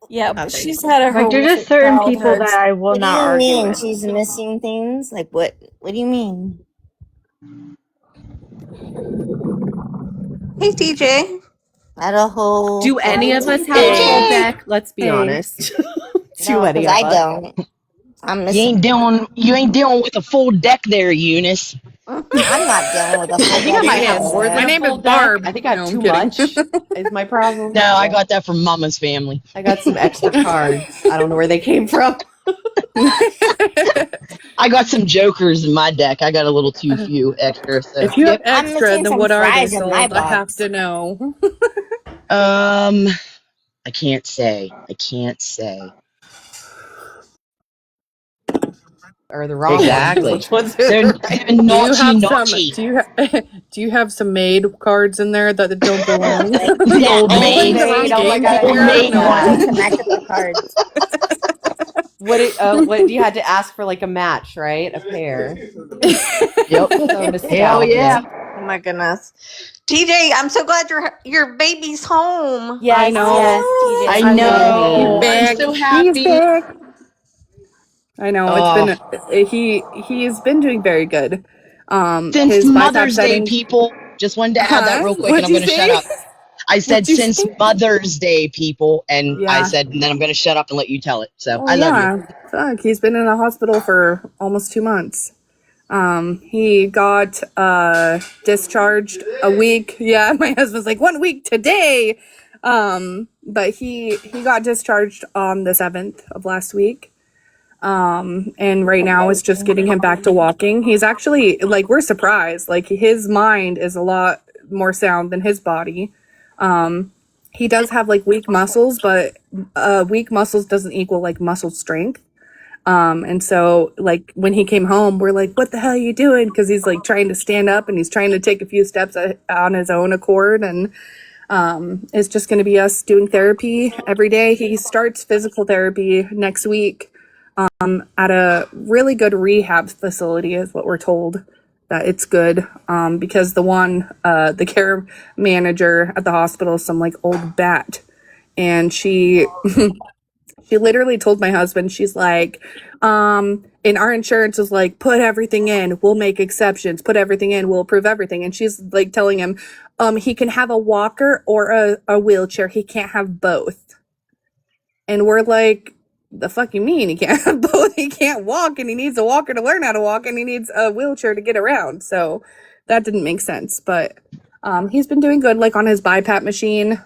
Yeah, I but think. she's had a Like there's just horrific certain people childhood. that I will What do not you argue mean with. she's missing things? Like what do you mean? Hey, TJ. Not a whole Do any of us have a full deck. Hey, deck? Let's be Hey. honest. Do No, because any of I us? don't. I'm you missing. ain't dealing with a full deck there, Eunice. I'm not dealing with a I full think I deck might have either. more My than a name is full deck. Barb. I think I have No, I'm too kidding. much, is my No, problem. I got that from Mama's family. I got some extra cards. I don't know where they came from. I got some jokers in my deck. I got a little too few extra, so If you have yep. I'm extra, missing then some what are they fries in my sold? I have box. to know. Um, I can't say. I can't say. Or the wrong ones. Exactly. Which ones are They're the right they're ones? Do you naughty, have some? naughty. Do you have some maid cards in there that don't belong? Like, The yeah, old only maid, the wrong Maid. Oh my game God, the I old need one players of maid belong one. to those. match up the cards. What you had to ask for, like a match, right? A pair. Yep. So Hell yeah. nostalgic. Oh my goodness. TJ, I'm so glad your baby's home. I Yes, know. yes, I TJ, Oh, I'm He's know. waiting. I'm back. so He's happy. back. I know. It's Oh, been he's been doing very good. since His BiPAP Mother's Day, setting. people. Just wanted to add that Huh? real quick, and What'd I'm you going to shut say? up. I said What'd you since say? Mother's Day, people, and I Yeah. said, and then I'm going to shut up and let you tell it. So Oh I love you. yeah. Fuck. He's been in the hospital for almost 2 months. He got discharged a week. Yeah, my husband's like 1 week today. But he got discharged on the 7th of last week. And right now it's just getting him back to walking. He's actually like we're surprised. Like his mind is a lot more sound than his body. He does have like weak muscles, but weak muscles doesn't equal like muscle strength. And so like when he came home, we're like, what the hell are you doing? Because he's like trying to stand up and he's trying to take a few steps on his own accord. And it's just going to be us doing therapy every day. He starts physical therapy next week at a really good rehab facility, is what we're told. That it's good because the care manager at the hospital is some like old bat, and she literally told my husband, she's like, and our insurance is like, put everything in, we'll make exceptions, put everything in, we'll approve everything. And she's like telling him, he can have a walker or a wheelchair. He can't have both. And we're like, the fuck you mean? He can't have both. He can't walk and he needs a walker to learn how to walk and he needs a wheelchair to get around. So that didn't make sense. But he's been doing good, like on his BiPAP machine.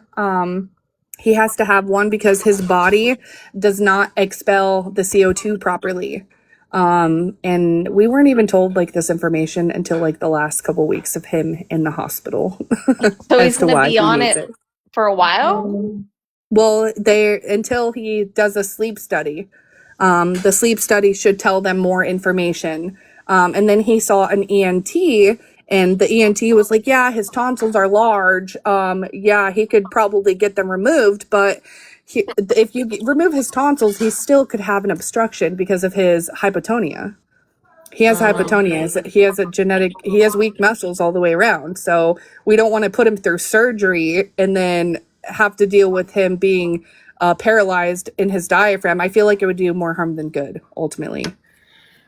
He has to have one because his body does not expel the CO2 properly. And we weren't even told like this information until like the last couple weeks of him in the hospital So as he's to going to why be he on needs it it. for a while? Well, they until he does a sleep study. The sleep study should tell them more information. And then he saw an ENT, and the ENT was like, "Yeah, his tonsils are large. Yeah, he could probably get them removed, but if you remove his tonsils, he still could have an obstruction because of his hypotonia." He has hypotonia. He has weak muscles all the way around. So we don't want to put him through surgery and then have to deal with him being paralyzed in his diaphragm. I feel like it would do more harm than good, ultimately.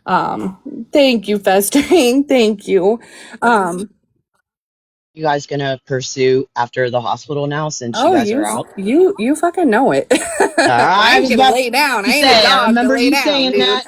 Thank you, Festering. Thank you. You guys gonna pursue after the hospital now since you Oh, guys are out? you fucking know it. I I ain't was gonna about lay down. I to ain't a say, I dog to remember lay you down, saying dude. that.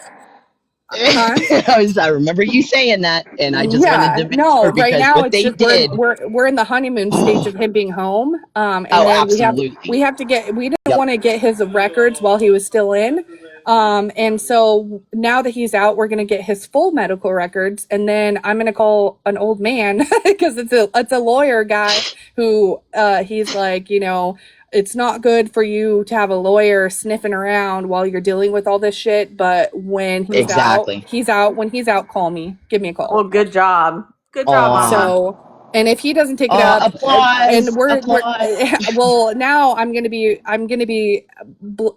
Huh? I remember you saying that, and I just wanted Yeah, to make no, sure right because now what it's they just we're did. we're we're in the honeymoon stage of him being home. And Oh, then we absolutely. have to get we didn't Yep. want to get his records while he was still in. And so now that he's out, we're gonna get his full medical records, and then I'm gonna call an old man because it's a lawyer guy who he's like, it's not good for you to have a lawyer sniffing around while you're dealing with all this shit. But when he's out, Exactly. he's out. When he's out, call me. Give me a call. Well, good job. Good job, Mama. So, and if he doesn't take it up, and Applause. we're Applause. well, now I'm gonna be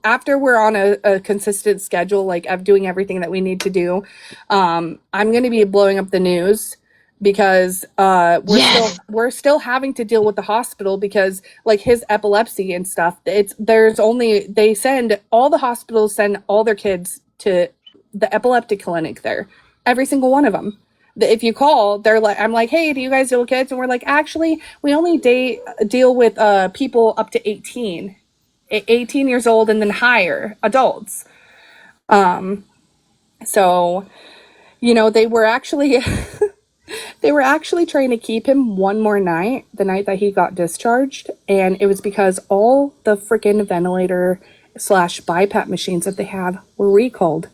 after we're on a consistent schedule, like of doing everything that we need to do. I'm gonna be blowing up the news because Yes. we're still having to deal with the hospital because like his epilepsy and stuff. All the hospitals send all their kids to the epileptic clinic there, every single one of them. If you call, they're like, I'm like, hey, do you guys deal with kids? And we're like, actually, we only deal with people up to 18 years old and then higher adults. So, they were actually they were actually trying to keep him one more night, the night that he got discharged, and it was because all the freaking ventilator slash BiPAP machines that they have were recalled.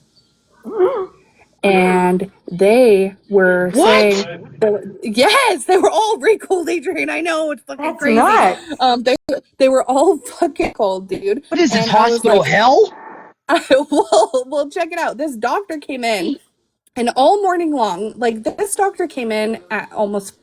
And they were What? saying, yes, they were all recalled, Adrian. I know, it's fucking That's crazy. nuts. They were all fucking cold, dude. What is this And I was hospital like, hell? well, check it out. This doctor came in, and all morning long, like this doctor came in at almost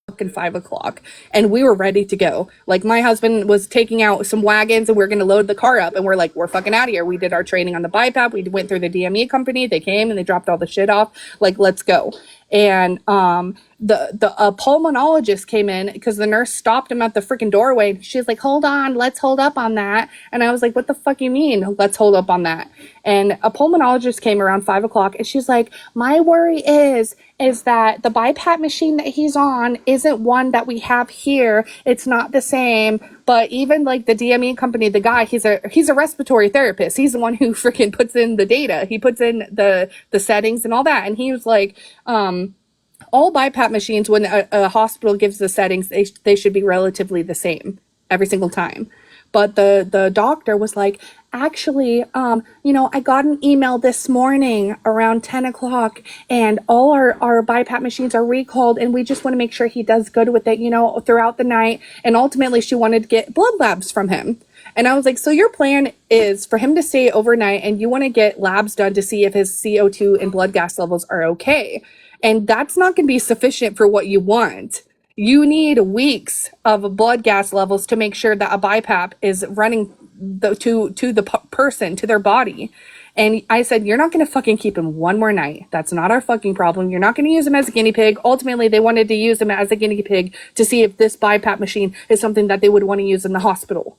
fucking 5 o'clock, and we were ready to go. Like my husband was taking out some wagons, and we are gonna load the car up, and we're like, we're fucking out of here. We did our training on the BiPAP. We went through the DME company. They came and they dropped all the shit off. Like, let's go. And the pulmonologist came in because the nurse stopped him at the freaking doorway. She's like, hold on, let's hold up on that. And I was like, what the fuck you mean, let's hold up on that? And a pulmonologist came around 5 o'clock, and she's like, my worry is that the BiPAP machine that he's on isn't one that we have here. It's not the same. But even like the DME company, the guy, he's a respiratory therapist. He's the one who freaking puts in the data. He puts in the settings and all that. And he was like, all BiPAP machines, when a hospital gives the settings, they should be relatively the same every single time. But the doctor was like, actually, I got an email this morning around 10 o'clock, and all our BiPAP machines are recalled, and we just want to make sure he does good with it, throughout the night. And ultimately, she wanted to get blood labs from him. And I was like, so your plan is for him to stay overnight, and you want to get labs done to see if his CO2 and blood gas levels are okay. And that's not going to be sufficient for what you want. You need weeks of blood gas levels to make sure that a BiPAP is running to the person, to their body. And I said, you're not going to fucking keep him one more night. That's not our fucking problem. You're not going to use him as a guinea pig. Ultimately, they wanted to use him as a guinea pig to see if this BiPAP machine is something that they would want to use in the hospital.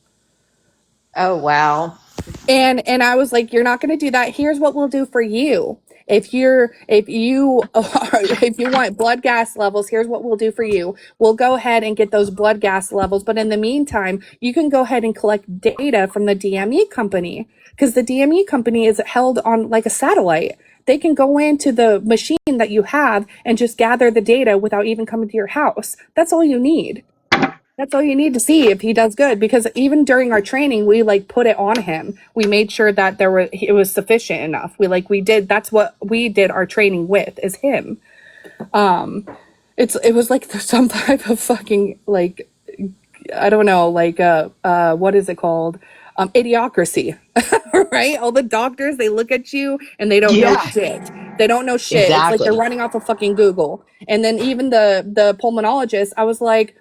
Oh, wow. And I was like, you're not going to do that. Here's what we'll do for you. If you want blood gas levels, here's what we'll do for you. We'll go ahead and get those blood gas levels. But in the meantime, you can go ahead and collect data from the DME company, because the DME company is held on like a satellite. They can go into the machine that you have and just gather the data without even coming to your house. That's all you need. That's all you need to see if he does good, because even during our training, we like put it on him. We made sure that it was sufficient enough. That's what we did our training with, is him. It was like some type of fucking, like, I don't know, like what is it called? Idiocracy, right? All the doctors, they look at you and they don't know Yeah. shit. They don't know shit. It's like they're Exactly. running off of fucking Google. And then even the pulmonologist, I was like,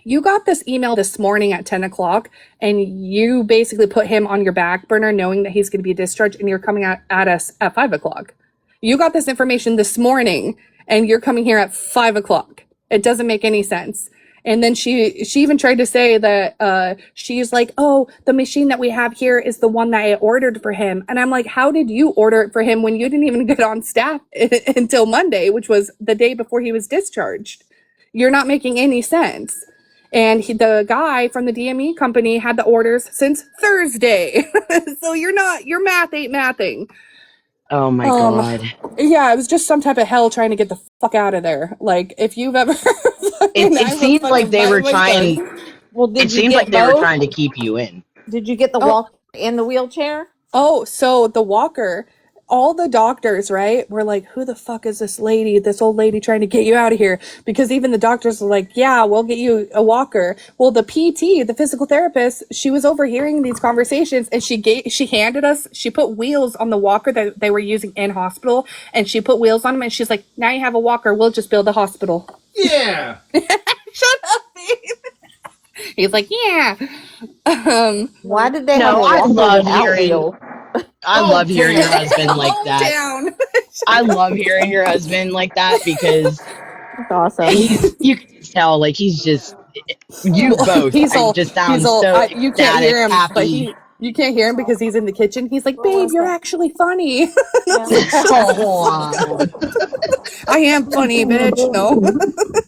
you got this email this morning at 10 o'clock, and you basically put him on your back burner knowing that he's going to be discharged, and you're coming at us at 5 o'clock. You got this information this morning, and you're coming here at 5 o'clock. It doesn't make any sense. And then she even tried to say that she's like, oh, the machine that we have here is the one that I ordered for him. And I'm like, how did you order it for him when you didn't even get on staff until Monday, which was the day before he was discharged? you're not making any sense. And the guy from the DME company had the orders since Thursday. So your math ain't mathing. Oh my God. Yeah, it was just some type of hell trying to get the fuck out of there. Like, if you've ever It seems like they were trying. Well, did It you seems like get they were both? trying to keep you in. Did you get the walker and the wheelchair? Oh, so the walker, all the doctors, right, were like, who the fuck is this old lady trying to get you out of here? Because even the doctors were like, yeah, we'll get you a walker. Well, the PT, the physical therapist, she was overhearing these conversations, and she put wheels on the walker that they were using in hospital, and she put wheels on them, and she's like, now you have a walker, we'll just build a hospital. Yeah. Shut up, Pete. He's like, yeah. Why did they have No, a I walker love without hearing. wheels? I love hearing your husband like Calm that. down. I love hearing your husband like that because That's awesome. you can tell like he's just you both. I just sound so You can't ecstatic, hear him, but happy. you can't hear him because he's in the kitchen. He's like, babe, you're actually funny. And I was like, shut the fuck up. I am funny, bitch. No.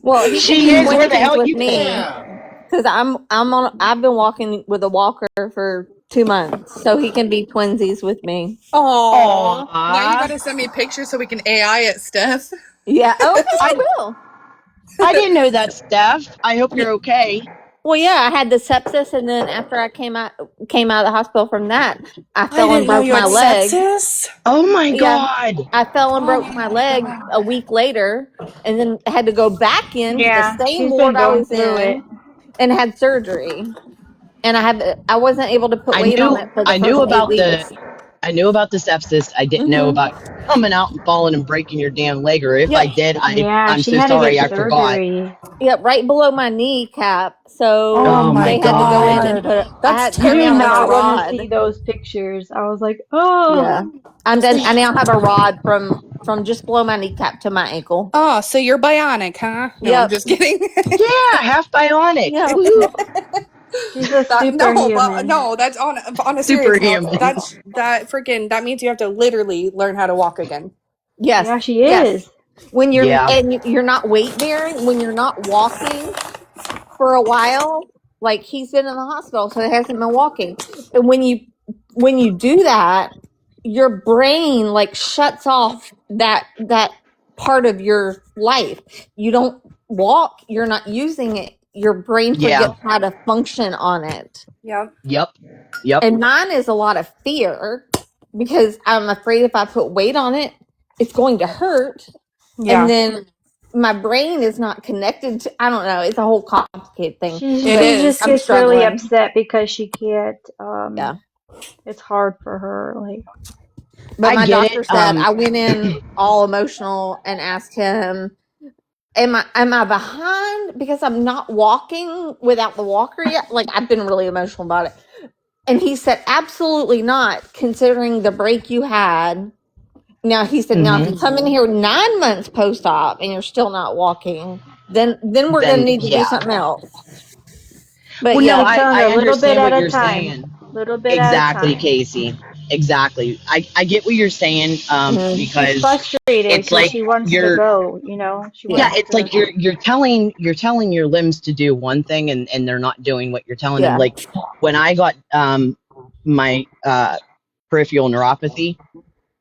Well, he can She be is. Where the twinsies hell with you been? me because I've been walking with a walker for 2 months, so he can be twinsies with me. Aww. Now you Aw. gotta send me pictures so we can AI it, Steph. Yeah. Okay, I I will. I didn't know that, Steph. I hope Yeah. you're okay. Well, yeah, I had the sepsis, and then after I came out of the hospital from that, I I fell and didn't know broke you had my leg. sepsis. Oh my Yeah, God. I fell and broke Oh my my leg god. a week later, and then had to go back into the Yeah, same she's been ward I going was through it. in, and had surgery. And I wasn't able to put I weight on knew it for the I knew first eight about the weeks. I knew about the sepsis. I didn't know Mm-hmm. about coming out and falling and breaking your damn leg. Or if I Yep. did, Yeah, I'm she so had to sorry. get I forgot. surgery. Yep, right below my kneecap. Oh So Oh my my they had to go in and god. God. put. That's I You do now have a not terrible. want to see rod. those pictures. I was like, oh. Yeah, I now have a rod from just below my kneecap to my ankle. Oh, so you're bionic, huh? No, I'm Yep. just kidding. Yeah, half bionic. Yep. Woohoo. She's a No, but superhuman. no, that's on a serious note. Superhuman. That means you have to literally learn how to walk again. Yes. Yeah, she Yes. is. When Yeah. you're not weight bearing, when you're not walking for a while, like he's been in the hospital, so he hasn't been walking. And when you do that, your brain like shuts off that part of your life. You don't walk, you're not using it. Your brain Yeah. forgets how to function on it. Yep. Yep. Yep. And mine is a lot of fear because I'm afraid if I put weight on it, it's going to hurt. And Yeah. then my brain is not connected to, I don't know, it's a whole complicated thing. It But She just is. I'm gets really struggling. upset because she can't Yeah. it's hard for her. Like, But I my get doctor it. said I went in all emotional and asked him, am I behind because I'm not walking without the walker yet? Like I've been really emotional about it. And he said, absolutely not, considering the break you had. Now he said, now if you hmm come in here 9 months post op and you're still not walking, then we're gonna Then need to do yeah. something else. But Well, no, keep yeah, telling her I a little bit understand at what a you're time. saying. Little bit at a Exactly, time. Casey. Exactly. I get what you're saying. She's Because frustrated it's because like she wants to you're go, you know? She yeah, yeah, wants it's to. like you're telling your limbs to do one thing and they're not doing what you're telling them. yeah, Like when I got my peripheral neuropathy,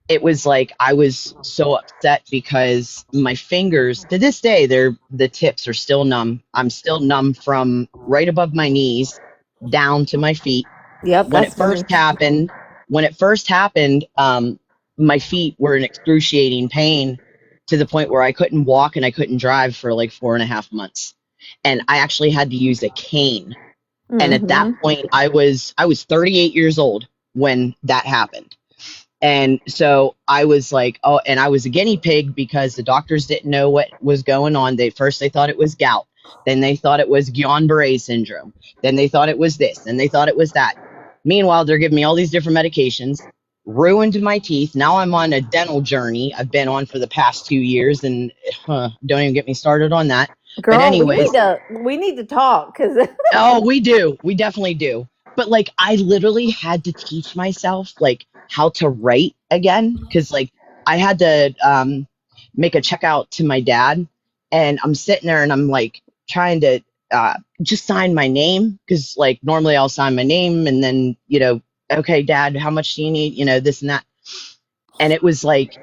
it was like I was so upset because my fingers to this day the tips are still numb. I'm still numb from right above my knees down to my feet. yep, when that's it first me. happened when it first happened my feet were in excruciating pain to the point where I couldn't walk and I couldn't drive for like 4.5 months, and I actually had to use a cane. And at that Mm-hmm. point I was 38 years old when that happened. And so I was like, oh, and I was a guinea pig because the doctors didn't know what was going on. They thought it was gout. Then they thought it was Guillain-Barré syndrome. Then they thought it was this. And they thought it was that. Meanwhile, they're giving me all these different medications, ruined my teeth. Now I'm on a dental journey I've been on for the past 2 years, and don't even get me started on that. But Girl, anyways, we need to talk because oh, we do. We definitely do. But like I literally had to teach myself like how to write again cuz like I had to make a check out to my dad and I'm sitting there and I'm like trying to just sign my name, because like normally I'll sign my name and then, okay, Dad, how much do you need? This and that. And it was like,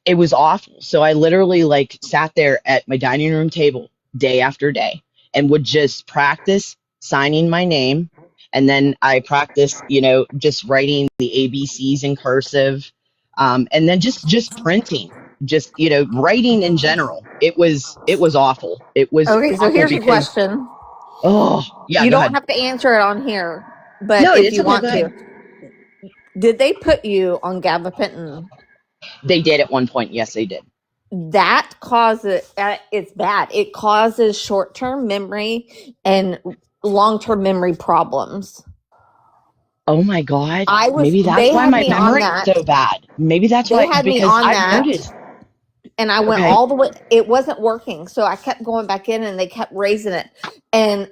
it was awful. So I literally like sat there at my dining room table day after day and would just practice signing my name. And then I practiced, just writing the ABCs in cursive, and then just printing, just writing in general. It was awful. It was Okay, so awful here's a because, question. oh yeah, You go don't ahead. have to answer it on here, but No, if it's you okay. Go want ahead. to, did they put you on gabapentin? They did at one point. Yes, they did. That causes it's bad. It causes short-term memory and long-term memory problems. Oh my God. Maybe that's They why had my me on memory's that. so bad. Maybe that's They why, had me because on I've that, noticed. and I went Okay. all the way. It wasn't working, so I kept going back in, and they kept raising it, and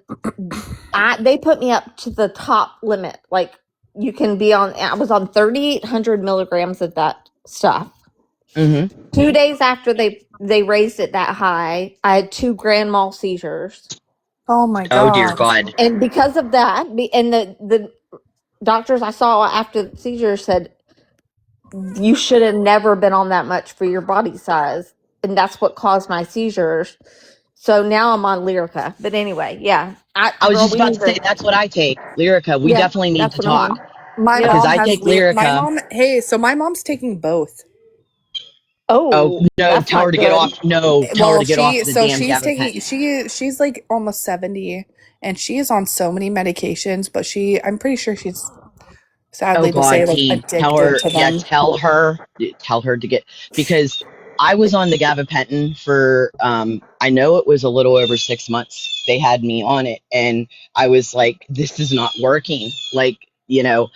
they put me up to the top limit. Like you can be on. I was on 3,800 milligrams of that stuff. Mm-hmm. 2 days after they raised it that high, I had 2 grand mal seizures. Oh my Oh dear god. God. And because of that, and the doctors I saw after the seizure said, you should have never been on that much for your body size. And that's what caused my seizures. So now I'm on Lyrica. But anyway, yeah. I was Girl, just we about need to say to, that's what I take. Lyrica. We yeah, definitely need that's to what I'm talk, on. My Yep. because mom I has take Lyrica. my mom's taking both. Oh Oh, no, that's tell her not to get good. off. No, tell her Well, to get off the damn gabapentin. she's like almost 70 and she is on so many medications, but I'm pretty sure she's Oh sadly to say God, like T, tell addicted her, to yeah, them. tell her to get, because I was on the gabapentin for, I know it was a little over 6 months. They had me on it, and I was like, this is not working. Like, Yep.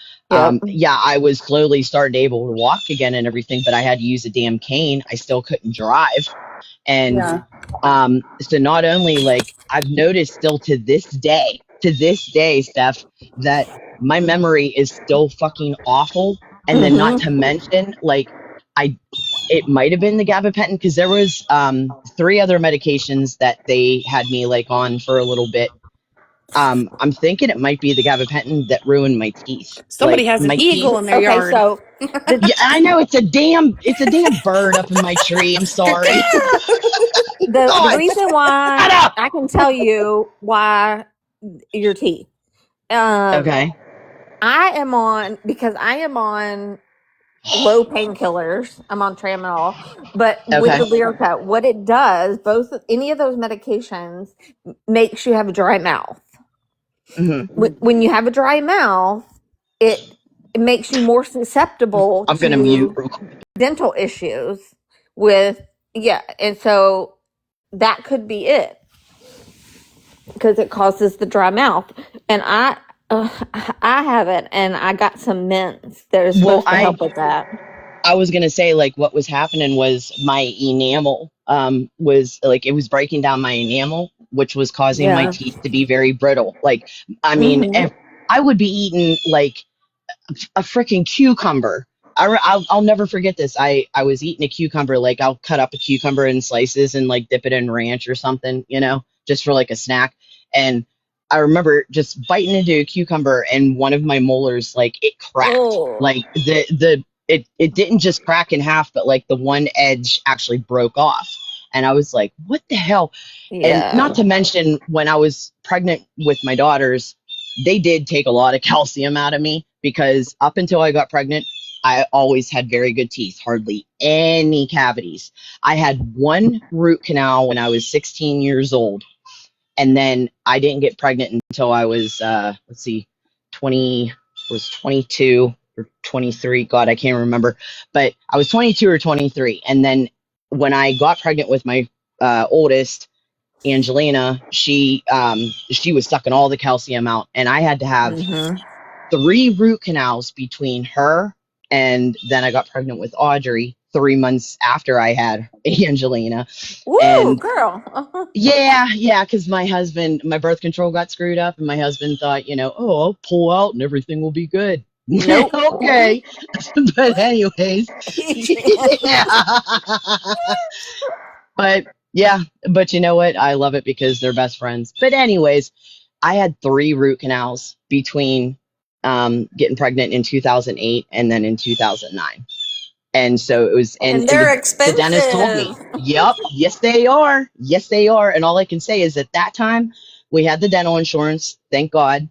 yeah, I was slowly starting able to walk again and everything, but I had to use a damn cane. I still couldn't drive. And Yeah. so not only like I've noticed still to this day, Steph, that my memory is still fucking awful. And then not Mm-hmm. to mention, like, I it might have been the gabapentin, because there was 3 other medications that they had me like on for a little bit. I'm thinking it might be the gabapentin that ruined my teeth. Somebody Like has an my teeth. eagle in their Okay, yard. so the Yeah, I know, it's a damn bird up in my tree. I'm sorry. the God, reason why shut up. I can tell you why your teeth. Um, Okay. because I am on low painkillers. I'm on Tramadol, but with Okay. the Lyrica, what it does, any of those medications makes you have a dry mouth. Hmm. When you have a dry mouth, it it makes you more susceptible I'm gonna mute to real quick. dental issues with, yeah, and so that could be it because it causes the dry mouth. And I have it, and I got some mints that are Well, supposed to help with that. I was gonna say, like, what was happening was my enamel was like, it was breaking down my enamel, which was causing my Yeah. teeth to be very brittle. Like, I mean, Hmm. if I would be eating like a freaking cucumber. I'll never forget this. I was eating a cucumber. Like, I'll cut up a cucumber in slices and like dip it in ranch or something, just for like a snack. And I remember just biting into a cucumber, and one of my molars, like, it cracked. Oh, Like it didn't just crack in half, but like the one edge actually broke off. And I was like, what the hell? And not yeah. to mention, when I was pregnant with my daughters, they did take a lot of calcium out of me, because up until I got pregnant, I always had very good teeth, hardly any cavities. I had one root canal when I was 16 years old, and then I didn't get pregnant until I was let's see, 20 was 22 or 23. God, I can't remember, but I was 22 or 23, and then when I got pregnant with my oldest, Angelina, she was sucking all the calcium out, and I had to have Hmm. 3 root canals between her, and then I got pregnant with Audrey 3 months after I had Angelina. Woo, And girl. yeah, because my birth control got screwed up, and my husband thought, oh, I'll pull out and everything will be good. Nope. Okay. But anyways, yeah. But Yeah, but you know what? I love it because they're best friends. But anyways, I had 3 root canals between getting pregnant in 2008 and then in 2009. And so it was, And and they're the dentist told me, expensive. yep, yes they are. Yes they are. And all I can say is at that time we had the dental insurance, thank God.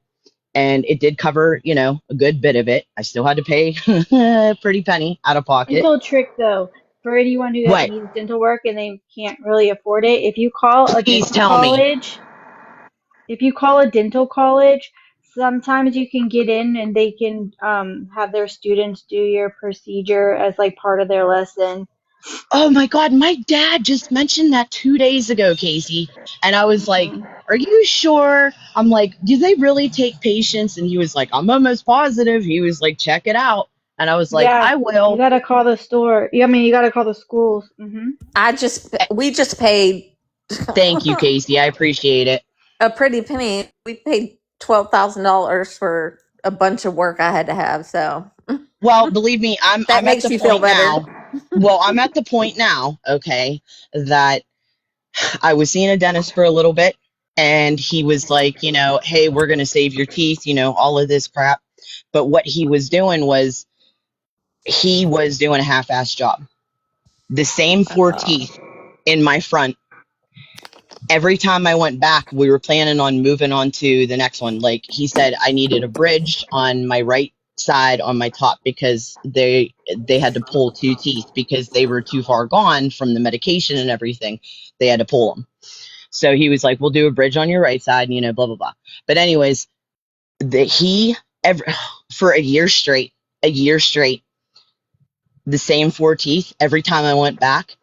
And it did cover, a good bit of it. I still had to pay a pretty penny out of pocket. Dental trick though, for anyone who What? needs dental work and they can't really afford it, if you call a Please dental tell me. college, if you call a dental college, sometimes you can get in and they can have their students do your procedure as like part of their lesson. Oh my God, my dad just mentioned that 2 days ago, Casey. And I was like, Hmm. are you sure? I'm like, do they really take patients? And he was like, I'm almost positive. He was like, check it out. And I was like, Yeah, I you will. gotta call the store. I mean, you gotta call the schools. We just paid Thank you, Casey. I appreciate it. a pretty penny. We paid $12,000 for a bunch of work I had to have. So Well, believe me, I'm that I'm at makes the you feel point better. now. Well, I'm at the point now, okay, that I was seeing a dentist for a little bit and he was like, hey, we're going to save your teeth, all of this crap. But what he was doing was he was doing a half-ass job. The same 4 teeth in my front. Every time I went back, we were planning on moving on to the next one. Like he said, I needed a bridge on my right side on my top because they had to pull 2 teeth because they were too far gone from the medication and everything. They had to pull them. So he was like, "We'll do a bridge on your right side," blah blah blah. But anyways, he ever for a year straight, the same 4 teeth. Every time I went back,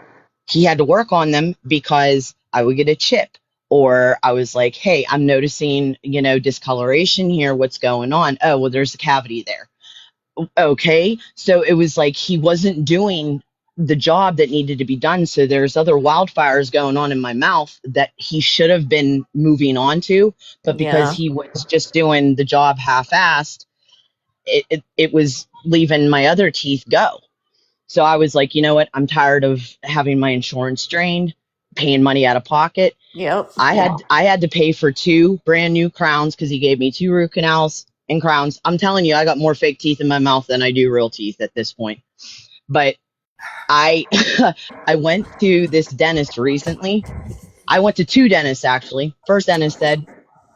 he had to work on them because I would get a chip. Or I was like, hey, I'm noticing, discoloration here. What's going on? Oh, well, there's a cavity there. Okay. So it was like he wasn't doing the job that needed to be done. So there's other wildfires going on in my mouth that he should have been moving on to. But because Yeah. he was just doing the job half assed, it was leaving my other teeth go. So I was like, you know what? I'm tired of having my insurance drained, paying money out of pocket. Yep. I had to pay for 2 brand new crowns because he gave me 2 root canals and crowns. I'm telling you, I got more fake teeth in my mouth than I do real teeth at this point. But I I went to this dentist recently. I went to 2 dentists actually. First dentist said,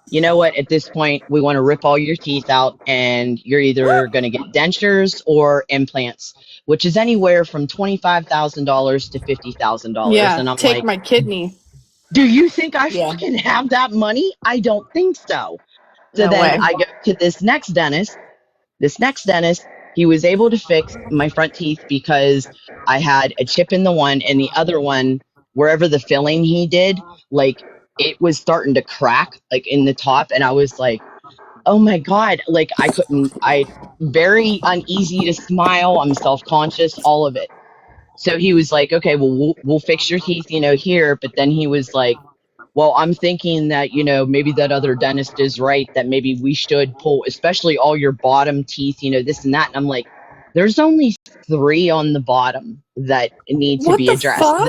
you know what, at this point, we want to rip all your teeth out and you're either going to get dentures or implants, which is anywhere from $25,000 to $50,000. Yeah, And I'm take like, my kidney. do you think I Yeah. fucking have that money? I don't think so. So No then way. I go to this next dentist. This next dentist, he was able to fix my front teeth because I had a chip in the one and the other one, wherever the filling he did, like it was starting to crack like in the top. And I was like, oh my God, like I very uneasy to smile. I'm self-conscious, all of it. So he was like, okay, well, we'll fix your teeth, here. But then he was like, well, I'm thinking that, maybe that other dentist is right, that maybe we should pull, especially all your bottom teeth, this and that. And I'm like, there's only 3 on the bottom that need to What be the addressed. fuck?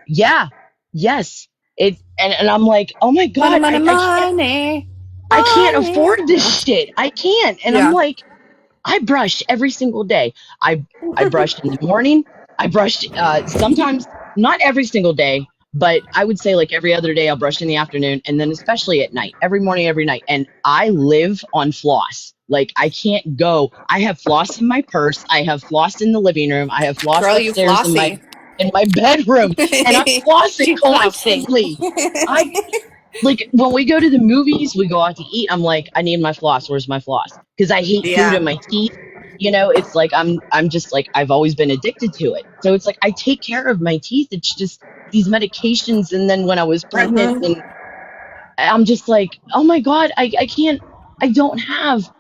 Yeah, yes. And I'm like, oh my Money, God, money, I can't, money, I can't money. afford this shit. I can't. And I'm Yeah. like, I brush every single day. I brushed in the morning. I brushed sometimes not every single day, but I would say like every other day I'll brush in the afternoon and then especially at night, every morning, every night. And I live on floss. Like I can't go. I have floss in my purse. I have floss in the living room. I have floss Girl, you upstairs in my flossy. bedroom and I'm flossing She flossy. constantly. I like when we go to the movies, we go out to eat. I'm like, I need my floss. Where's my floss? Because I hate food Yeah. in my teeth. It's like I'm just like I've always been addicted to it. So it's like I take care of my teeth. It's just these medications. And then when I was pregnant, Mm-hmm. and I'm just like, oh my God, I can't. I don't have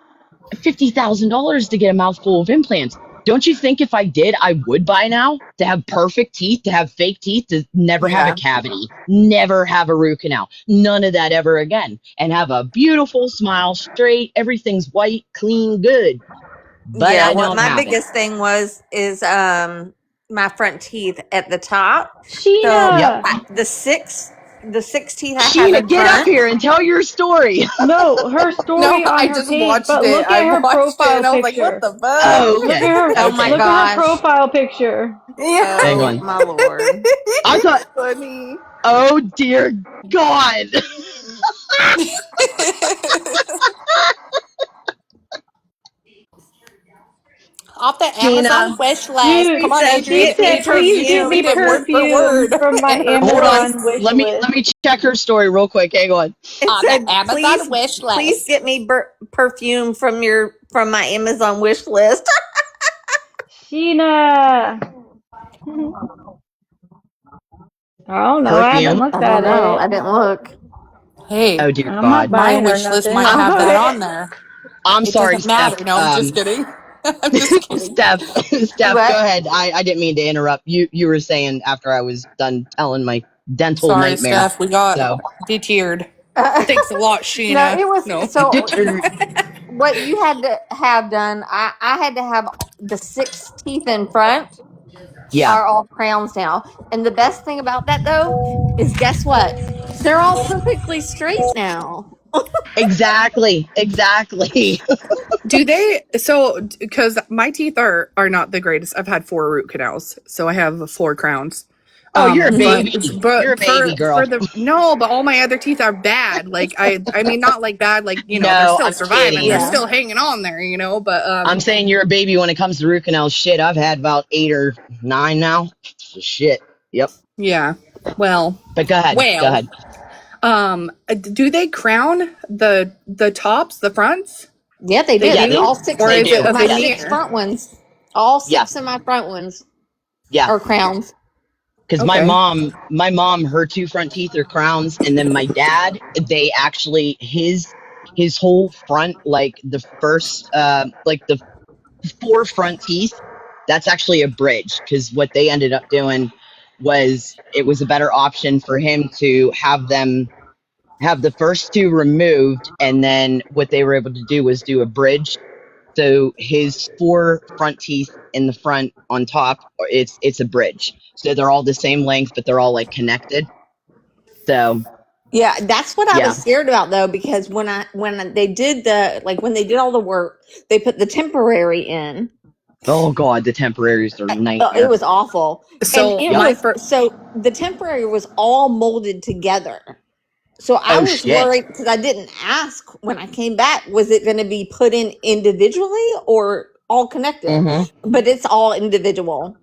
$50,000 to get a mouthful of implants. Don't you think if I did, I would by now to have perfect teeth, to have fake teeth, to never have a Yeah. cavity, never have a root canal, none of that ever again, and have a beautiful smile, straight, everything's white, clean, good. But Yeah. I What don't my have it. biggest thing was is my front teeth at the top. So Yep. Sheena. the six teeth I have Sheena, in get up front. here and tell your story. No, her No, story on I her just page, watched but it. look I at her watched it profile and I was like, what picture. the fuck? Oh, Look okay. at her. Oh my Okay. Look at her gosh. profile picture. Hang Oh on. my lord. I thought, Funny. oh dear God. Off the Amazon Sheena, wish list. Dude, Come It on, says she Adrian. get me said, Adrian, please get you me read perfume it word for word. perfume from my and Hold on. Amazon wish Let list. me check her story real quick. Hang on. it On the said Amazon wish please list. get me perfume from my Amazon wish list. Sheena. I don't know. I haven't Perfume. looked I don't at know. it. I didn't look. Oh Hey, dear I'm not God. my buying her wish list nothing. might have that on there. I'm It sorry, doesn't Steph. matter. No, I'm just kidding. I'm just kidding. Steph, Do Steph, go what? ahead. I didn't mean to interrupt. You were saying after I was done telling my dental Sorry, nightmare. Steph. We got So detiered. Thanks a lot, No, Sheena. it was No. so. What you had to have done, I had to have the six teeth in front yeah, are all crowns now. And the best thing about that though is guess what? They're all perfectly straight now. exactly, exactly. Do they? So, because my teeth are not the greatest. I've had 4 root canals, so I have 4 crowns. Oh, you're a But baby. You're a but baby for girl. the no, but all my other teeth are bad. Like I mean not like bad. Like they're No, still I'm surviving. They're kidding. Yeah. still hanging on there. But I'm saying you're a baby when it comes to root canals. Shit, I've had about 8 or 9 now. Shit. Yep. yeah. Well, But go ahead. Go well. ahead. Do they crown the tops, the fronts? Yeah, they They did. Yeah, do, All six or they of is it do. a my Yes. six veneer? front ones. All Yeah. six of my front ones Yeah. are crowns. Because Okay. my mom, her 2 front teeth are crowns, and then my dad, they actually his whole front, like the first, like the 4 front teeth, that's actually a bridge. Because what they ended up doing was it was a better option for him to have the first 2 removed, and then what they were able to do was do a bridge. So his 4 front teeth in the front on top, it's a bridge. So they're all the same length, but they're all like connected. So Yeah, that's what I yeah. was scared about though, because when they did when they did all the work, they put the temporary in. Oh God, the temporaries are a It nightmare. was awful, and So it Yep. my was first. so the temporary was all molded together. So I Oh was shit. worried because I didn't ask when I came back. Was it going to be put in individually or all connected? Mm-hmm. But it's all individual.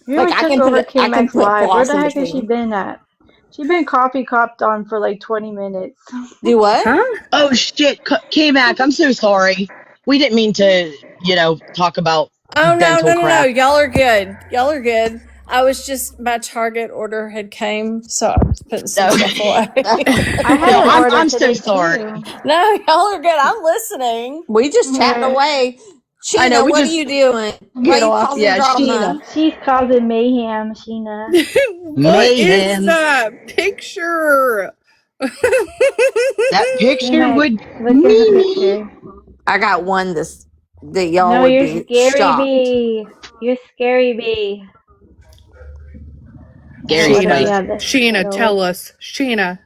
You Like ever took over I can KMac put Live? Where floss the in heck has she between. been at? She been coffee copped on for like 20 minutes. Do what? Huh? Oh shit, K-Mac, I'm so sorry. We didn't mean to, talk about Oh no, dental no, no, no. crap. Y'all are good. Y'all are good. I was just my Target order had came, so I was putting some No, stuff away. I had no, an order I'm so today sorry. too. No, y'all are good. I'm listening. We just chatting Right. away. I know Sheena, we what are just you doing? Why Get are you off. causing yeah, Sheena. drama? She's causing mayhem, Sheena. What is Mayhem. that picture? That picture KMac, would look at her me. picture. I got one that y'all No, would you're be scary shocked. bee. You're scary bee. Scary What does he Sheena, spice. have this Sheena, photo? tell us, Sheena.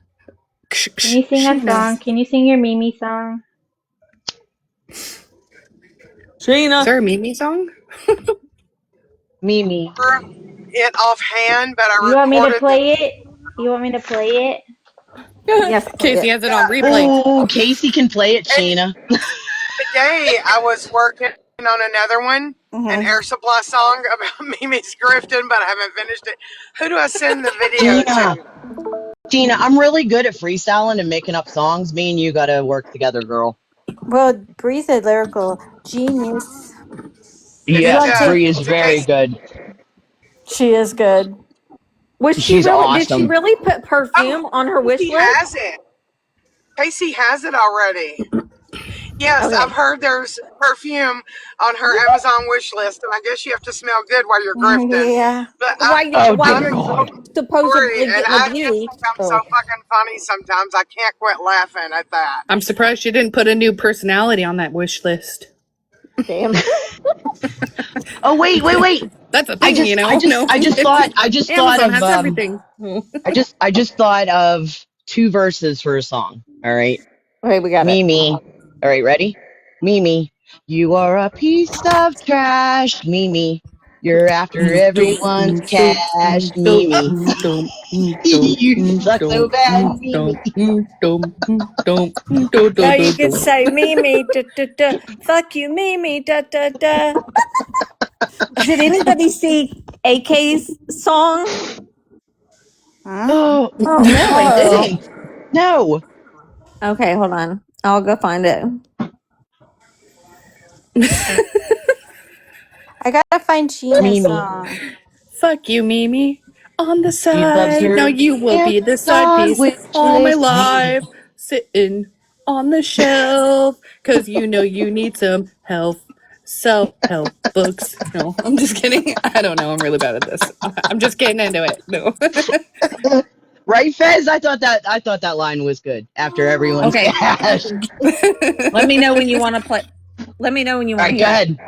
Can you sing a Sheena. song? Can you sing your Mimi song? Is Sheena. there a Mimi song? Mimi. It offhand, but I You want me to recorded the play it? You want me to play it? Yes, play Casey it. has it on yeah. replay. Oh, Casey can play it, And Sheena. today I was working on another one, an Hmm. air supply song about Mimi's grifting, but I haven't finished it. Who do I send the video Sheena. to? Sheena, I'm really good at freestyling and making up songs. Me and you gotta work together, girl. Well, Bree's a lyrical genius. Is You it want Yes, to? Bree is is it very Casey? good. She is good. Was she She's really? Did she awesome. really put Oh, perfume on her wish Casey list? has it. Casey has it already. Yes, I've Okay. heard there's perfume on her Amazon wish list, and I guess you have to smell good while you're grifting. Yeah. But Oh While dear I'm you're so God. sorry, supposedly and getting I just abused. think I'm so Oh. fucking funny sometimes. I can't quit laughing at that. I'm surprised she didn't put a new personality on that wish list. Damn. Oh wait. That's a I thing, just you I know. just No, I just thought I just thought Amazon of has everything. I just thought of two verses for a song. All right. Okay, we got it. Mimi. All right, ready? Mimi, you are a piece of trash. Mimi, you're after everyone's cash. Mimi, you suck so bad. Mimi. Now you can say Mimi, da da da. Fuck you, Mimi, da da da. Did anybody see AK's song? Huh? Oh, Oh, no, I No. didn't. No. okay, hold on. I'll go find it. I gotta find Sheena's Mimi. song. Fuck you, Mimi. On the She loves side. Now her you will be the side piece sandwich all my list. Mimi. life. Sitting on the shelf. Cause you know you need some health. Self-help books. No, I'm just kidding. I don't know. I'm really bad at this. I'm just getting into it. No. Right, Fez? I thought that line was good. After everyone's Okay. cash. Let me know when you want to play. Let me know when you All want to right, go hear it. ahead.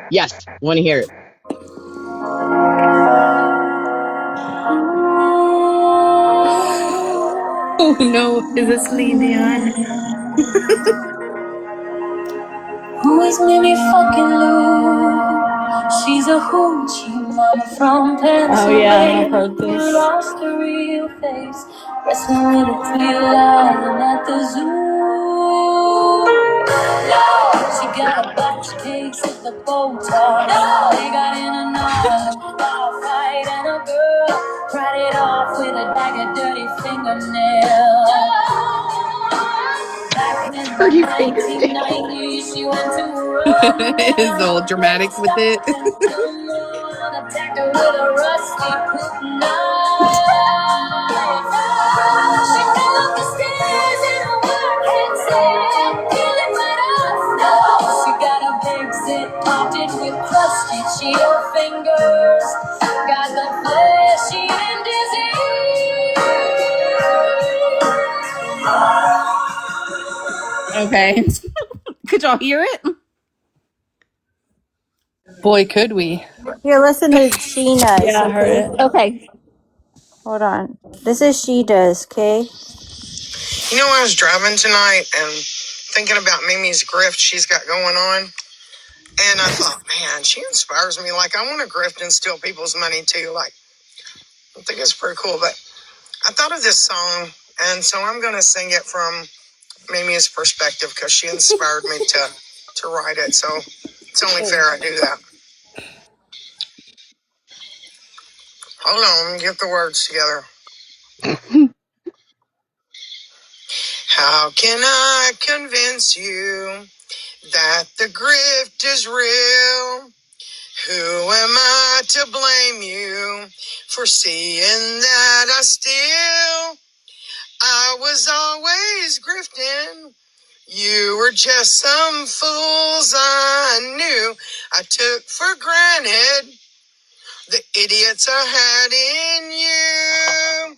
Yes, want to hear it. Oh no. Is this Celine Dion? Who is Mimi fucking Lou? She's a hoochie mama from Pennsylvania. Oh yeah, I've heard this. Who lost her real face, wrestling with a real lion at the zoo. No, she got a bunch of cakes at the bow tie. No, they got in an all fight and a girl cried it off with a dagger, dirty fingernail. Back in the Dirty fingernail. 1990s, she went to run. Is all dramatic with it. Someone attacked her with a rusty poop knife. She fell up the stairs in a work headset, feeling right off. No, she got a big zit popped in with crusty Cheeto fingers. Got the fleshy and dizzy. Okay. Could y'all hear it? Boy, could we. Here, listen to Sheena's, Yeah, I heard okay? it. Okay. Hold on. This is Sheena's, okay? You know, I was driving tonight and thinking about Mimi's grift she's got going on. And I thought, man, she inspires me. Like, I want to grift and steal people's money too. Like, I think it's pretty cool. But I thought of this song, and so I'm going to sing it from Mimi's perspective because she inspired me to write it. So it's only fair I do that. Hold on, get the words together. How can I convince you that the grift is real? Who am I to blame you for seeing that I steal? I was always grifting. You were just some fools I knew. I took for granted the idiots I had in you.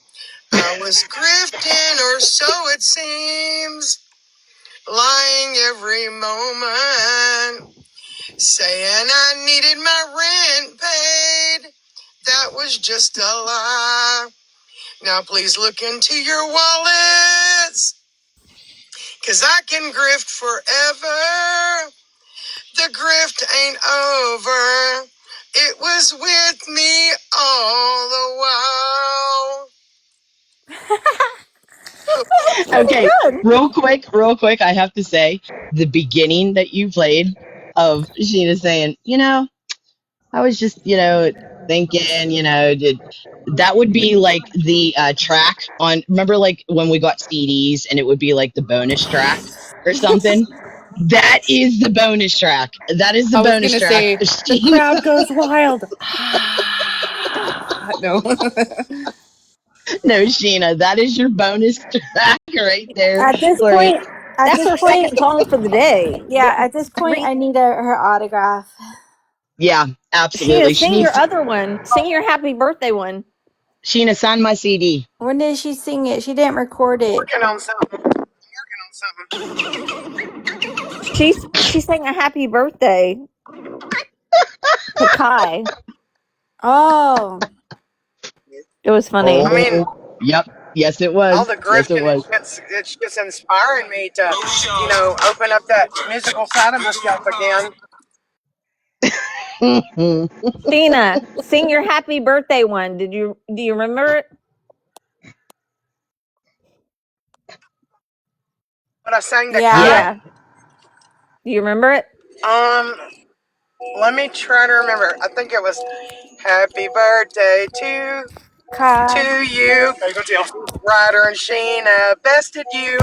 I was grifting, or so it seems, lying every moment, saying I needed my rent paid. That was just a lie. Now please look into your wallets, 'cause I can grift forever. The grift ain't over. It was with me all the while. Okay, real quick, I have to say the beginning that you played of Sheena saying, I was just, thinking, that would be like the track on, remember like when we got CDs and it would be like the bonus track or something? That is the bonus track. That is the I was bonus gonna track. say the crowd goes wild. No. No, Sheena, that is your bonus track right there. At this Gloria. point, at That's this her point, second song for the day. yeah, at this point, I need her autograph. Yeah, Sheena, absolutely. She sing needs your to, other one. Sing your happy birthday one. Sheena, sign my CD. When did she sing it? She didn't record it. Working on something. She sang a happy birthday to Kai. Oh, It was funny. I mean, Oh, yep. Yes, it all was. the Yes, it grifting, was. it's just inspiring me to, open up that musical side of myself again. Sheena, sing your happy birthday one. Do you remember it? But I sang to yeah. Kai. Yeah. Do you remember it? Let me try to remember. I think it was Happy Birthday to Kai. you. Ryder and Sheena bested you.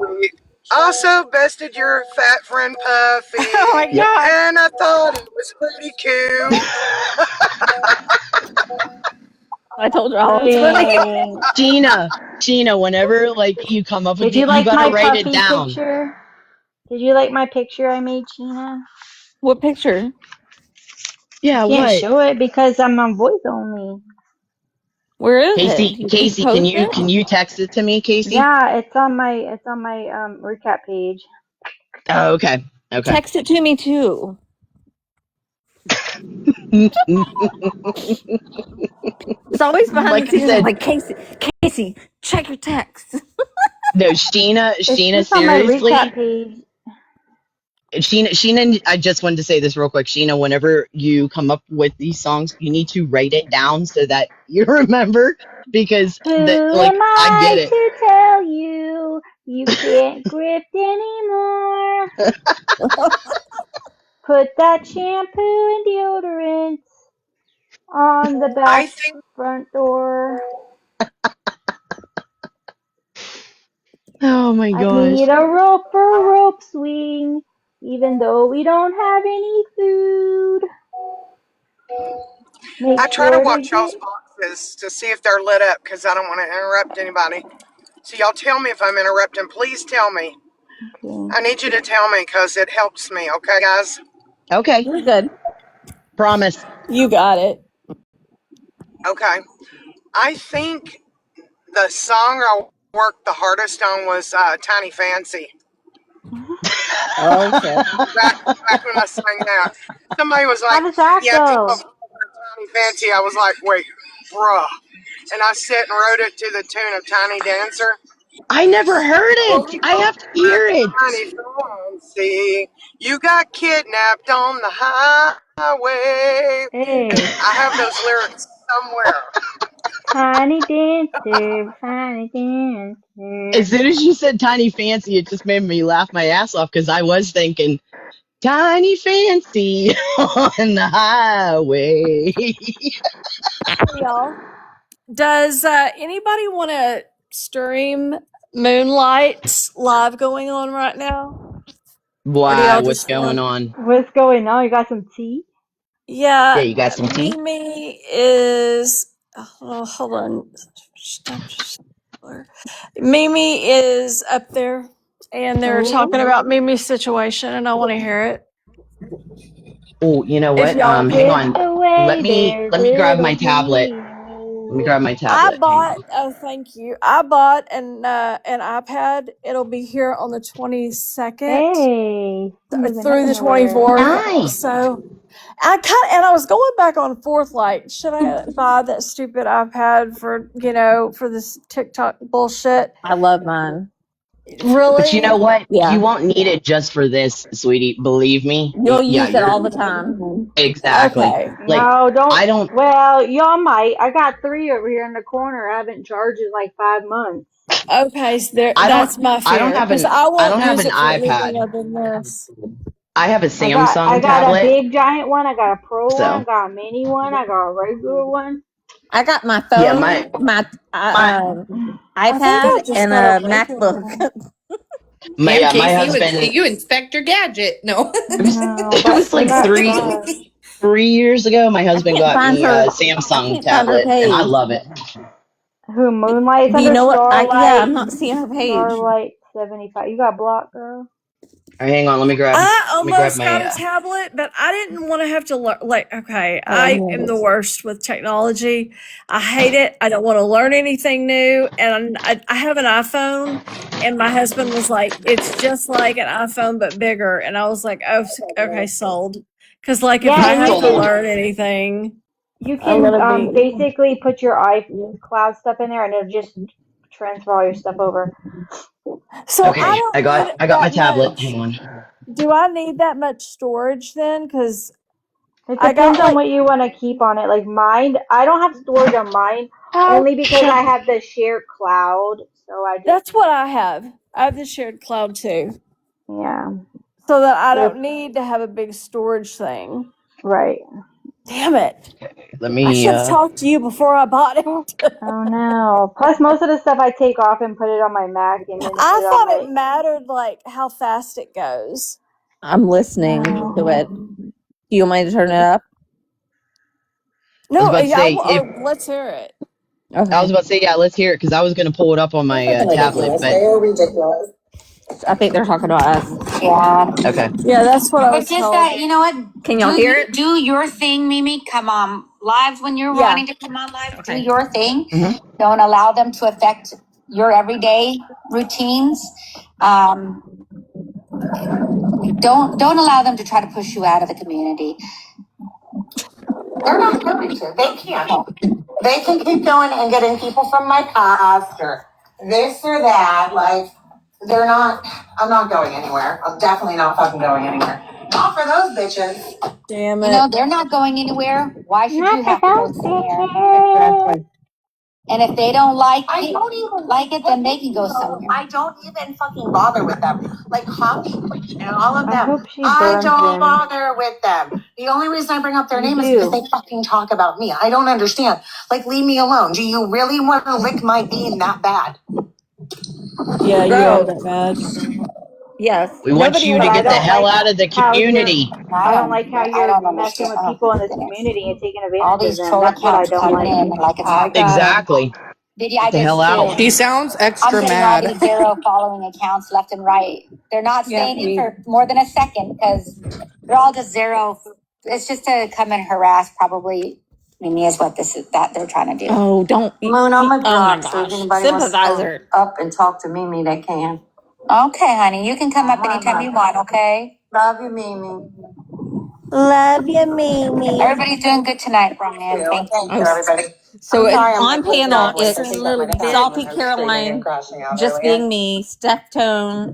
We also bested your fat friend Puffy. Oh my Yep. god. And I thought it was pretty cute. I told you all it was funny. Dang. Sheena, whenever like you come up with Did you you like gotta my write it puppy down. picture? Did you like my picture I made, Sheena? What picture? I Yeah, can't what? show it because I'm on voice only. Where is it? Casey, You Casey, can post you it? can you text it to me, Casey? Yeah, it's on my recap page. Oh, okay. Okay. Text it to me too. It's always behind the Like I scenes. I'm said, like, Casey, check your text. no, Sheena, It's Sheena, just on my seriously, recap page. Sheena, I just wanted to say this real quick. Sheena, whenever you come up with these songs, you need to write it down so that you remember because Who like am I get I it. to tell you you can't grift anymore? Put that shampoo and deodorant on the I back think front door. Oh my I gosh. need a rope for a rope swing, even though we don't have any food. Make I try to sure to watch y'all's get. boxes to see if they're lit up because I don't want to interrupt anybody. So y'all tell me if I'm interrupting. Please tell me. Okay. I need you to tell me because it helps me. Okay, guys? Okay. You're good. Promise. You got it. Okay. I think the song I worked the hardest on was Tiny Fancy. Oh shit. Back when I sang that. Somebody was How like, does that yeah, people go? Tiny Fancy. I was like, wait, bruh. And I sat and wrote it to the tune of Tiny Dancer. I never heard it. Oh, I have to hear it. Tiny Fancy, you got kidnapped on the highway. Hey, I have those lyrics somewhere. tiny dancer, tiny dancer. As soon as you said tiny fancy, it just made me laugh my ass off because I was thinking tiny fancy on the highway. Hey, y'all. Does anybody want to stream Moonlight live going on right now? Or do Why? y'all What's just going want? on? What's going on? You got some tea? Yeah, Yeah, you got some tea? Mimi is. Oh, hold on. Mimi is up there, and they're Oh, talking about Mimi's situation, and I want to hear it. Oh, you know If what? y'all Hang can. drift on. away there, Let me grab little my tablet. Let me Mimi. grab my I tablet. Hang bought. on. Oh, thank you. I bought an iPad. It'll be here on the 22nd Hey, you're moving up through in the the ladder. 24th. Nice. So I was going back on forth, like, should I buy that stupid iPad for this TikTok bullshit? I love mine. But you know Really? what? You Yeah. won't need it just for this, sweetie. Believe me. You'll Yeah, use it all the time. exactly. Okay. Like, No, don't. I don't, Well, y'all might. I got three over here in the corner. I haven't charged in like 5 months. Okay, so there, I don't, that's my I don't fear have because an, I I won't don't have use an it for anything iPad. other than this. I have a I Samsung got a tablet. big giant one. I got a pro one. I So, got a mini one. I got a regular one. I got my yeah, phone, my my, I think iPad, I just and got a a regular MacBook. one. my, Damn, yeah, my Casey, husband, you inspect your gadget. No. No, it was but they like got charged. 3 years ago, my I husband can't got find me her. a I Samsung can't find her tablet and I page. love it. Who Moonlight's Do you under know what? Yeah, Starlight? I'm not seeing her page. Starlight 75. You got blocked, girl. All right, hang on. Let me grab. I Let me grab almost got my. a tablet, but I didn't want to have to learn. Like, okay, Oh, I I know am the this. worst with technology. I hate it. I don't want to learn anything new. And I have an iPhone, and my husband was like, "It's just like an iPhone but bigger." And I was like, "Oh, okay, sold." Because like, if Yeah, I have to Sold. learn anything, you I'm can gonna be. basically put your iCloud stuff in there, and it'll just transfer all your stuff over. So I Okay, don't need I got my that tablet. much. Hang on. Do I need that much storage then? Because It I got depends on like what you want to keep on it. Like mine, I don't have storage on mine only because I have the shared cloud. So I just, that's what I have. I have the shared cloud too, yeah. so that I So, don't need to have a big storage thing. right. Damn it! Let I me. should have talked to you before I bought it. Oh no. Plus, most of the stuff I take off and put it on my Mac and then put I it on thought it my. mattered like how fast it goes. I'm listening to No. it. Do you want me to turn it up? I was No, about to say if. let's hear it. I was Okay. about to say yeah. Let's hear it because I was gonna pull it up on my tablet, Ridiculous. but They are ridiculous. I think they're talking about us. Yeah. okay. Yeah, that's what I But was just told. that, you know what? Can y'all hear it? Do your thing, Mimi. Come on live when you're Yeah, wanting to come on live. Do Okay. your thing. Mm-hmm. Don't allow them to affect your everyday routines. Um, don't allow them to try to push you out of the community. They're not going to. They can't. They can keep going and getting people from my past or this or that. Like, they're not. I'm not going anywhere. I'm definitely not fucking going anywhere. Not for those bitches. damn You know, it. they're not going anywhere. Why should Not you for have to go those somewhere? bitches. And if they don't don't even like it, then they can go somewhere. I don't even fucking bother with them. Like Hoppy and all of I them. hope she I burns don't them. bother with them. The only reason I bring up their You name is because do. they fucking talk about me. I don't understand. Like, leave me alone. Do you really want to lick my bean that bad? Yeah, you are Girl, that bad. yes. We want Nobody you But to wants I get the that. don't hell like out of the how you're. community. I don't like how I you're don't messing understand. with Oh people my in this goodness. community and taking All advantage of these them. troll That's what I accounts don't coming like. in like it's I fucking. got Exactly. Did Get I the hell just out. did? She sounds I'm extra getting all mad. these zero following accounts left and right. They're not yeah. staying in for more than a second because they're all just zero. It's just to come and harass probably Mimi is what this is that they're trying to do. Oh, don't. Moon, I'm a Oh my drop, so if gosh. anybody wants to come Sympathizer. up and talk to Mimi, they can. Okay, honey, you can come up anytime you want, okay? Love you, Mimi. Love you, Mimi. Everybody's doing good tonight, Brian. Thank Oh, you, everybody. so I'm it's sorry I'm on like way panel. down when It's I think that my cat Salty was screaming and Caroline, crashing out just earlier. being me, Steph Tone,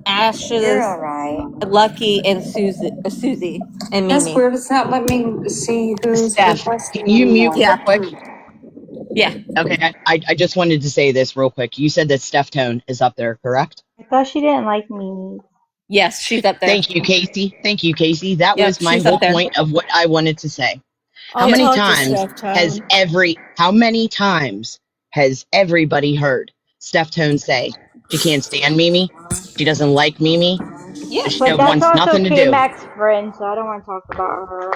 You're Ashes, all right. Lucky, and Susie, and That's Mimi. weird. It's not let me see who's Steph, can requesting you mute anymore. real Yeah. quick? Yeah. Okay, I just wanted to say this real quick. You said that Steph Tone is up there, correct? I thought she didn't like me. Yes, she's up there. Thank you, Casey. Thank you, Casey. That Yep, was my she's up whole there. point of what I wanted to say. How I'll many talk to times Steph Tone. how many times has everybody heard Steph Tone say she can't stand Mimi? She doesn't like Mimi. Yeah. She But that's wants also nothing to do. KMac's friend, so I don't want to talk about her.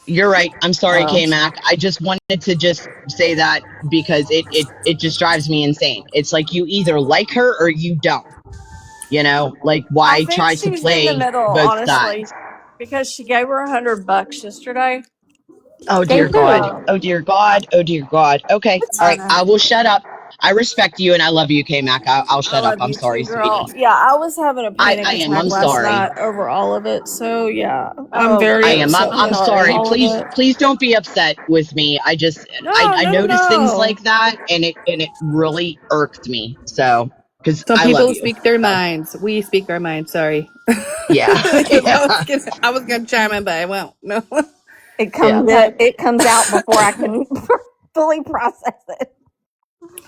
You're right. I'm sorry, Oh. KMac. I just wanted to just say that because it just drives me insane. It's like you either like her or you don't. Like I why think try to she's in the play middle, both honestly, sides? because she gave her $100 yesterday. Oh Gave dear God. who? Oh dear God. Oh dear God. Okay. All I right. know. I will shut up. I respect you and I love you, KMac. I'll I shut up. love I'm you too, sorry, girl. sweetie. Yeah, I was having a panic I am. attack I'm last sorry. night over all of it. So yeah, I'm Oh, very I am. upset I'm with sorry. sorry. all of Please, it. please don't be upset with me. No, I no, notice things no. like that, and it really irked me. So, because Some I love people you. speak their minds. We speak our minds. Sorry. Yeah, Because yeah, I was gonna chime in, but I won't. No. Yeah, but It comes out before I can fully process it.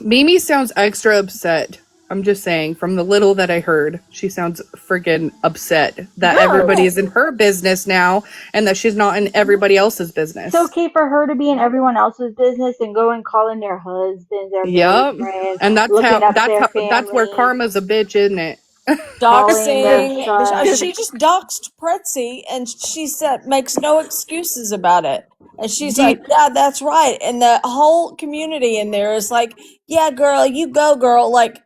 Mimi sounds extra upset. I'm just saying, from the little that I heard, she sounds friggin' upset that good. everybody is in her business now and that she's not in everybody else's It's business. okay for her to be in everyone else's business and go and calling their husbands, their Yup. boyfriends, And looking up their that's where families, karma's a bitch, isn't it? calling their Doxing. sons. She just doxed Pretzi, and she said makes no excuses about it. And she's Do you, like, "Yeah, that's right." And the whole community in there is like, "Yeah, girl, you go, girl." Like,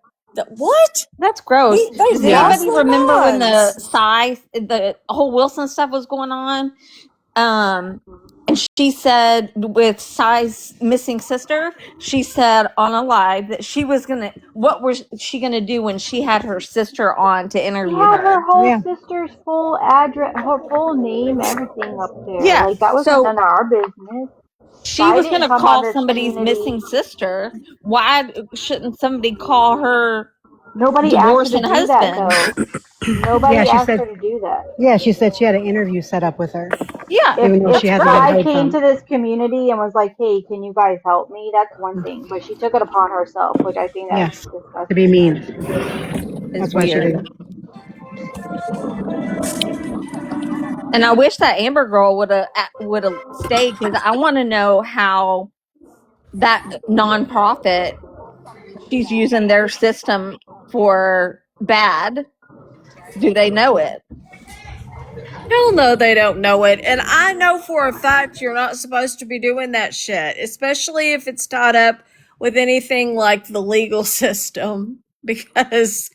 What? That's gross. They Does lost anybody their remember when minds. the whole Wilson stuff was going on? And she said with Sai's missing sister, she said on a live that she was what was she gonna do when she had her sister on to She interview had her her? whole sister's full address, her full name, everything up there. Yeah. Like, that wasn't So none of our business. she Sai was didn't gonna come on call this somebody's community. missing sister. Why shouldn't somebody call her Nobody asked her to divorcing do that, husband? though. Yeah, Nobody she asked said. her to do that. Yeah, she said she had an interview set up with her, Yeah, even though If she that's hasn't been great. Sai heard came from. to this community and was like, "Hey, can you guys help me?" That's one thing, but she took it upon herself, which I think that's Yes, to be disgusting. mean. It's That's why she did weird. it. And I wish that Amber girl would have stayed because I want to know how that nonprofit she's using their system for bad. Do they know it? Hell no, they don't know it. And I know for a fact you're not supposed to be doing that shit, especially if it's tied up with anything like the legal system, because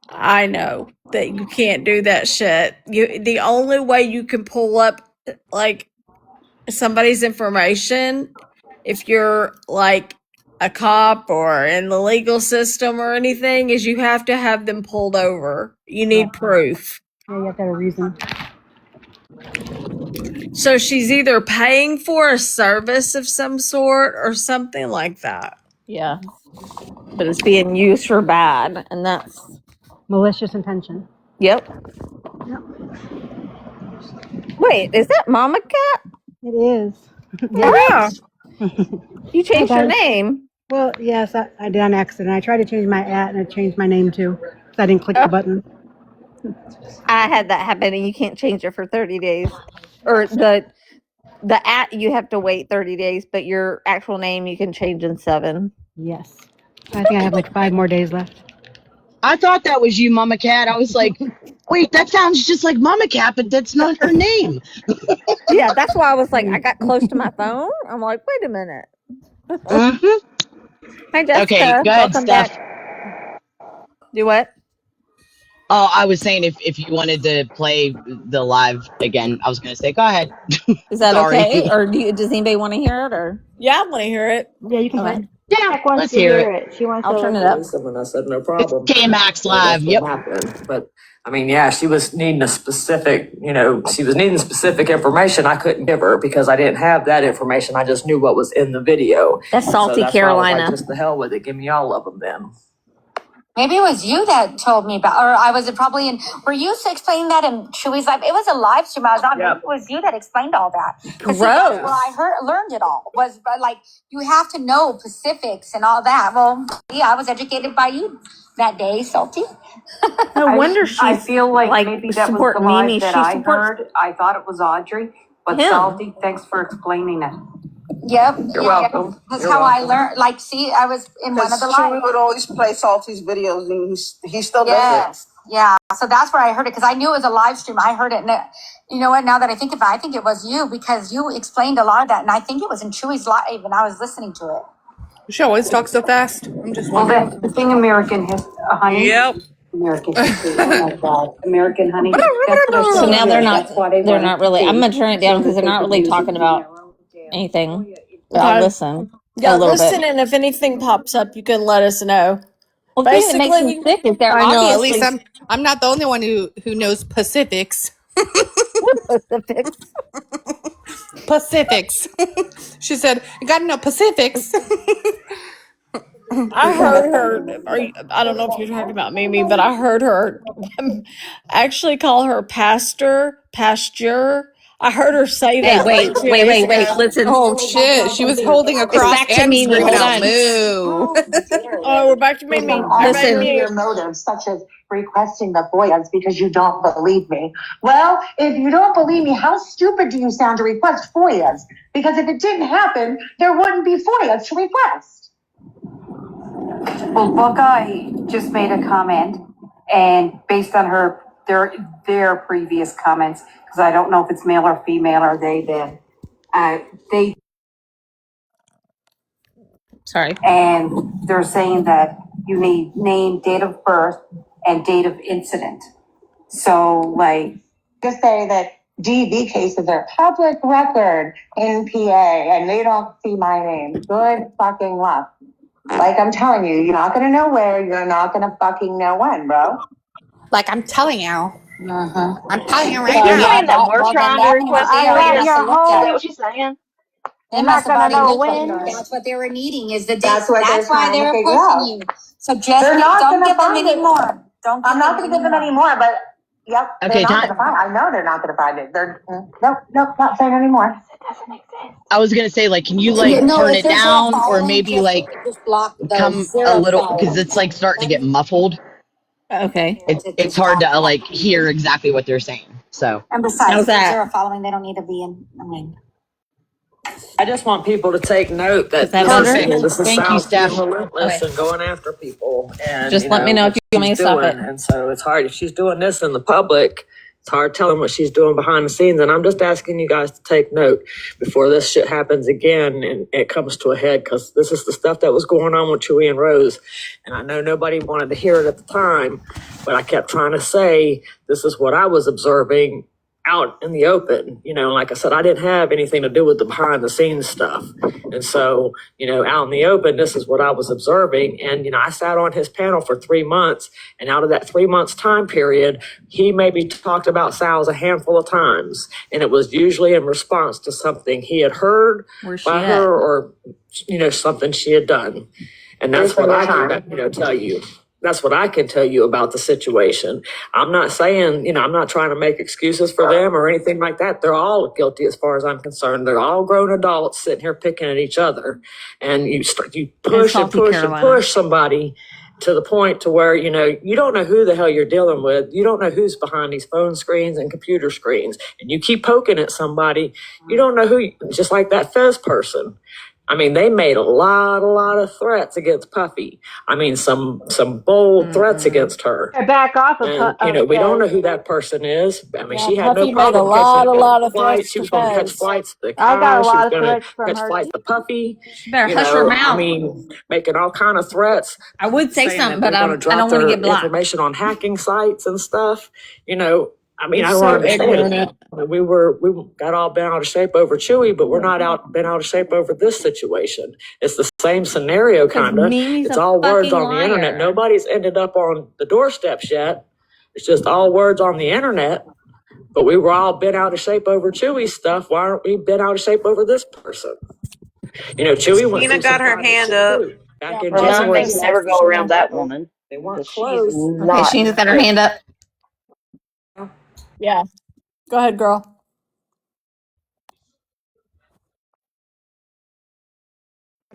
I know that you can't do that shit. The only way you can pull up like somebody's information if you're like a cop or in the legal system or anything is you have to have them pulled over. You need proof. Yeah, you have to have a reason. So she's either paying for a service of some sort or something like that. Yeah, but it's being used for bad, and that's Malicious intention. yep. Yep. Wait, is that Mama Cat? It is. Yeah. You Hi, changed your guys. name. Well, yes, I did on accident. I tried to change my @ and I changed my name too. So I didn't click the button. I had that happen, and you can't change it for 30 days, or the you have to wait 30 days, but your actual name you can change in 7. Yes. I think I have like 5 more days left. I thought that was you, Mama Cat. I was like, wait, that sounds just like Mama Cat, but that's not her name. Yeah, that's why I was like, I got close to my phone. I'm like, wait a minute. Mm-hmm. Hi, Okay, Jessica. go ahead, Welcome Steph. back. Do what? Oh, I was saying if you wanted to play the live again, I was going to say, go ahead. Is that Sorry. okay? Or does anybody want to hear it? Or Yeah, I want to hear it. Yeah, you can play. okay, Yeah, Heck wants let's to hear hear it. it. She wants I'll to turn it listen. up. And I said, no It's problem. KMac So that's Live. what Yep. happened. But I mean, yeah, she was needing a specific, she was needing specific information I couldn't give her because I didn't have that information. I just knew what was in the video. That's salty So that's Carolina. why I was like, just the hell with it. Give me all of them then. Maybe it was you that told me about, or I was probably in. Were you explaining that in Chewy's live? It was a live stream I was on. Yep. Maybe it was you that explained all that. 'Cause Gross. see, that's where I learned it all. Was like you have to know Pacifics and all that. Well, yeah, I was educated by you that day, Salty. No wonder she's I feel like maybe that was the supporting live Mimi. that She I supports heard. I thought it was Audrey, but him. Salty, thanks for explaining it. Yep. You're welcome. That's You're how I welcome. learned. Like, see, I was in one of the Chewy lives. would always play Salty's videos, and he still does Yes. Yeah. So that's where I heard it because I knew it was a live stream. I heard it. And you know what? Now that I think about it, I think it was you because you explained a lot of that. And I think it was in Chewy's live and I was listening to it. She always talks so fast. I'm just it. Well, wondering. the thing American honey. Yep. American history. Oh my God. American honey. That's what I So said now they're earlier. not. That's why they They're wanted not to really. I'm see, gonna turn it down so because that they're they not could really use talking it. about anything. But I'll Okay. listen Yeah, a little listen, bit. and if anything pops up, you can let us know. Well, the thing that makes me Basically, sick is they're I know. At least obviously I'm not the only one who knows Pacifics. Pacifics. Pacifics. She said, "You got to know Pacifics." I heard her. I don't know if you're talking about Mimi, but I heard her actually call her pasture. I heard her say Hey, that like wait, 2 wait, days wait, wait. ago. Listen. Oh shit! She was holding It's across back to and Mimi. screaming Hold out on. "moo." Oh, we're back to Mimi. Everybody Listen. mute. motives, such as requesting the FOIAs because you don't believe me. Well, if you don't believe me, how stupid do you sound to request FOIAs? Because if it didn't happen, there wouldn't be FOIAs to request. Well, Buckeye just made a comment, and based on their previous comments, because I don't know if it's male or female or they then, they Sorry. and they're saying that you need name, date of birth, and date of incident. So, like, just say that DV cases are public record in PA and they don't see my name. Good fucking luck. Like I'm telling you, you're not gonna know where, you're not gonna fucking know when, bro. Like I'm telling you. I'm telling you Is right she now. saying that we're Well, then trying to that means request they a I already bet freedom? must your have looked Is at that it. what she's saying? They you're must not have gonna already know looked at it. when. That's what they were needing is the date. That's what That's they're why trying to they're figure pushing out. you. So just They're not don't gonna give them find any it. more. Don't give I'm not them gonna any give them any more. more, but yep, they're Okay, not gonna find it. I know they're not gonna find it. They're nope, not saying anymore. I was gonna say, like, can you Yeah, like no, turn if it they're zero down or following, maybe like just block the come a zero little because following. it's like starting to get muffled. Okay. It's hard to like hear exactly what they're saying. So And besides, How's if they're that? zero following, they don't need to be in. I mean, I just want people to take note Is that that this is, better? this is thank you, South being Steph. relentless Okay. and going after people, and Just let me know if what you want me she's to stop doing. it. And so it's hard if she's doing this in the public. It's hard telling what she's doing behind the scenes. And I'm just asking you guys to take note before this shit happens again and it comes to a head, because this is the stuff that was going on with Chewy and Rose. And I know nobody wanted to hear it at the time, but I kept trying to say this is what I was observing out in the open. Like I said, I didn't have anything to do with the behind the scenes stuff. And so, out in the open, this is what I was observing. And, I sat on his panel for 3 months. And out of that 3 months time period, he maybe talked about Sal's a handful of times. And it was usually in response to something he had heard by her or, something she had done. And that's what I can, tell you. That's what I can tell you about the situation. I'm not saying, I'm not trying to make excuses for them or anything like that. They're all guilty as far as I'm concerned. They're all grown adults sitting here picking at each other. And you push and push and push somebody to the point to where, you don't know who the hell you're dealing with. You don't know who's behind these phone screens and computer screens. And you keep poking at somebody, you don't know who, just like that Fez person. I mean, they made a lot of threats against Puffy. I mean, some bold threats against her. Back off And, we don't know who that person is. I mean, Yeah, she had no Puffy made a problem lot catching of flights. threats She to was going to catch Fez. flights to the I got a con. She was lot of going to threats from catch her flights to Puffy. You better hush her I mouth. mean, making all kind of threats. I would say Saying something, that but they're going to I drop don't want to their get blocked. information on hacking sites and stuff. I mean, I It's don't so understand. ignorant. We got all bent out of shape over Chewy, but we're not bent out of shape over this situation. It's the same scenario, Because kind of. Mimi's It's a all words fucking on the internet. liar. Nobody's ended up on the doorsteps yet. It's just all words on the internet. But we were all bent out of shape over Chewy's stuff. Why aren't we bent out of shape over this person? Chewy went Tina through some got her private hand shit up. too. Back in Well, some January, things never go around that woman they weren't because she's close. Okay, not. Sheena's got her hand up. Yeah. Go ahead, girl.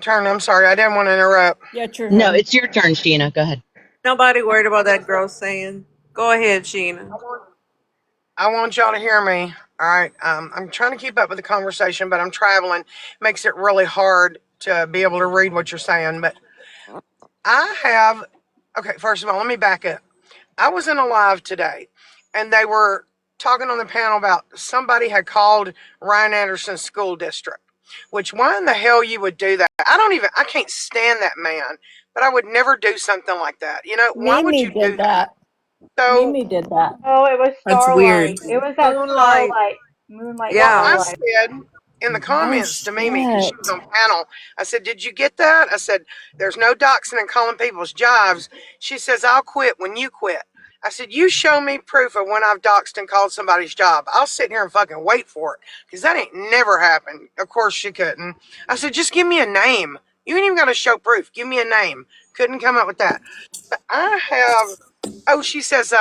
Turn. I'm sorry. I didn't want to interrupt. Yeah, it's your No, turn. it's your turn, Sheena. Go ahead. Nobody worried about that girl saying. Go ahead, Sheena. I want y'all to hear me. All right. I'm trying to keep up with the conversation, but I'm traveling. Makes it really hard to be able to read what you're saying. But okay, first of all, let me back up. I was in a live today, and they were talking on the panel about somebody had called Ryan Anderson's school district, which why in the hell you would do that? I can't stand that man, but I would never do something like that. Why would Mimi you do did that? that. So, Mimi did that. Oh, it was That's weird. Starlight. It was that Moonlight. Starlight. Moonlight well, I Yeah. Starlight. said in the Oh comments to Mimi, because she was shit. on panel, I said, "Did you get that?" I said, "There's no doxing and calling people's jobs." She says, "I'll quit when you quit." I said, "You show me proof of when I've doxed and called somebody's job. I'll sit here and fucking wait for it, because that ain't never happened." Of course, she couldn't. I said, "Just give me a name. You ain't even got to show proof. Give me a name." Couldn't come up with that. But I have. Oh, she says,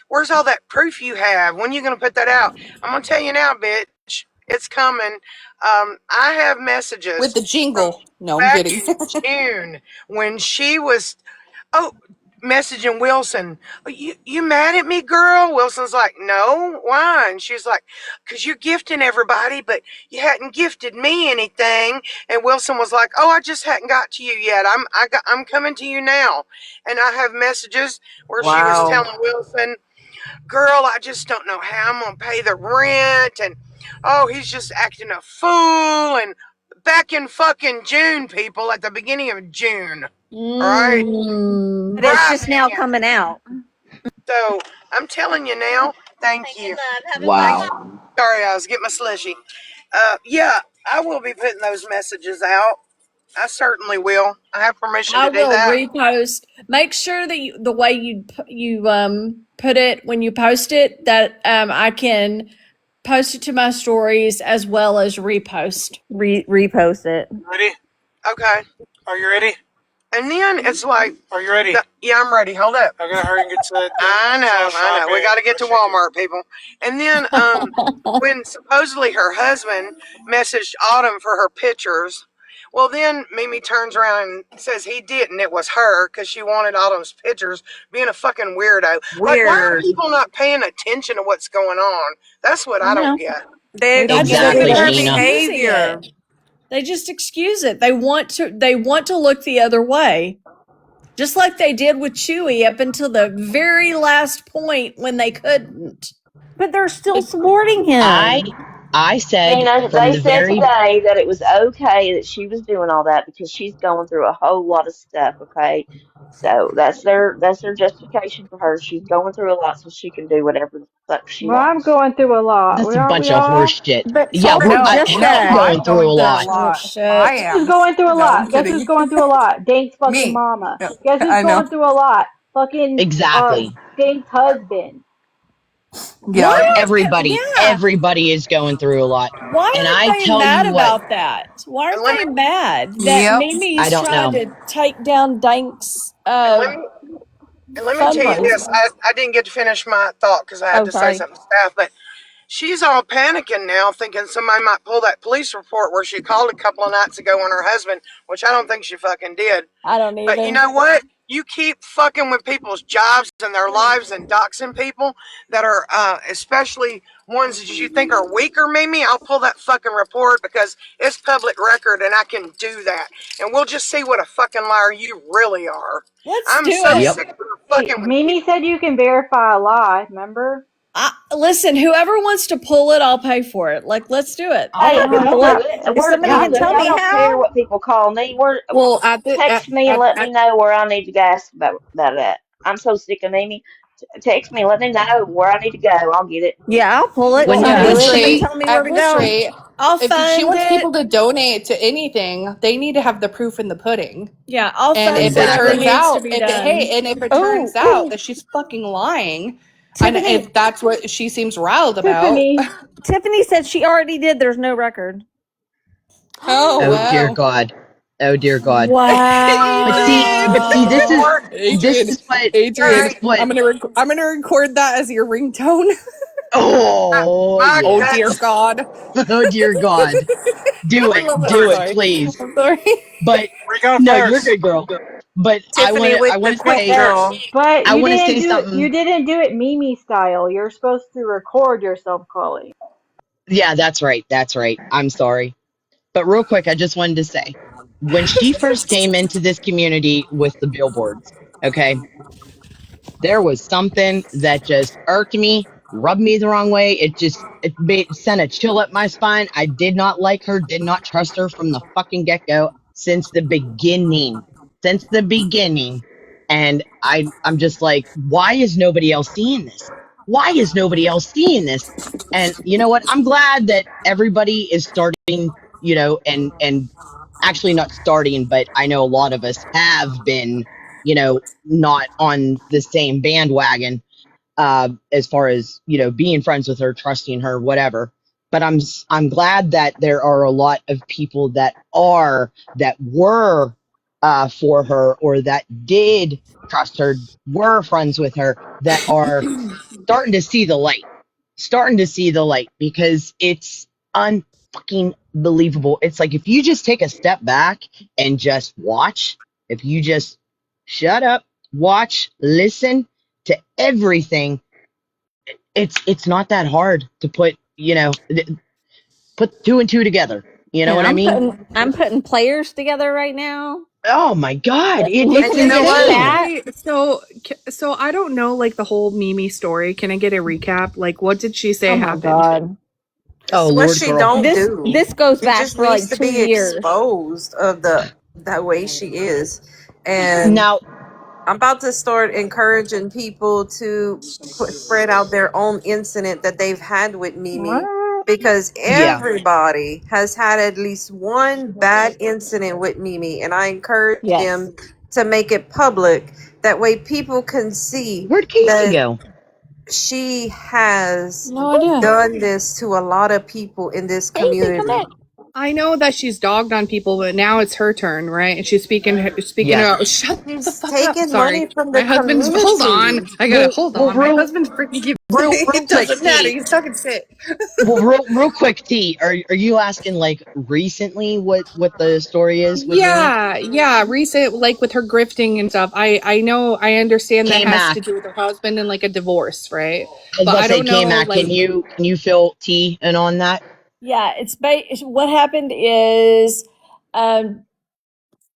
where's all that proof you have? When you gonna put that out? I'm gonna tell you now, bitch. It's coming. I have with messages the from jingle. No, I'm back kidding. in June when she was messaging Wilson. You mad at me, girl? Wilson's like, no, why? And she's like, because you're gifting everybody, but you hadn't gifted me anything. And Wilson was like, oh, I just hadn't got to you yet. I'm coming to you now. And I have messages where she was Wow. telling Wilson, girl, I just don't know how I'm gonna pay the rent, and oh, he's just acting a fool, and back in fucking June, people, at the beginning of June. All right? But it's Right, just now man. coming out. So I'm telling you now, thank you. Wow. Sorry, I was getting my slushy. Yeah, I will be putting those messages out. I certainly will. I have permission I to do will that. repost. Make sure that the way you put it when you post it, that I can post it to my stories as well as repost. Repost it. Ready? Okay. Are you ready? And then it's like, Are you ready? yeah, I'm ready. Hold up. I gotta hurry and get to. I know. We got to get to Walmart, people. And then, when supposedly her husband messaged Autumn for her pictures, well, then Mimi turns around and says he didn't. It was her because she wanted Autumn's pictures, being a fucking weirdo. Like, why are Weird. people not paying attention to what's going on? That's what I don't get. They're I just Exactly, excusing her Sheena. behavior. They just excuse it. They want to look the other way. Just like they did with Chewie up until the very last point when they couldn't. But they're still supporting him. I said Tina, from they the said very today that it was okay that she was doing all that because she's going through a whole lot of stuff, okay? So that's their justification for her. She's going through a lot so she can do whatever the fuck she Well, I'm wants. going through a lot. that's a Aren't we bunch of all? horse shit. But Yeah, tell we're them just hell, I'm that. going through a lot. Oh I shit. Guess who's am. going through a No, I'm lot? Guess who's kidding. going through a lot? Dank's fucking Me. mama. No, Guess who's I know. going through a lot? Fucking Exactly. Dank's husband. Why Yep. aren't Everybody is going through a lot. why And aren't I they tell mad you what, about that? Why And aren't let they me mad that Yep. I Mimi's don't trying know. to take down Dank's and let me and let me tell you this. fundraiser? I didn't get to finish my thought because I had Oh, to say sorry. something to staff, but she's all panicking now, thinking somebody might pull that police report where she called a couple of nights ago on her husband, which I don't think she fucking did. I don't But you either. know what? You keep fucking with people's jobs and their lives and doxing people that are, especially ones that you think are weaker, Mimi. I'll pull that fucking report because it's public record and I can do that. And we'll just see what a fucking liar you really are. Let's I'm do so it. Yep. sick of her Hey, fucking with Mimi said you can verify a lie, remember? Listen, whoever wants to pull it, I'll pay for it. Like, let's do it. I'll Hey, fucking pull screw it. it. If somebody can tell I me don't care how. what people call me. Well, at the Text me and let me at know where I need to ask about that. I'm so sick of Mimi. Text me and let me know where I need to go. I'll get it. Yeah, I'll pull it. When well, you at Somebody, push this somebody it, rate, tell me where at to this go. rate, I'll if she find wants it. people to donate to anything, they need to have the proof in the pudding. Yeah, I'll And fund if it whatever exactly. turns needs to out, be done. if it Oh, turns out that she's fucking lying, and Tiffany. if that's what she seems riled about, Tiffany. Tiffany said she already did. There's no record. oh Oh dear wow, God. Oh dear God. But see, this is Wow. Adrian, Adrian, this is what. I'm gonna record that as your ringtone. Oh Oh yeah. dear God. Oh dear God. Do I it, love it. do I'm it, sorry. please. I'm sorry. But Where you going no, you're first? good, girl. But Tiffany with I the want to quick say, draw. But I you want to didn't say do it. You something. didn't do it Mimi style. You're supposed to record yourself calling. Yeah, that's right. That's right. I'm sorry. But real quick, I just wanted to say, when she first came into this community with the billboards, okay, there was something that just irked me, rubbed me the wrong way. Sent a chill up my spine. I did not like her, did not trust her from the fucking get go since the beginning. Since the beginning. And I'm just like, why is nobody else seeing this? Why is nobody else seeing this? And you know what? I'm glad that everybody is starting, and actually not starting, but I know a lot of us have been, not on the same bandwagon, as far as being friends with her, trusting her, whatever. But I'm glad that there are a lot of people that were for her, or that did trust her, were friends with her, that are starting to see the light, because it's unfucking believable. It's like, if you just take a step back and just watch, if you just shut up, watch, listen to everything, it's not that hard to put two and two together. You know And what I mean? I'm putting players together right now. Oh my God, it's And you know what? insane. So I don't know, like, the whole Mimi story. Can I get a recap? Like, what did she say Oh my happened? god. Oh, It's what Lord, she girl. don't This do. this goes She back just for needs like to 2 be years. exposed of that way she is. And Now, I'm about to start encouraging people to spread out their own incident that they've had with Mimi, because yeah. everybody has had at least one bad incident with Mimi, and I encourage Yes. them to make it public. That way people can see Where'd Casey that go? she has No idea. done this to a lot of people in this Casey, come community. back. I know that she's dogged on people, but now it's her turn, right? And she's speaking Yes. about. Shut the She's fuck up. taking Sorry, money from my the husband's. Hold on, community. I gotta Well, hold well, on. My real, husband's freaking keep. real It quick, doesn't matter. T. He's talking shit. Well, real quick, T. Are you asking like recently what the story is with Mimi? Yeah. Recent, like with her grifting and stuff. I know. I understand that has to KMac. do with her husband and like a divorce, right? I was But about to I say don't know, KMac. like. Can you fill T in on that? Yeah, what happened is um,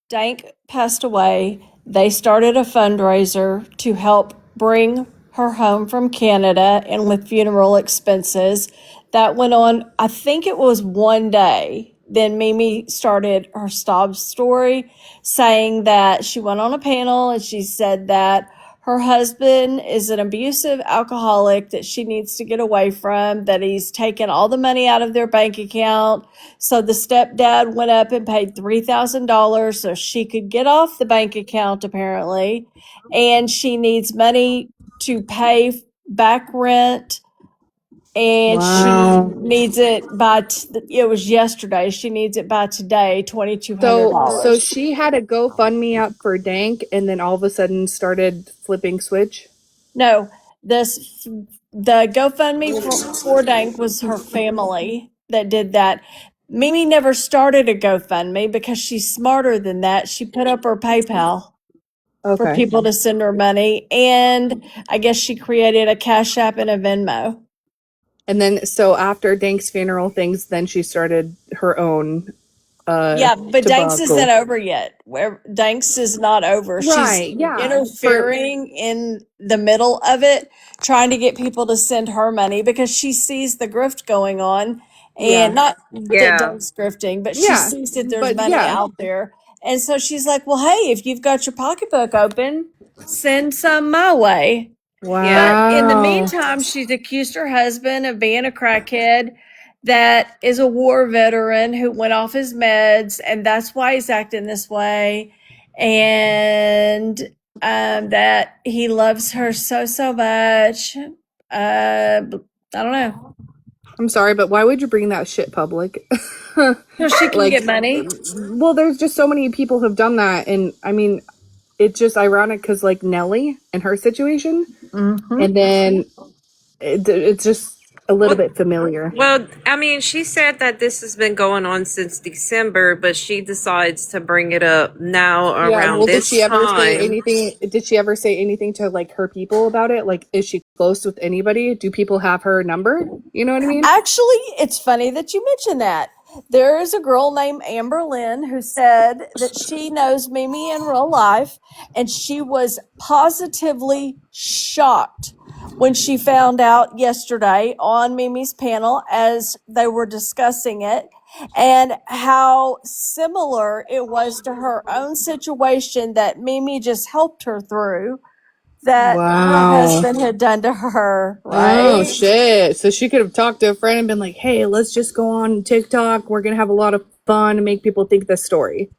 Dank passed away. They started a fundraiser to help bring her home from Canada and with funeral expenses. That went on, I think it was one day. Then Mimi started her sob story saying that she went on a panel and she said that her husband is an abusive alcoholic that she needs to get away from, that he's taken all the money out of their bank account. So the stepdad went up and paid $3,000 so she could get off the bank account, apparently. And she needs money to pay back rent. And she Wow. needs it it was yesterday. She needs it by today, So $2,200. she had a GoFundMe up for Dank, and then all of a sudden started flipping switch. No, the GoFundMe for Dank was her family that did that. Mimi never started a GoFundMe because she's smarter than that. She put up her PayPal for Okay. people to send her money, and I guess she created a Cash App and a Venmo. And then so after Dank's funeral things, then she started her own Yeah, but Danks isn't debacle. over yet. Where Danks is not over. She's Right, yeah. For interfering in the middle of it, trying to get people to send her money because she sees the grift going on, and yeah. not that Yeah. Dank's grifting, but she Yeah. sees that there's But money yeah. out there. And so she's like, well, hey, if you've got your pocketbook open, send some my way. Yeah. But in the Wow. meantime, she's accused her husband of being a crackhead that is a war veteran who went off his meds, and that's why he's acting this way. And that he loves her so much. I don't know. I'm sorry, but why would you bring that shit public? So she can Like, get money. well, there's just so many people who've done that, and I mean, it's just ironic because like Nellie and her situation, Mm-hmm. and then it's just a little Well, bit familiar. well, I mean, she said that this has been going on since December, but she decides to bring it up now Yeah. around Well, did she this ever say time. anything? Did she ever say anything to like her people about it? Like, is she close with anybody? Do people have her number? You know what I mean? Actually, it's funny that you mention that. There is a girl named Amber Lynn who said that she knows Mimi in real life, and she was positively shocked when she found out yesterday on Mimi's panel as they were discussing it, and how similar it was to her own situation that Mimi just helped her through, that her Wow. husband had done to her, Oh right? shit. So she could have talked to a friend and been like, hey, let's just go on TikTok. We're gonna have a lot of fun and make people think this story.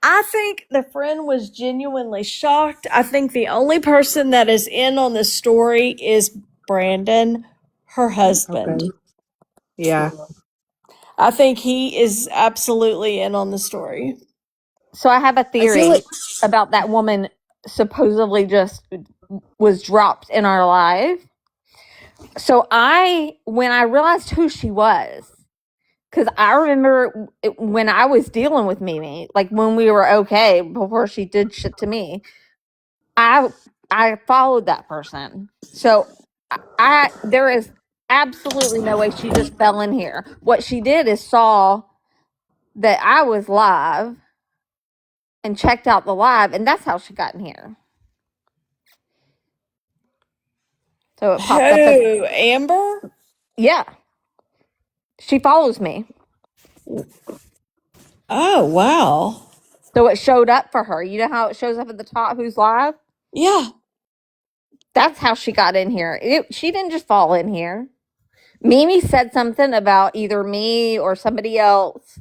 I think the friend was genuinely shocked. I think the only person that is in on the story is Brandon, her husband. Okay. Yeah. I think he is absolutely in on the story. So I have a I feel like theory about that woman supposedly just was dropped in our life. So when I realized who she was, because I remember when I was dealing with Mimi, like when we were okay before she did shit to me, I followed that person. So I there is absolutely no way she just fell in here. What she did is saw that I was live and checked out the live, and that's how she got in here. So it popped up as Who? Amber? yeah. She follows me. Oh, wow. So it showed up for her. You know how it shows up at the top who's live? Yeah. That's how she got in here. She didn't just fall in here. Mimi said something about either me or somebody else,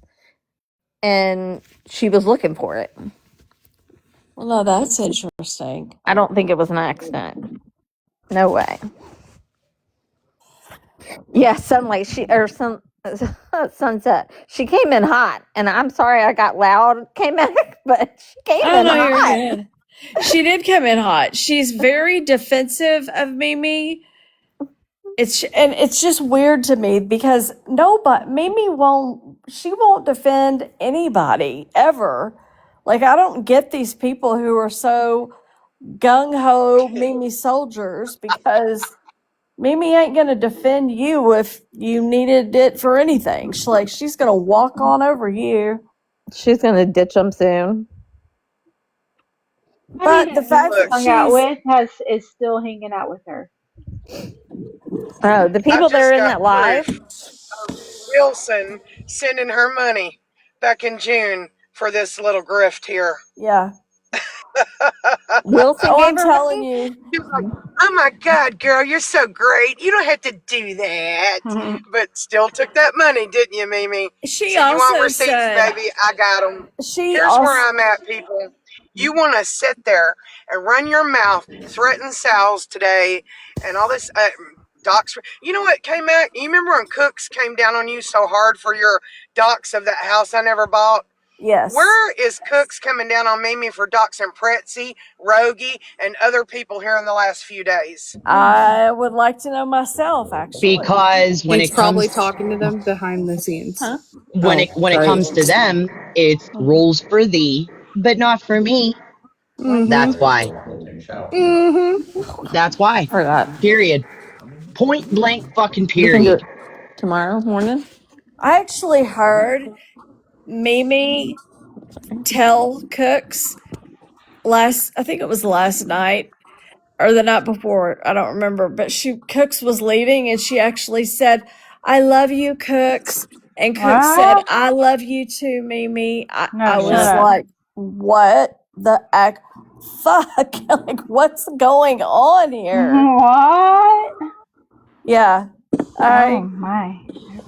and she was looking for it. Well, no, that's interesting. I don't think it was an accident. No way. Yeah, sunlight. Sunset. She came in hot, and I'm sorry I got loud, KMac, but she came Oh, in no, you're hot. good. She did come in hot. She's very defensive of Mimi. It's just weird to me because Mimi won't defend anybody ever. Like, I don't get these people who are so gung ho Mimi soldiers, because Mimi ain't gonna defend you if you needed it for anything. She's gonna walk on over you. She's gonna ditch them soon. But the fact Who's that Look, hung out she's with is still hanging out with her. Oh, the I people that are just in got that live. proof of Wilson sending her money back in June for this little grift here. yeah. Wilson Oh, gave I'm her telling money. you. She was like, "Oh my God, girl, you're so great. You don't have to do that." But still took that money, didn't you, Mimi? She So you want also receipts, said baby? I got them. she Here's where also I'm at, people. You want to sit there and run your mouth, threaten Sal's today, and all this. Docs. You know what, KMac? You remember when Cooks came down on you so hard for your docs of that house I never bought? yes. Where is Cooks coming down on Mimi for doxing Pretzi, Rogie, and other people here in the last few days? I would like to know myself, actually. Because when He's it probably comes talking to them behind the scenes. Huh? Oh, when it sorry. comes to them, it's rules for thee, but not for me. That's Mm-hmm. why. Mm-hmm. That's why. Or that. Period. Point blank fucking You can do period. it tomorrow morning. I actually heard Mimi tell Cooks I think it was last night or the night before, I don't remember, but Cooks was leaving and she actually said, "I love you, Cooks." And Cooks said, What? "I love you too, Mimi." No, I shut was up. like, what the fuck? Like, what's going on here? What? Yeah. Oh I my.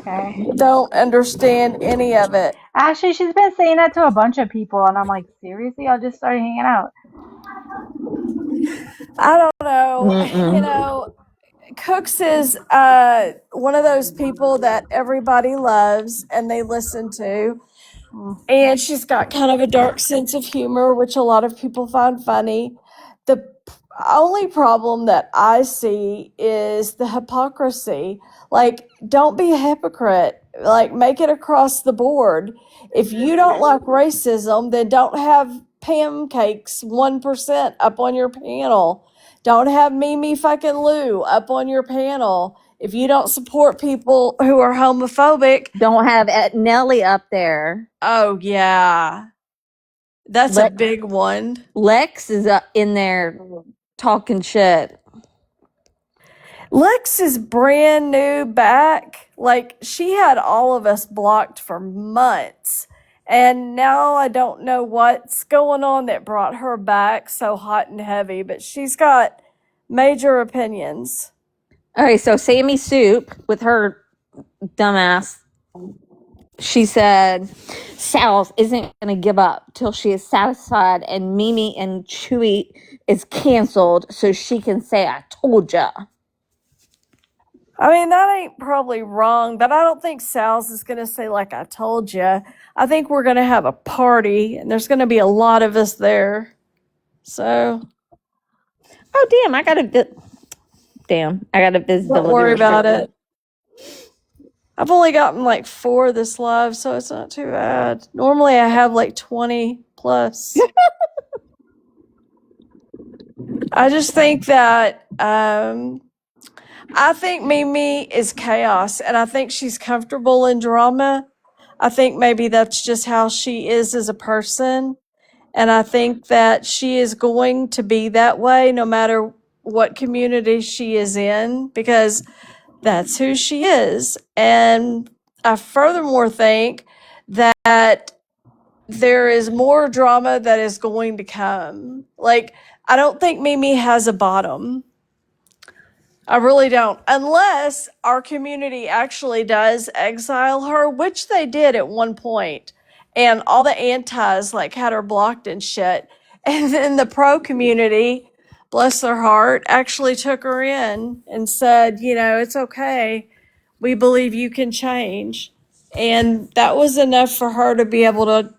Okay. don't understand any of it. Actually, she's been saying that to a bunch of people, and I'm like, seriously? I'll just start hanging out. I don't know. You Mm-mm. know, Cooks is one of those people that everybody loves and they listen to. Mm. And she's got kind of a dark sense of humor, which a lot of people find funny. The only problem that I see is the hypocrisy. Like, don't be a hypocrite. Like, make it across the board. If you don't like racism, then don't have pancakes 1% up on your panel. Don't have Mimi fucking Lou up on your panel. If you don't support people who are homophobic, Don't have Nelly up there. oh yeah. That's a big one. Lex is up in there talking shit. Lex is brand new back. Like, she had all of us blocked for months. And now I don't know what's going on that brought her back so hot and heavy, but she's got major opinions. Okay, so Sammy Soup with her dumbass, she said Sal's isn't going to give up till she is satisfied and Mimi and Chewy is canceled so she can say, "I told ya." I mean, that ain't probably wrong, but I don't think Sal's is going to say, like, "I told you." I think we're going to have a party and there's going to be a lot of us there. So, Oh, damn, I got a don't visibility worry about restriction. it. I've only gotten like 4 this live, so it's not too bad. Normally I have like 20 plus. I just think that I think Mimi is chaos and I think she's comfortable in drama. I think maybe that's just how she is as a person. And I think that she is going to be that way no matter what community she is in, because that's who she is. And I furthermore think that there is more drama that is going to come. Like, I don't think Mimi has a bottom. I really don't. Unless our community actually does exile her, which they did at one point, and all the antis like had her blocked and shit. And then the pro community, bless their heart, actually took her in and said, you know, it's okay. We believe you can change. And that was enough for her to be able to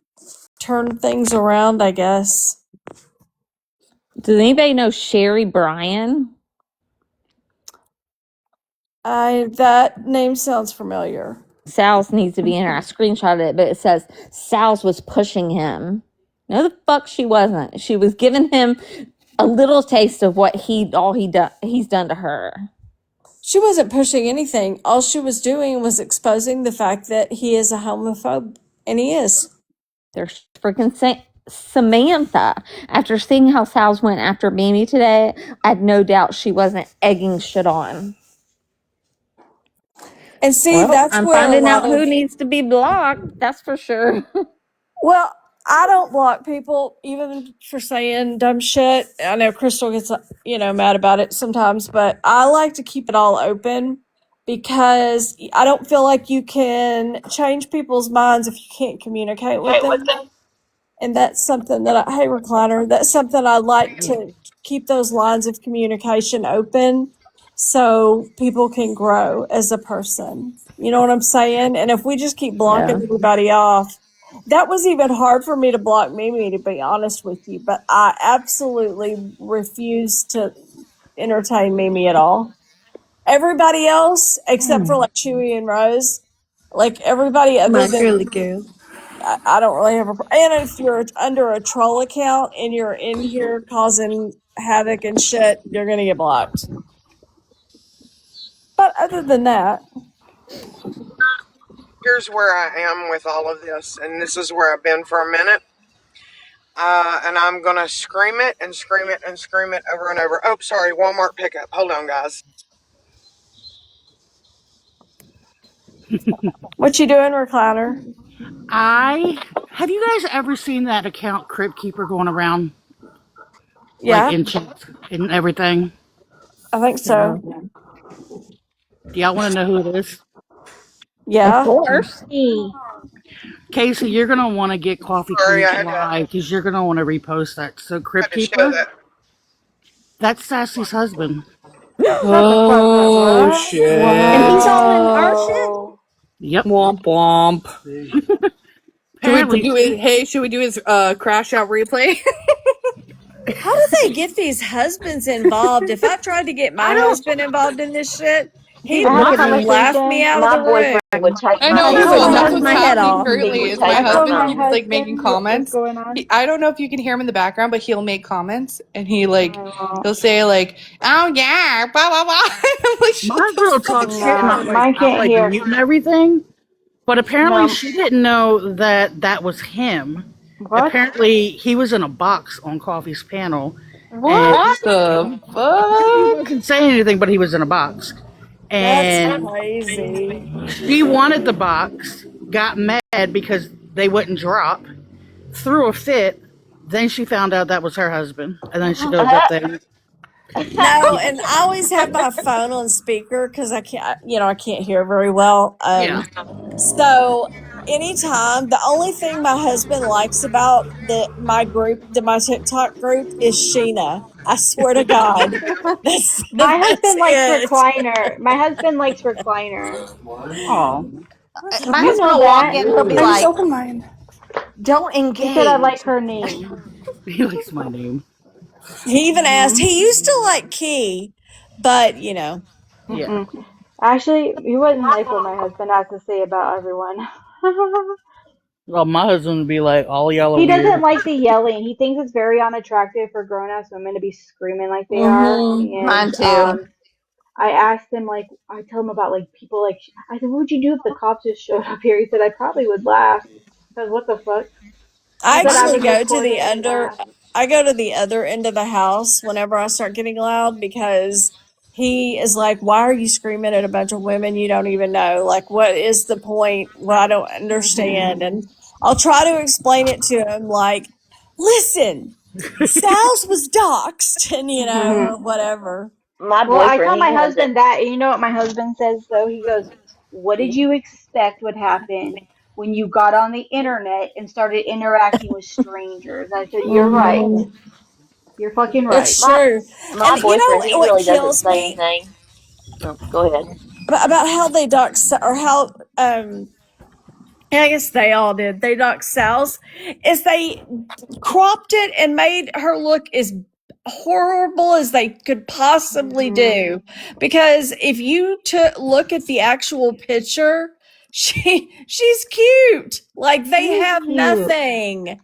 turn things around, I guess. Does anybody know Sherry Bryan? That name sounds familiar. Sal's needs to be in here. I screenshotted it, but it says Sal's was pushing him. No, the fuck she wasn't. She was giving him a little taste of what he's done to her. She wasn't pushing anything. All she was doing was exposing the fact that he is a homophobe, and he is. There's freaking Samantha. After seeing how Sal's went after Mimi today, I had no doubt she wasn't egging shit on. And see, Well, that's I'm where a finding lot out who of needs to be blocked. That's for sure. well, I don't block people even for saying dumb shit. I know Crystal gets mad about it sometimes, but I like to keep it all open because I don't feel like you can change people's minds if you can't communicate with them. And that's something that hey recliner, that's something I like to keep those lines of communication open so people can grow as a person. You know what I'm saying? And if we just keep blocking Yeah. everybody off, that was even hard for me to block Mimi, to be honest with you, but I absolutely refuse to entertain Mimi at all. Everybody else, except for like Chewy and Rose, like everybody other My than girly girl. I don't really have a. And if you're under a troll account and you're in here causing havoc and shit, you're gonna get blocked. But other than that, Here's where I am with all of this, and this is where I've been for a minute. And I'm gonna scream it and scream it and scream it over and over. Oh, sorry, Walmart pickup. Hold on, guys. what you doing, recliner? Have you guys ever seen that account Crypt Keeper going around like Yeah, in chat and everything? I think Yeah. so. Do y'all want to know who it is? Of Yeah. course. Casey, you're gonna want to get Coffee Sorry, Creek live because you're gonna want to repost that. So had Crypt to show Keeper, that. that's Sassy's husband. Shut the fuck up. Oh What? And shit. he's all in our shit? Whoa. Yep. Womp womp. Apparently, Should we do his crash out replay? How do they get these husbands involved? If I tried to get my I don't. husband involved in this shit, He he'd I had a look at fucking me. laugh me conversation. out of My the boyfriend would room. take I my know. He So would husband. that's laugh what's my head happening off. He currently would is my take I my told husband my keeps like making husband what was comments. going on. I don't know if you can hear him in the background, but he'll make comments and I won't. he'll say like, "Oh yeah, blah blah blah." I'm like, "Shut My the girl fuck talks shit, and up!" No, like mine I'll can't like hear. mute and everything. But apparently, No. she didn't know that that was him. What? Apparently, he was in a box on Coffee's panel, and What the he fuck? wasn't saying anything, but he was in a box. That's And crazy. she wanted the box, got mad because they wouldn't drop, threw a fit. Then she found out that was her husband, and then she goes up there. No, and I always have my phone on speaker because I can't hear very well. Yeah. So anytime, the only thing my husband likes about my TikTok group is Sheena. I swear to God, My that's husband likes it. recliner. My husband likes recliner. Oh. My You husband know will walk that. in, he'll be I just like, opened mine. don't He said I engage. like her name. He likes my name. He even asked. Hmm. He used to like Key, but you know. Yeah. Mm-mm. Actually, you wouldn't like what my husband has to say about everyone. Well, my husband would be like, all y'all are He doesn't weird. like the yelling. He thinks it's very unattractive for grown-ass women to be screaming like they are. Mm-hmm. And Mine too. I asked him, like, I told him about like people like I said, what would you do if the cops just showed up here? He said I probably would laugh because what the fuck? He I said I actually would go to record the it and under. laugh. I go to the other end of the house whenever I start getting loud because he is like, why are you screaming at a bunch of women you don't even know? Like, what is the point? Well, I don't understand. And I'll try to explain it to him like, listen, Sal's was doxxed and, or whatever. My Well, I boyfriend, tell my he has it. husband that, and you know what my husband says though? He goes, "What did you expect would happen when you got on the internet and started interacting with strangers?" I said, "You're right. Mhm. You're fucking right." It's My true. my And you boyfriend, know he what really doesn't kills say me anything. Oh, go ahead. about how they dox or how I guess they all did. They doxed Sal's is they cropped it and made her look as horrible as they could possibly do. Because if you look at the actual picture, she's cute. Like they She is have cute. nothing.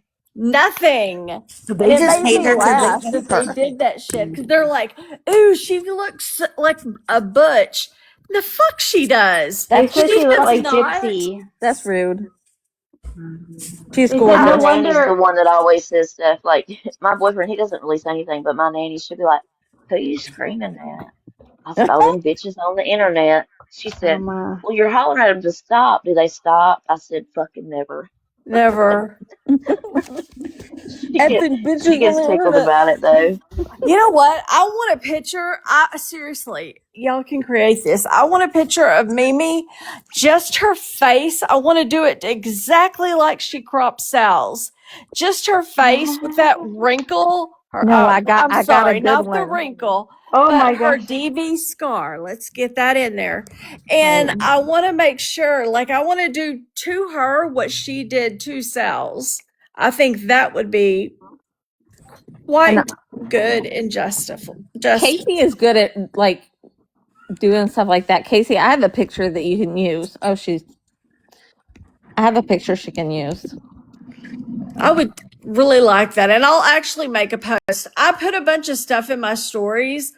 So And they it just made hate me her because they laugh hate that they her. did that shit because they're like, "Ooh, she looks like a butch." The fuck she does. They That's said She she looked does like not. Gypsy. That's rude. She's They said My no gorgeous. nanny's the wonder. one that always says stuff like my boyfriend. He doesn't really say anything, but my nanny, she'll be like, "Who you screaming at?" I said, "Oh, them bitches on the internet." She said, My. "Well, you're hollering at them to stop. Do they stop?" I said, "Fucking never." Never. She get Effing she bitches on gets the tickled internet. about it though. You know what? I want a picture. I seriously, y'all can create this. I want a picture of Mimi, just her face. I want to do it exactly like she cropped Sal's. Just her face with that wrinkle. Her, No, I'm I got a sorry, good not the one. wrinkle, Oh but my her gosh. DV scar. Let's get that in there. Right. And I want to make sure, like, I want to do to her what she did to Sal's. I think that would be And quite good and justifiable. Casey is good at like doing stuff like that. Casey, I have a picture that you can use. Oh, I have a picture she can use. I would really like that. And I'll actually make a post. I put a bunch of stuff in my stories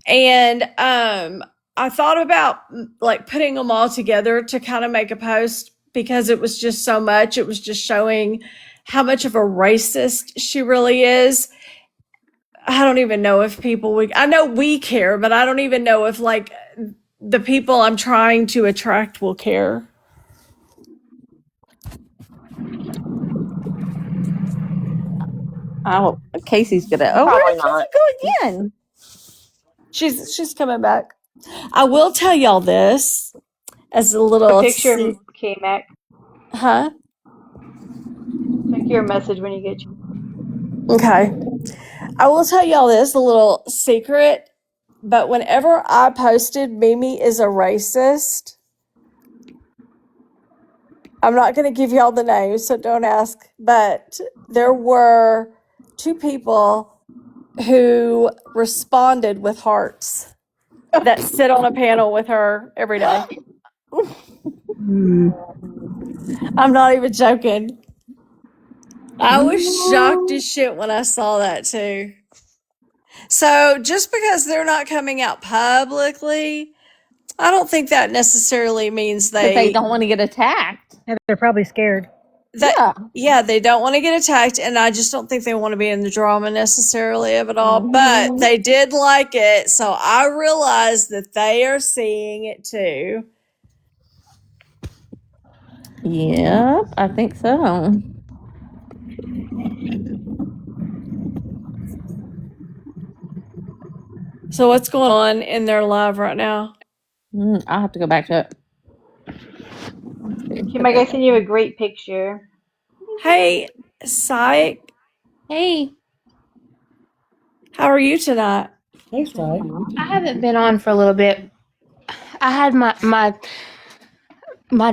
and I thought about like putting them all together to kind of make a post because it was just so much. It was just showing how much of a racist she really is. I don't even know if people would, I know we care, but I don't even know if like the people I'm trying to attract will care. Oh, Casey's good at. Oh, where Probably did Casey not. go again? She's coming back. I will tell y'all this as a A little picture of KMac. huh? Check your message when you get. Okay. I will tell y'all this a little secret, but whenever I posted Mimi is a racist, I'm not going to give y'all the names, so don't ask, but there were two people who responded with hearts that sit on a panel with her every day. I'm not even joking. I was shocked as shit when I saw that too. So just because they're not coming out publicly, I don't think that necessarily means That they they don't want to get attacked. Yeah, they're probably scared. Yeah. yeah, they don't want to get attacked, and I just don't think they want to be in the drama necessarily of it all. But Mhm. they did like it, so I realized that they are seeing it too. Yep, I think so. So what's going on in their live right now? I'll have to go back to it. KMac, I sent you a great picture. Hey, Psych, Hey. how are you tonight? Hey, Sty. I haven't been on for a little bit. I had my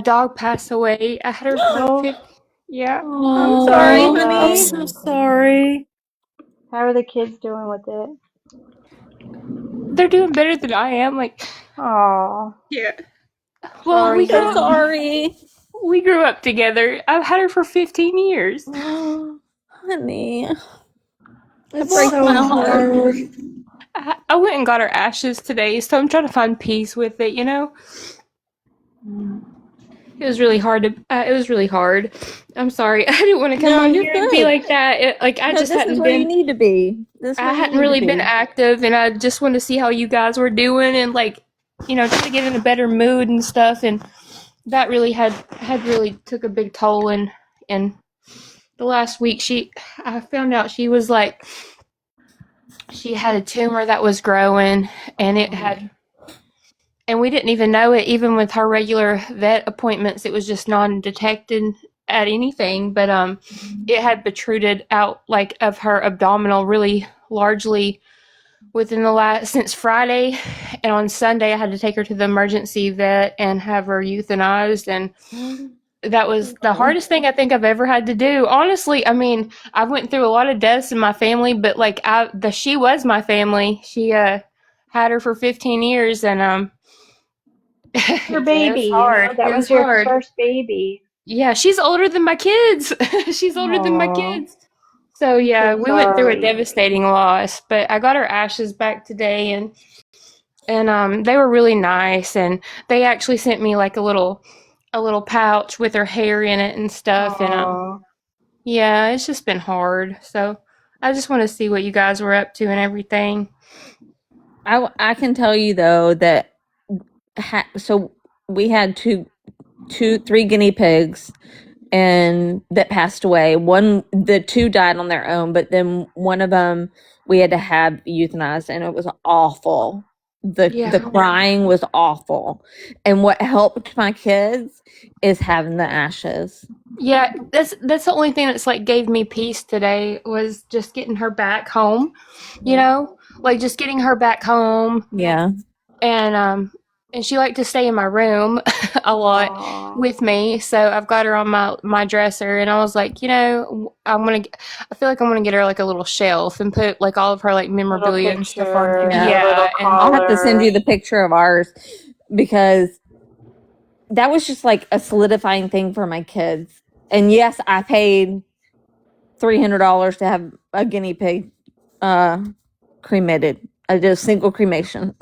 dog pass away. I had her for Oh, 50. Yeah, I'm sorry, Oh, I'm honey. so sorry. how are the kids doing with it? They're doing better than I am. Like, Oh, yeah. Well, sorry, So honey. sorry. we grew up together. I've had her for 15 years. Honey. It It's breaks my so heart. hard. I went and got her ashes today, so I'm trying to find peace with it, you know? It was really hard to. It was really hard. I'm sorry. I didn't want to come No, on you're here and be good. like that. I No, just this is hadn't where you been. need to be. This is I where you hadn't need to really been be. active, and I just wanted to see how you guys were doing, and like, try to get in a better mood and stuff. And that really had really took a big toll. And the last week, I found out she had a tumor that was growing, and it had. And we didn't even know it, even with her regular vet appointments. It was just non-detected at anything, but it had protruded out like of her abdominal really largely within the last since Friday. And on Sunday, I had to take her to the emergency vet and have her euthanized. And that was the hardest thing I think I've ever had to do. Honestly, I mean, I went through a lot of deaths in my family, but like she was my family. She had her for 15 years, and Your yeah, it's baby. hard. That It was was your hard. first baby. Yeah, she's older than my kids. She's older than my Aw, kids. So I'm yeah, so we went through a sorry. devastating loss, but I got her ashes back today, and they were really nice, and they actually sent me like a little pouch with her hair in it and stuff, and Aw. yeah, it's just been hard. So I just want to see what you guys were up to and everything. I can tell you though that so we had three guinea pigs and that passed away. The two died on their own, but then one of them we had to have euthanized, and it was awful. The Yeah. crying was awful, and what helped my kids is having the ashes. Yeah, that's the only thing that's like gave me peace today was just getting her back home, like just getting her back home. Yeah. And she liked to stay in my room a lot Aw. with me, so I've got her on my dresser, and I was like, I feel like I'm gonna get her like a little shelf and put like all of her like Little memorabilia and stuff on there. picture, Yeah. a little Yeah, and I'll have to send collar. you the picture of ours because that was just like a solidifying thing for my kids. And yes, I paid $300 to have a guinea pig cremated. I did a single cremation.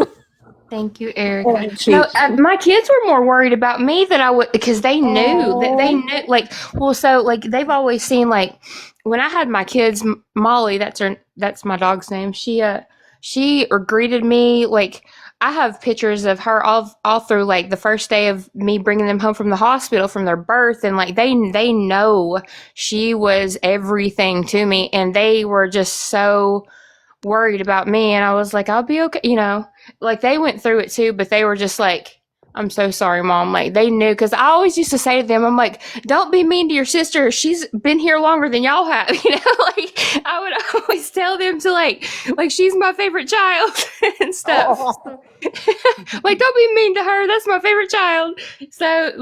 thank you, Eric. Cheap. My kids were more worried about me than I would because they knew that they knew so like they've always seen like when I had my kids, Molly, that's my dog's name. She greeted me like I have pictures of her all through like the first day of me bringing them home from the hospital from their birth, and like they know she was everything to me, and they were just so worried about me, and I was like, I'll be okay, like they went through it too, but they were just like, I'm so sorry, Mom. Like they knew, because I always used to say to them, I'm like, don't be mean to your sister. She's been here longer than y'all have, like I would always tell them to like she's my favorite child and stuff. Like don't be mean to her. That's my favorite child. So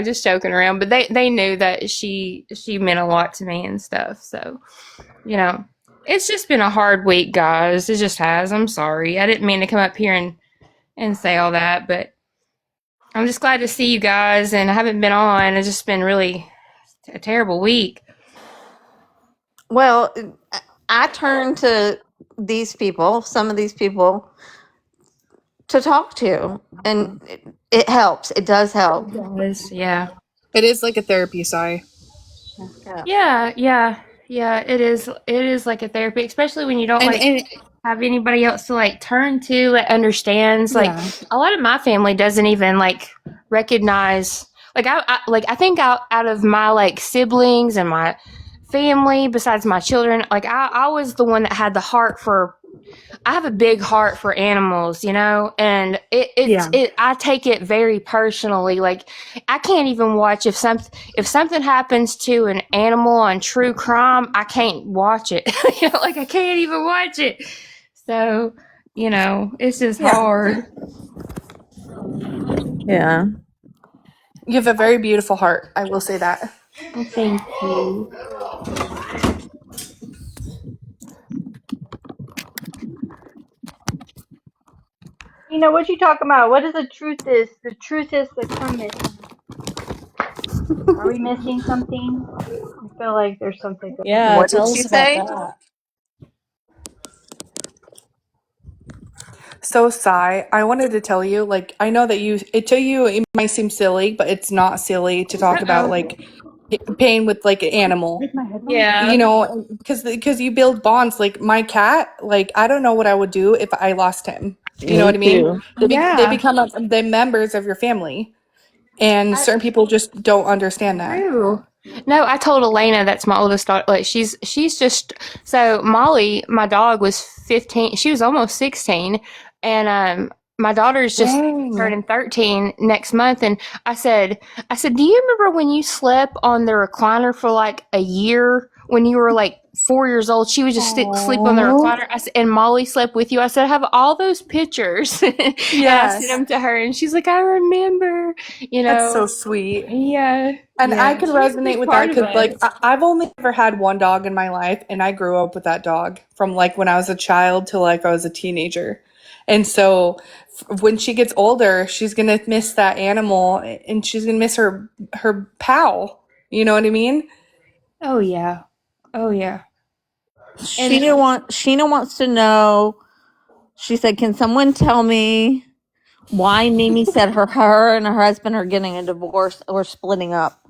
just joking around, but they knew that she meant a lot to me and stuff. So it's just been a hard week, guys. It just has. I'm sorry. I didn't mean to come up here and say all that, but I'm just glad to see you guys, and I haven't been on. It's just been really a terrible week. Well, I turn to some of these people, to talk to, and it helps. It does help. It does, yeah. It is like a therapy, sigh. Yeah. It is. It is like a therapy, especially when you don't And have anybody else to like turn to that understands. Like yeah. a lot of my family doesn't even like recognize. Like I think out of my like siblings and my family, besides my children, like I was the one that had the heart for. I have a big heart for animals, and I take it very personally. Like I can't even watch if something happens to an animal on true crime, I can't watch it. Like I can't even watch it. So, it's just hard. Yeah. You have a very beautiful heart. I will say that. Well, thank you. What you talking about? What is the truth is? The truth is the cometh. Are we missing something? I feel like there's something going on. Yeah, What did tell she us about say? that. So, Sai, I wanted to tell you, like, I know that to you, it might seem silly, but it's not silly to talk about, Uh-oh. like, pain with, like, an animal. Take my headphones. Yeah. You know, because you build bonds. Like, my cat, like, I don't know what I would do if I lost him. You know Me what I mean? too. They Yeah. become the members of your family. And I, certain people just don't understand that. true. No, I told Elena, that's my oldest daughter. Like she's just so Molly, my dog was 15. She was almost 16, and my daughter's just Dang. turning 13 next month. And I said, do you remember when you slept on the recliner for like a year when you were like 4 years old? She would just sleep on the Aww. recliner. And Molly slept with you. I said, I have all those pictures, and I sent Yes. them to her, and she's like, I remember. That's so sweet. Yeah, And I yeah. can She's a resonate big with that part of because, like, us. I've only ever had one dog in my life, and I grew up with that dog from, like, when I was a child till, like, I was a teenager. And so when she gets older, she's going to miss that animal and she's going to miss her pal. You know what I mean? Oh yeah. Oh yeah. And Sheena wants to know. She said, "Can someone tell me why Mimi said her and her husband are getting a divorce or splitting up?"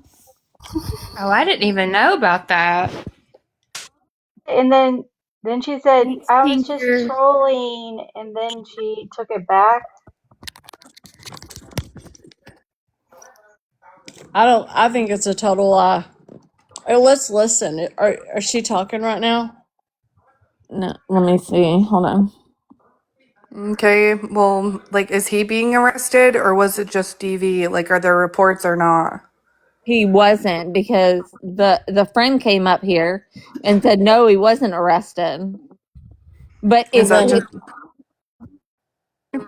oh, I didn't even know about that. And then she said, Thanks, I was just teacher. trolling, and then she took it back. I think it's a total lie. Oh, let's listen. Is she talking right now? No, let me see. Hold on. Okay. Well, like, is he being arrested or was it just DV? Like, are there reports or not? He wasn't, because the friend came up here and said no, he wasn't arrested. But Is that it just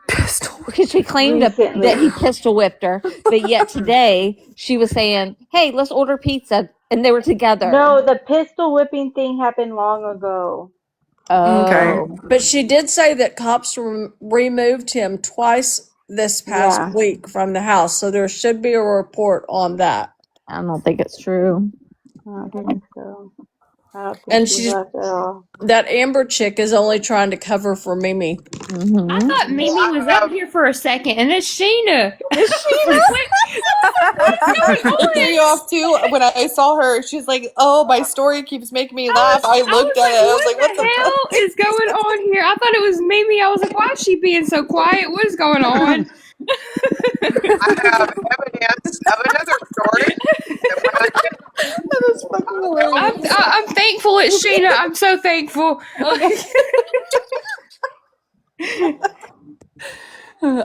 pistol? because she claimed that he Recently. pistol whipped her, but yet today she was saying, "Hey, let's order pizza," and they were together. No, the pistol whipping thing happened long ago. Okay. Oh, But she did say that cops removed him twice this past Yeah, week from the house, so there should be a report on that. I don't think it's true. I don't think so. I don't think And he she's left at all. that Amber chick is only trying to cover for Mimi. I Mm-hmm. thought Well, Mimi was up here for a second, and it's Sheena. Is I was like, what's going It threw on? you off too when I saw her. She's like, "Oh, my story keeps making me laugh." I I looked was at like, it. I was what like, "What the the fuck?" hell is going on here? I thought it was Mimi. I was like, why is she being so quiet? What is going on? I have evidence of another story that when I get That is fucking hilarious. I'm thankful it's Sheena. I'm so thankful.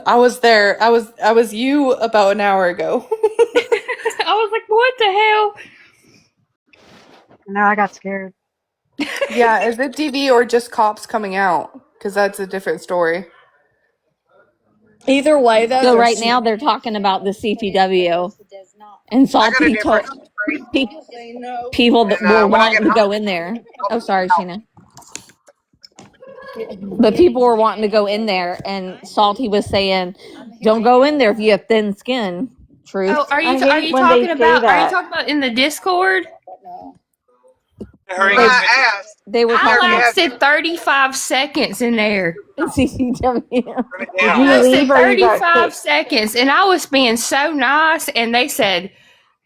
I was there. I was you about an hour ago. I was like, what the hell? Now I got scared. Yeah, is it TV or just cops coming out? Because that's a different story. Either way, though, So right now they're talking about the CTW, and I got a Salty different told story, people that and were when I get wanting to home, go in there. I'll Oh, sorry, tell Sheena. But people were wanting to go in there, and Salty was saying, "Don't go in there if you have thin skin." Oh, Truth. I are hate you when they talking say about? Are you that. talking about in the Discord? her They English I asked, they were I there talking have lasted 35 seconds in there. in CTW. turn it Did down. you I leave lasted or you got 35 kicked? seconds, and I was being so nice, and they said,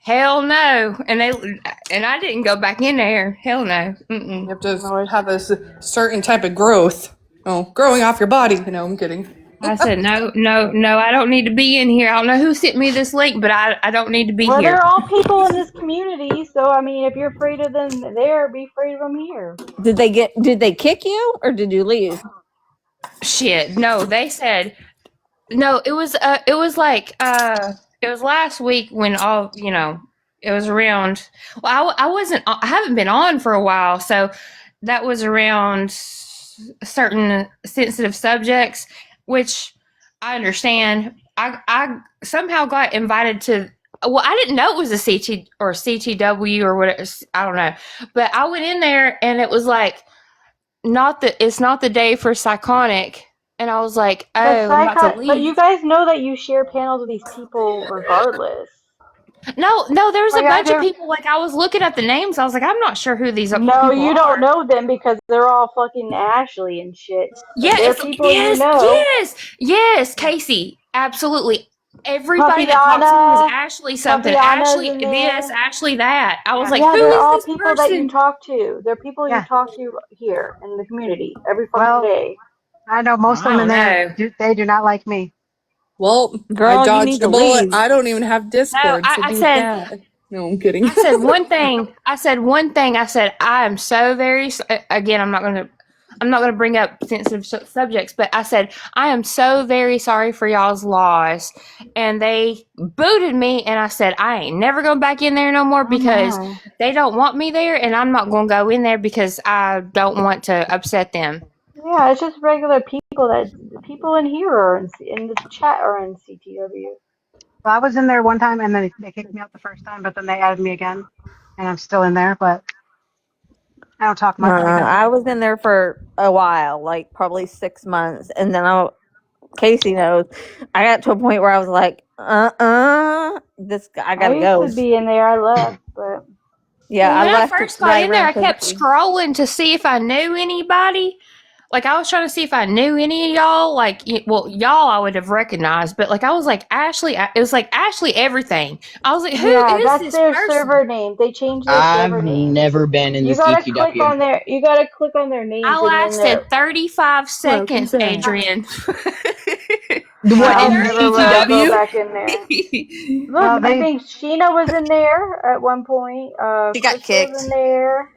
"Hell no," and I didn't go back in there. Hell no. you Mm-mm. have to No, it's have a certain type of growth. Oh, growing off your body. You know, I'm kidding. I said, no, no, no, I don't need to be in here. I don't know who sent me this link, but I don't need to be well, here. they're all people in this community, so I mean, if you're afraid of them there, be afraid of them here. Did they kick you, or did you leave? Shit. No, they said, no, it was last week when it was around, well, I haven't been on for a while, so that was around certain sensitive subjects, which I understand. I somehow got invited to, well, I didn't know it was a CT or CTW or whatever, I don't know, but I went in there and it was like, it's not the day for Psychonic. And I was like, oh, I'm about to But leave. you guys know that you share panels with these people regardless. No, there's a Like I bunch of do. people. Like I was looking at the names, I was like, I'm not sure who these No, people you don't are. know them because they're all fucking Ashley and shit. But Yeah, they're it's people you yes, know. yes, Casey, absolutely. Everybody that talks to me is Papiana, Ashley something, Papiana's Ashley in this, there. Ashley that. I was Yeah. like, Yeah, who they're is all this people that you person? talk to. They're people you Yeah. talk to here in the community every fucking Well, day. I know most of I them in don't there. know. They do not like me. Well, I Girl, you need dodged a to bullet. leave. I don't even have No, Discord, so I do said that. No, I'm kidding. I said one thing. I said one thing. I said I am so very. Again, I'm not going to. I'm not going to bring up sensitive subjects, but I said I am so very sorry for y'all's loss, and they booted me. And I said I ain't never going back in there no more Oh because my. they don't want me there, and I'm not going to go in there because I don't want to upset them. Yeah, it's just regular people that people in here are in the chat are in CTW. Well, I was in there one time and then they kicked me out the first time, but then they added me again, and I'm still in there, but I don't talk much because I was in there for a while, like probably 6 months, and then Casey knows. I got to a point where I was like, this I I gotta used go. to be in there. I left, but Yeah, Well, I when I left first got right in there, around I kept Casey. scrolling to see if I knew anybody. Like I was trying to see if I knew any of y'all. Like, well, y'all I would have recognized, but like I was like Ashley. It was like Ashley everything. I was like, who yeah, is that's this their person? server name. They changed their I've server names. never been in the You gotta click CTW. on their. You gotta click on their names, I and then lasted they're. 35 Welcome seconds, back. Adrian. The Yeah, what I'll in the never let her go CTW? back in there. Look, well I they think Sheena was in there at one point. She got Crystal's in kicked. there.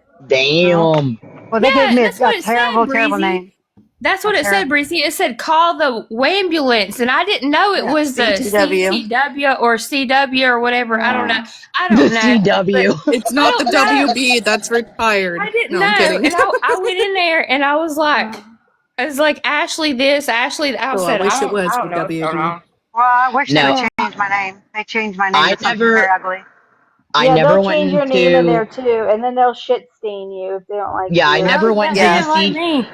no. Damn. Well they gave Yeah, me that's a what it said, terrible Breezy. name. That's A what it said, terrible. Breezy. It said call the ambulance, and I didn't know it Yeah. was the CTW. CTW or CW or whatever. I don't know. Yeah. I The don't know, but CW. It's I not the don't know. WB. That's retired. I didn't No, I'm know, kidding. and I went in there and I was like Ashley this, Ashley that. I Oh, I said wish it I was the don't know what's going WB. on. Well, I wish they would No, Yeah. change my name. They changed my name I to something very never ugly. I Yeah, never they'll went change your name in there into too, and then they'll shit stain you if they don't like yeah, I you. never Oh went yeah, they to the didn't Yeah. like C me.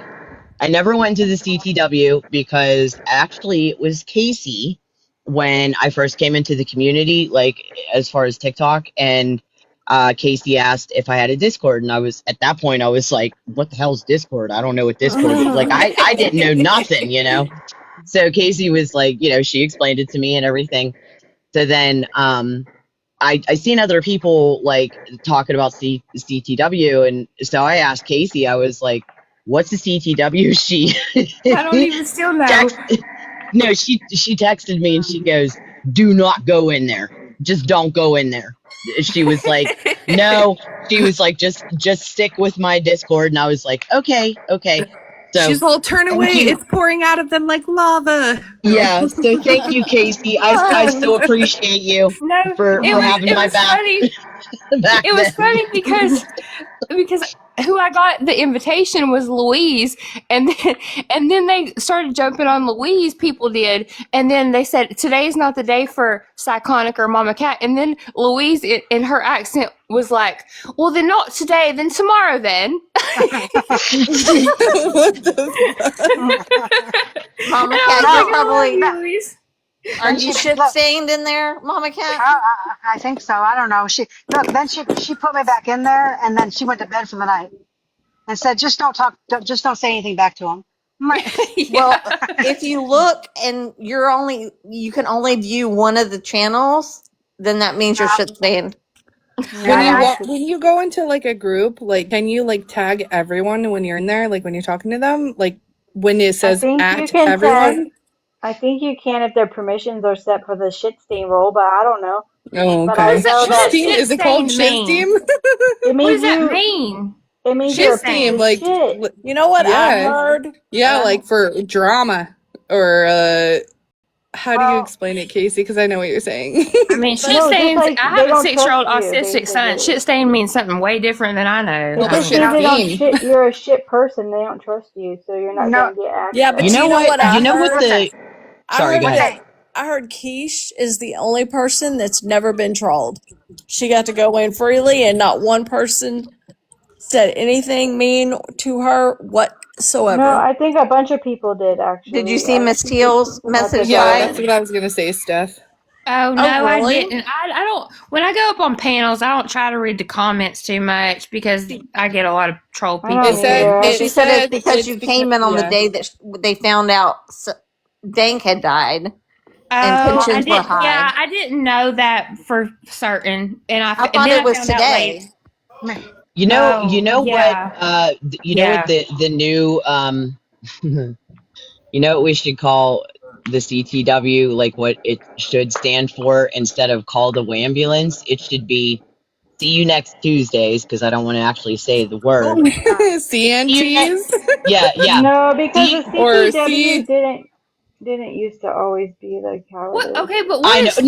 I never went to the CTW because actually it was Casey when I first came into the community, like as far as TikTok, and Casey asked if I had a Discord, and I was at that point I was like, "What the hell's Discord? I don't know what Discord is." Like I didn't know nothing, you know. So Casey was like, she explained it to me and everything. So then I seen other people like talking about CTW, and so I asked Casey. I was like, "What's the CTW?" She I don't even still know. text. No, she texted me and she goes, "Do not go in there. Just don't go in there." She was like, "No." She was like, "Just stick with my Discord." And I was like, "Okay, okay." So She's all turn away. thank you. It's pouring out of them like lava. No. Yeah. So thank you, Casey. I so appreciate you No, for having it my was back funny. back It was then. funny because who I got the invitation was Louise, and then they started jumping on Louise. People did, and then they said today's not the day for Cyclonic or Mama Cat, and then Louise in her accent was like, "Well, then not today, then tomorrow, then." What the fuck? Mama And I Cat, was you're like, No, "I love probably you, no. Louise." are Then you she shit look. stained in there, Mama Cat? I think so. I don't know. She look. Then she put me back in there, and then she went to bed for the night and said, "Just don't talk. Just don't say anything back to him." I'm like, Well, Yeah. if you look and you can only view one of the channels, then that means you're no, shit stained. yeah, When I, when you go into like a group, like can you like tag everyone when you're in there, like when you're talking to them, like when it I says think you at can tag. everyone? I think you can if their permissions are set for the shit stain role, but I don't know. Oh, But What I does okay. that? know What Shit that does steam? shit Is it called stained shit mean? steam? it What means does that you. mean? It means Shit you're Shit a piece steam, stained. of like shit. You know what I've yeah, heard? yeah, like for drama or how do you well, explain it, Casey? Because I know what you're saying. I mean, shit No, just stains. like I they have a don't 6-year-old trust you, autistic son. basically. Shit stain means something way different than I know. It Well, I just mean, shit means no, they don't steam. shit. You're a shit person. They don't trust you, so you're not no. gonna get Yeah, You but access. you know know what? what I You know what heard? Listen, the Sorry, go ahead. listen. I heard Quiche is the only person that's never been trolled. She got to go in freely, and not one person said anything mean to her No, whatsoever. I think a bunch of people did Did you actually. see Miss Teal's At the message Yeah, door. that's today? what I was gonna say, Steph. Oh no, Oh, I really? didn't. I don't. When I go up on panels, I don't try to read the comments too much because I get a lot of troll I don't people. Well, either. she said it's said because it's you because came in on the yeah. day that they found out Dank had died and Oh, I tensions were did. Yeah, high. I didn't know that for certain, I and thought then it I was found out later. today. You Oh, know what yeah, you know what yeah. the new you know what we should call the CTW, like what it should stand for instead of call the ambulance? It should be see you next Tuesdays, because I don't want to actually say the word. See you next. CNTs Yeah. No, because See, the or CTW C. didn't used to always be like how it What? is. Okay, but I what know. does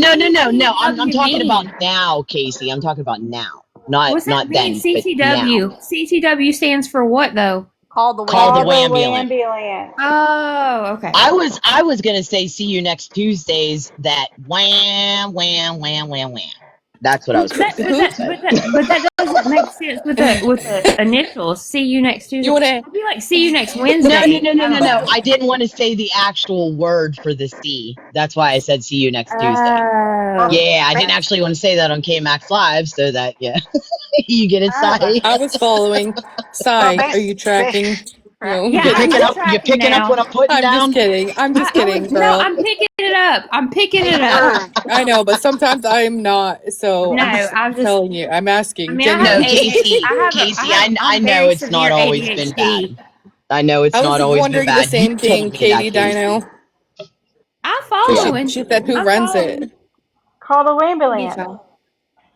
No. I'm CTW talking about mean? now, Casey. I'm talking about now. Not What's that not mean? then, but now. CTW. CTW stands for what though? Call the Call the Call ambulance. the ambulance. ambulance. Oh, okay. I was gonna say see you next Tuesdays. That wham. That's what I was But gonna that, say. but that, So but that, but that doesn't make sense with the initials. See you next You Tuesday. wanna? I'd be like, see you next no, no, Wednesday. no, no, I no, don't no. know. I didn't want to say the actual word for the C. That's why I said see you next Tuesday. Well, Oh, Yeah, I didn't okay. actually want to say that on KMac Live, so that yeah, you get it, Oh, Sai. I was following. Well, Sai, are you tracking? No, I'm yeah, You I kidding. picking am up? You tracking picking up what now. I'm putting I'm just down? kidding. I'm just I was kidding, no, girl. I'm picking it up. I'm picking hey, it up. I know, but sometimes I'm not. So No, I'm just I'm just. telling you. I'm I asking mean, I have No, genuinely. ADHD. Casey, Casey, I I'm know very it's not severe always been ADHD. bad. I know I it's was not always been wondering the bad. You same told thing, me that, Katie Casey. Dino. I'm But Yeah. following. she said who I'm runs it. following. Call the Yes, ambulance.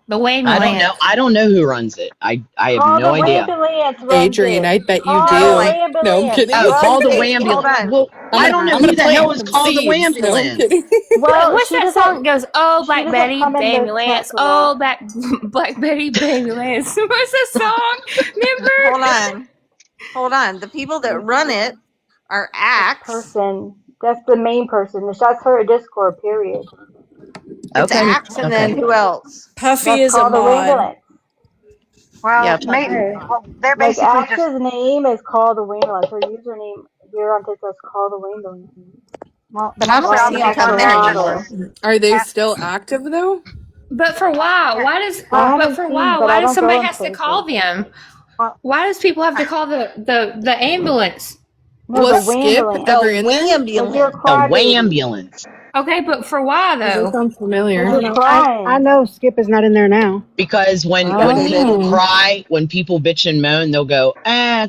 the I don't know. ambulance. I don't know who runs it. I have Call no the idea. ambulance runs Adrian, it. I bet you Call no, the do. like, No, I'm ambulance kidding. Oh, runs call the it. hold ambulance. on. Well, I don't know I'm who gonna the hell plant is some called the seeds. No, I'm ambulance. kidding. What, Well, what's that song? It goes, oh, she Black doesn't Betty, come in the chat ambulance. for that. Oh, Black Betty, ambulance. What's the song? Hold Remember? on. Hold on. The people that This run it are Axe. person, that's the main person. That's her Discord, period. It's Okay. Axe, and then Okay. who else? Puffy That's is a called the mod. ambulance. Yeah, well, Puppy. they're Like basically just Axe's name is called the ambulance. Her username here on TikTok is called the ambulance. well, But I mostly don't Well, all and the see him that's people come her are in anxious. anymore. model. Are they Ask, still active though? But for why? yeah, I But haven't for seen, why? but I Why does don't go somebody in has to call places. them? well, Why does people have to call the ambulance? No, the Was Skip ambulance. ever The in there? Cause you're Wambulance. The crybaby. ambulance. Okay, but for why Because they though? sound Cause I familiar. don't you're know. I crying. know Skip is not in there now. Because when Yes, he people is. Oh. cry, when people bitch and moan, they'll go,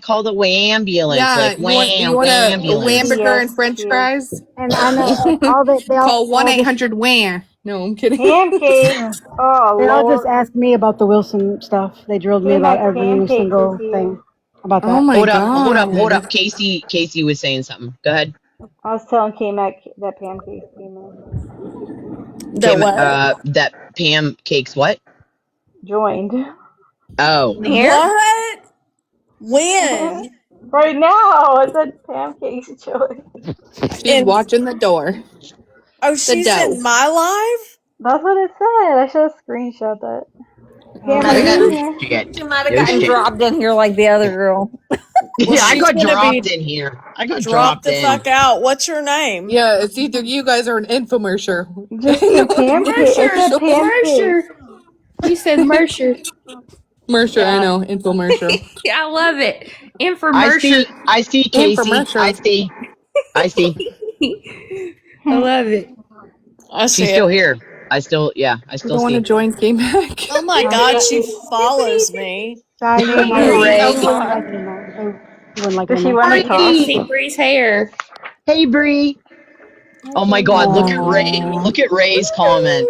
call the ambulance. Yeah, Like you want a ambulance. Wham-burger Yes, and French yes. fries? And I know all they Call one all eight just hundred Wham. No, I'm kidding. Pancakes. yeah, Oh they all just Lord. asked me about the Wilson stuff. They drilled me about K-Mac every Pancakes is single here. thing about Oh that. my Hold up. god. Casey was saying something. Go ahead. I was telling K-Mac that Pancakes came in. That what? That Pam cakes what? Joined. Oh. In here? What? When? Right now, I said Pancakes joined. She's And watching the door. oh, The she's dough. in my live? That's what it said. I should have screenshot that. Oh Pam, Might are have you man. in No gotten. here? shit. She might have No gotten shit. dropped in here like the other girl. Well, Yeah, I she's got gonna dropped be in here. I got dropped dropped the in. fuck out. What's your name? Yeah, it's either you guys or an infomercial. Just No, say pancake. It said infomercial. pancakes. Mercer. You said Mercer. Mercer, I Yeah. know, infomercial. I love it. I Infomercial. see, Casey. Infomercial. I see. I love it. I see She's it. still here. I still You don't want to see. join KMac? Oh my No, god, she Shy, follows me. you wouldn't Hey, like Hey, it. Bree. Ray. You wouldn't like it in there. You wouldn't like it does in she there. want to I get to talk? see Bree. Bree's hair. Hey, Bree. Hi, Oh my God! Look Bree. at Ray. Aww. Look at Ray's comment.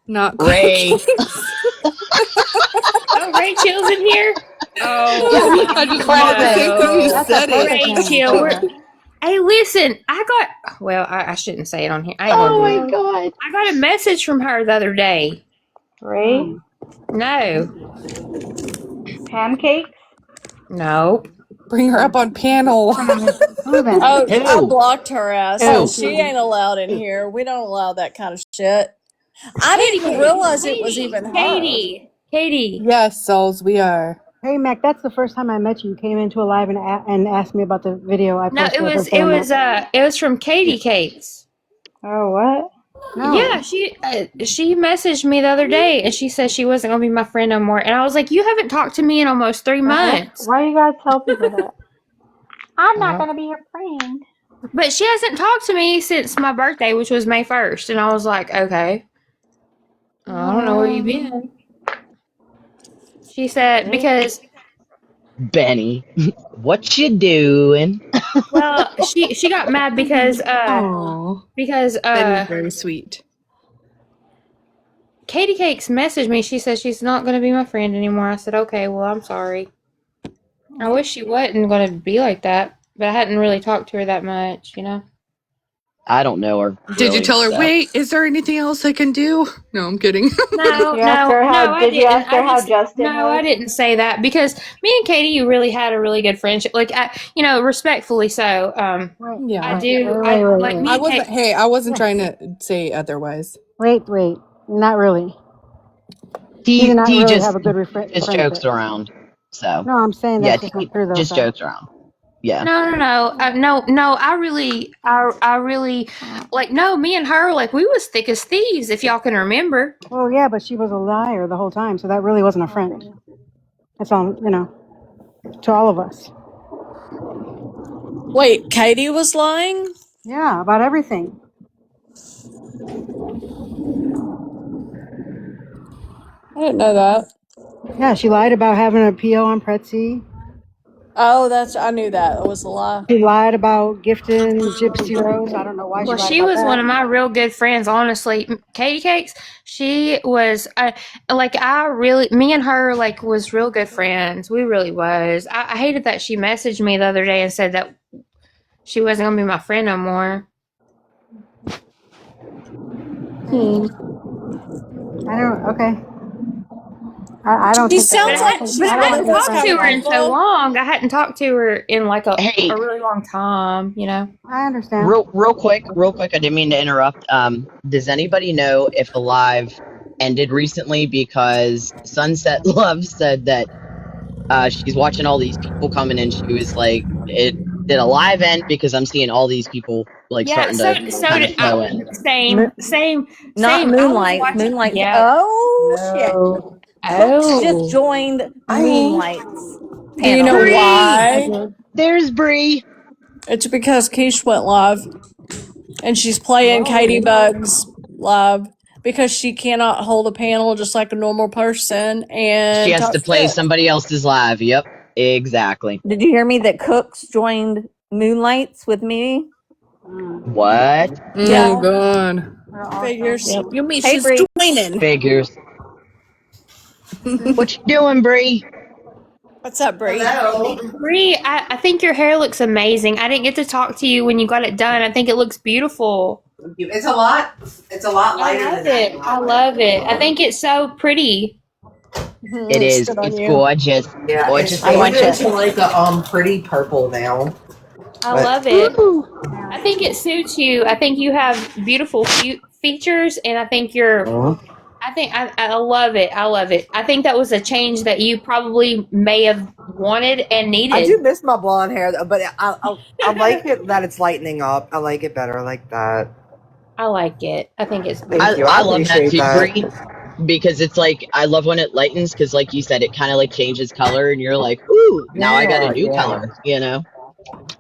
Not Ray. cookies. Oh, Rachel's in here. Oh Yeah. I just wanted to say because you no, That's a said it. perfect name Rachel. for her. Hey, listen. I shouldn't say it on here. I ain't gonna Oh do my it. Yes. God. I got a message from her the other day. Ray? No, Pancakes? no. Bring her up on panel. Who then? Oh, I Who? blocked her ass. Oh, Who? She ain't allowed in here. We don't allow that kind of shit. I Katie, didn't even realize it was even her. Katie. Yes, souls, we are. Hey, Mac, that's the first time I met you. You came into a live and asked me about the video I No, posted of her it playing that. was from Katie Cakes. oh, what? Yeah, No. she messaged me the other day and she said she wasn't gonna be my friend no more. And I was like, you haven't talked to me in almost 3 months. Why you guys tell people that? I'm not Uh, gonna be your friend. but she hasn't talked to me since my birthday, which was May 1st. And I was like, okay, I don't know where you've been. She said because Benny, what you doing? well, she got mad Oh, because Benny's very sweet. Katie Cakes messaged me. She said she's not gonna be my friend anymore. I said, okay, well, I'm sorry. I wish she wasn't gonna be like that, but I hadn't really talked to her that much, you know. I don't know her Did you really, tell her, so wait, is there anything else I can do? No, I'm kidding. No, I Did you didn't. ask her how Justin No, I was? didn't say that because me and Katie really had a really good friendship. Like, respectfully so. I Yeah. do. I like me I and wasn't, Kate. hey, I wasn't trying to say otherwise. Wait. Not really. You do not he really just have a good jokes friendship. around. So No, I'm saying yeah, that's just he not true though, just so. jokes around. Yeah. No. I really, like, no. Me and her, like, we was thick as thieves. If y'all can remember. Well, yeah, but she was a liar the whole time, so that really wasn't a friend. That's all, to all of us. Wait, Katie was lying? Yeah, about everything. I didn't know that. Yeah, she lied about having a PO on Pretsy. Oh, I knew that. It was a lie. She lied about gifting Gypsy Rose. I don't know why she Well, lied she about was one that. of my real good friends, honestly. Katie Cakes, she was, me and her, like, was real good friends. We really was. I hated that she messaged me the other day and said that she wasn't going to be my friend no more. Okay. I don't She think that. But sounds I, like had, but she's I one hadn't of those talked kind to of her in so people. long. I hadn't talked to her in, like, a Hey, really long time, you know? I understand. real quick. I didn't mean to interrupt. Does anybody know if a live ended recently? Because Sunset Love said that she's watching all these people coming and she was like, it did a live end because I'm seeing all these people like Yeah, starting to so kind of did I. flow in. Not Same. I was Moonlights. watching, Moonlights. yeah. Oh shit! No. Cooks just Oh. joined Moonlights Do you know panel. why? There's Bree. It's because Keish went live and she's playing Katie Bugs live because she cannot hold a panel just like a normal person She and has talk to play shit. somebody else's live. Yep, exactly. Did you hear me that Cooks joined Moonlights with me? What? Oh, Yeah, God. figures. Yep. You mean Hey, she's Bree. joining? Figures. What you doing, Bree? What's up, Bree? Bree, I think your hair looks amazing. I didn't get to talk to you when you got it done. I think it looks beautiful. It's a lot. It's a lot I lighter love than I it. I normally love it. I do. think it's so pretty. It Looks is. good on It's you. gorgeous. Yeah, it's Gorgeous, faded gorgeous. into like a pretty purple now. I But love it. I think it suits you. I think you have beautiful features, and I think I love it. I love it. I think that was a change that you probably may have wanted and I do needed. miss my blonde hair, though. But I like it that it's lightening up. I like it better like that. I like it. I think it's Thank you. beautiful. I I love that appreciate too, that. Bree, because it's like I love when it lightens because, like you said, it kind of like changes color, and you're like, "Ooh, now I got a Yeah, new yeah, color." You know.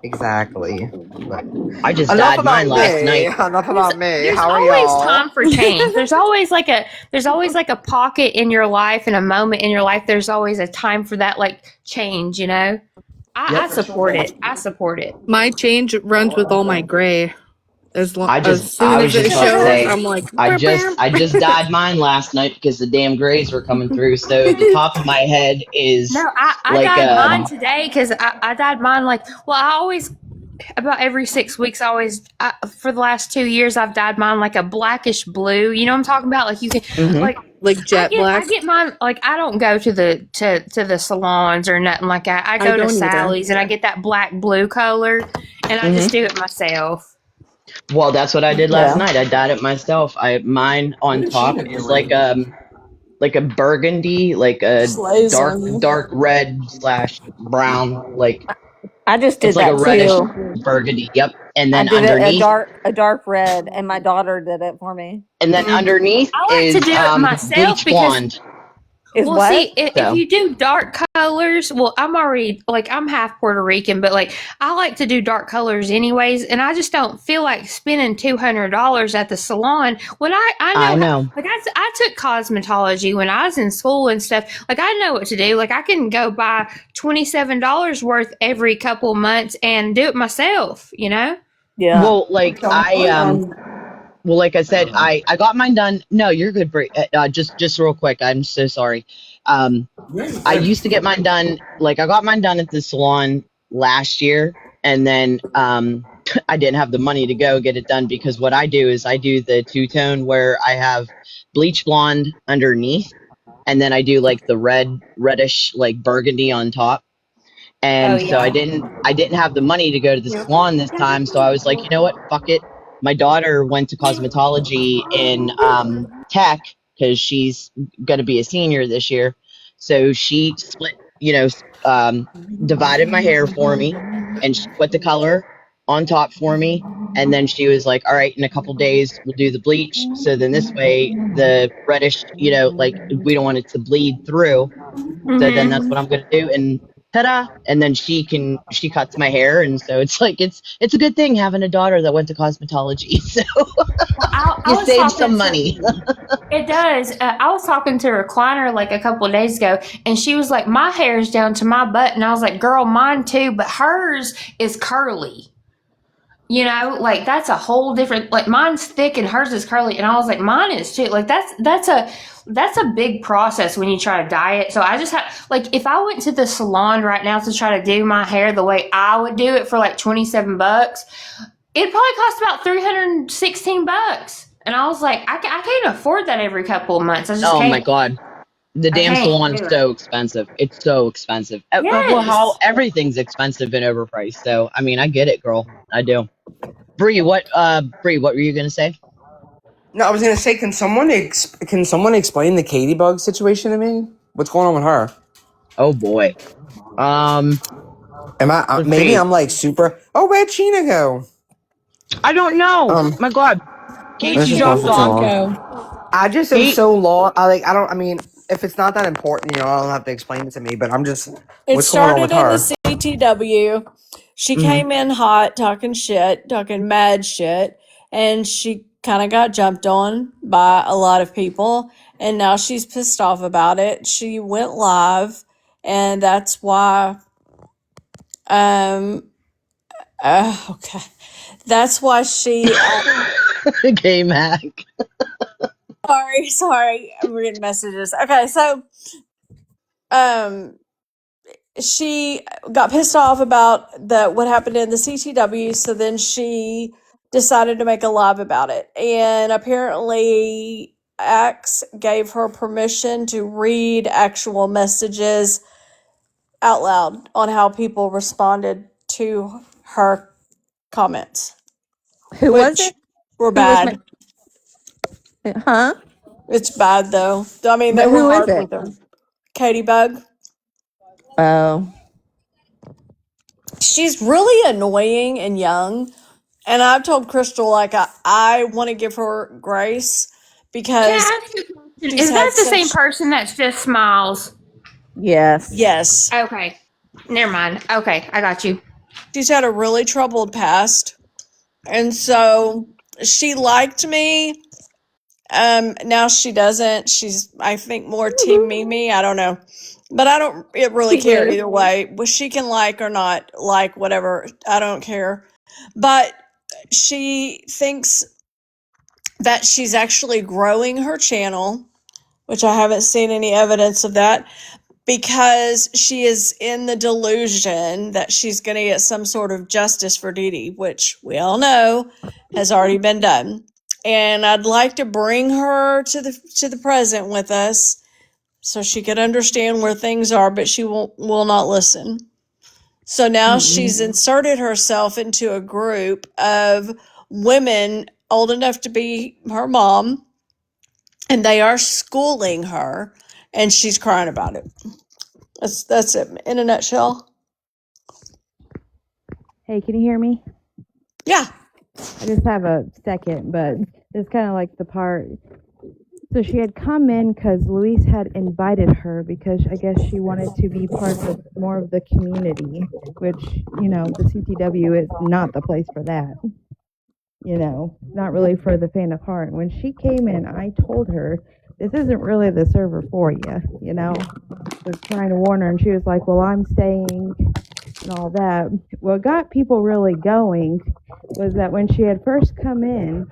exactly. But I just enough dyed mine about last me. night. Enough There's about me. there's How are always y'all? time for change. There's always like a pocket in your life and a moment in your life. There's always a time for that like change, you know? I Yep. support it. I support it. My change runs with all my gray. As soon I as was just it about to shows, say, I'm like, I just dyed mine last night because the damn grays were coming through. So the top of my head No, is I like dyed mine today because I dyed mine I always, about every 6 weeks, for the last 2 years, I've dyed mine like a blackish blue. You know what I'm talking about? Like you can, like, like jet I black. get mine, like, I don't go to the salons or nothing like that. I I go to don't either. Sally's and I get that black blue color and I just do it myself. well, that's what I did last Yeah. night. I dyed it myself. Mine on top is like a burgundy, like a Slays dark on you. dark red / brown, like I just It's did like a that reddish too. burgundy. Yep. And I then did it underneath, a dark red, and my daughter did it for me. I like to is do it myself bleach because, blonde. Is well, what? see, if So you do dark colors, well, I'm already, like, I'm half Puerto Rican, but, like, I like to do dark colors anyways, and I just don't feel like spending $200 at the salon when I I know, know. like, I took cosmetology when I was in school and stuff. Like, I know what to do. Like, I can go buy $27 worth every couple months and do it myself, you know? Yeah. Well, like well, like I said, I got mine done. No, you're good, Bri. Just real quick. I'm so sorry. Um, I used to get mine done. Like I got mine done at the salon last year, and then I didn't have the money to go get it done because what I do is I do the two tone where I have bleach blonde underneath, and then I do like the reddish like burgundy on top. Oh, And so yeah. I didn't have the money to go to the salon this time, so I was like, you know what, fuck it. My daughter went to cosmetology in tech because she's going to be a senior this year. So she split, divided my hair for me, and she put the color on top for me. And then she was like, all right, in a couple days we'll do the bleach. So then this way the reddish, like we don't want it to bleed through, so then that's what I'm gonna do, and ta-da! And then she cuts my hair, and so it's like it's a good thing having a daughter that went to cosmetology. So Well, I you was save talking some to, money. it does. I was talking to a recliner like a couple of days ago, and she was like, "My hair's down to my butt," and I was like, "Girl, mine too, but hers is curly." You know, like that's a whole different. Like mine's thick and hers is curly, and I was like, "Mine is too." Like that's a big process when you try to dye it. So I just had, like, if I went to the salon right now to try to do my hair the way I would do it for like $27, it'd probably cost about $316. And I was like, I can't afford that every couple of months. I just Oh my can't. god, the I damn can't salon is do it. so expensive. It's so expensive. Well, how Yes. everything's expensive and overpriced. So I mean, I get it, girl. I do. Bree, what were you gonna say? No, I was gonna say, can someone explain the Katie bug situation to me? What's going on with her? Oh boy. Um, Am I let's maybe see. I'm like super? Oh, where'd Sheena go? I don't know. My god, Where'd This Katie is Sheena going dropped for too off. long. go? I just am Kate, so lost. I don't. I mean, if it's not that important, I don't have to explain it to me. But I'm just, It what's going on with started in the her? CTW. She Mm-hmm. came in hot, talking shit, talking mad shit, and she kind of got jumped on by a lot of people. And now she's pissed off about it. She went live, and that's why. Um. Okay. That's why she. KMac. Sorry. I'm reading messages. Okay, so um she got pissed off about the what happened in the CTW, so then she decided to make a live about it. And apparently Axe gave her permission to read actual messages out loud on how people responded to her comments, Who was which it? were Who was bad. huh? It's bad though. I mean, they But were who is hard it? with her. Katie Bug. Oh. She's really annoying and young. And I've told Crystal, like, I want to give her grace Can because I ask you a question? she's Is had that the same such, person that's just smiles? Yes. yes, Okay. Never mind. Okay, I got you. she's had a really troubled past. And so she liked me. Now she doesn't. She's, I think, more team Mimi. I don't know. But I don't really She care is. either way. Well, she can like or not like whatever. I don't care. But she thinks that she's actually growing her channel, which I haven't seen any evidence of that, because she is in the delusion that she's going to get some sort of justice for Dee Dee, which we all know has already been done. And I'd like to bring her to the present with us so she could understand where things are, but she will not listen. So now she's inserted herself into a group of women old enough to be her mom, and they are schooling her, and she's crying about it. That's it in a nutshell. Hey, can you hear me? Yeah. I just have a second, but it's kind of like the part. So she had come in because Luis had invited her because I guess she wanted to be part of more of the community, which, you know, the CTW is not the place for that. You know, not really for the faint of heart. When she came in, I told her, this isn't really the server for you, you know? Was trying to warn her, and she was like, well, I'm staying and all that. What got people really going was that when she had first come in,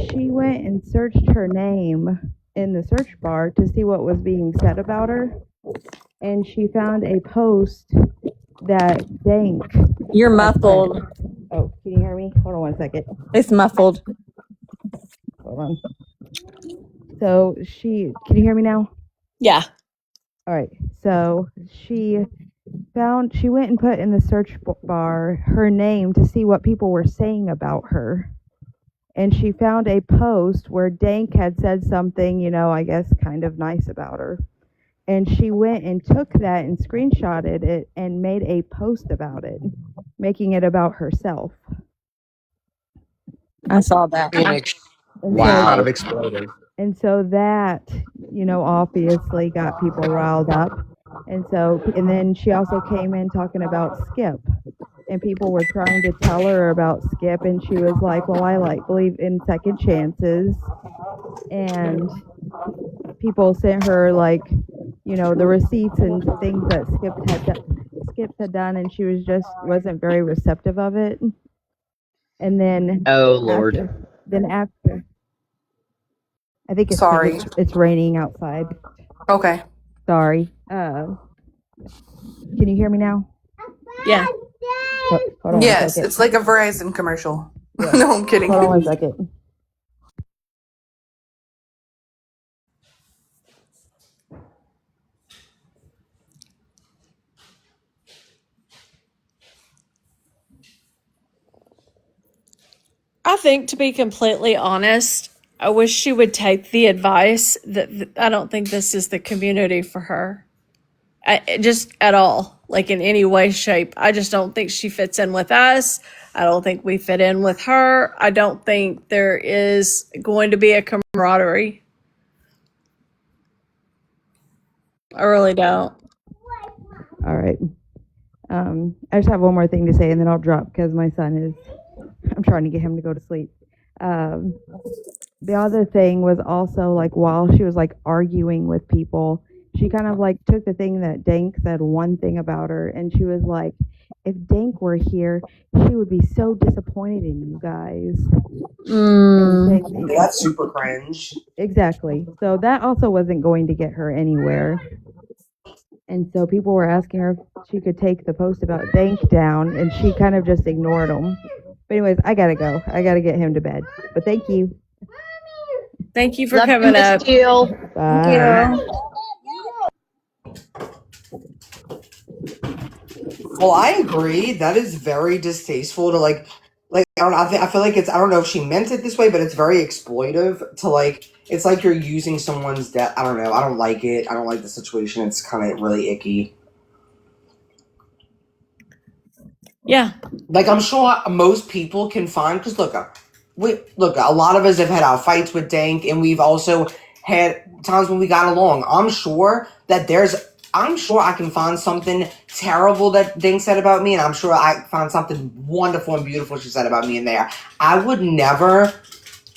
she went and searched her name in the search bar to see what was being said about her, and she found a post that Dank. You're muffled. Oh, can you hear me? Hold on one second. It's muffled. Hold on. So can you hear me now? Yeah. All right. So she went and put in the search bar her name to see what people were saying about her. And she found a post where Dank had said something, you know, I guess kind of nice about her. And she went and took that and screenshotted it and made a post about it, making it about herself. I saw that. Wow. Kind of exploded. And so that, you know, obviously got people riled up. And then she also came in talking about Skip. And people were trying to tell her about Skip, and she was like, well, I believe in second chances. And people sent her you know, the receipts and things that Skip had done, and she wasn't very receptive of it. And then Oh Lord. After I think it's 'cause Sorry. it's raining outside. Okay. Sorry. Can you hear me now? Yeah. Hold on Yes, 1 second. it's like a Verizon commercial. Yeah. No, I'm kidding. Hold on 1 second. I think, to be completely honest, I wish she would take the advice that I don't think this is the community for her. Just at all, like in any way, shape. I just don't think she fits in with us. I don't think we fit in with her. I don't think there is going to be a camaraderie. I really don't. All right. I just have one more thing to say, and then I'll drop because my son I'm trying to get him to go to sleep. The other thing was also while she was arguing with people, she kind of took the thing that Dank said one thing about her, and she was like, if Dank were here, she would be so disappointed in you guys. That's super cringe. Exactly. So that also wasn't going to get her anywhere. And so people were asking her if she could take the post about Dank down, and she kind of just ignored them. But anyways, I gotta go. I gotta get him to bed. But thank you. Thank you for Love you, coming Miss up. Teal. Bye. Well, I agree. That is very distasteful to I don't know. I feel like I don't know if she meant it this way, but it's very exploitive to it's like you're using someone's death. I don't know. I don't like it. I don't like the situation. It's kind of really icky. Yeah. I'm sure most people can find, because look, a lot of us have had our fights with Dank, and we've also had times when we got along. I'm sure I can find something terrible that Dank said about me, and I'm sure I found something wonderful and beautiful she said about me in there. I would never,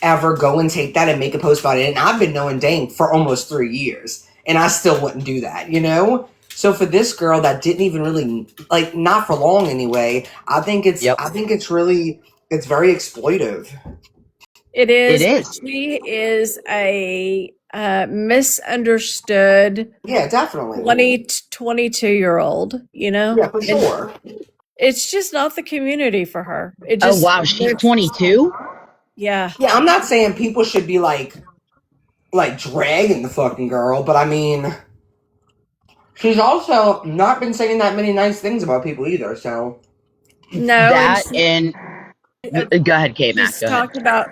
ever go and take that and make a post about it. And I've been knowing Dank for almost 3 years, and I still wouldn't do that, you know? So for this girl that didn't even really, not for long anyway, I think it's very exploitive. It is. It is. She is a misunderstood. Yeah, definitely. 22-year-old, you know? Yeah, for sure. It's just not the community for her. It Oh just. wow, she's 22? Yeah. Yeah, I'm not saying people should be dragging the fucking girl, but I mean, she's also not been saying that many nice things about people either, so. No, That and go ahead, KMac. she's Go ahead. talked about.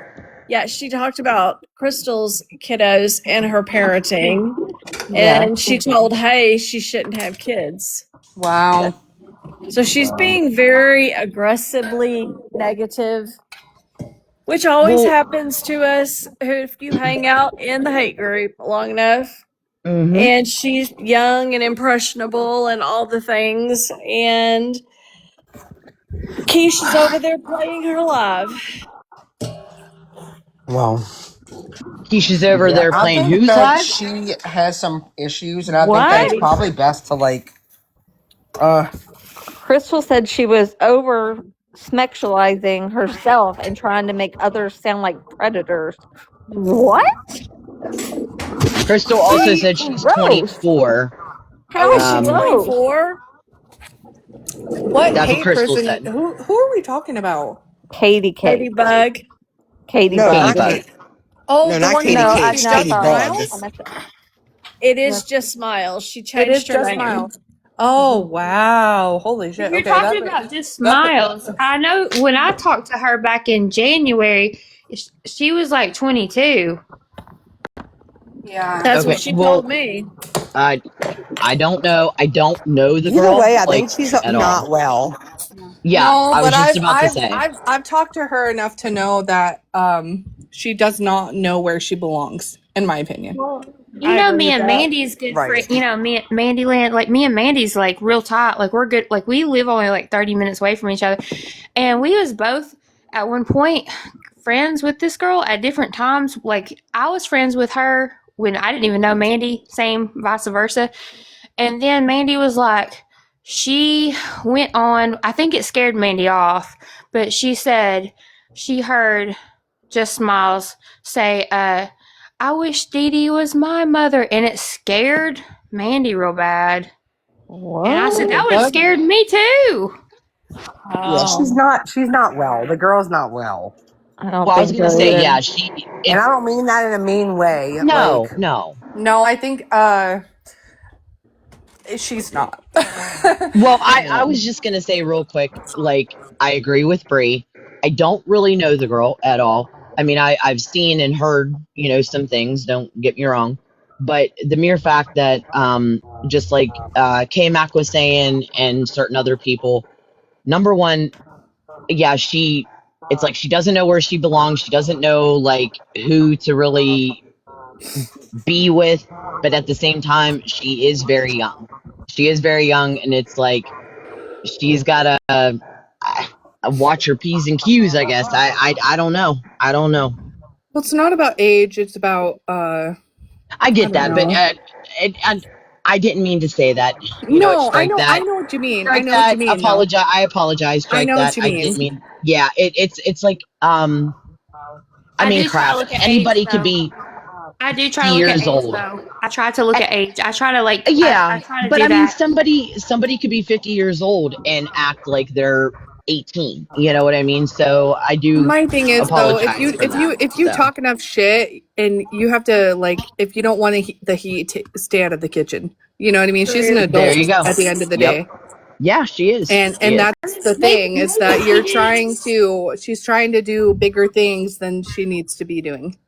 Yeah, she talked about Crystal's kiddos and her parenting, Yeah. and she told Hay she shouldn't have kids. Wow. So she's being very aggressively negative, which always Well, happens to us if you hang out in the hate group long enough. mm-hmm. And she's young and impressionable and all the things. And Keisha's over there playing her live. Well, Keisha's over yeah, there I playing think who's that live? she has some issues, and I think that it's What? probably best to like, uh, Crystal said she was over sexualizing herself and trying to make others sound like predators. What? Crystal also She, said she's Gross. 24. How oh, is she gross. 24? What That's what hate Crystal person? said. Who are we talking about? Katie Cake. Ladybug. Katie no, Katie not Bug. Bug. Kate. Oh, No, the not one Katie No, who I, Cake. she no, Katie just sorry. Bug. I smiles. meant to. It Yeah. is just Smiles. She It is changed her just name. smiles. Oh wow! Holy If shit! you're Okay, talking about just Smiles, I know when I talked to her back in January, she was like 22. yeah. That's what Okay, she told well, me. I I don't know. I don't know the Either girl way, I like think she's at all. not well. Yeah, No, I but was just I've about to I've say. I've I've talked to her enough to know that she does not know where she belongs, in my opinion. Well, you I know, agree me with and that. Mandy's good friend. Right. You know, Mandy Land, like me and Mandy's like real tight. Like we're good. Like we live only like 30 minutes away from each other, and we was both at one point friends with this girl at different times. Like I was friends with her when I didn't even know Mandy. Same, vice versa. And then Mandy was like, she went on. I think it scared Mandy off, but she said she heard Just Smiles say, I wish Dee Dee was my mother. And it scared Mandy real bad. And I said, Okay, that What? would have good. scared me too. Yeah, she's Oh. not. She's not well. The girl's not well, I don't Well, I was think gonna so say, either. yeah, she and I it's don't mean that in a mean way. Like, no, no. No, I think she's not. Well, I no. was just gonna say real quick, like I agree with Bree. I don't really know the girl at all. I mean, I've seen and heard, some things, don't get me wrong. But the mere fact that just like KMac was saying and certain other people, number one, yeah, it's like she doesn't know where she belongs. She doesn't know like who to really be with, but at the same time, she is very young. She is very young, and it's like she's got to watch her p's and q's. I guess I don't know. I don't know. Well, it's not about age. It's about I I get don't that, but know. I didn't mean to say that. No, I Strike know. I that. know what you mean. I Strike know what you that. mean, though. Apologize. I apologize. I Strike know what that. you I didn't mean. mean. Yeah, it's like I I mean, do try to crap. look at age Anybody could though. be I do 50 try to look at years age old. though. I try to look at age. I try to I Yeah, try to but do I mean, that. somebody could be 50 years old and act like they're 18. You know what I mean? So I do My thing is though, if apologize you for if that. you if you So talk enough shit and you have to like if you don't want the heat to stay out of the kitchen, you know what I mean? She's an True. there you adult go. at the end of the Yep. day. Yeah, she is. And She is. that's the Maybe thing is maybe that she she's trying to do bigger things than she needs to be doing.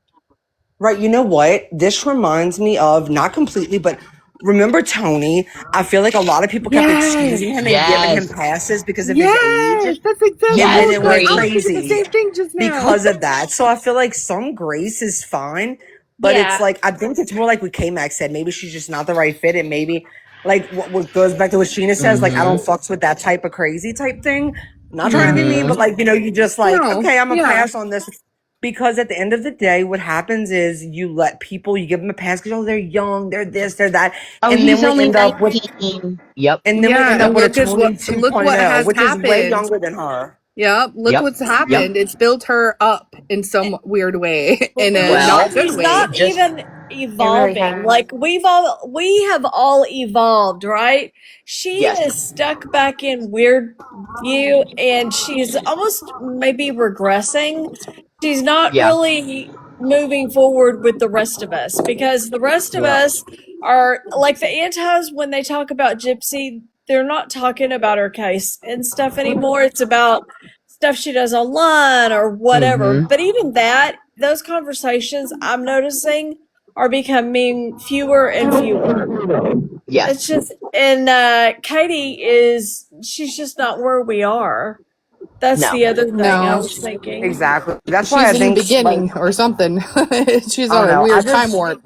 Right, you know what? This reminds me of, not completely, but remember Tony? I feel like a lot of people kept excusing Yes. him and giving him Yes. passes because of his age. Yes, that's exactly And what I then Yes, was it going. went I Bree. was thinking the crazy same thing just now. because of that. So I feel like some grace is fine, but it's Yeah. like, I think it's more like what K-Mac said. Maybe she's just not the right fit. And maybe, like, what goes back to what Sheena says, like, I don't Mm-hmm. fucks with that type of crazy type thing. Not trying to be mean, Mm-hmm. but like, you just like, No, okay, I'm gonna yeah. pass on this. Because at the end of the day, what happens is you let people, you give them a pass because, oh, they're young, they're this, they're that. Oh, And then he's we only end up with, 19. Yep. Yeah, a and Tony look what 2.0, has which is way happened. younger than her. Yep, look Yep. what's Yep. happened. It's built her up in some weird way, Well, in a Melissa, not Well, good she's way. not just even It really evolving. has. Like we have all evolved, right? She yes. is stuck back in weird view and she's almost maybe regressing. She's not Yeah. really moving forward with the rest of us because the rest of Yeah. us are like the antis when they talk about Gypsy, they're not talking about her case and stuff anymore. It's about stuff she does online or whatever. Mm-hmm. But even that, those conversations I'm noticing are becoming fewer and fewer. Yes. It's just, and Katie she's just not where we are. That's No. the other thing I No, was thinking. Exactly. That's why she's I in the think, like, beginning or something. She's I don't on a know. weird time warp.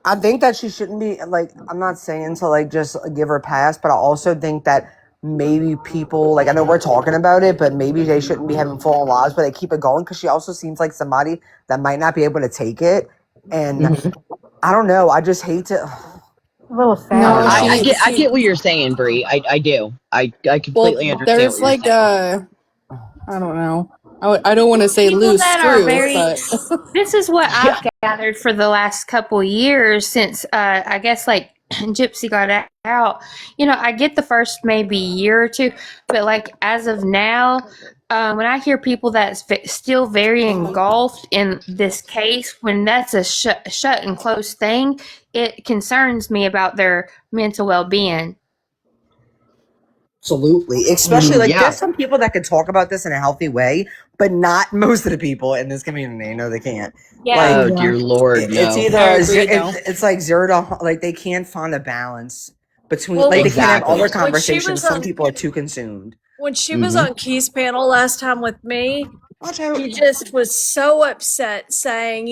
I think that she shouldn't be like. I'm not saying to like just give her a pass, but I also think that maybe people like I know we're talking about it, but maybe they shouldn't be having full on lives, but they keep it going because she also seems like somebody that might not be able to take it, and Mhm. I don't know. I just hate to. A little I don't No, sad. know. I get what you're saying, Bree. I do. I well, completely understand what there's you're like saying. I don't know. I don't want to say People loose that are screws, very but this is what Yeah. I've gathered for the last couple years since I guess like Gypsy got out. You know, I get the first maybe year or two, but like as of now, when I hear people that's still very engulfed in this case, when that's a shut and closed thing, it concerns me about their mental well being. Absolutely. Especially like Yeah. there's some people that can talk about this in a healthy way, but not most of the people in this community. No, they can't. Yeah. Like Oh dear Lord, it's no. either I agree. No, it's like zero to like they can't find a balance between Well, like they can't have all Exactly. their when she conversations. was Some on people are too consumed. when she was Hmm. on Key's panel last time with me, Watch out. she just was so upset, saying,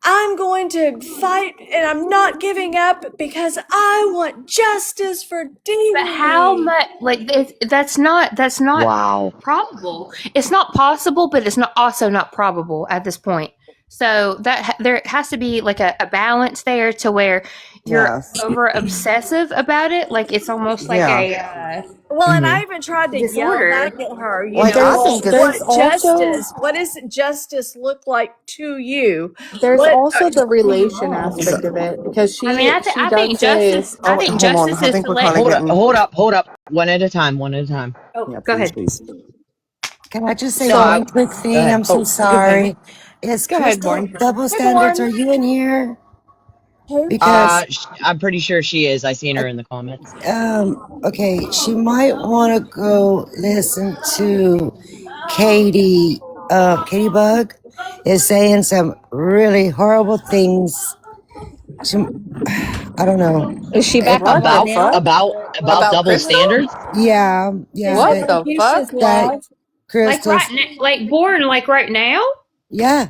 I'm going to fight and I'm not giving up because I want justice for Dee But how Dee. much like that's not Wow. probable. It's not possible, but it's not also not probable at this point. So there has to be like a balance there to where you're Yes. over obsessive about it. Like it's almost like Yeah. a Well, and Hmm. I even tried to yell disorder. back at her, Like I well, think what it's justice? What does justice look like to you? there's What? also the relation is aspect of it because I mean, she I does think say, justice. I oh think hold on. justice I is think to we're kind let. of Hold up, getting hold up, hold up. One at a time, one at a time. Oh, yeah, go please, ahead. please. Can I just say so one Uh, quick go thing? ahead. I'm so Oh, go ahead. sorry. Is go ahead, Crystal Born. double Hey, standards? Are Born. you in here? Who? Because I'm pretty sure she is. I seen uh, her in the comments. okay, she might want to go listen to Katie. Katie Bug is saying some really horrible things. She, I don't know. Is she It, back on What what the About now? fuck about about double Crystal? standards. yeah, She's yeah, What been that on the Keisha's fuck? that live. Like right Crystal's now, like born like right now. yeah.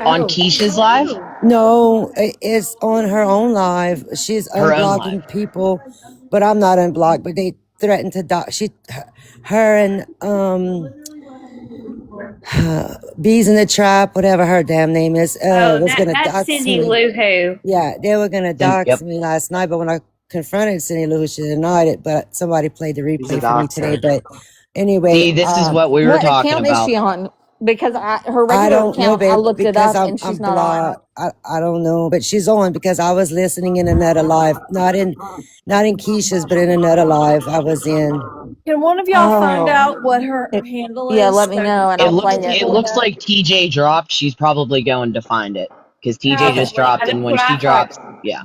On Oh, Keisha's live? No, it's on her own live. She's Her own live. unblocking people, but I'm not unblocked. But they threatened to dock. Her and Bees in the Trap, whatever her damn name is, oh, was gonna that's dox Cindy me. Lou Who. Yeah, they were gonna dox Yep. me last night, but when I confronted Cindy Lou, she denied it. But somebody played the He's a replay for me today. doxer. But anyway, See, this is what we were What talking account is about. she on? Because her I regular don't know, account, I babe, looked it because up I'm and she's I'm not on. blocked. I don't know, but she's on because I was listening in another live, not in Keisha's, but in another live I was in. Can one of y'all find Oh, out what her handle yeah. is Let me so know and It I'll looks play we it. it can looks like TJ dropped. She's probably going to find it because TJ Probably. just dropped, and That's when what she I thought. drops, yeah.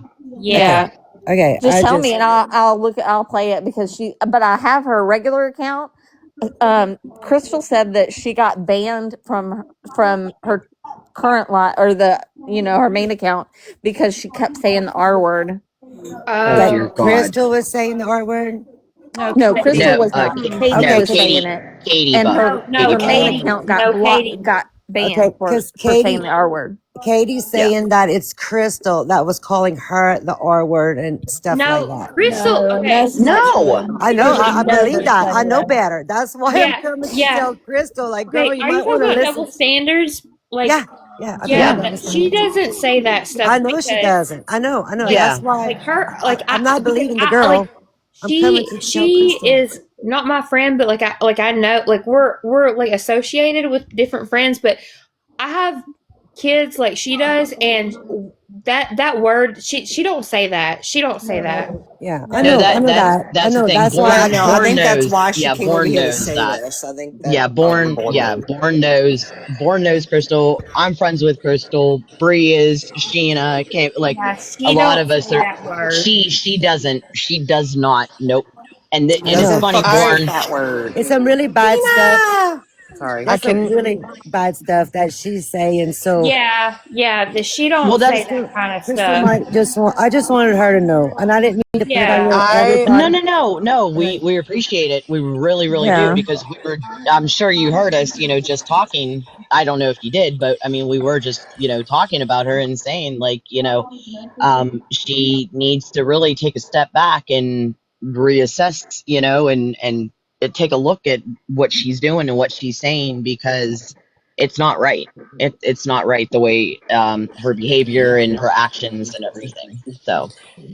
Okay, Yeah. okay, Just tell me and I'll look. I'll play it because she. But I have her regular account. Crystal said that she got banned from her current line or the her main account because she kept saying the R word. Oh that dear Oh. God. Crystal was saying the R word. No, No, Katie. Crystal No, was not. Katie Okay, was Kate. saying Katie, it, Katie and Bug, No, Katie her Bug. main Katie. account No, Katie. got banned Okay, for because saying the R word. Katie's Yeah. saying that it's Crystal that was calling her the R word and stuff like No, that. Crystal. No, Okay, that's not No. true. I know, Crystal. She I believe never that. said I know that. better. That's why I'm Yeah, coming to yeah. tell Crystal, like, girl, Wait, you are you might talking want to about listen. double standards? Yeah, Like, yeah, I think yeah, it's Yeah. double she standards. doesn't say that stuff I know she because, doesn't. I know. like, That's Yeah. why like her, like I'm not because believing the I like girl. I'm coming to tell she Crystal. is not my friend, but I know like we're like associated with different friends, but I have kids like she does, and that word she don't say that. She don't say that. Yeah, No, I that know that that. I that's the know. thing. That's why Yeah, I, no, I Born think that's knows. why she Yeah, came over Born here to knows say that. this. I think that Yeah, we're Born. bored Yeah, knows. Born knows. Born knows Crystal. I'm friends with Crystal. Bree is. Sheena. Came, like Yeah, a she lot don't of us say are. that word. She doesn't. She does not. Nope. And She and it's no. doesn't funny. fucking say I Born. that word. It's some really bad stuff. Tina! Sorry. I That's some can. really bad stuff that she's saying. So Yeah, she Well, don't say that's that kind of Crystal stuff. might just want. I just wanted her to know, and I didn't mean to put it on Yeah. your I no, everybody. no, no, no. But We appreciate it. We really, really do Yeah. because we were. I'm sure you heard us. Just talking. I don't know if you did, but I mean, we were just talking about her and saying like she needs to really take a step back and reassess, and take a look at what she's doing and what she's saying because it's not right. It's not right the way her behavior and her actions and everything. So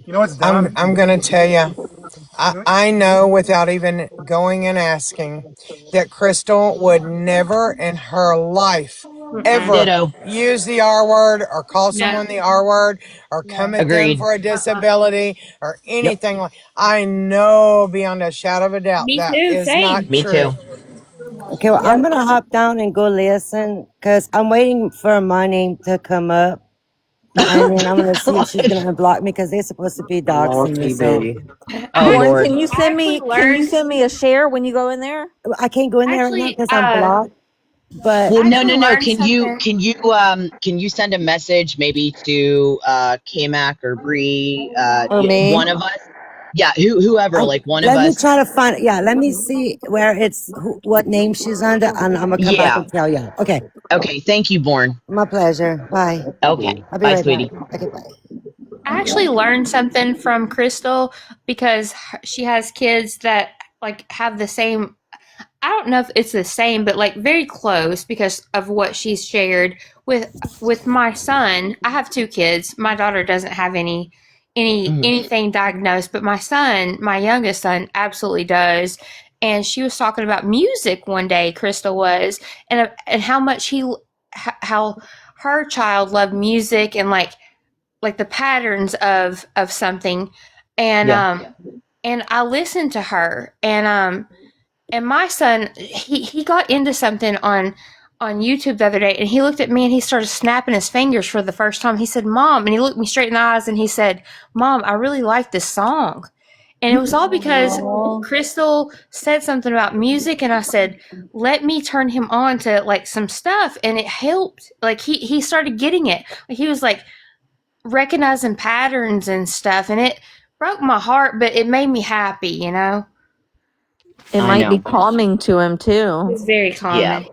You know what's I'm dumb? gonna tell you. You know what? I know without even going and asking that Crystal would never in her life Mm-mm. ever ditto. use the R word or call No. someone the R word or come No. at them Agreed. for a disability or Yep. anything like. I know beyond a shadow of a doubt Me that too. is Same. not Me too. true. okay, well, I'm Yep. gonna hop down and go listen because I'm waiting for my name to come up, and then I'm gonna see if she's gonna unblock me because they're supposed to be doxing me. Lordy So B. Oh I Lauren, Lord. can you I send actually me can you learned send me a share when you go in there? I can't go in there right now actually because I'm blocked. But Well, I no, actually no, no. learned Can you something. send a message maybe to KMac or Bree, Or me? one of us? Yeah, whoever, like one of let me us. try to find. Yeah, let me see where it's what name she's under, and I'm gonna come back Yeah. and tell y'all. Okay, Okay. Thank you, Born. my pleasure. Bye. Okay. I'll be Bye, right back. sweetie. Okay, bye. I actually learned something from Crystal because she has kids that like have the same. I don't know if it's the same, but like very close because of what she's shared with my son. I have two kids. My daughter doesn't have Mhm. anything diagnosed, but my son, my youngest son, absolutely does. And she was talking about music one day. Crystal was, and how much how her child loved music and like the patterns of something, and Yeah. and I listened to her, and my son, he got into something on YouTube the other day, and he looked at me and he started snapping his fingers for the first time. He said, "Mom," and he looked me straight in the eyes and he said, "Mom, I really like this song." And it was all because Oh, Crystal said something about music, and I said, "Let me turn him on to like some stuff," and it helped. Like he started getting it. Like he was like recognizing patterns and stuff, and it broke my heart, but it made me happy. It I might be know. calming to him It too. was very Yeah. common.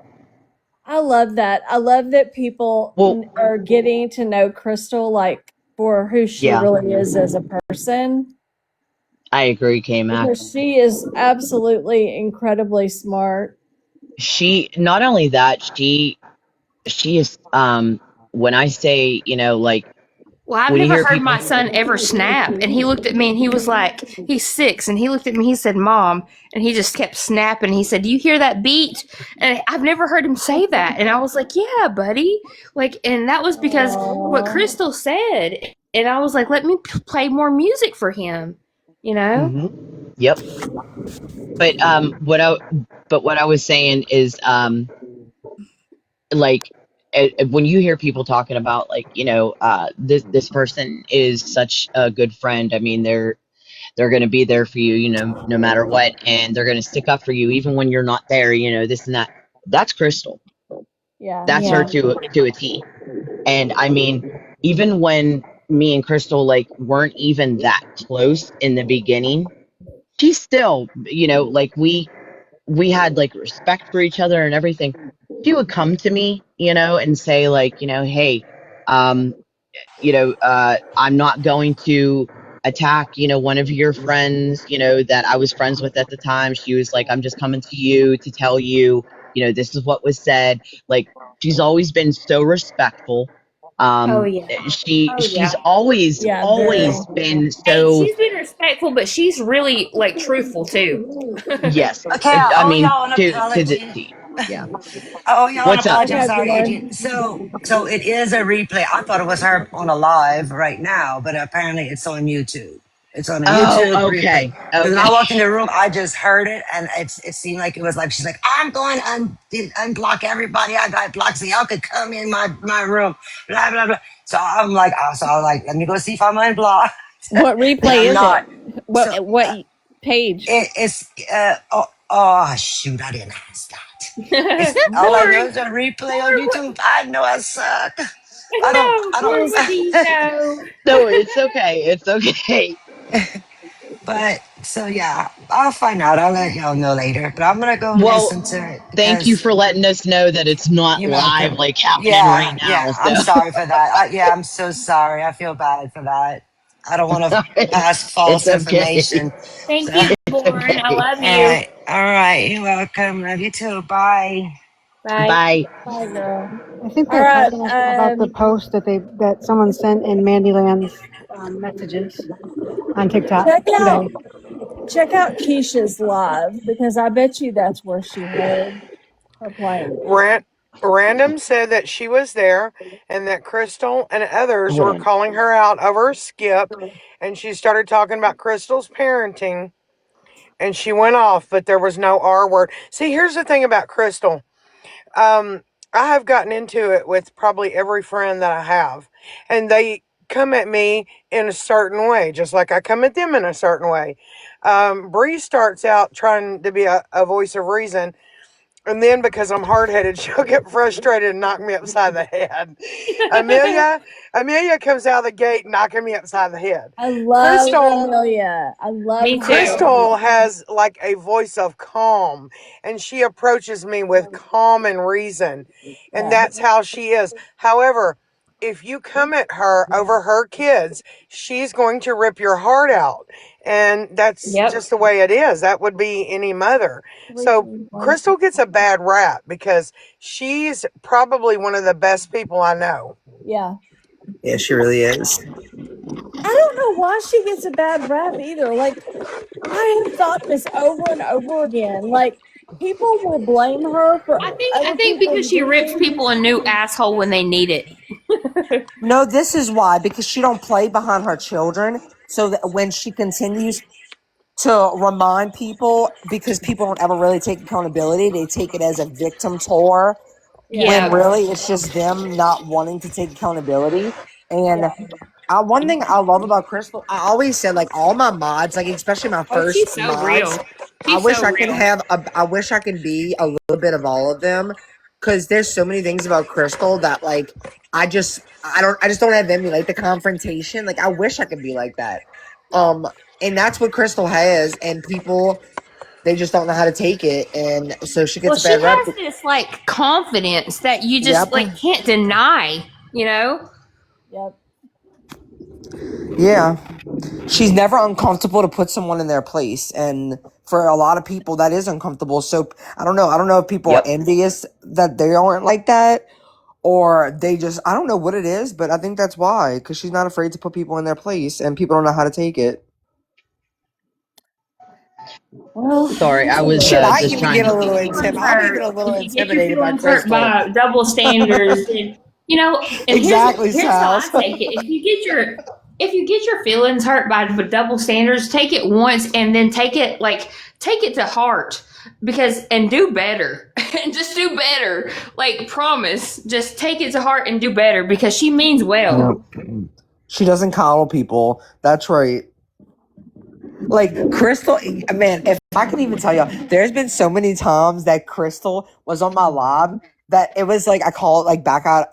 I love that. I love that people Well, are getting to know Crystal like for who she yeah, really is as a person I agree, KMac. because she is absolutely incredibly smart. She, not only that, she is, when I say, like, Well, I've when you never hear heard my people, son ever snap, and he looked at me and he was like, he's 6, and he looked at me, he said, "Mom," and he just kept snapping. He said, "Do you hear that beat?" And I've never heard him say that, and I was like, "Yeah, buddy," like, and that was because what Aww. Crystal said, and I was like, "Let me play more music for him," you know. hmm yep. But, what I was saying is, like, when you hear people talking about, like, this person is such a good friend. I mean, they're going to be there for you, no matter what, and they're going to stick up for you even when you're not there, this and that. That's Crystal. Yeah. That's her Yeah. to a T. And I mean, even when me and Crystal like weren't even that close in the beginning, she still, like we had like respect for each other and everything. She would come to me, and say like, hey, um, I'm not going to attack, one of your friends, that I was friends with at the time. She was like, I'm just coming to you to tell you, this is what was said. Like, she's always been so respectful. Oh Um, yeah. Oh she's yeah. Yeah. Very. always been Hey, so, she's been respectful, but she's really like truthful too. yes. Okay, I I owe mean, y'all an to the apology. T. Yeah. I owe y'all an What's up? Go apology. I'm ahead, sorry, Adrian. Lauren. So it is a replay. I thought it was her on a live right now, but apparently it's on YouTube. It's on a Oh, YouTube replay. okay. Because when Okay. I walked in the room, I just heard it, and it seemed like it was like she's like, "I'm going to unblock everybody. I got blocked, so y'all could come in my room." Blah blah blah. So I'm like, let me go see if I'm unblocked, What and replay I'm is not. it? So What page? it's Oh shoot, I didn't ask that. It's all I know Lauren, is a replay on Lauren, what? YouTube. I know I suck. No, I Lauren, what do you don't know? No, it's okay. It's okay. but so yeah, I'll find out. I'll let y'all know later. But I'm gonna go Well, listen to it thank you because for letting us know that it's not you're live welcome. like happening right Yeah, yeah. now. I'm So sorry for that. Yeah, I'm so sorry. I feel bad for that. I don't want to pass it's false okay. information. Thank So, you, It's Lauren. I okay. love you. all right. You're welcome. Love you too. Bye. Bye. Bye. Bye, girl. I think All they're right. talking about the post that someone sent in Mandyland's messages on TikTok Check today. out Keisha's live because I bet you that's where she heard her playing it. Random said that she was there and that Crystal and others Hold were on. calling her out over Skip, and she started talking about Crystal's parenting, and she went off, but there was no R word. See, here's the thing about Crystal. Um, I have gotten into it with probably every friend that I have, and they come at me in a certain way, just like I come at them in a certain way. Bree starts out trying to be a voice of reason, and then because I'm hard headed, she'll get frustrated and knock me upside the head. Amelia, Amelia comes out of the gate knocking me upside the head. I love Crystal, Amelia. I love Me her. too. Crystal has like a voice of calm, and she approaches me with calm and reason, and Yeah. that's how she is. However, if you come at her over her kids, she's going to rip your heart out, and that's Yep. just the way it is. That would be any mother. So Crystal gets a bad rap because she's probably one of the best people I know. Yeah. Yeah, she really is. I don't know why she gets a bad rap either. Like, I have thought this over and over again. Like, people will blame her for I other think people because she rips leaving. people a new asshole when they need it. No, this is why, because she don't play behind her children. So that when she continues to remind people, because people don't ever really take accountability, they take it as a victim tour, when Yeah. really it's just them not wanting to take accountability. And Yeah. one thing I love about Crystal, I always said, like, all my mods, like especially my Oh, first she's so mods, real. She's so real. I wish I could be a little bit of all of them, because there's so many things about Crystal that, like, I just don't have emulate the confrontation. Like, I wish I could be like that. And that's what Crystal has, and people, they just don't know how to take it, and so she Well, gets a she bad rep. has this like confidence that you just Yep. like can't deny, you know? Yep. Yeah. She's never uncomfortable to put someone in their place, and for a lot of people that is uncomfortable. So I don't know if people are Yep. envious that they aren't like that, or they just, I don't know what it is, but I think that's why, because she's not afraid to put people in their place, and people don't know how to take it. Well, Sorry, I was Shit, just trying to. I'm even a little If you get your intimidated by feelings hurt Crystal. by double standards, and you know, and Exactly, here's how I Sals. take it. If you get your feelings hurt by double standards, take it once and then take it to heart, because and do better. And just do better. Like, promise. Just take it to heart and do better, because she means well. Yep. She doesn't coddle people. That's right. Like Crystal, man, if I can even tell you, there's been so many times that Crystal was on my live that it was like, I call it like back out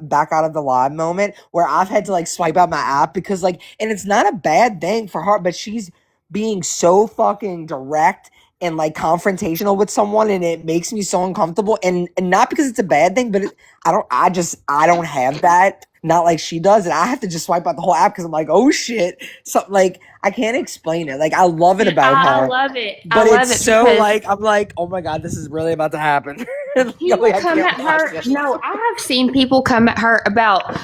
of the live moment, where I've had to like swipe out my app, because like, and it's not a bad thing for her, but she's being so fucking direct and like confrontational with someone, and it makes me so uncomfortable, and not because it's a bad thing, but I don't have that, not like she does, and I have to just swipe out the whole app because I'm like, oh shit. So like, I can't explain it. Like, I love it And about I her, love it. I but love it's it so because like, I'm like, oh my god, this is really about to happen. people Like, I come can't at watch her. this. No, I have seen people come at her about,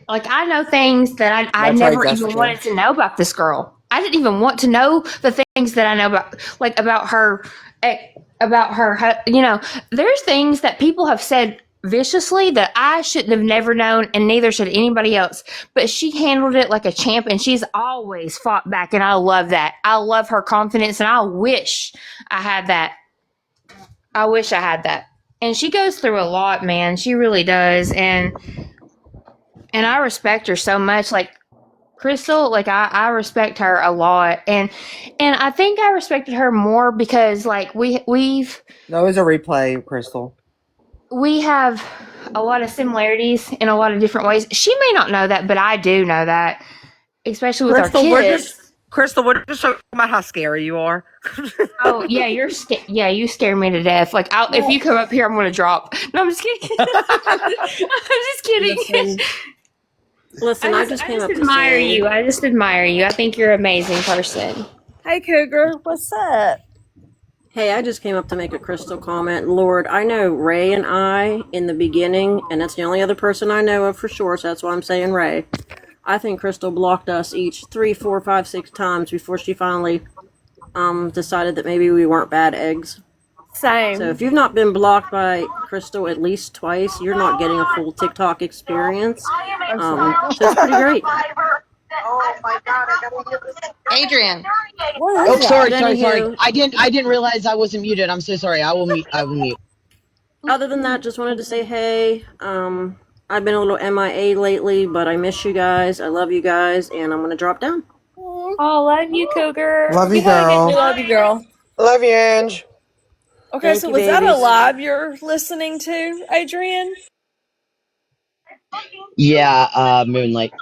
like, I know things that I That's right, never even Jessica. wanted to know about this girl. I didn't even want to know the things that I know about, like, about her. You know, there's things that people have said viciously that I shouldn't have never known, and neither should anybody else. But she handled it like a champ, and she's always fought back, and I love that. I love her confidence, and I wish I had that. I wish I had that. And she goes through a lot, man. She really does, and I respect her so much. Like, Crystal, like I respect her a lot, and I think I respected her more because like we've That was a replay, Crystal. we have a lot of similarities in a lot of different ways. She may not know that, but I do know that, especially with our kids. Crystal, we're just talking about how scary you are. Oh yeah, you scare me to death. Like if you come up here, I'm gonna drop. No, I'm just kidding. I'm just kidding. Listen, I just came up to admire say, you. I just admire you. I think you're an amazing person. Hey, Cougar, what's up? hey, I just came up to make a Crystal comment. Lord, I know Ray and I in the beginning, and that's the only other person I know of for sure, so that's why I'm saying Ray. I think Crystal blocked us each 3, 4, 5, 6 times before she finally decided that maybe we weren't bad eggs. Same. So if you've not been blocked by Crystal at least twice, you're not getting a full TikTok experience. So it's pretty great. Adrian. What Oh, is sorry. Anywho, I didn't realize I wasn't muted. I'm so sorry. I will mute. other than that, just wanted to say hey. I've been a little MIA lately, but I miss you guys. I love you guys, and I'm gonna drop down. Oh, love you, Cougar. Love you, We love girl. you, girl. Love you, Ange. Okay, Thank so you, was that a babies. live you're listening to, Adrian? Yeah, Moonlight.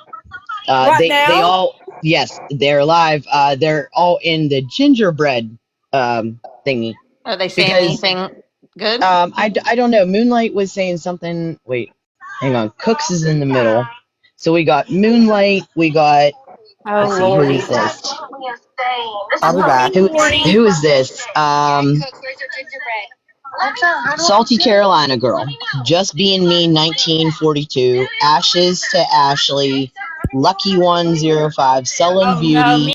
Right They now? all, yes, they're live. They're all in the gingerbread thingy Are they saying because anything good? I don't know. Moonlight was saying something. Wait, hang on. Cooks is in the middle. So we got Moonlight. We got. Oh, Let's see, who Lordy. is this? I'll be back. Who is this? Salty Carolina Girl. Just Being Me 1942. Ashes to Ashley. Lucky 105. Sullen Oh, no, Beauty.